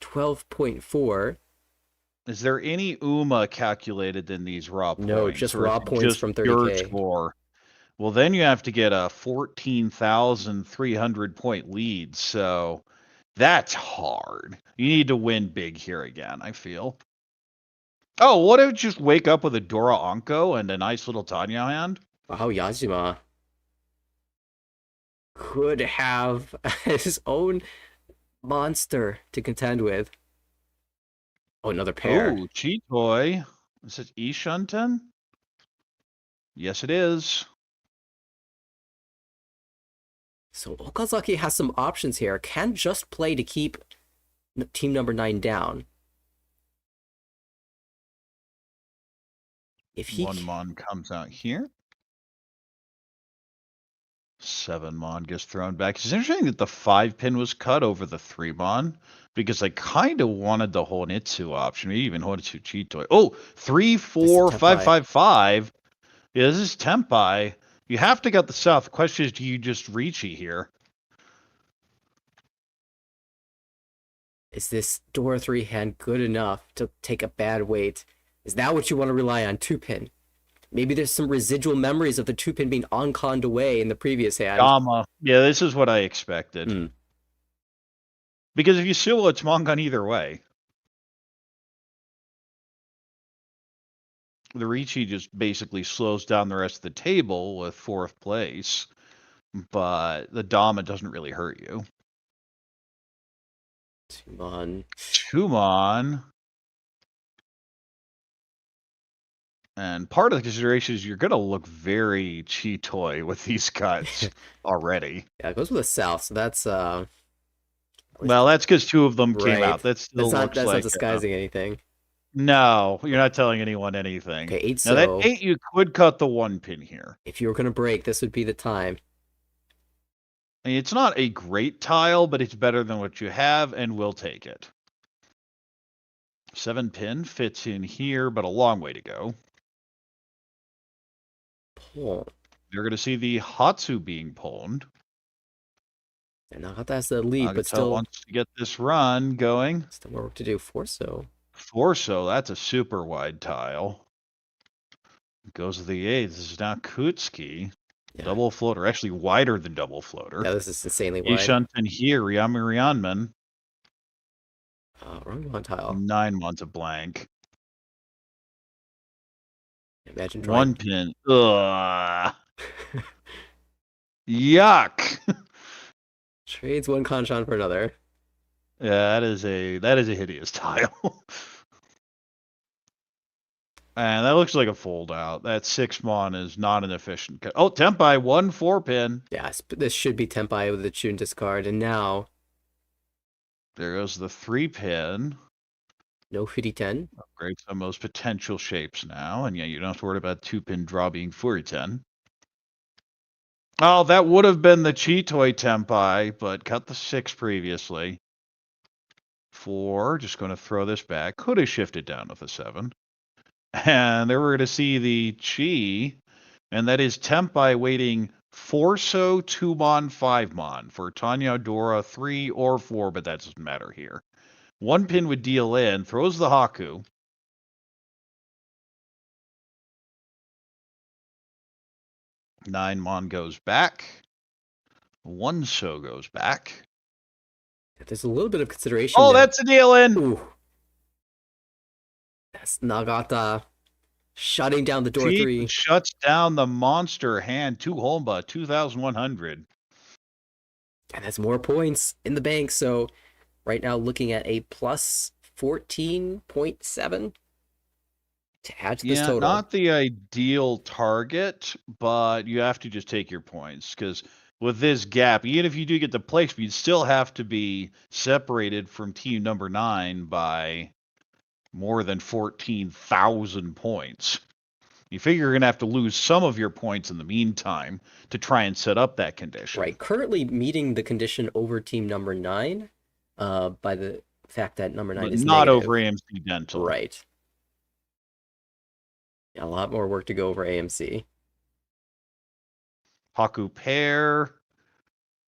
12.4. Is there any UMA calculated in these raw points? No, just raw points from 30K. Score? Well, then you have to get a 14,300 point lead, so that's hard. You need to win big here again, I feel. Oh, what if you just wake up with a Dora Anko and a nice little Tanya hand? Wow, Yajima could have his own monster to contend with. Oh, another pair. Oh, Cheat Boy. Is it Ishunten? Yes, it is. So Okazaki has some options here. Can just play to keep team number 9 down. If he 1 Mon comes out here. 7 Mon gets thrown back. It's interesting that the 5 pin was cut over the 3 Mon, because I kind of wanted the Honitsu option, maybe even Honitsu Cheat Toy. Oh, 3, 4, 5, 5, 5. Yeah, this is Tempai. You have to get the South. The question is, do you just Riichi here? Is this Dora 3 hand good enough to take a bad weight? Is that what you want to rely on? 2 pin. Maybe there's some residual memories of the 2-pin being on-conned away in the previous hand. Gamma. Yeah, this is what I expected. Hmm. Because if you sumo, it's Mongon either way. The Riichi just basically slows down the rest of the table with 4th place, but the Dama doesn't really hurt you. Tumon. Tumon. And part of the consideration is you're going to look very Cheetoy with these cuts already. Yeah, it goes with a south, so that's Well, that's because 2 of them came Right. out. That still looks that's like not disguising anything. No, you're not telling anyone anything. Okay, 8 Now that so 8, you could cut the 1 pin here. if you were gonna break, this would be the time. I mean, it's not a great tile, but it's better than what you have, and we'll take it. 7 pin fits in here, but a long way to go. Pull. You're going to see the Hatsu being pawned. And Nagata has the lead, but Nagata still wants to get this run going. still more work to do. 4 so. Forso, that's a super wide tile. Goes to the 8. This is now Kutsuki. Yeah. Double floater, actually wider than double floater. Yeah, this is insanely wide. Ishunten here, Ryanman. Wrong one tile. 9 months of blank. Imagine 1 pin. Ugh. Yuck. Trades one Kanchan for another. Yeah, that is a hideous tile. And that looks like a fold out. That 6 mon is not an efficient cut. Oh, Tempai, 1 4 pin. Yeah, this should be Tempai with the Chun discard, and now There goes the 3 pin. no Furi 10. Upgrades on most potential shapes now. And yeah, you don't have to worry about 2 pin draw being Furi 10. Oh, that would have been the Cheetoy Tempai, but cut the 6 previously. 4, just going to throw this back. Could have shifted down with a 7. And then we're going to see the Chi, and that is Tempai waiting 4 so 2 mon 5 mon for Tanya Dora 3 or 4, but that doesn't matter here. 1 pin would deal in, throws the Haku. Nine mon goes back. 1 so goes back. There's a little bit of consideration. Oh, there. that's a deal in. Ooh. That's Nagata shutting down the door Cheap 3. shuts down the monster hand. 2 Homba, 2,100. And that's more points in the bank. So right now looking at a plus 14.7 to add to this total. Not the ideal target, but you have to just take your points because with this gap, even if you do get the place, you'd still have to be separated from team number 9 by more than 14,000 points. You figure you're going to have to lose some of your points in the meantime to try and set up that condition. Right. Currently meeting the condition over team number 9 by the fact that number 9 But is not negative. over AMC Dental. Right. Yeah, a lot more work to go over AMC. Haku pair.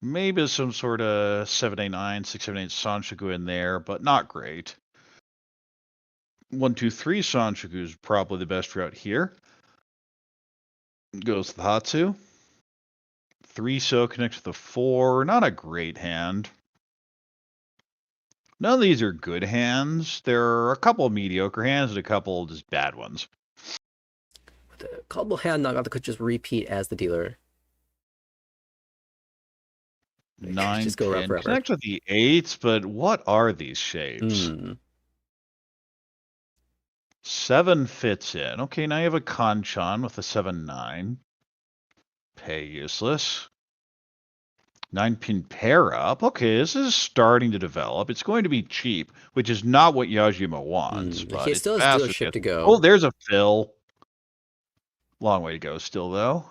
Maybe some sort of 789, 678 Sanshoku in there, but not great. 1, 2, 3 Sanshoku is probably the best route here. Goes the Hatsu. 3 so connects to the 4. Not a great hand. None of these are good hands. There are a couple of mediocre hands and a couple of just bad ones. With the callable hand, Nagata could just repeat as the dealer. 9 just go around pin. forever. Connect with the 8s, but what are these shapes? 7 fits in. Okay, now you have a Kanchan with a 7-9. Pay useless. 9 pin pair up. Okay, this is starting to develop. It's going to be cheap, which is not what Yajima wants. But He it's still has fast dealership as to go. Oh, there's a fill. Long way to go still, though.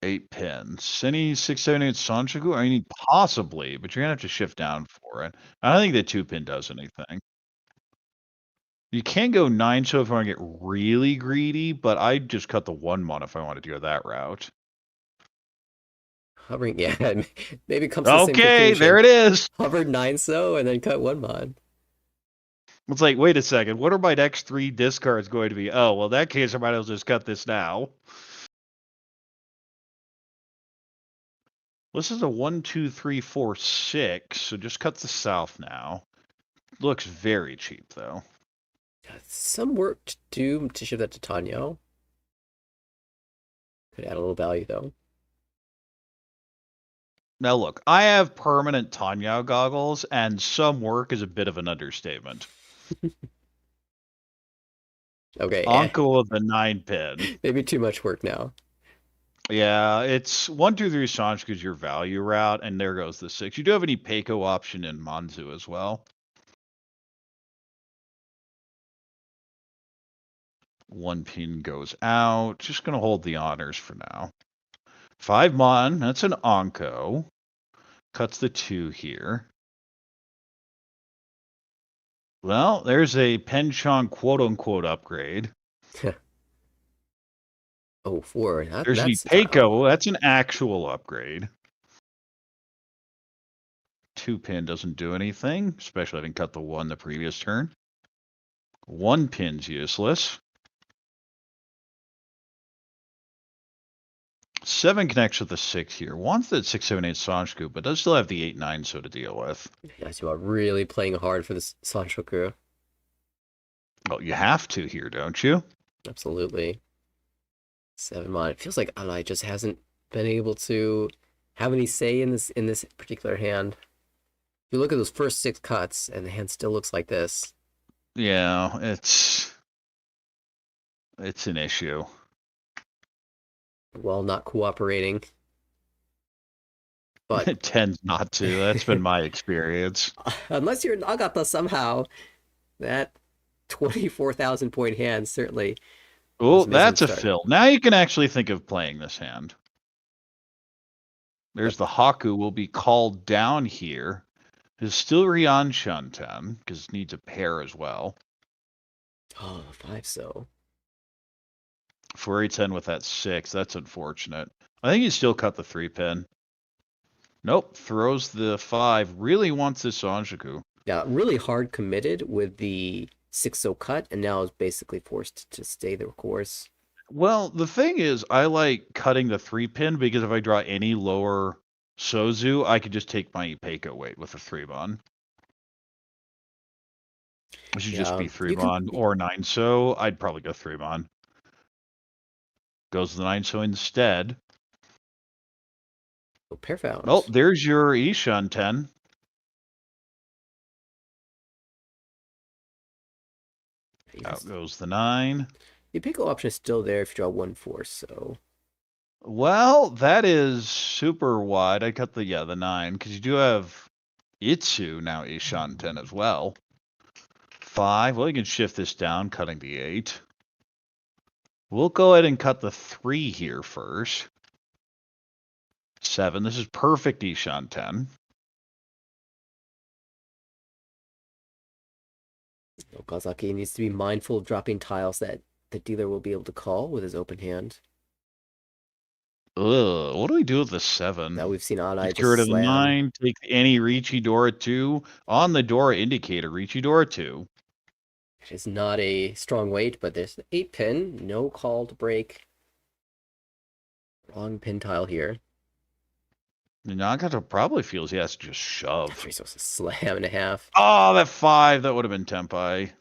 Eight pins. Any 678 Sanshoku? I mean, possibly, but you're gonna have to shift down for it. I don't think the 2 pin does anything. You can go 9 so if you want to get really greedy, but I'd just cut the 1 mon if I wanted to go that route. Hovering, yeah, maybe it comes to the same Okay, conclusion. there it is. Hover 9 so and then cut 1 mon. It's like, wait a second, what are my next 3 discards going to be? Oh, well, in that case, I might as well just cut this now. This is a 1, 2, 3, 4, 6, so just cut the south now. Looks very cheap, though. Some work to do to ship that to Tanyo. Could add a little value, though. Now, look, I have permanent Tanya goggles, and some work is a bit of an understatement. Okay. Anko of the 9-pin. Maybe too much work now. Yeah, it's 1, 2, 3 Sanshku is your value route, and there goes the 6. You do have an Ipeco option in Manzu as well. 1 pin goes out. Just going to hold the honors for now. 5 Mon, that's an Anko. Cuts the 2 here. Well, there's a Penchong quote-unquote upgrade. Oh, 4. There's an That's Ipeco. That's an actual upgrade. 2 pin doesn't do anything, especially having cut the 1 the previous turn. 1 pin's useless. 7 connects with the 6 here. Wants that 6, 7, 8 Sanshku, but does still have the 8, 9 so to deal with. Yes, you are really playing hard for this Sanshoku. Well, you have to here, don't you? Absolutely. 7 Mon. It feels like Alai just hasn't been able to have any say in this particular hand. If you look at those first 6 cuts, and the hand still looks like this. Yeah, it's an issue. Well, not cooperating. But It tends not to. That's been my experience. unless you're Nagata somehow, that 24,000 point hand certainly. Oh, was missing that's a start. fill. Now you can actually think of playing this hand. There's the Haku will be called down here. Is still Rian Shunten, because it needs a pair as well. Oh, 5 so. 4-8-10 with that 6. That's unfortunate. I think he still cut the 3 pin. Nope. Throws the 5. Really wants this Sanjaku. Yeah, really hard committed with the 6 so cut, and now is basically forced to stay the course. Well, the thing is, I like cutting the 3 pin because if I draw any lower Sozu, I could just take my Ipeco weight with a 3 mon. It should just be 3 mon or 9 so. I'd probably go 3 mon. Goes the 9 so instead. Oh, pair found. Oh, there's your Ishan 10. Out goes the 9. The Ipeco option is still there if you draw 1-4, so. Well, that is super wide. I cut the 9, because you do have Itsu now Ishan 10 as well. 5. Well, you can shift this down, cutting the 8. We'll go ahead and cut the 3 here first. 7. This is perfect Ishan 10. Okazaki needs to be mindful of dropping tiles that the dealer will be able to call with his open hand. Ugh, what do we do with the 7? Now we've seen Anai Get rid just of the slam. 9, take any Riichi Dora 2. On the Dora indicator, Riichi Dora 2. It is not a strong weight, but there's an 8 pin, no call to break. Wrong pin tile here. Nagato probably feels he has to just shove. After he's supposed to slam and a half. Oh, that 5, that would have been Tempai.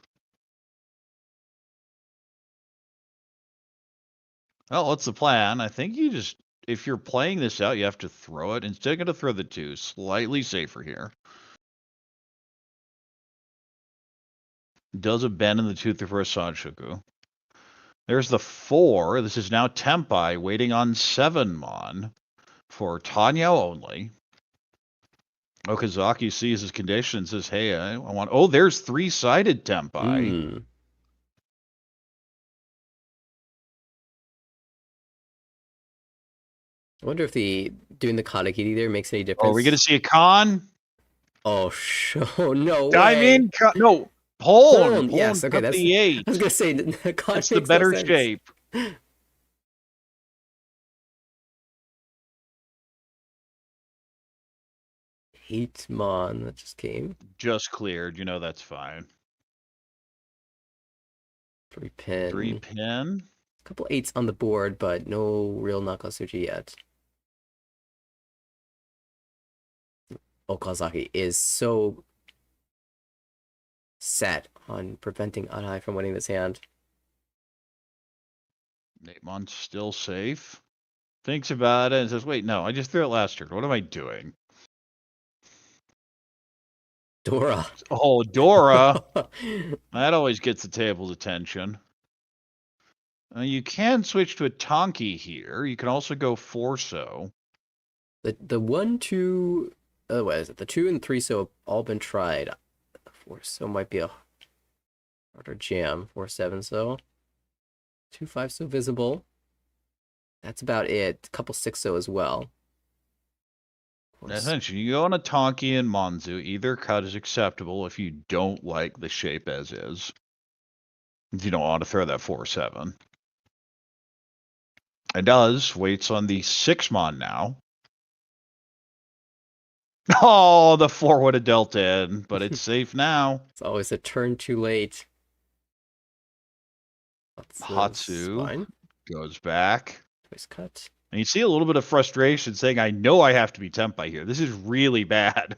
Well, what's the plan? I think you just, if you're playing this out, you have to throw it. Instead of going to throw the 2, slightly safer here. Does a bend in the tooth for a Sanshoku. There's the 4. This is now Tempai waiting on 7 mon for Tanya only. Okazaki sees his condition and says, hey, I want... Oh, there's 3-sided Tempai. I wonder if doing the Kanagiri there makes any difference. Are we going to see a con? Oh, no way. I mean, no. Hold. Yes, okay, that's the 8. I was going to say, that's the better shape. Mon that just came. Just cleared. You know that's fine. 3 pin. 3 pin. A couple 8s on the board, but no real Nakatsuchi yet. Okazaki is so set on preventing Anai from winning this hand. Natemon's still safe. Thinks about it and says, wait, no, I just threw it last turn. What am I doing? Dora. Oh, Dora. That always gets the table's attention. You can switch to a Tonki here. You can also go Forso. The 1, 2, what is it? The 2 and 3 so have all been tried. 4 so might be a harder jam. 4, 7 so. 2, 5 so visible. That's about it. A couple 6 so as well. Essentially, you go on a Tonki and Monzu. Either cut is acceptable if you don't like the shape as is. If you don't want to throw that 4-7. It does. Waits on the 6-mon now. Oh, the 4 would have dealt in, but it's safe now. It's always a turn too late. Hatsu goes back. Twice cut. And you see a little bit of frustration saying, I know I have to be Tempai here. This is really bad.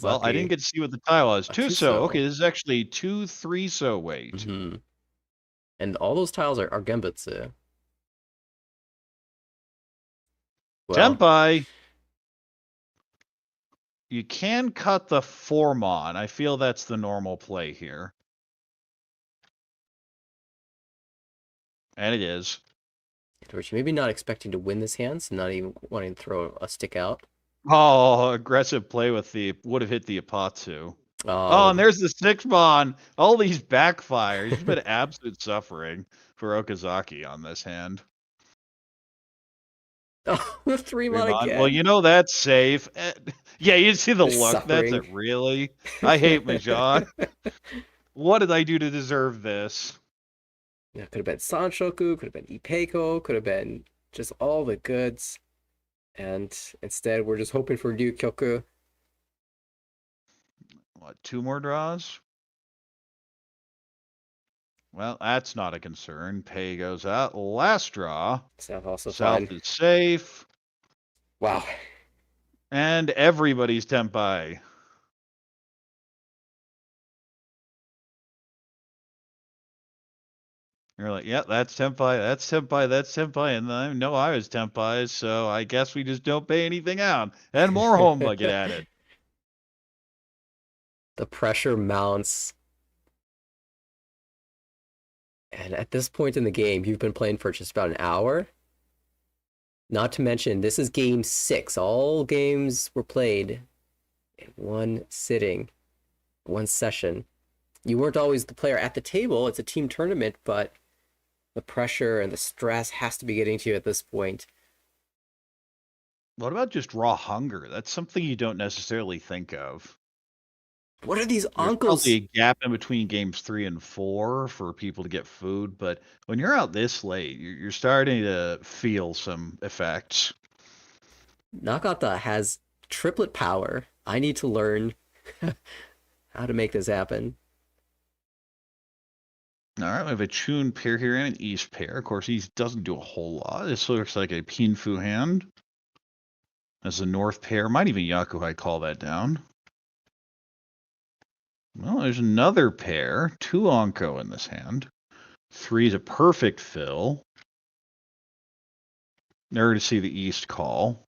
Well, I didn't get to see what the tie was. 2-so. Okay, this is actually 2, 3-so weight. Mm-hmm. And all those tiles are Genbutsu. Well, Tempai. You can cut the 4-mon. I feel that's the normal play here. And it is. Riichi maybe not expecting to win this hand, so not even wanting to throw a stick out. Oh, aggressive play with the would have hit the Apatsu. Oh, Oh, and there's the 6-mon. All these backfires. It's been absolute suffering for Okazaki on this hand. oh, the 3-mon again. Well, you know that's safe. Yeah, you see the They're look. suffering. That's it, really? I hate Mahjong. What did I do to deserve this? Yeah, could have been Sanshoku, could have been Ipeiko, could have been just all the goods. And instead, we're just hoping for Ryukyoku. What, 2 more draws? Well, that's not a concern. Pei goes out. Last draw. South also South fine. is safe. Wow. And everybody's Tempai. You're like, yeah, that's Tempai, that's Tempai, that's Tempai, and I know I was Tempai, so I guess we just don't pay anything out. And more Homba get added. The pressure mounts. And at this point in the game, you've been playing for just about an hour. Not to mention, this is game 6. All games were played in one sitting, one session. You weren't always the player at the table. It's a team tournament, but the pressure and the stress has to be getting to you at this point. What about just raw hunger? That's something you don't necessarily think of. What are these There's uncles? probably a gap in between games 3 and 4 for people to get food, but when you're out this late, you're starting to feel some effects. Nakata has triplet power. I need to learn how to make this happen. All right, we have a Chun pair here and an East pair. Of course, he doesn't do a whole lot. This looks like a Pinfu hand. As a North pair, might even Yakuhai call that down. Well, there's another pair. 2 Onko in this hand. 3 is a perfect fill. Never to see the East call.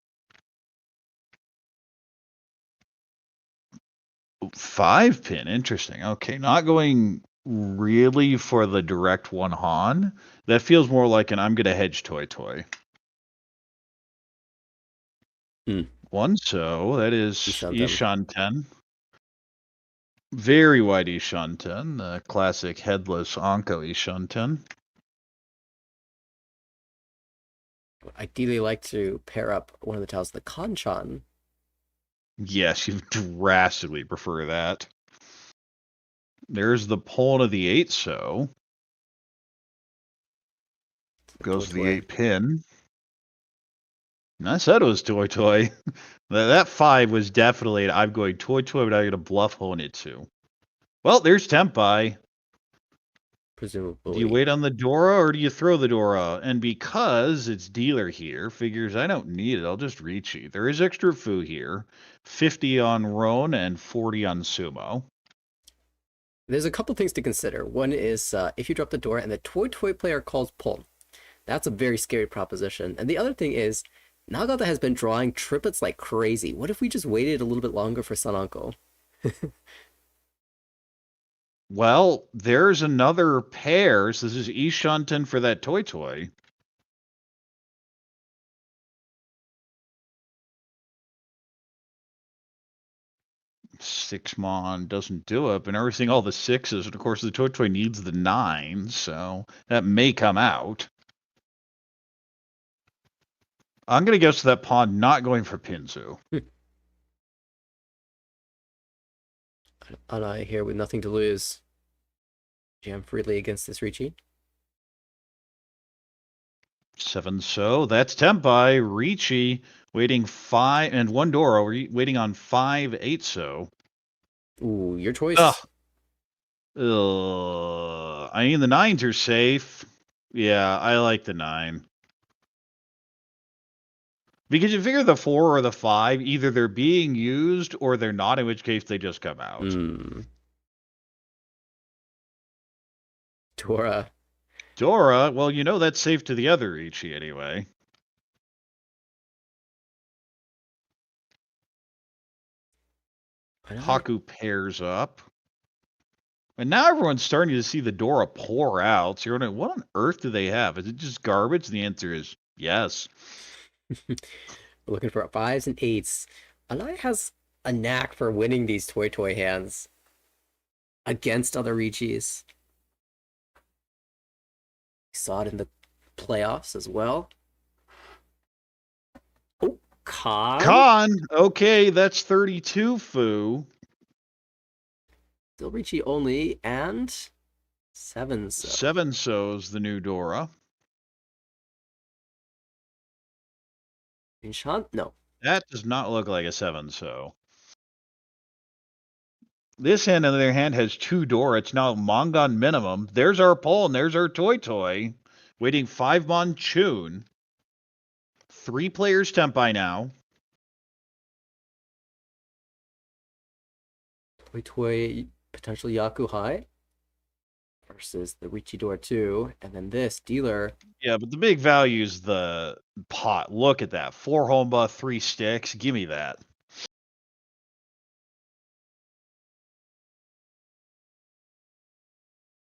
5 pin, interesting. Okay, not going really for the direct 1 Han. That feels more like an I'm gonna hedge toy. 1 so, that is Ishanten. Very wide Ishanten, the classic headless Onko Ishanten. Ideally like to pair up one of the tiles with the Kanchan. Yes, you drastically prefer that. There's the pawn of the 8 so. Goes to the 8 pin. I said it was Toy Toy. That 5 was definitely, I'm going Toy Toy, but I'm going to bluff Honitsu. Well, there's Tempai. Presumably. Do you wait on the Dora or do you throw the Dora? And because it's dealer here, figures I don't need it, I'll just Riichi. There is extra Fu here. 50 on Roan and 40 on Sumo. There's a couple things to consider. One is if you drop the door and the Toy player calls pull. That's a very scary proposition. And the other thing is, Nagata has been drawing triplets like crazy. What if we just waited a little bit longer for Sananko? Well, there's another pair. So this is Ishanten for that Toy. 6mon doesn't do it, but now we're seeing all the 6s, and of course the Toy needs the 9, so that may come out. I'm gonna guess that pawn not going for Pinzu. Anai here with nothing to lose. Jam freely against this Riichi. 7 so that's Tempai. Riichi waiting 5 and 1 Doro waiting on 5 8 so. Ooh, your choice. I mean the 9s are safe. Yeah, I like the 9. Because you figure the 4 or the 5, either they're being used or they're not, in which case they just come out. Dora, well, you know that's safe to the other Riichi anyway. Haku pairs up. And now everyone's starting to see the Dora pour out. So you're wondering, what on earth do they have? Is it just garbage? And the answer is yes. We're looking for 5s and 8s. Anai has a knack for winning these Toy hands against other Riichis. We saw it in the playoffs as well. Oh, Khan. Okay, that's 32 Fu. Still Riichi only, and 7 so. 7 so's the new Dora. No. That does not look like a 7 so. This hand, on the other hand, has 2 Dora. It's now Mongon minimum. There's our Pole, and there's our Toy. Waiting 5 Mon Chun. 3 players Tempai now. Toy potential Yaku High versus the Riichi Dora 2, and then this dealer. Yeah, but the big value is the pot. Look at that. 4 Homba, 3 sticks. Give me that.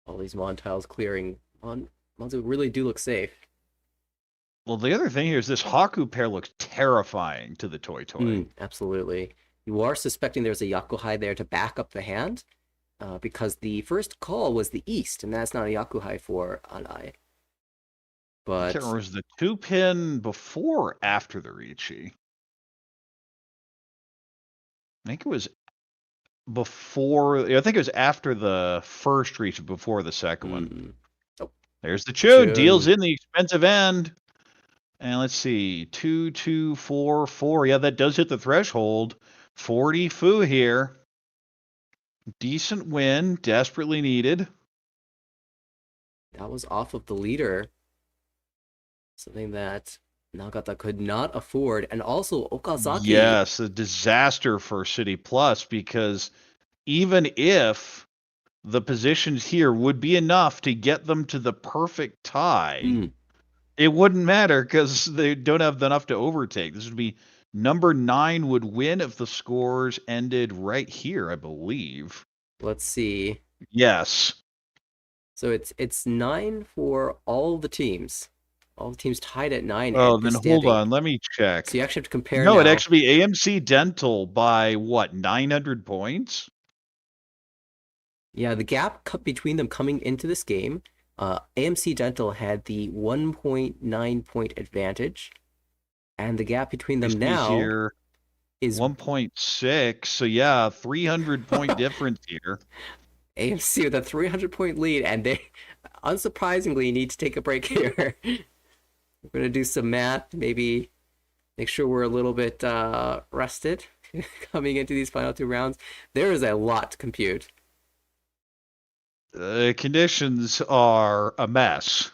All these Mon tiles clearing. Monzu really do look safe. Well, the other thing here is this Haku pair looks terrifying to the Toy. Absolutely. You are suspecting there's a Yakuhai there to back up the hand, because the first call was the East, and that's not a Yakuhai for Anai. But I can't remember, was the 2-pin before or after the Riichi? I think it was before. I think it was after the first Riichi, before the second one. Oh. There's the Chun. Deals in the expensive end. And let's see, 2, 2, 4, 4. Yeah, that does hit the threshold. 40 Fu here. Decent win, desperately needed. That was off of the leader. Something that Nagata could not afford. And also Okazaki. Yes, a disaster for City Plus, because even if the positions here would be enough to get them to the perfect tie, it wouldn't matter because they don't have enough to overtake. This would be number 9 would win if the scores ended right here, I believe. Let's see. Yes. So it's 9 for all the teams. All the teams tied at 9. Oh, then hold on. Let me check. So you actually have to compare. No, it'd actually be AMC Dental by what, 900 points? Yeah, the gap between them coming into this game, AMC Dental had the 1.9 point advantage, and the gap between them now is 1.6. So yeah, 300 point difference here. AMC with a 300 point lead, and they unsurprisingly need to take a break here. We're gonna do some math. Maybe make sure we're a little bit rested coming into these final 2 rounds. There is a lot to compute. The conditions are a mess.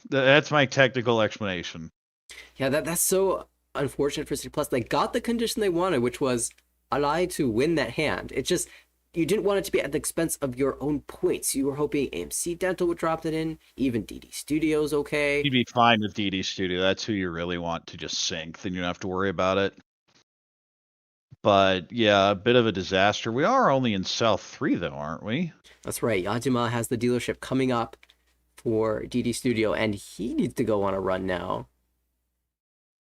That's my technical explanation. Yeah, that's so unfortunate for City Plus. They got the condition they wanted, which was Alai to win that hand. It just, you didn't want it to be at the expense of your own points. You were hoping AMC Dental would drop that in. Even DD Studio's okay. You'd be fine with DD Studio. That's who you really want to just sink. Then you don't have to worry about it. But yeah, a bit of a disaster. We are only in South 3, though, aren't we? That's right. Yajima has the dealership coming up for DD Studio, and he needs to go on a run now.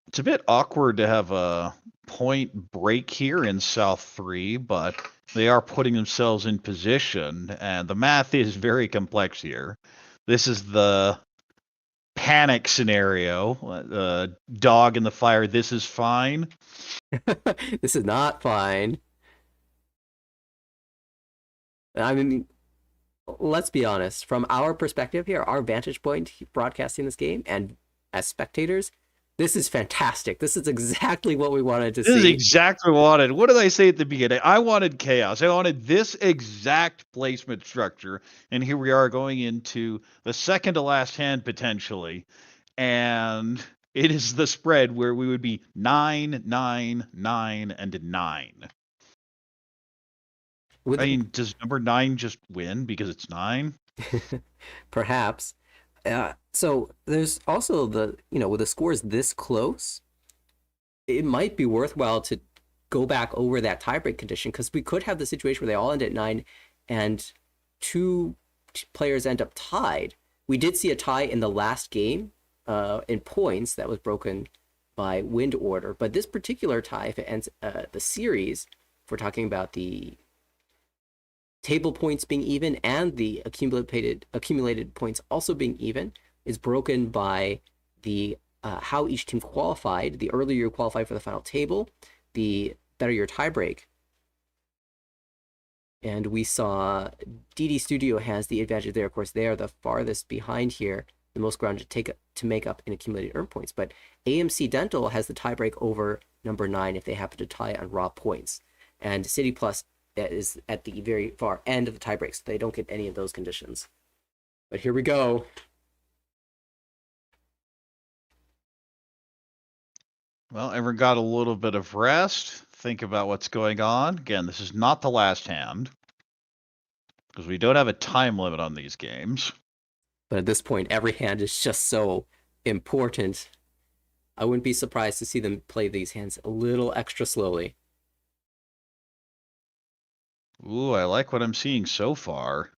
It's a bit awkward to have a point break here in South 3, but they are putting themselves in position, and the math is very complex here. This is the panic scenario. Dog in the fire, this is fine. This is not fine. I mean, let's be honest. From our perspective here, our vantage point broadcasting this game, and as spectators, this is fantastic. This is exactly what we wanted to see. This is exactly what I wanted. What did I say at the beginning? I wanted chaos. I wanted this exact placement structure. And here we are going into the second to last hand, potentially. And it is the spread where we would be 9, 9, 9, and 9. I mean, does number 9 just win because it's 9? Perhaps. So there's also the, with the scores this close, it might be worthwhile to go back over that tiebreak condition, because we could have the situation where they all end at 9 and 2 players end up tied. We did see a tie in the last game in points that was broken by wind order, but this particular tie, if it ends the series, if we're talking about the table points being even and the accumulated points also being even, is broken by the how each team qualified. The earlier you qualified for the final table, the better your tiebreak. And we saw DD Studio has the advantage there. Of course, they are the farthest behind here, the most ground to make up in accumulated earn points. But AMC Dental has the tiebreak over number 9 if they happen to tie on raw points. And City Plus is at the very far end of the tiebreak, so they don't get any of those conditions. But here we go. Well, everyone got a little bit of rest. Think about what's going on. Again, this is not the last hand, because we don't have a time limit on these games. But at this point, every hand is just so important. I wouldn't be surprised to see them play these hands a little extra slowly. Ooh, I like what I'm seeing so far.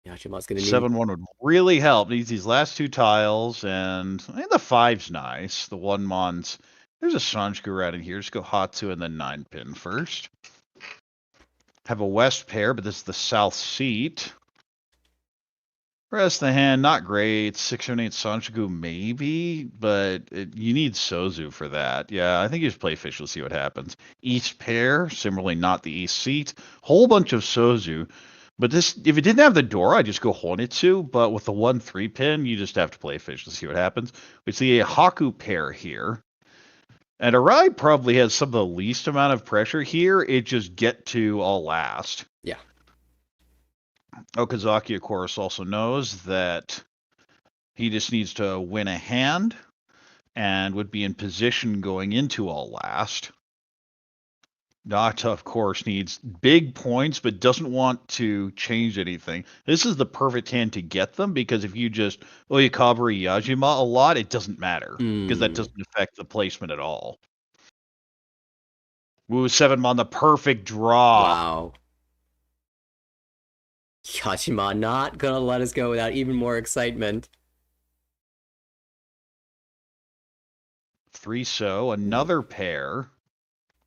Yachima's going to need 7-1 would really help. Needs these last 2 tiles, and I think the 5's nice. The 1 Mons. There's a Sanjiku right in here. Just go Hatsu and then 9 pin first. Have a West pair, but this is the South seat. Rest of the hand, not great. 6 and 8 Sanjiku maybe, but you need Sozu for that. Yeah, I think you just play fish to see what happens. East pair, similarly not the East seat. Whole bunch of Sozu. But this, if it didn't have the door, I'd just go Honitsu. But with the 1-3 pin, you just have to play fish to see what happens. We see a Haku pair here. And Arai probably has some of the least amount of pressure here. It just get to all last. Yeah. Okazaki, of course, also knows that he just needs to win a hand and would be in position going into all last. Nata, of course, needs big points, but doesn't want to change anything. This is the perfect hand to get them, because if you just Oyakabari Yajima a lot, it doesn't matter, because that doesn't affect the placement at all. Woo, 7 on the perfect draw. Wow. Yajima not gonna let us go without even more excitement. 3 so, another pair.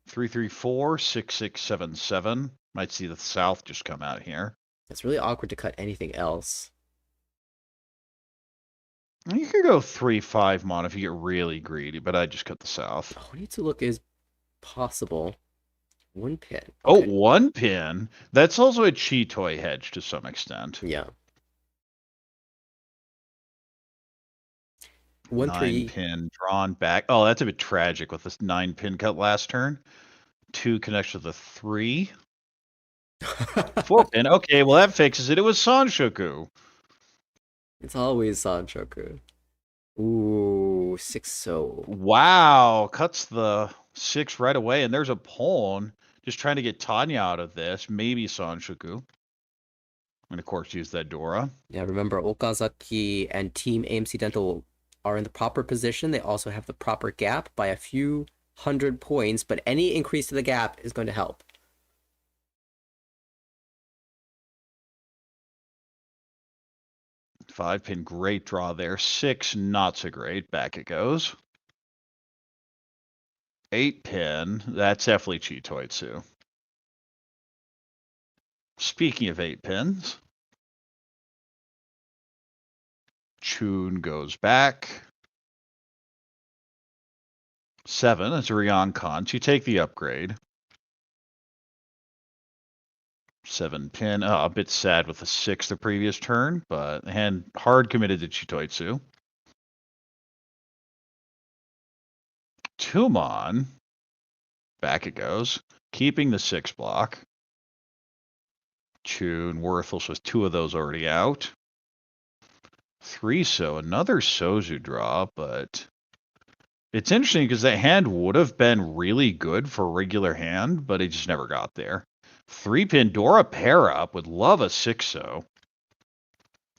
3-3-4, 6-6-7-7. Might see the South just come out here. It's really awkward to cut anything else. You could go 3-5 mon if you get really greedy, but I just cut the South. Honitsu is possible. 1 pin. Okay. Oh, 1 pin? That's also a Chi-Toy hedge to some extent. Yeah. 1 9 3. pin drawn back. Oh, that's a bit tragic with this 9 pin cut last turn. 2 connects with a 3. 4 pin. Okay, well that fixes it. It was Sanshoku. It's always Sanshoku. Ooh, 6 so. Wow, cuts the 6 right away, and there's a pawn. Just trying to get Tanya out of this. Maybe Sanshoku. And of course, use that Dora. Yeah, remember Okazaki and Team AMC Dental are in the proper position. They also have the proper gap by a few hundred points, but any increase to the gap is going to help. Five pin, great draw there. 6, not so great. Back it goes. 8 pin, that's definitely Chitoitsu. Speaking of 8 pins, Chun goes back. 7, that's Ryan Kant. You take the upgrade. 7 pin, a bit sad with the 6 the previous turn, but hand hard committed to Chitoitsu. Tumon, back it goes, keeping the 6 block. Chun worthless with 2 of those already out. 3 so, another Sozu draw, but it's interesting because that hand would have been really good for a regular hand, but it just never got there. 3 pin Dora pair up, would love a 6 so.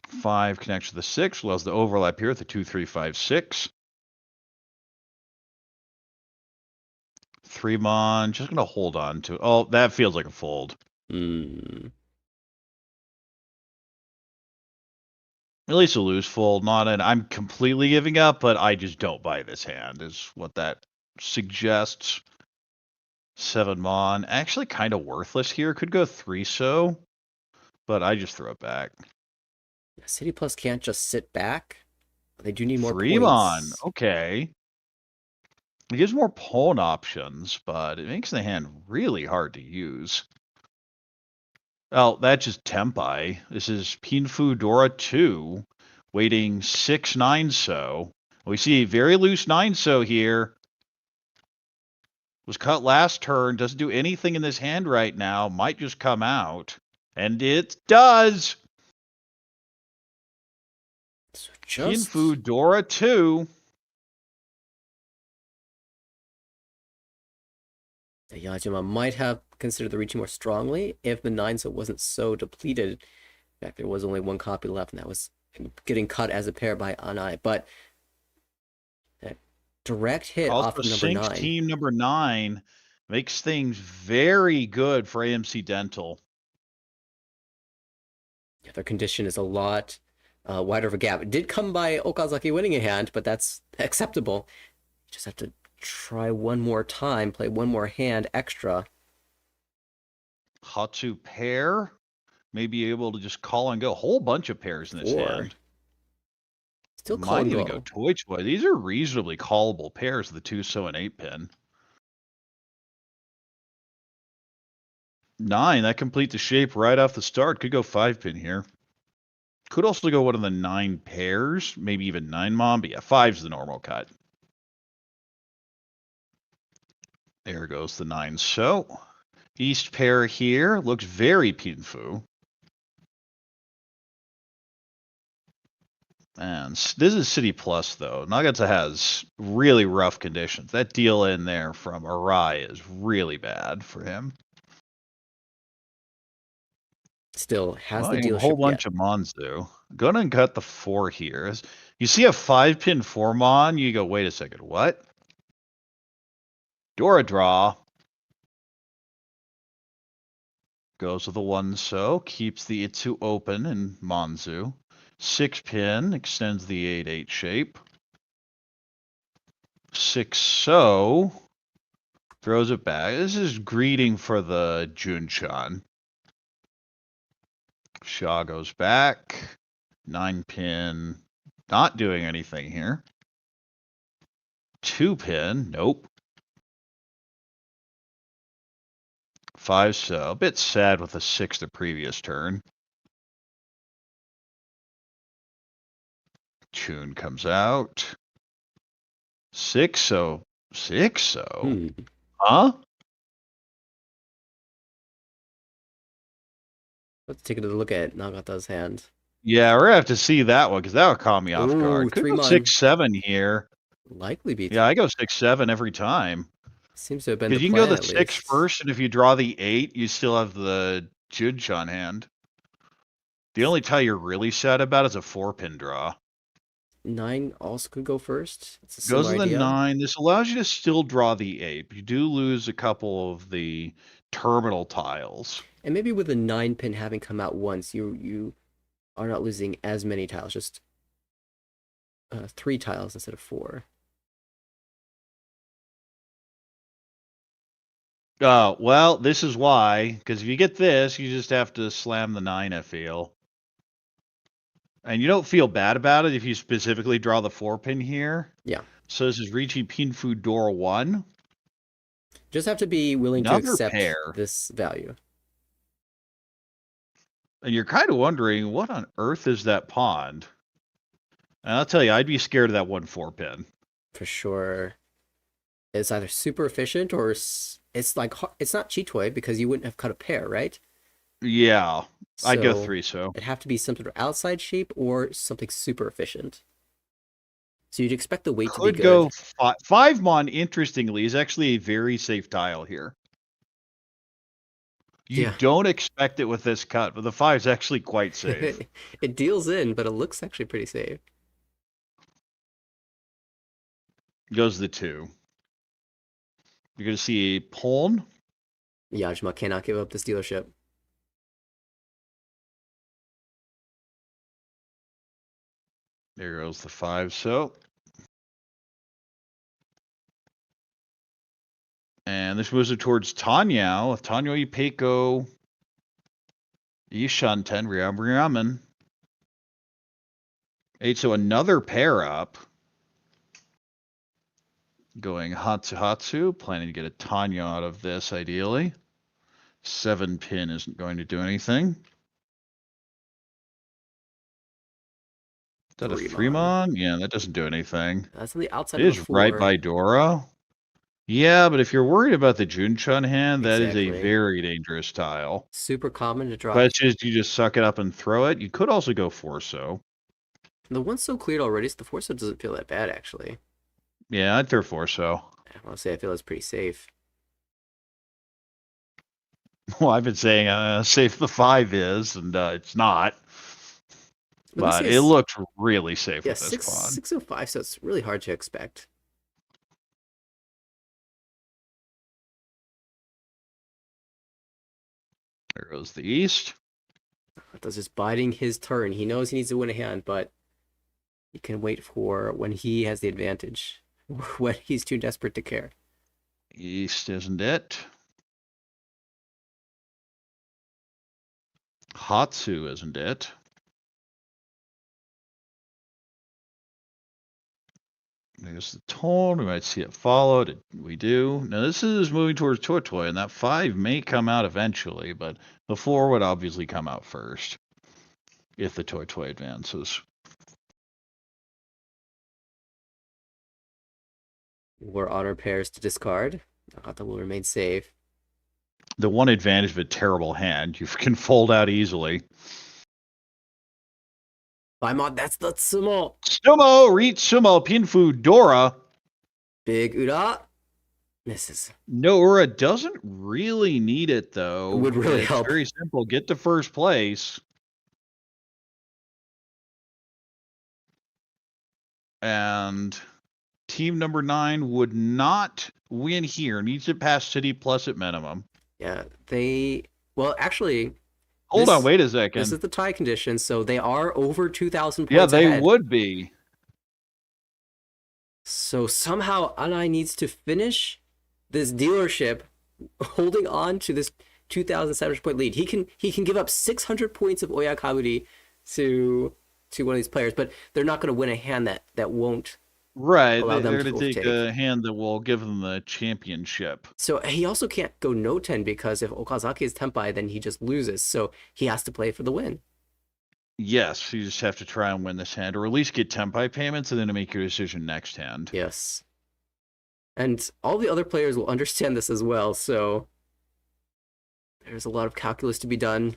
5 connects to the 6, allows the overlap here with the 2, 3, 5, 6. 3 mon, just gonna hold on to. Oh, that feels like a fold. At least a loose fold, not an I'm completely giving up, but I just don't buy this hand, is what that suggests. 7 mon, actually kind of worthless here. Could go 3 so, but I just throw it back. City Plus can't just sit back. They do need more 3 mon, points. okay. It gives more pawn options, but it makes the hand really hard to use. Oh, that's just Tempai. This is Pinfu Dora 2, waiting 6, 9 so. We see a very loose 9 so here. Was cut last turn, doesn't do anything in this hand right now, might just come out. And it does! So just... Pinfu Dora 2. Yajima might have considered the Riichi more strongly if the 9 so wasn't so depleted. In fact, there was only 1 copy left, and that was getting cut as a pair by Anai. But that direct hit off of number 9. Team number 9 makes things very good for AMC Dental. Yeah, their condition is a lot wider of a gap. It did come by Okazaki winning a hand, but that's acceptable. You just have to try one more time, play one more hand extra. Hatsu pair, may be able to just call and go. A whole bunch of pairs in this hand. Still call and go toy. These are reasonably callable pairs, the 2 so and 8 pin. 9, that completes the shape right off the start. Could go 5 pin here. Could also go one of the 9 pairs, maybe even 9 mon, but yeah, 5's the normal cut. There goes the 9 so. East pair here looks very Pinfu. And this is City Plus, though. Nagata has really rough conditions. That deal in there from Arai is really bad for him. Still has the dealership. A whole bunch of mons, though. Gonna and cut the 4 here. You see a 5 pin 4 mon, you go, wait a second, what? Dora draw. Goes with the 1 so, keeps the Itsu open in Monzu. 6 pin, extends the 8-8 shape. 6 so, throws it back. This is greeting for the Junchan. Shaw goes back. 9 pin, not doing anything here. 2 pin, nope. 5 so, a bit sad with the 6 the previous turn. Chun comes out. 6-0. 6-0. Hmm. Huh? Let's take another look at Nagata's hand. Yeah, we're gonna have to see that one because that would caught me off Ooh, guard. Could go 3-mon. 6-7 here. Likely be. Yeah, I go 6-7 every time. Seems to have been the Because you can plan go the at 6 least. first, and if you draw the 8, you still have the Judge on hand. The only tie you're really sad about is a 4-pin draw. 9 also could go first. It's a Goes similar to the idea. 9. This allows you to still draw the 8. You do lose a couple of the terminal tiles. And maybe with the 9-pin having come out once, you are not losing as many tiles, just 3 tiles instead of 4. Well, this is why. Because if you get this, you just have to slam the 9, I feel. And you don't feel bad about it if you specifically draw the 4-pin here. Yeah. So this is Riichi Pinfu Dora 1. Just have to be willing to Another accept pair. this value. And you're kind of wondering, what on earth is that pond? And I'll tell you, I'd be scared of that 1 4-pin. For sure. It's either super efficient or it's like it's not cheat toy because you wouldn't have cut a pair, right? Yeah, I'd go So 3, so. it'd have to be some sort of outside shape or something super efficient. So you'd expect the weight to be Could good. go 5-mon, interestingly, is actually a very safe tile here. You Yeah. don't expect it with this cut, but the 5 is actually quite safe. It deals in, but it looks actually pretty safe. Goes the 2. You're going to see a pawn. Yajima cannot give up this dealership. There goes the 5, so. And this moves it towards Tanyao. Tanyao Ipeko. Ishanten Ryamramen. 8, so another pair up. Going Hatsu, planning to get a Tanya out of this, ideally. 7-pin isn't going to do anything. Is that a 3-mon? Yeah, that doesn't do anything. That's on the outside It of the is 4. right by Dora. Yeah, but if you're worried about the Junchun hand, that is a Exactly. very dangerous tile. Super common to drop. But you just suck it up and throw it. You could also go Forso. The one's so cleared already, so the Forso doesn't feel that bad, actually. Yeah, I'd throw Forso. I want to say I feel it's pretty safe. Well, I've been saying safe the 5 is, and it's not. But it looks really safe with this pawn. 605, so it's really hard to expect. There goes the East. That's just biding his turn. He knows he needs to win a hand, but he can wait for when he has the advantage, when he's too desperate to care. East isn't it. Hatsu isn't it. There's the tone. We might see it followed. We do. Now this is moving towards Tortoy, and that 5 may come out eventually, but the 4 would obviously come out first if the Tortoy advances. War honor pairs to discard. Nagata will remain safe. The one advantage of a terrible hand, you can fold out easily. By mod, that's the sumo. Sumo, Reach Sumo, Pinfu, Dora. Big Ura. Misses. No, Ura doesn't really need it, though. It would really It's help. very simple. Get to first place. And team number 9 would not win here. Needs to pass City Plus at minimum. Yeah, well, actually, Hold on, wait a second. this is the tie condition, so they are over 2,000 points Yeah, they ahead. would be. So somehow Anai needs to finish this dealership holding on to this 2,700 point lead. He can give up 600 points of Oyakaburi to one of these players, but they're not going to win a hand that won't. Right, Allow them they're to going to take overtake. a hand that will give them the championship. So he also can't go no 10 because if Okazaki is Tenpai, then he just loses. So he has to play for the win. Yes, you just have to try and win this hand, or at least get Tenpai payments, and then to make your decision next hand. Yes. And all the other players will understand this as well, so there's a lot of calculus to be done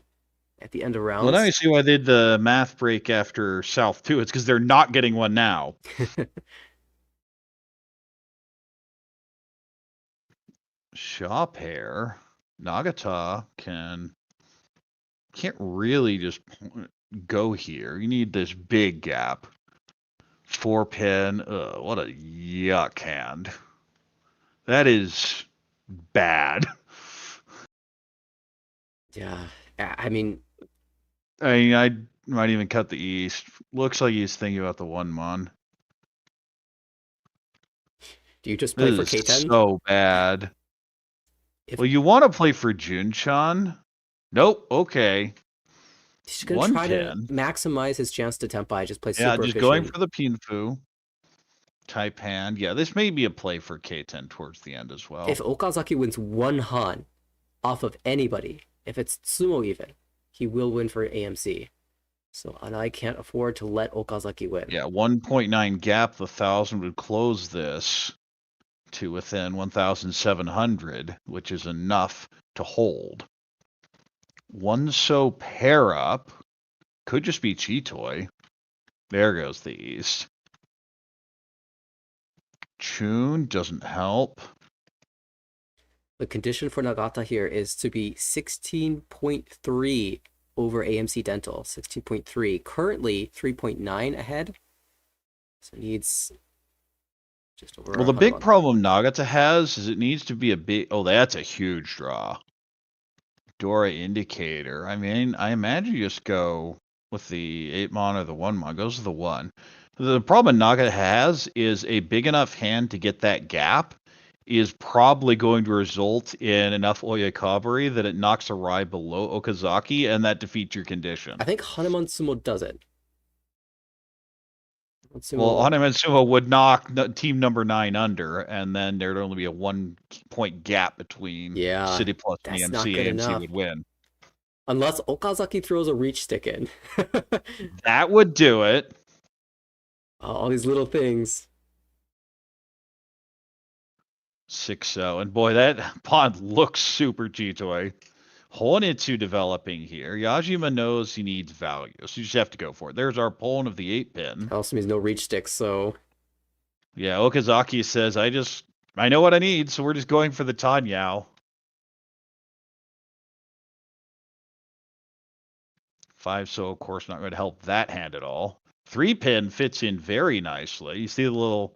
at the end of rounds. Well, now you see why they did the math break after South 2. It's because they're not getting one now. Shaw pair. Nagata can't really just go here. You need this big gap. 4-pin. What a yuck hand. That is bad. Yeah, I mean, I might even cut the East. Looks like he's thinking about the 1-mon. do you just play for This is K10? so bad. If- Well, you want to play for Junchan? Nope. Okay. He's gonna One try pin. to maximize his chance to Tempai. Just play Yeah, super just efficient. going for the Pinfu. Type hand. Yeah, this may be a play for K10 towards the end as well. If Okazaki wins one Han off of anybody, if it's sumo even, he will win for AMC. So, and I can't afford to let Okazaki win. Yeah, 1.9 gap, the 1,000 would close this to within 1,700, which is enough to hold. One so pair up could just be Chitoy. There goes the East. Chun doesn't help. The condition for Nagata here is to be 16.3 over AMC Dental. 16.3. Currently 3.9 ahead. So needs just over. Well, the big 100. problem Nagata has is it needs to be a big. Oh, that's a huge draw. Dora indicator. I mean, I imagine you just go with the 8-mon or the 1-mon. Goes to the 1. The problem Nagata has is a big enough hand to get that gap is probably going to result in enough Oyakabari that it knocks a Rai below Okazaki, and that defeats your condition. I think Hanuman Sumo does it. Well, Hanuman Sumo would knock team number 9 under, and then there'd only be a 1-point gap between City Plus and that's AMC. not good AMC enough. would win. Unless Okazaki throws a reach stick in. That would do it. All these little things. 6-0. And boy, that pawn looks super Chitoy. Honitsu developing here. Yajima knows he needs value, so you just have to go for it. There's our pawn of the 8-pin. Also means no reach sticks, so... Yeah, Okazaki says, I know what I need, so we're just going for the Tanyao. 5, so of course not going to help that hand at all. 3-pin fits in very nicely. You see the little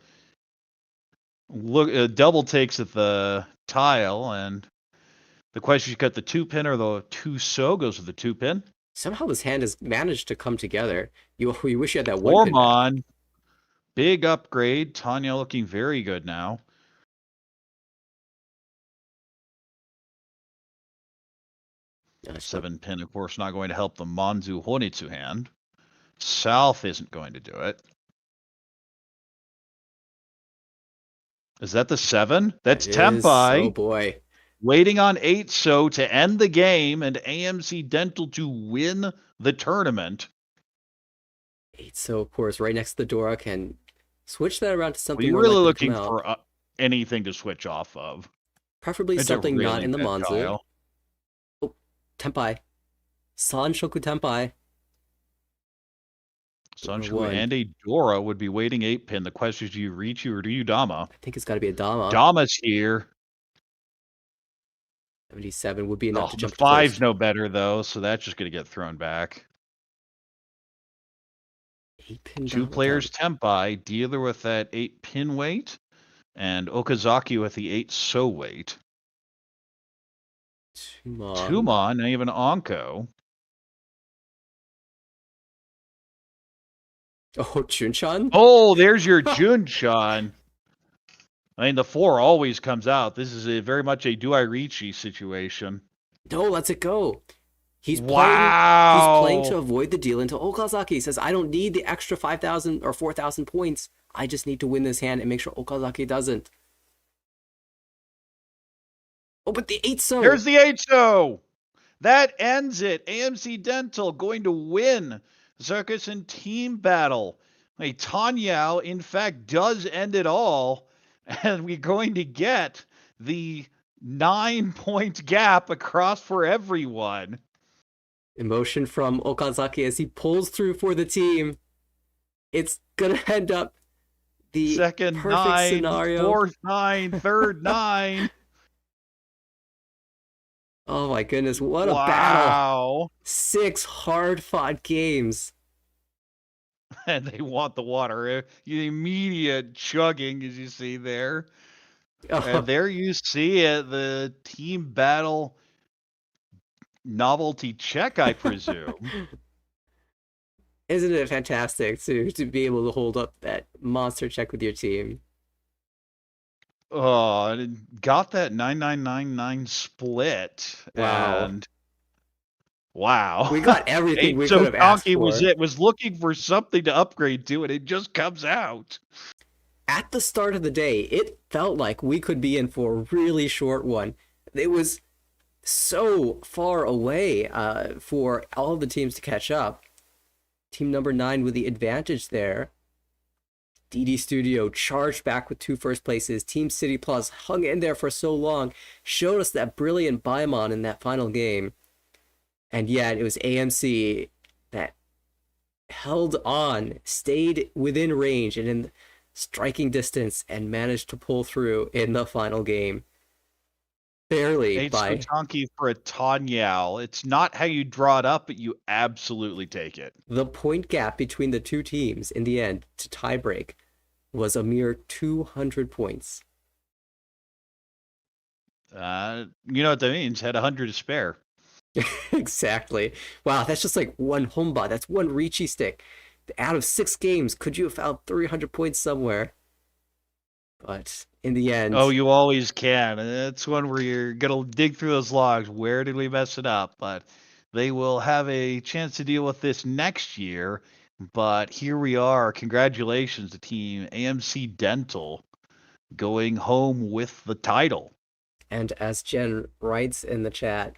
double takes at the tile, and the question is, you cut the 2-pin or the 2-so goes with the 2-pin. Somehow this hand has managed to come together. You wish you had that 1-pin. Ormon, big upgrade. Tanya looking very good now. Yeah, 7-pin, of course, not going to help the Manzu Honitsu hand. South isn't going to do it. Is that the 7? That's Tempai. Oh boy. Waiting on 8-so to end the game and AMC Dental to win the tournament. 8-so, of course, right next to the Dora can switch that around to something We're more really likely to looking come out. for anything to switch off of. Preferably It's a something not really in the bad Manzu. tile. Oh, Tempai. Sanshoku Tempai. Sunshoku One. and a Dora would be waiting 8-pin. The question is, do you Riichi or do you Dama? I think it's got to be a Dama. Dama's here. 77 would be enough to The jump to 5's first. no better, though, so that's just going to get thrown back. 8-pin 2 Dama players down. Tempai, dealer with that 8-pin weight, and Okazaki with the 8-so weight. Tumon, and even Onko. Oh, Chunchan? Oh, there's your Junchan. I mean, the 4 always comes out. This is very much a do I Riichi situation. No, lets it go. He's Wow. playing to avoid the deal until Okazaki says, I don't need the extra 5,000 or 4,000 points. I just need to win this hand and make sure Okazaki doesn't. Oh, but the 8-so. There's the 8-so. That ends it. AMC Dental going to win the Saikyosen Team Battle. Tanyao, in fact, does end it all And we're going to get the 9-point gap across for everyone. Emotion from Okazaki as he pulls through for the team. It's gonna end up the Second perfect 9, scenario. fourth 9, third 9. Oh my goodness, what a battle. Wow. 6 hard-fought games. And they want the water. The immediate chugging, as you see there. Oh, And there you see it, the team battle novelty check, I presume. isn't it fantastic to be able to hold up that monster check with your team? Oh, and it got that 9999 split. Wow. And wow. We got everything we so could have asked Donkey for. was looking for something to upgrade to, and it just comes out. At the start of the day, it felt like we could be in for a really short one. It was so far away for all of the teams to catch up. Team number 9 with the advantage there. DD Studio charged back with 2 first places. Team City Plus hung in there for so long, showed us that brilliant Baimon in that final game. And yet it was AMC that held on, stayed within range and in striking distance, and managed to pull through in the final game. Barely It's by Donkey for a Tanyao. It's not how you draw it up, but you absolutely take it. the point gap between the two teams in the end to tiebreak was a mere 200 points. You know what that means? Had 100 to spare. Exactly. Wow, that's just like one Homba. That's one Riichi stick. Out of 6 games, could you have found 300 points somewhere? But in the end... Oh, you always can. That's one where you're going to dig through those logs. Where did we mess it up? But they will have a chance to deal with this next year. But here we are. Congratulations to Team AMC Dental going home with the title. And as Jen writes in the chat,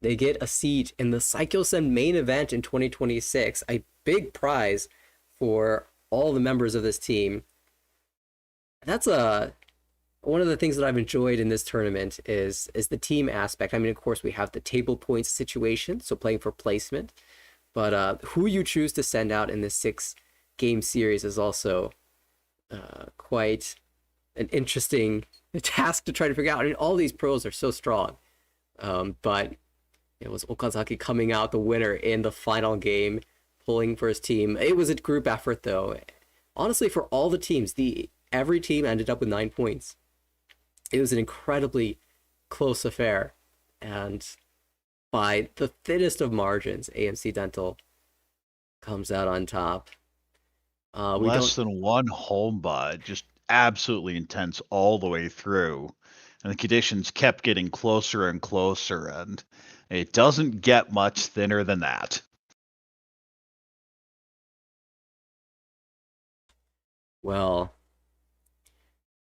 they get a seat in the Saikyosen Main Event in 2026, a big prize for all the members of this team. That's one of the things that I've enjoyed in this tournament is the team aspect. I mean, of course, we have the table points situation, so playing for placement, but who you choose to send out in this 6-game series is also quite an interesting task to try to figure out. I mean, all these pros are so strong, but it was Okazaki coming out the winner in the final game, pulling for his team. It was a group effort, though. Honestly, for all the teams, every team ended up with 9 points. It was an incredibly close affair, and by the thinnest of margins, AMC Dental comes out on top. Less than one home bud, just absolutely intense all the way through. And the conditions kept getting closer and closer, and it doesn't get much thinner than that. Well,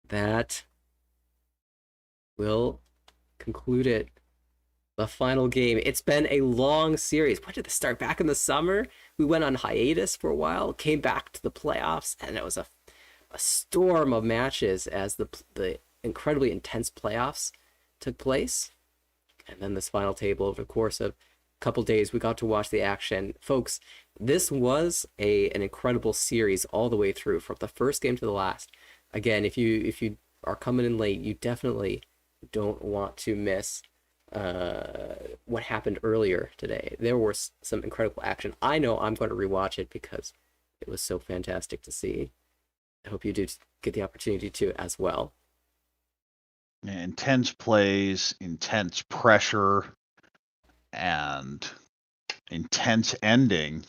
that will conclude it. The final game. It's been a long series. When did this start? Back in the summer? We went on hiatus for a while, came back to the playoffs, and it was a storm of matches as the incredibly intense playoffs took place. And then this final table over the course of a couple days, we got to watch the action. Folks, this was an incredible series all the way through, from the first game to the last. Again, if you are coming in late, you definitely don't want to miss what happened earlier today. There was some incredible action. I know I'm going to rewatch it because it was so fantastic to see. I hope you do get the opportunity to as well. Intense plays, intense pressure, and intense ending.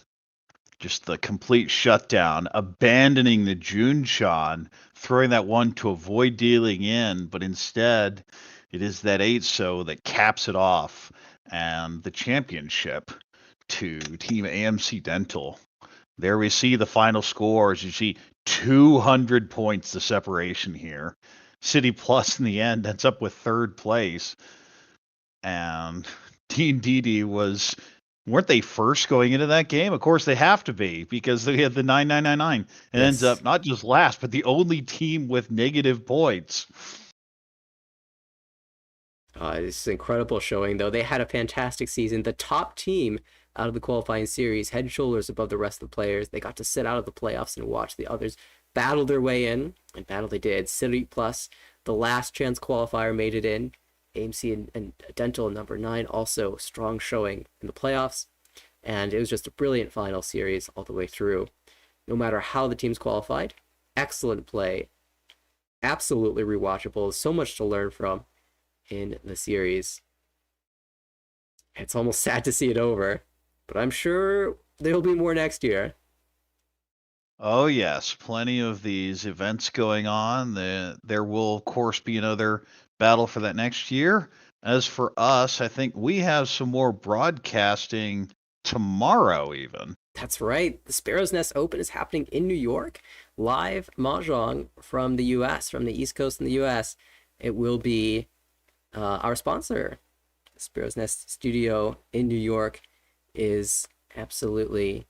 Just the complete shutdown, abandoning the Junshan, throwing that one to avoid dealing in, but instead it is that 8-so that caps it off, and the championship to Team AMC Dental. There we see the final scores. You see 200 points the separation here. City Plus in the end ends up with 3rd place. And Team DD was weren't they first going into that game? Of course they have to be, because they had the 9999. It ends Yes. up not just last, but the only team with negative points. It's incredible showing, though. They had a fantastic season. The top team out of the qualifying series, head and shoulders above the rest of the players. They got to sit out of the playoffs and watch the others battle their way in, and battle they did. City Plus, the last chance qualifier, made it in. AMC and Dental number 9 also strong showing in the playoffs, and it was just a brilliant final series all the way through. No matter how the teams qualified, excellent play, absolutely rewatchable. So much to learn from in the series. It's almost sad to see it over, but I'm sure there'll be more next year. Oh yes, plenty of these events going on. There will of course be another battle for that next year. As for us, I think we have some more broadcasting tomorrow even. That's right. The Sparrow's Nest Open is happening in New York. Live Mahjong from the US, from the East Coast in the US. It will be our sponsor. Sparrow's Nest Studio in New York is absolutely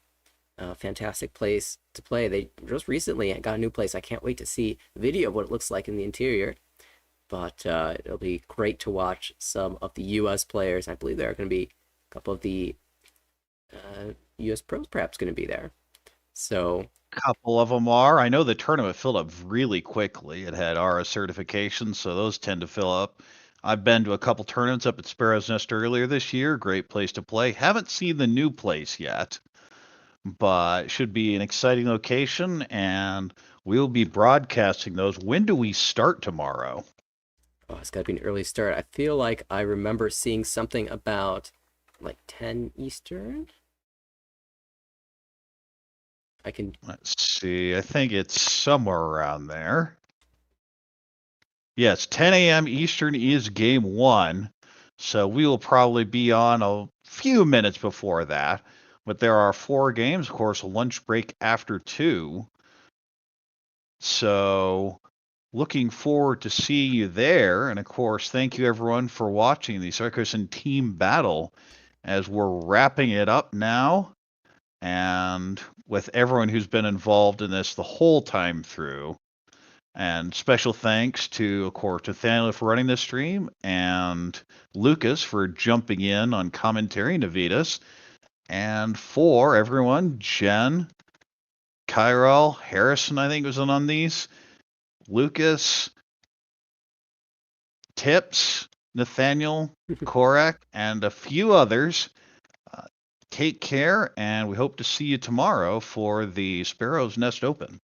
a fantastic place to play. They just recently got a new place. I can't wait to see the video of what it looks like in the interior. But it'll be great to watch some of the US players. I believe there are going to be a couple of the US pros perhaps going to be there. So Couple of them are. I know the tournament filled up really quickly. It had ARA certifications, so those tend to fill up. I've been to a couple tournaments up at Sparrow's Nest earlier this year. Great place to play. Haven't seen the new place yet, but should be an exciting location, and we'll be broadcasting those. When do we start tomorrow? oh, it's got to be an early start. I feel like I remember seeing something about like 10 Eastern. I can. Let's see. I think it's somewhere around there. Yes, 10 a.m. Eastern is game 1. So we will probably be on a few minutes before that. But there are 4 games, of course, a lunch break after 2. So looking forward to seeing you there. And of course, thank you everyone for watching the Saikyosen Team Battle as we're wrapping it up now. And with everyone who's been involved in this the whole time through. And special thanks to, of course, Nathaniel for running this stream, and Lucas for jumping in on commentary, Navitas, and for everyone, Jen, Kyrell, Harrison, I think was on these, Lucas, Tips, Nathaniel, Korak, and a few others. Take care, and we hope to see you tomorrow for the Sparrow's Nest Open.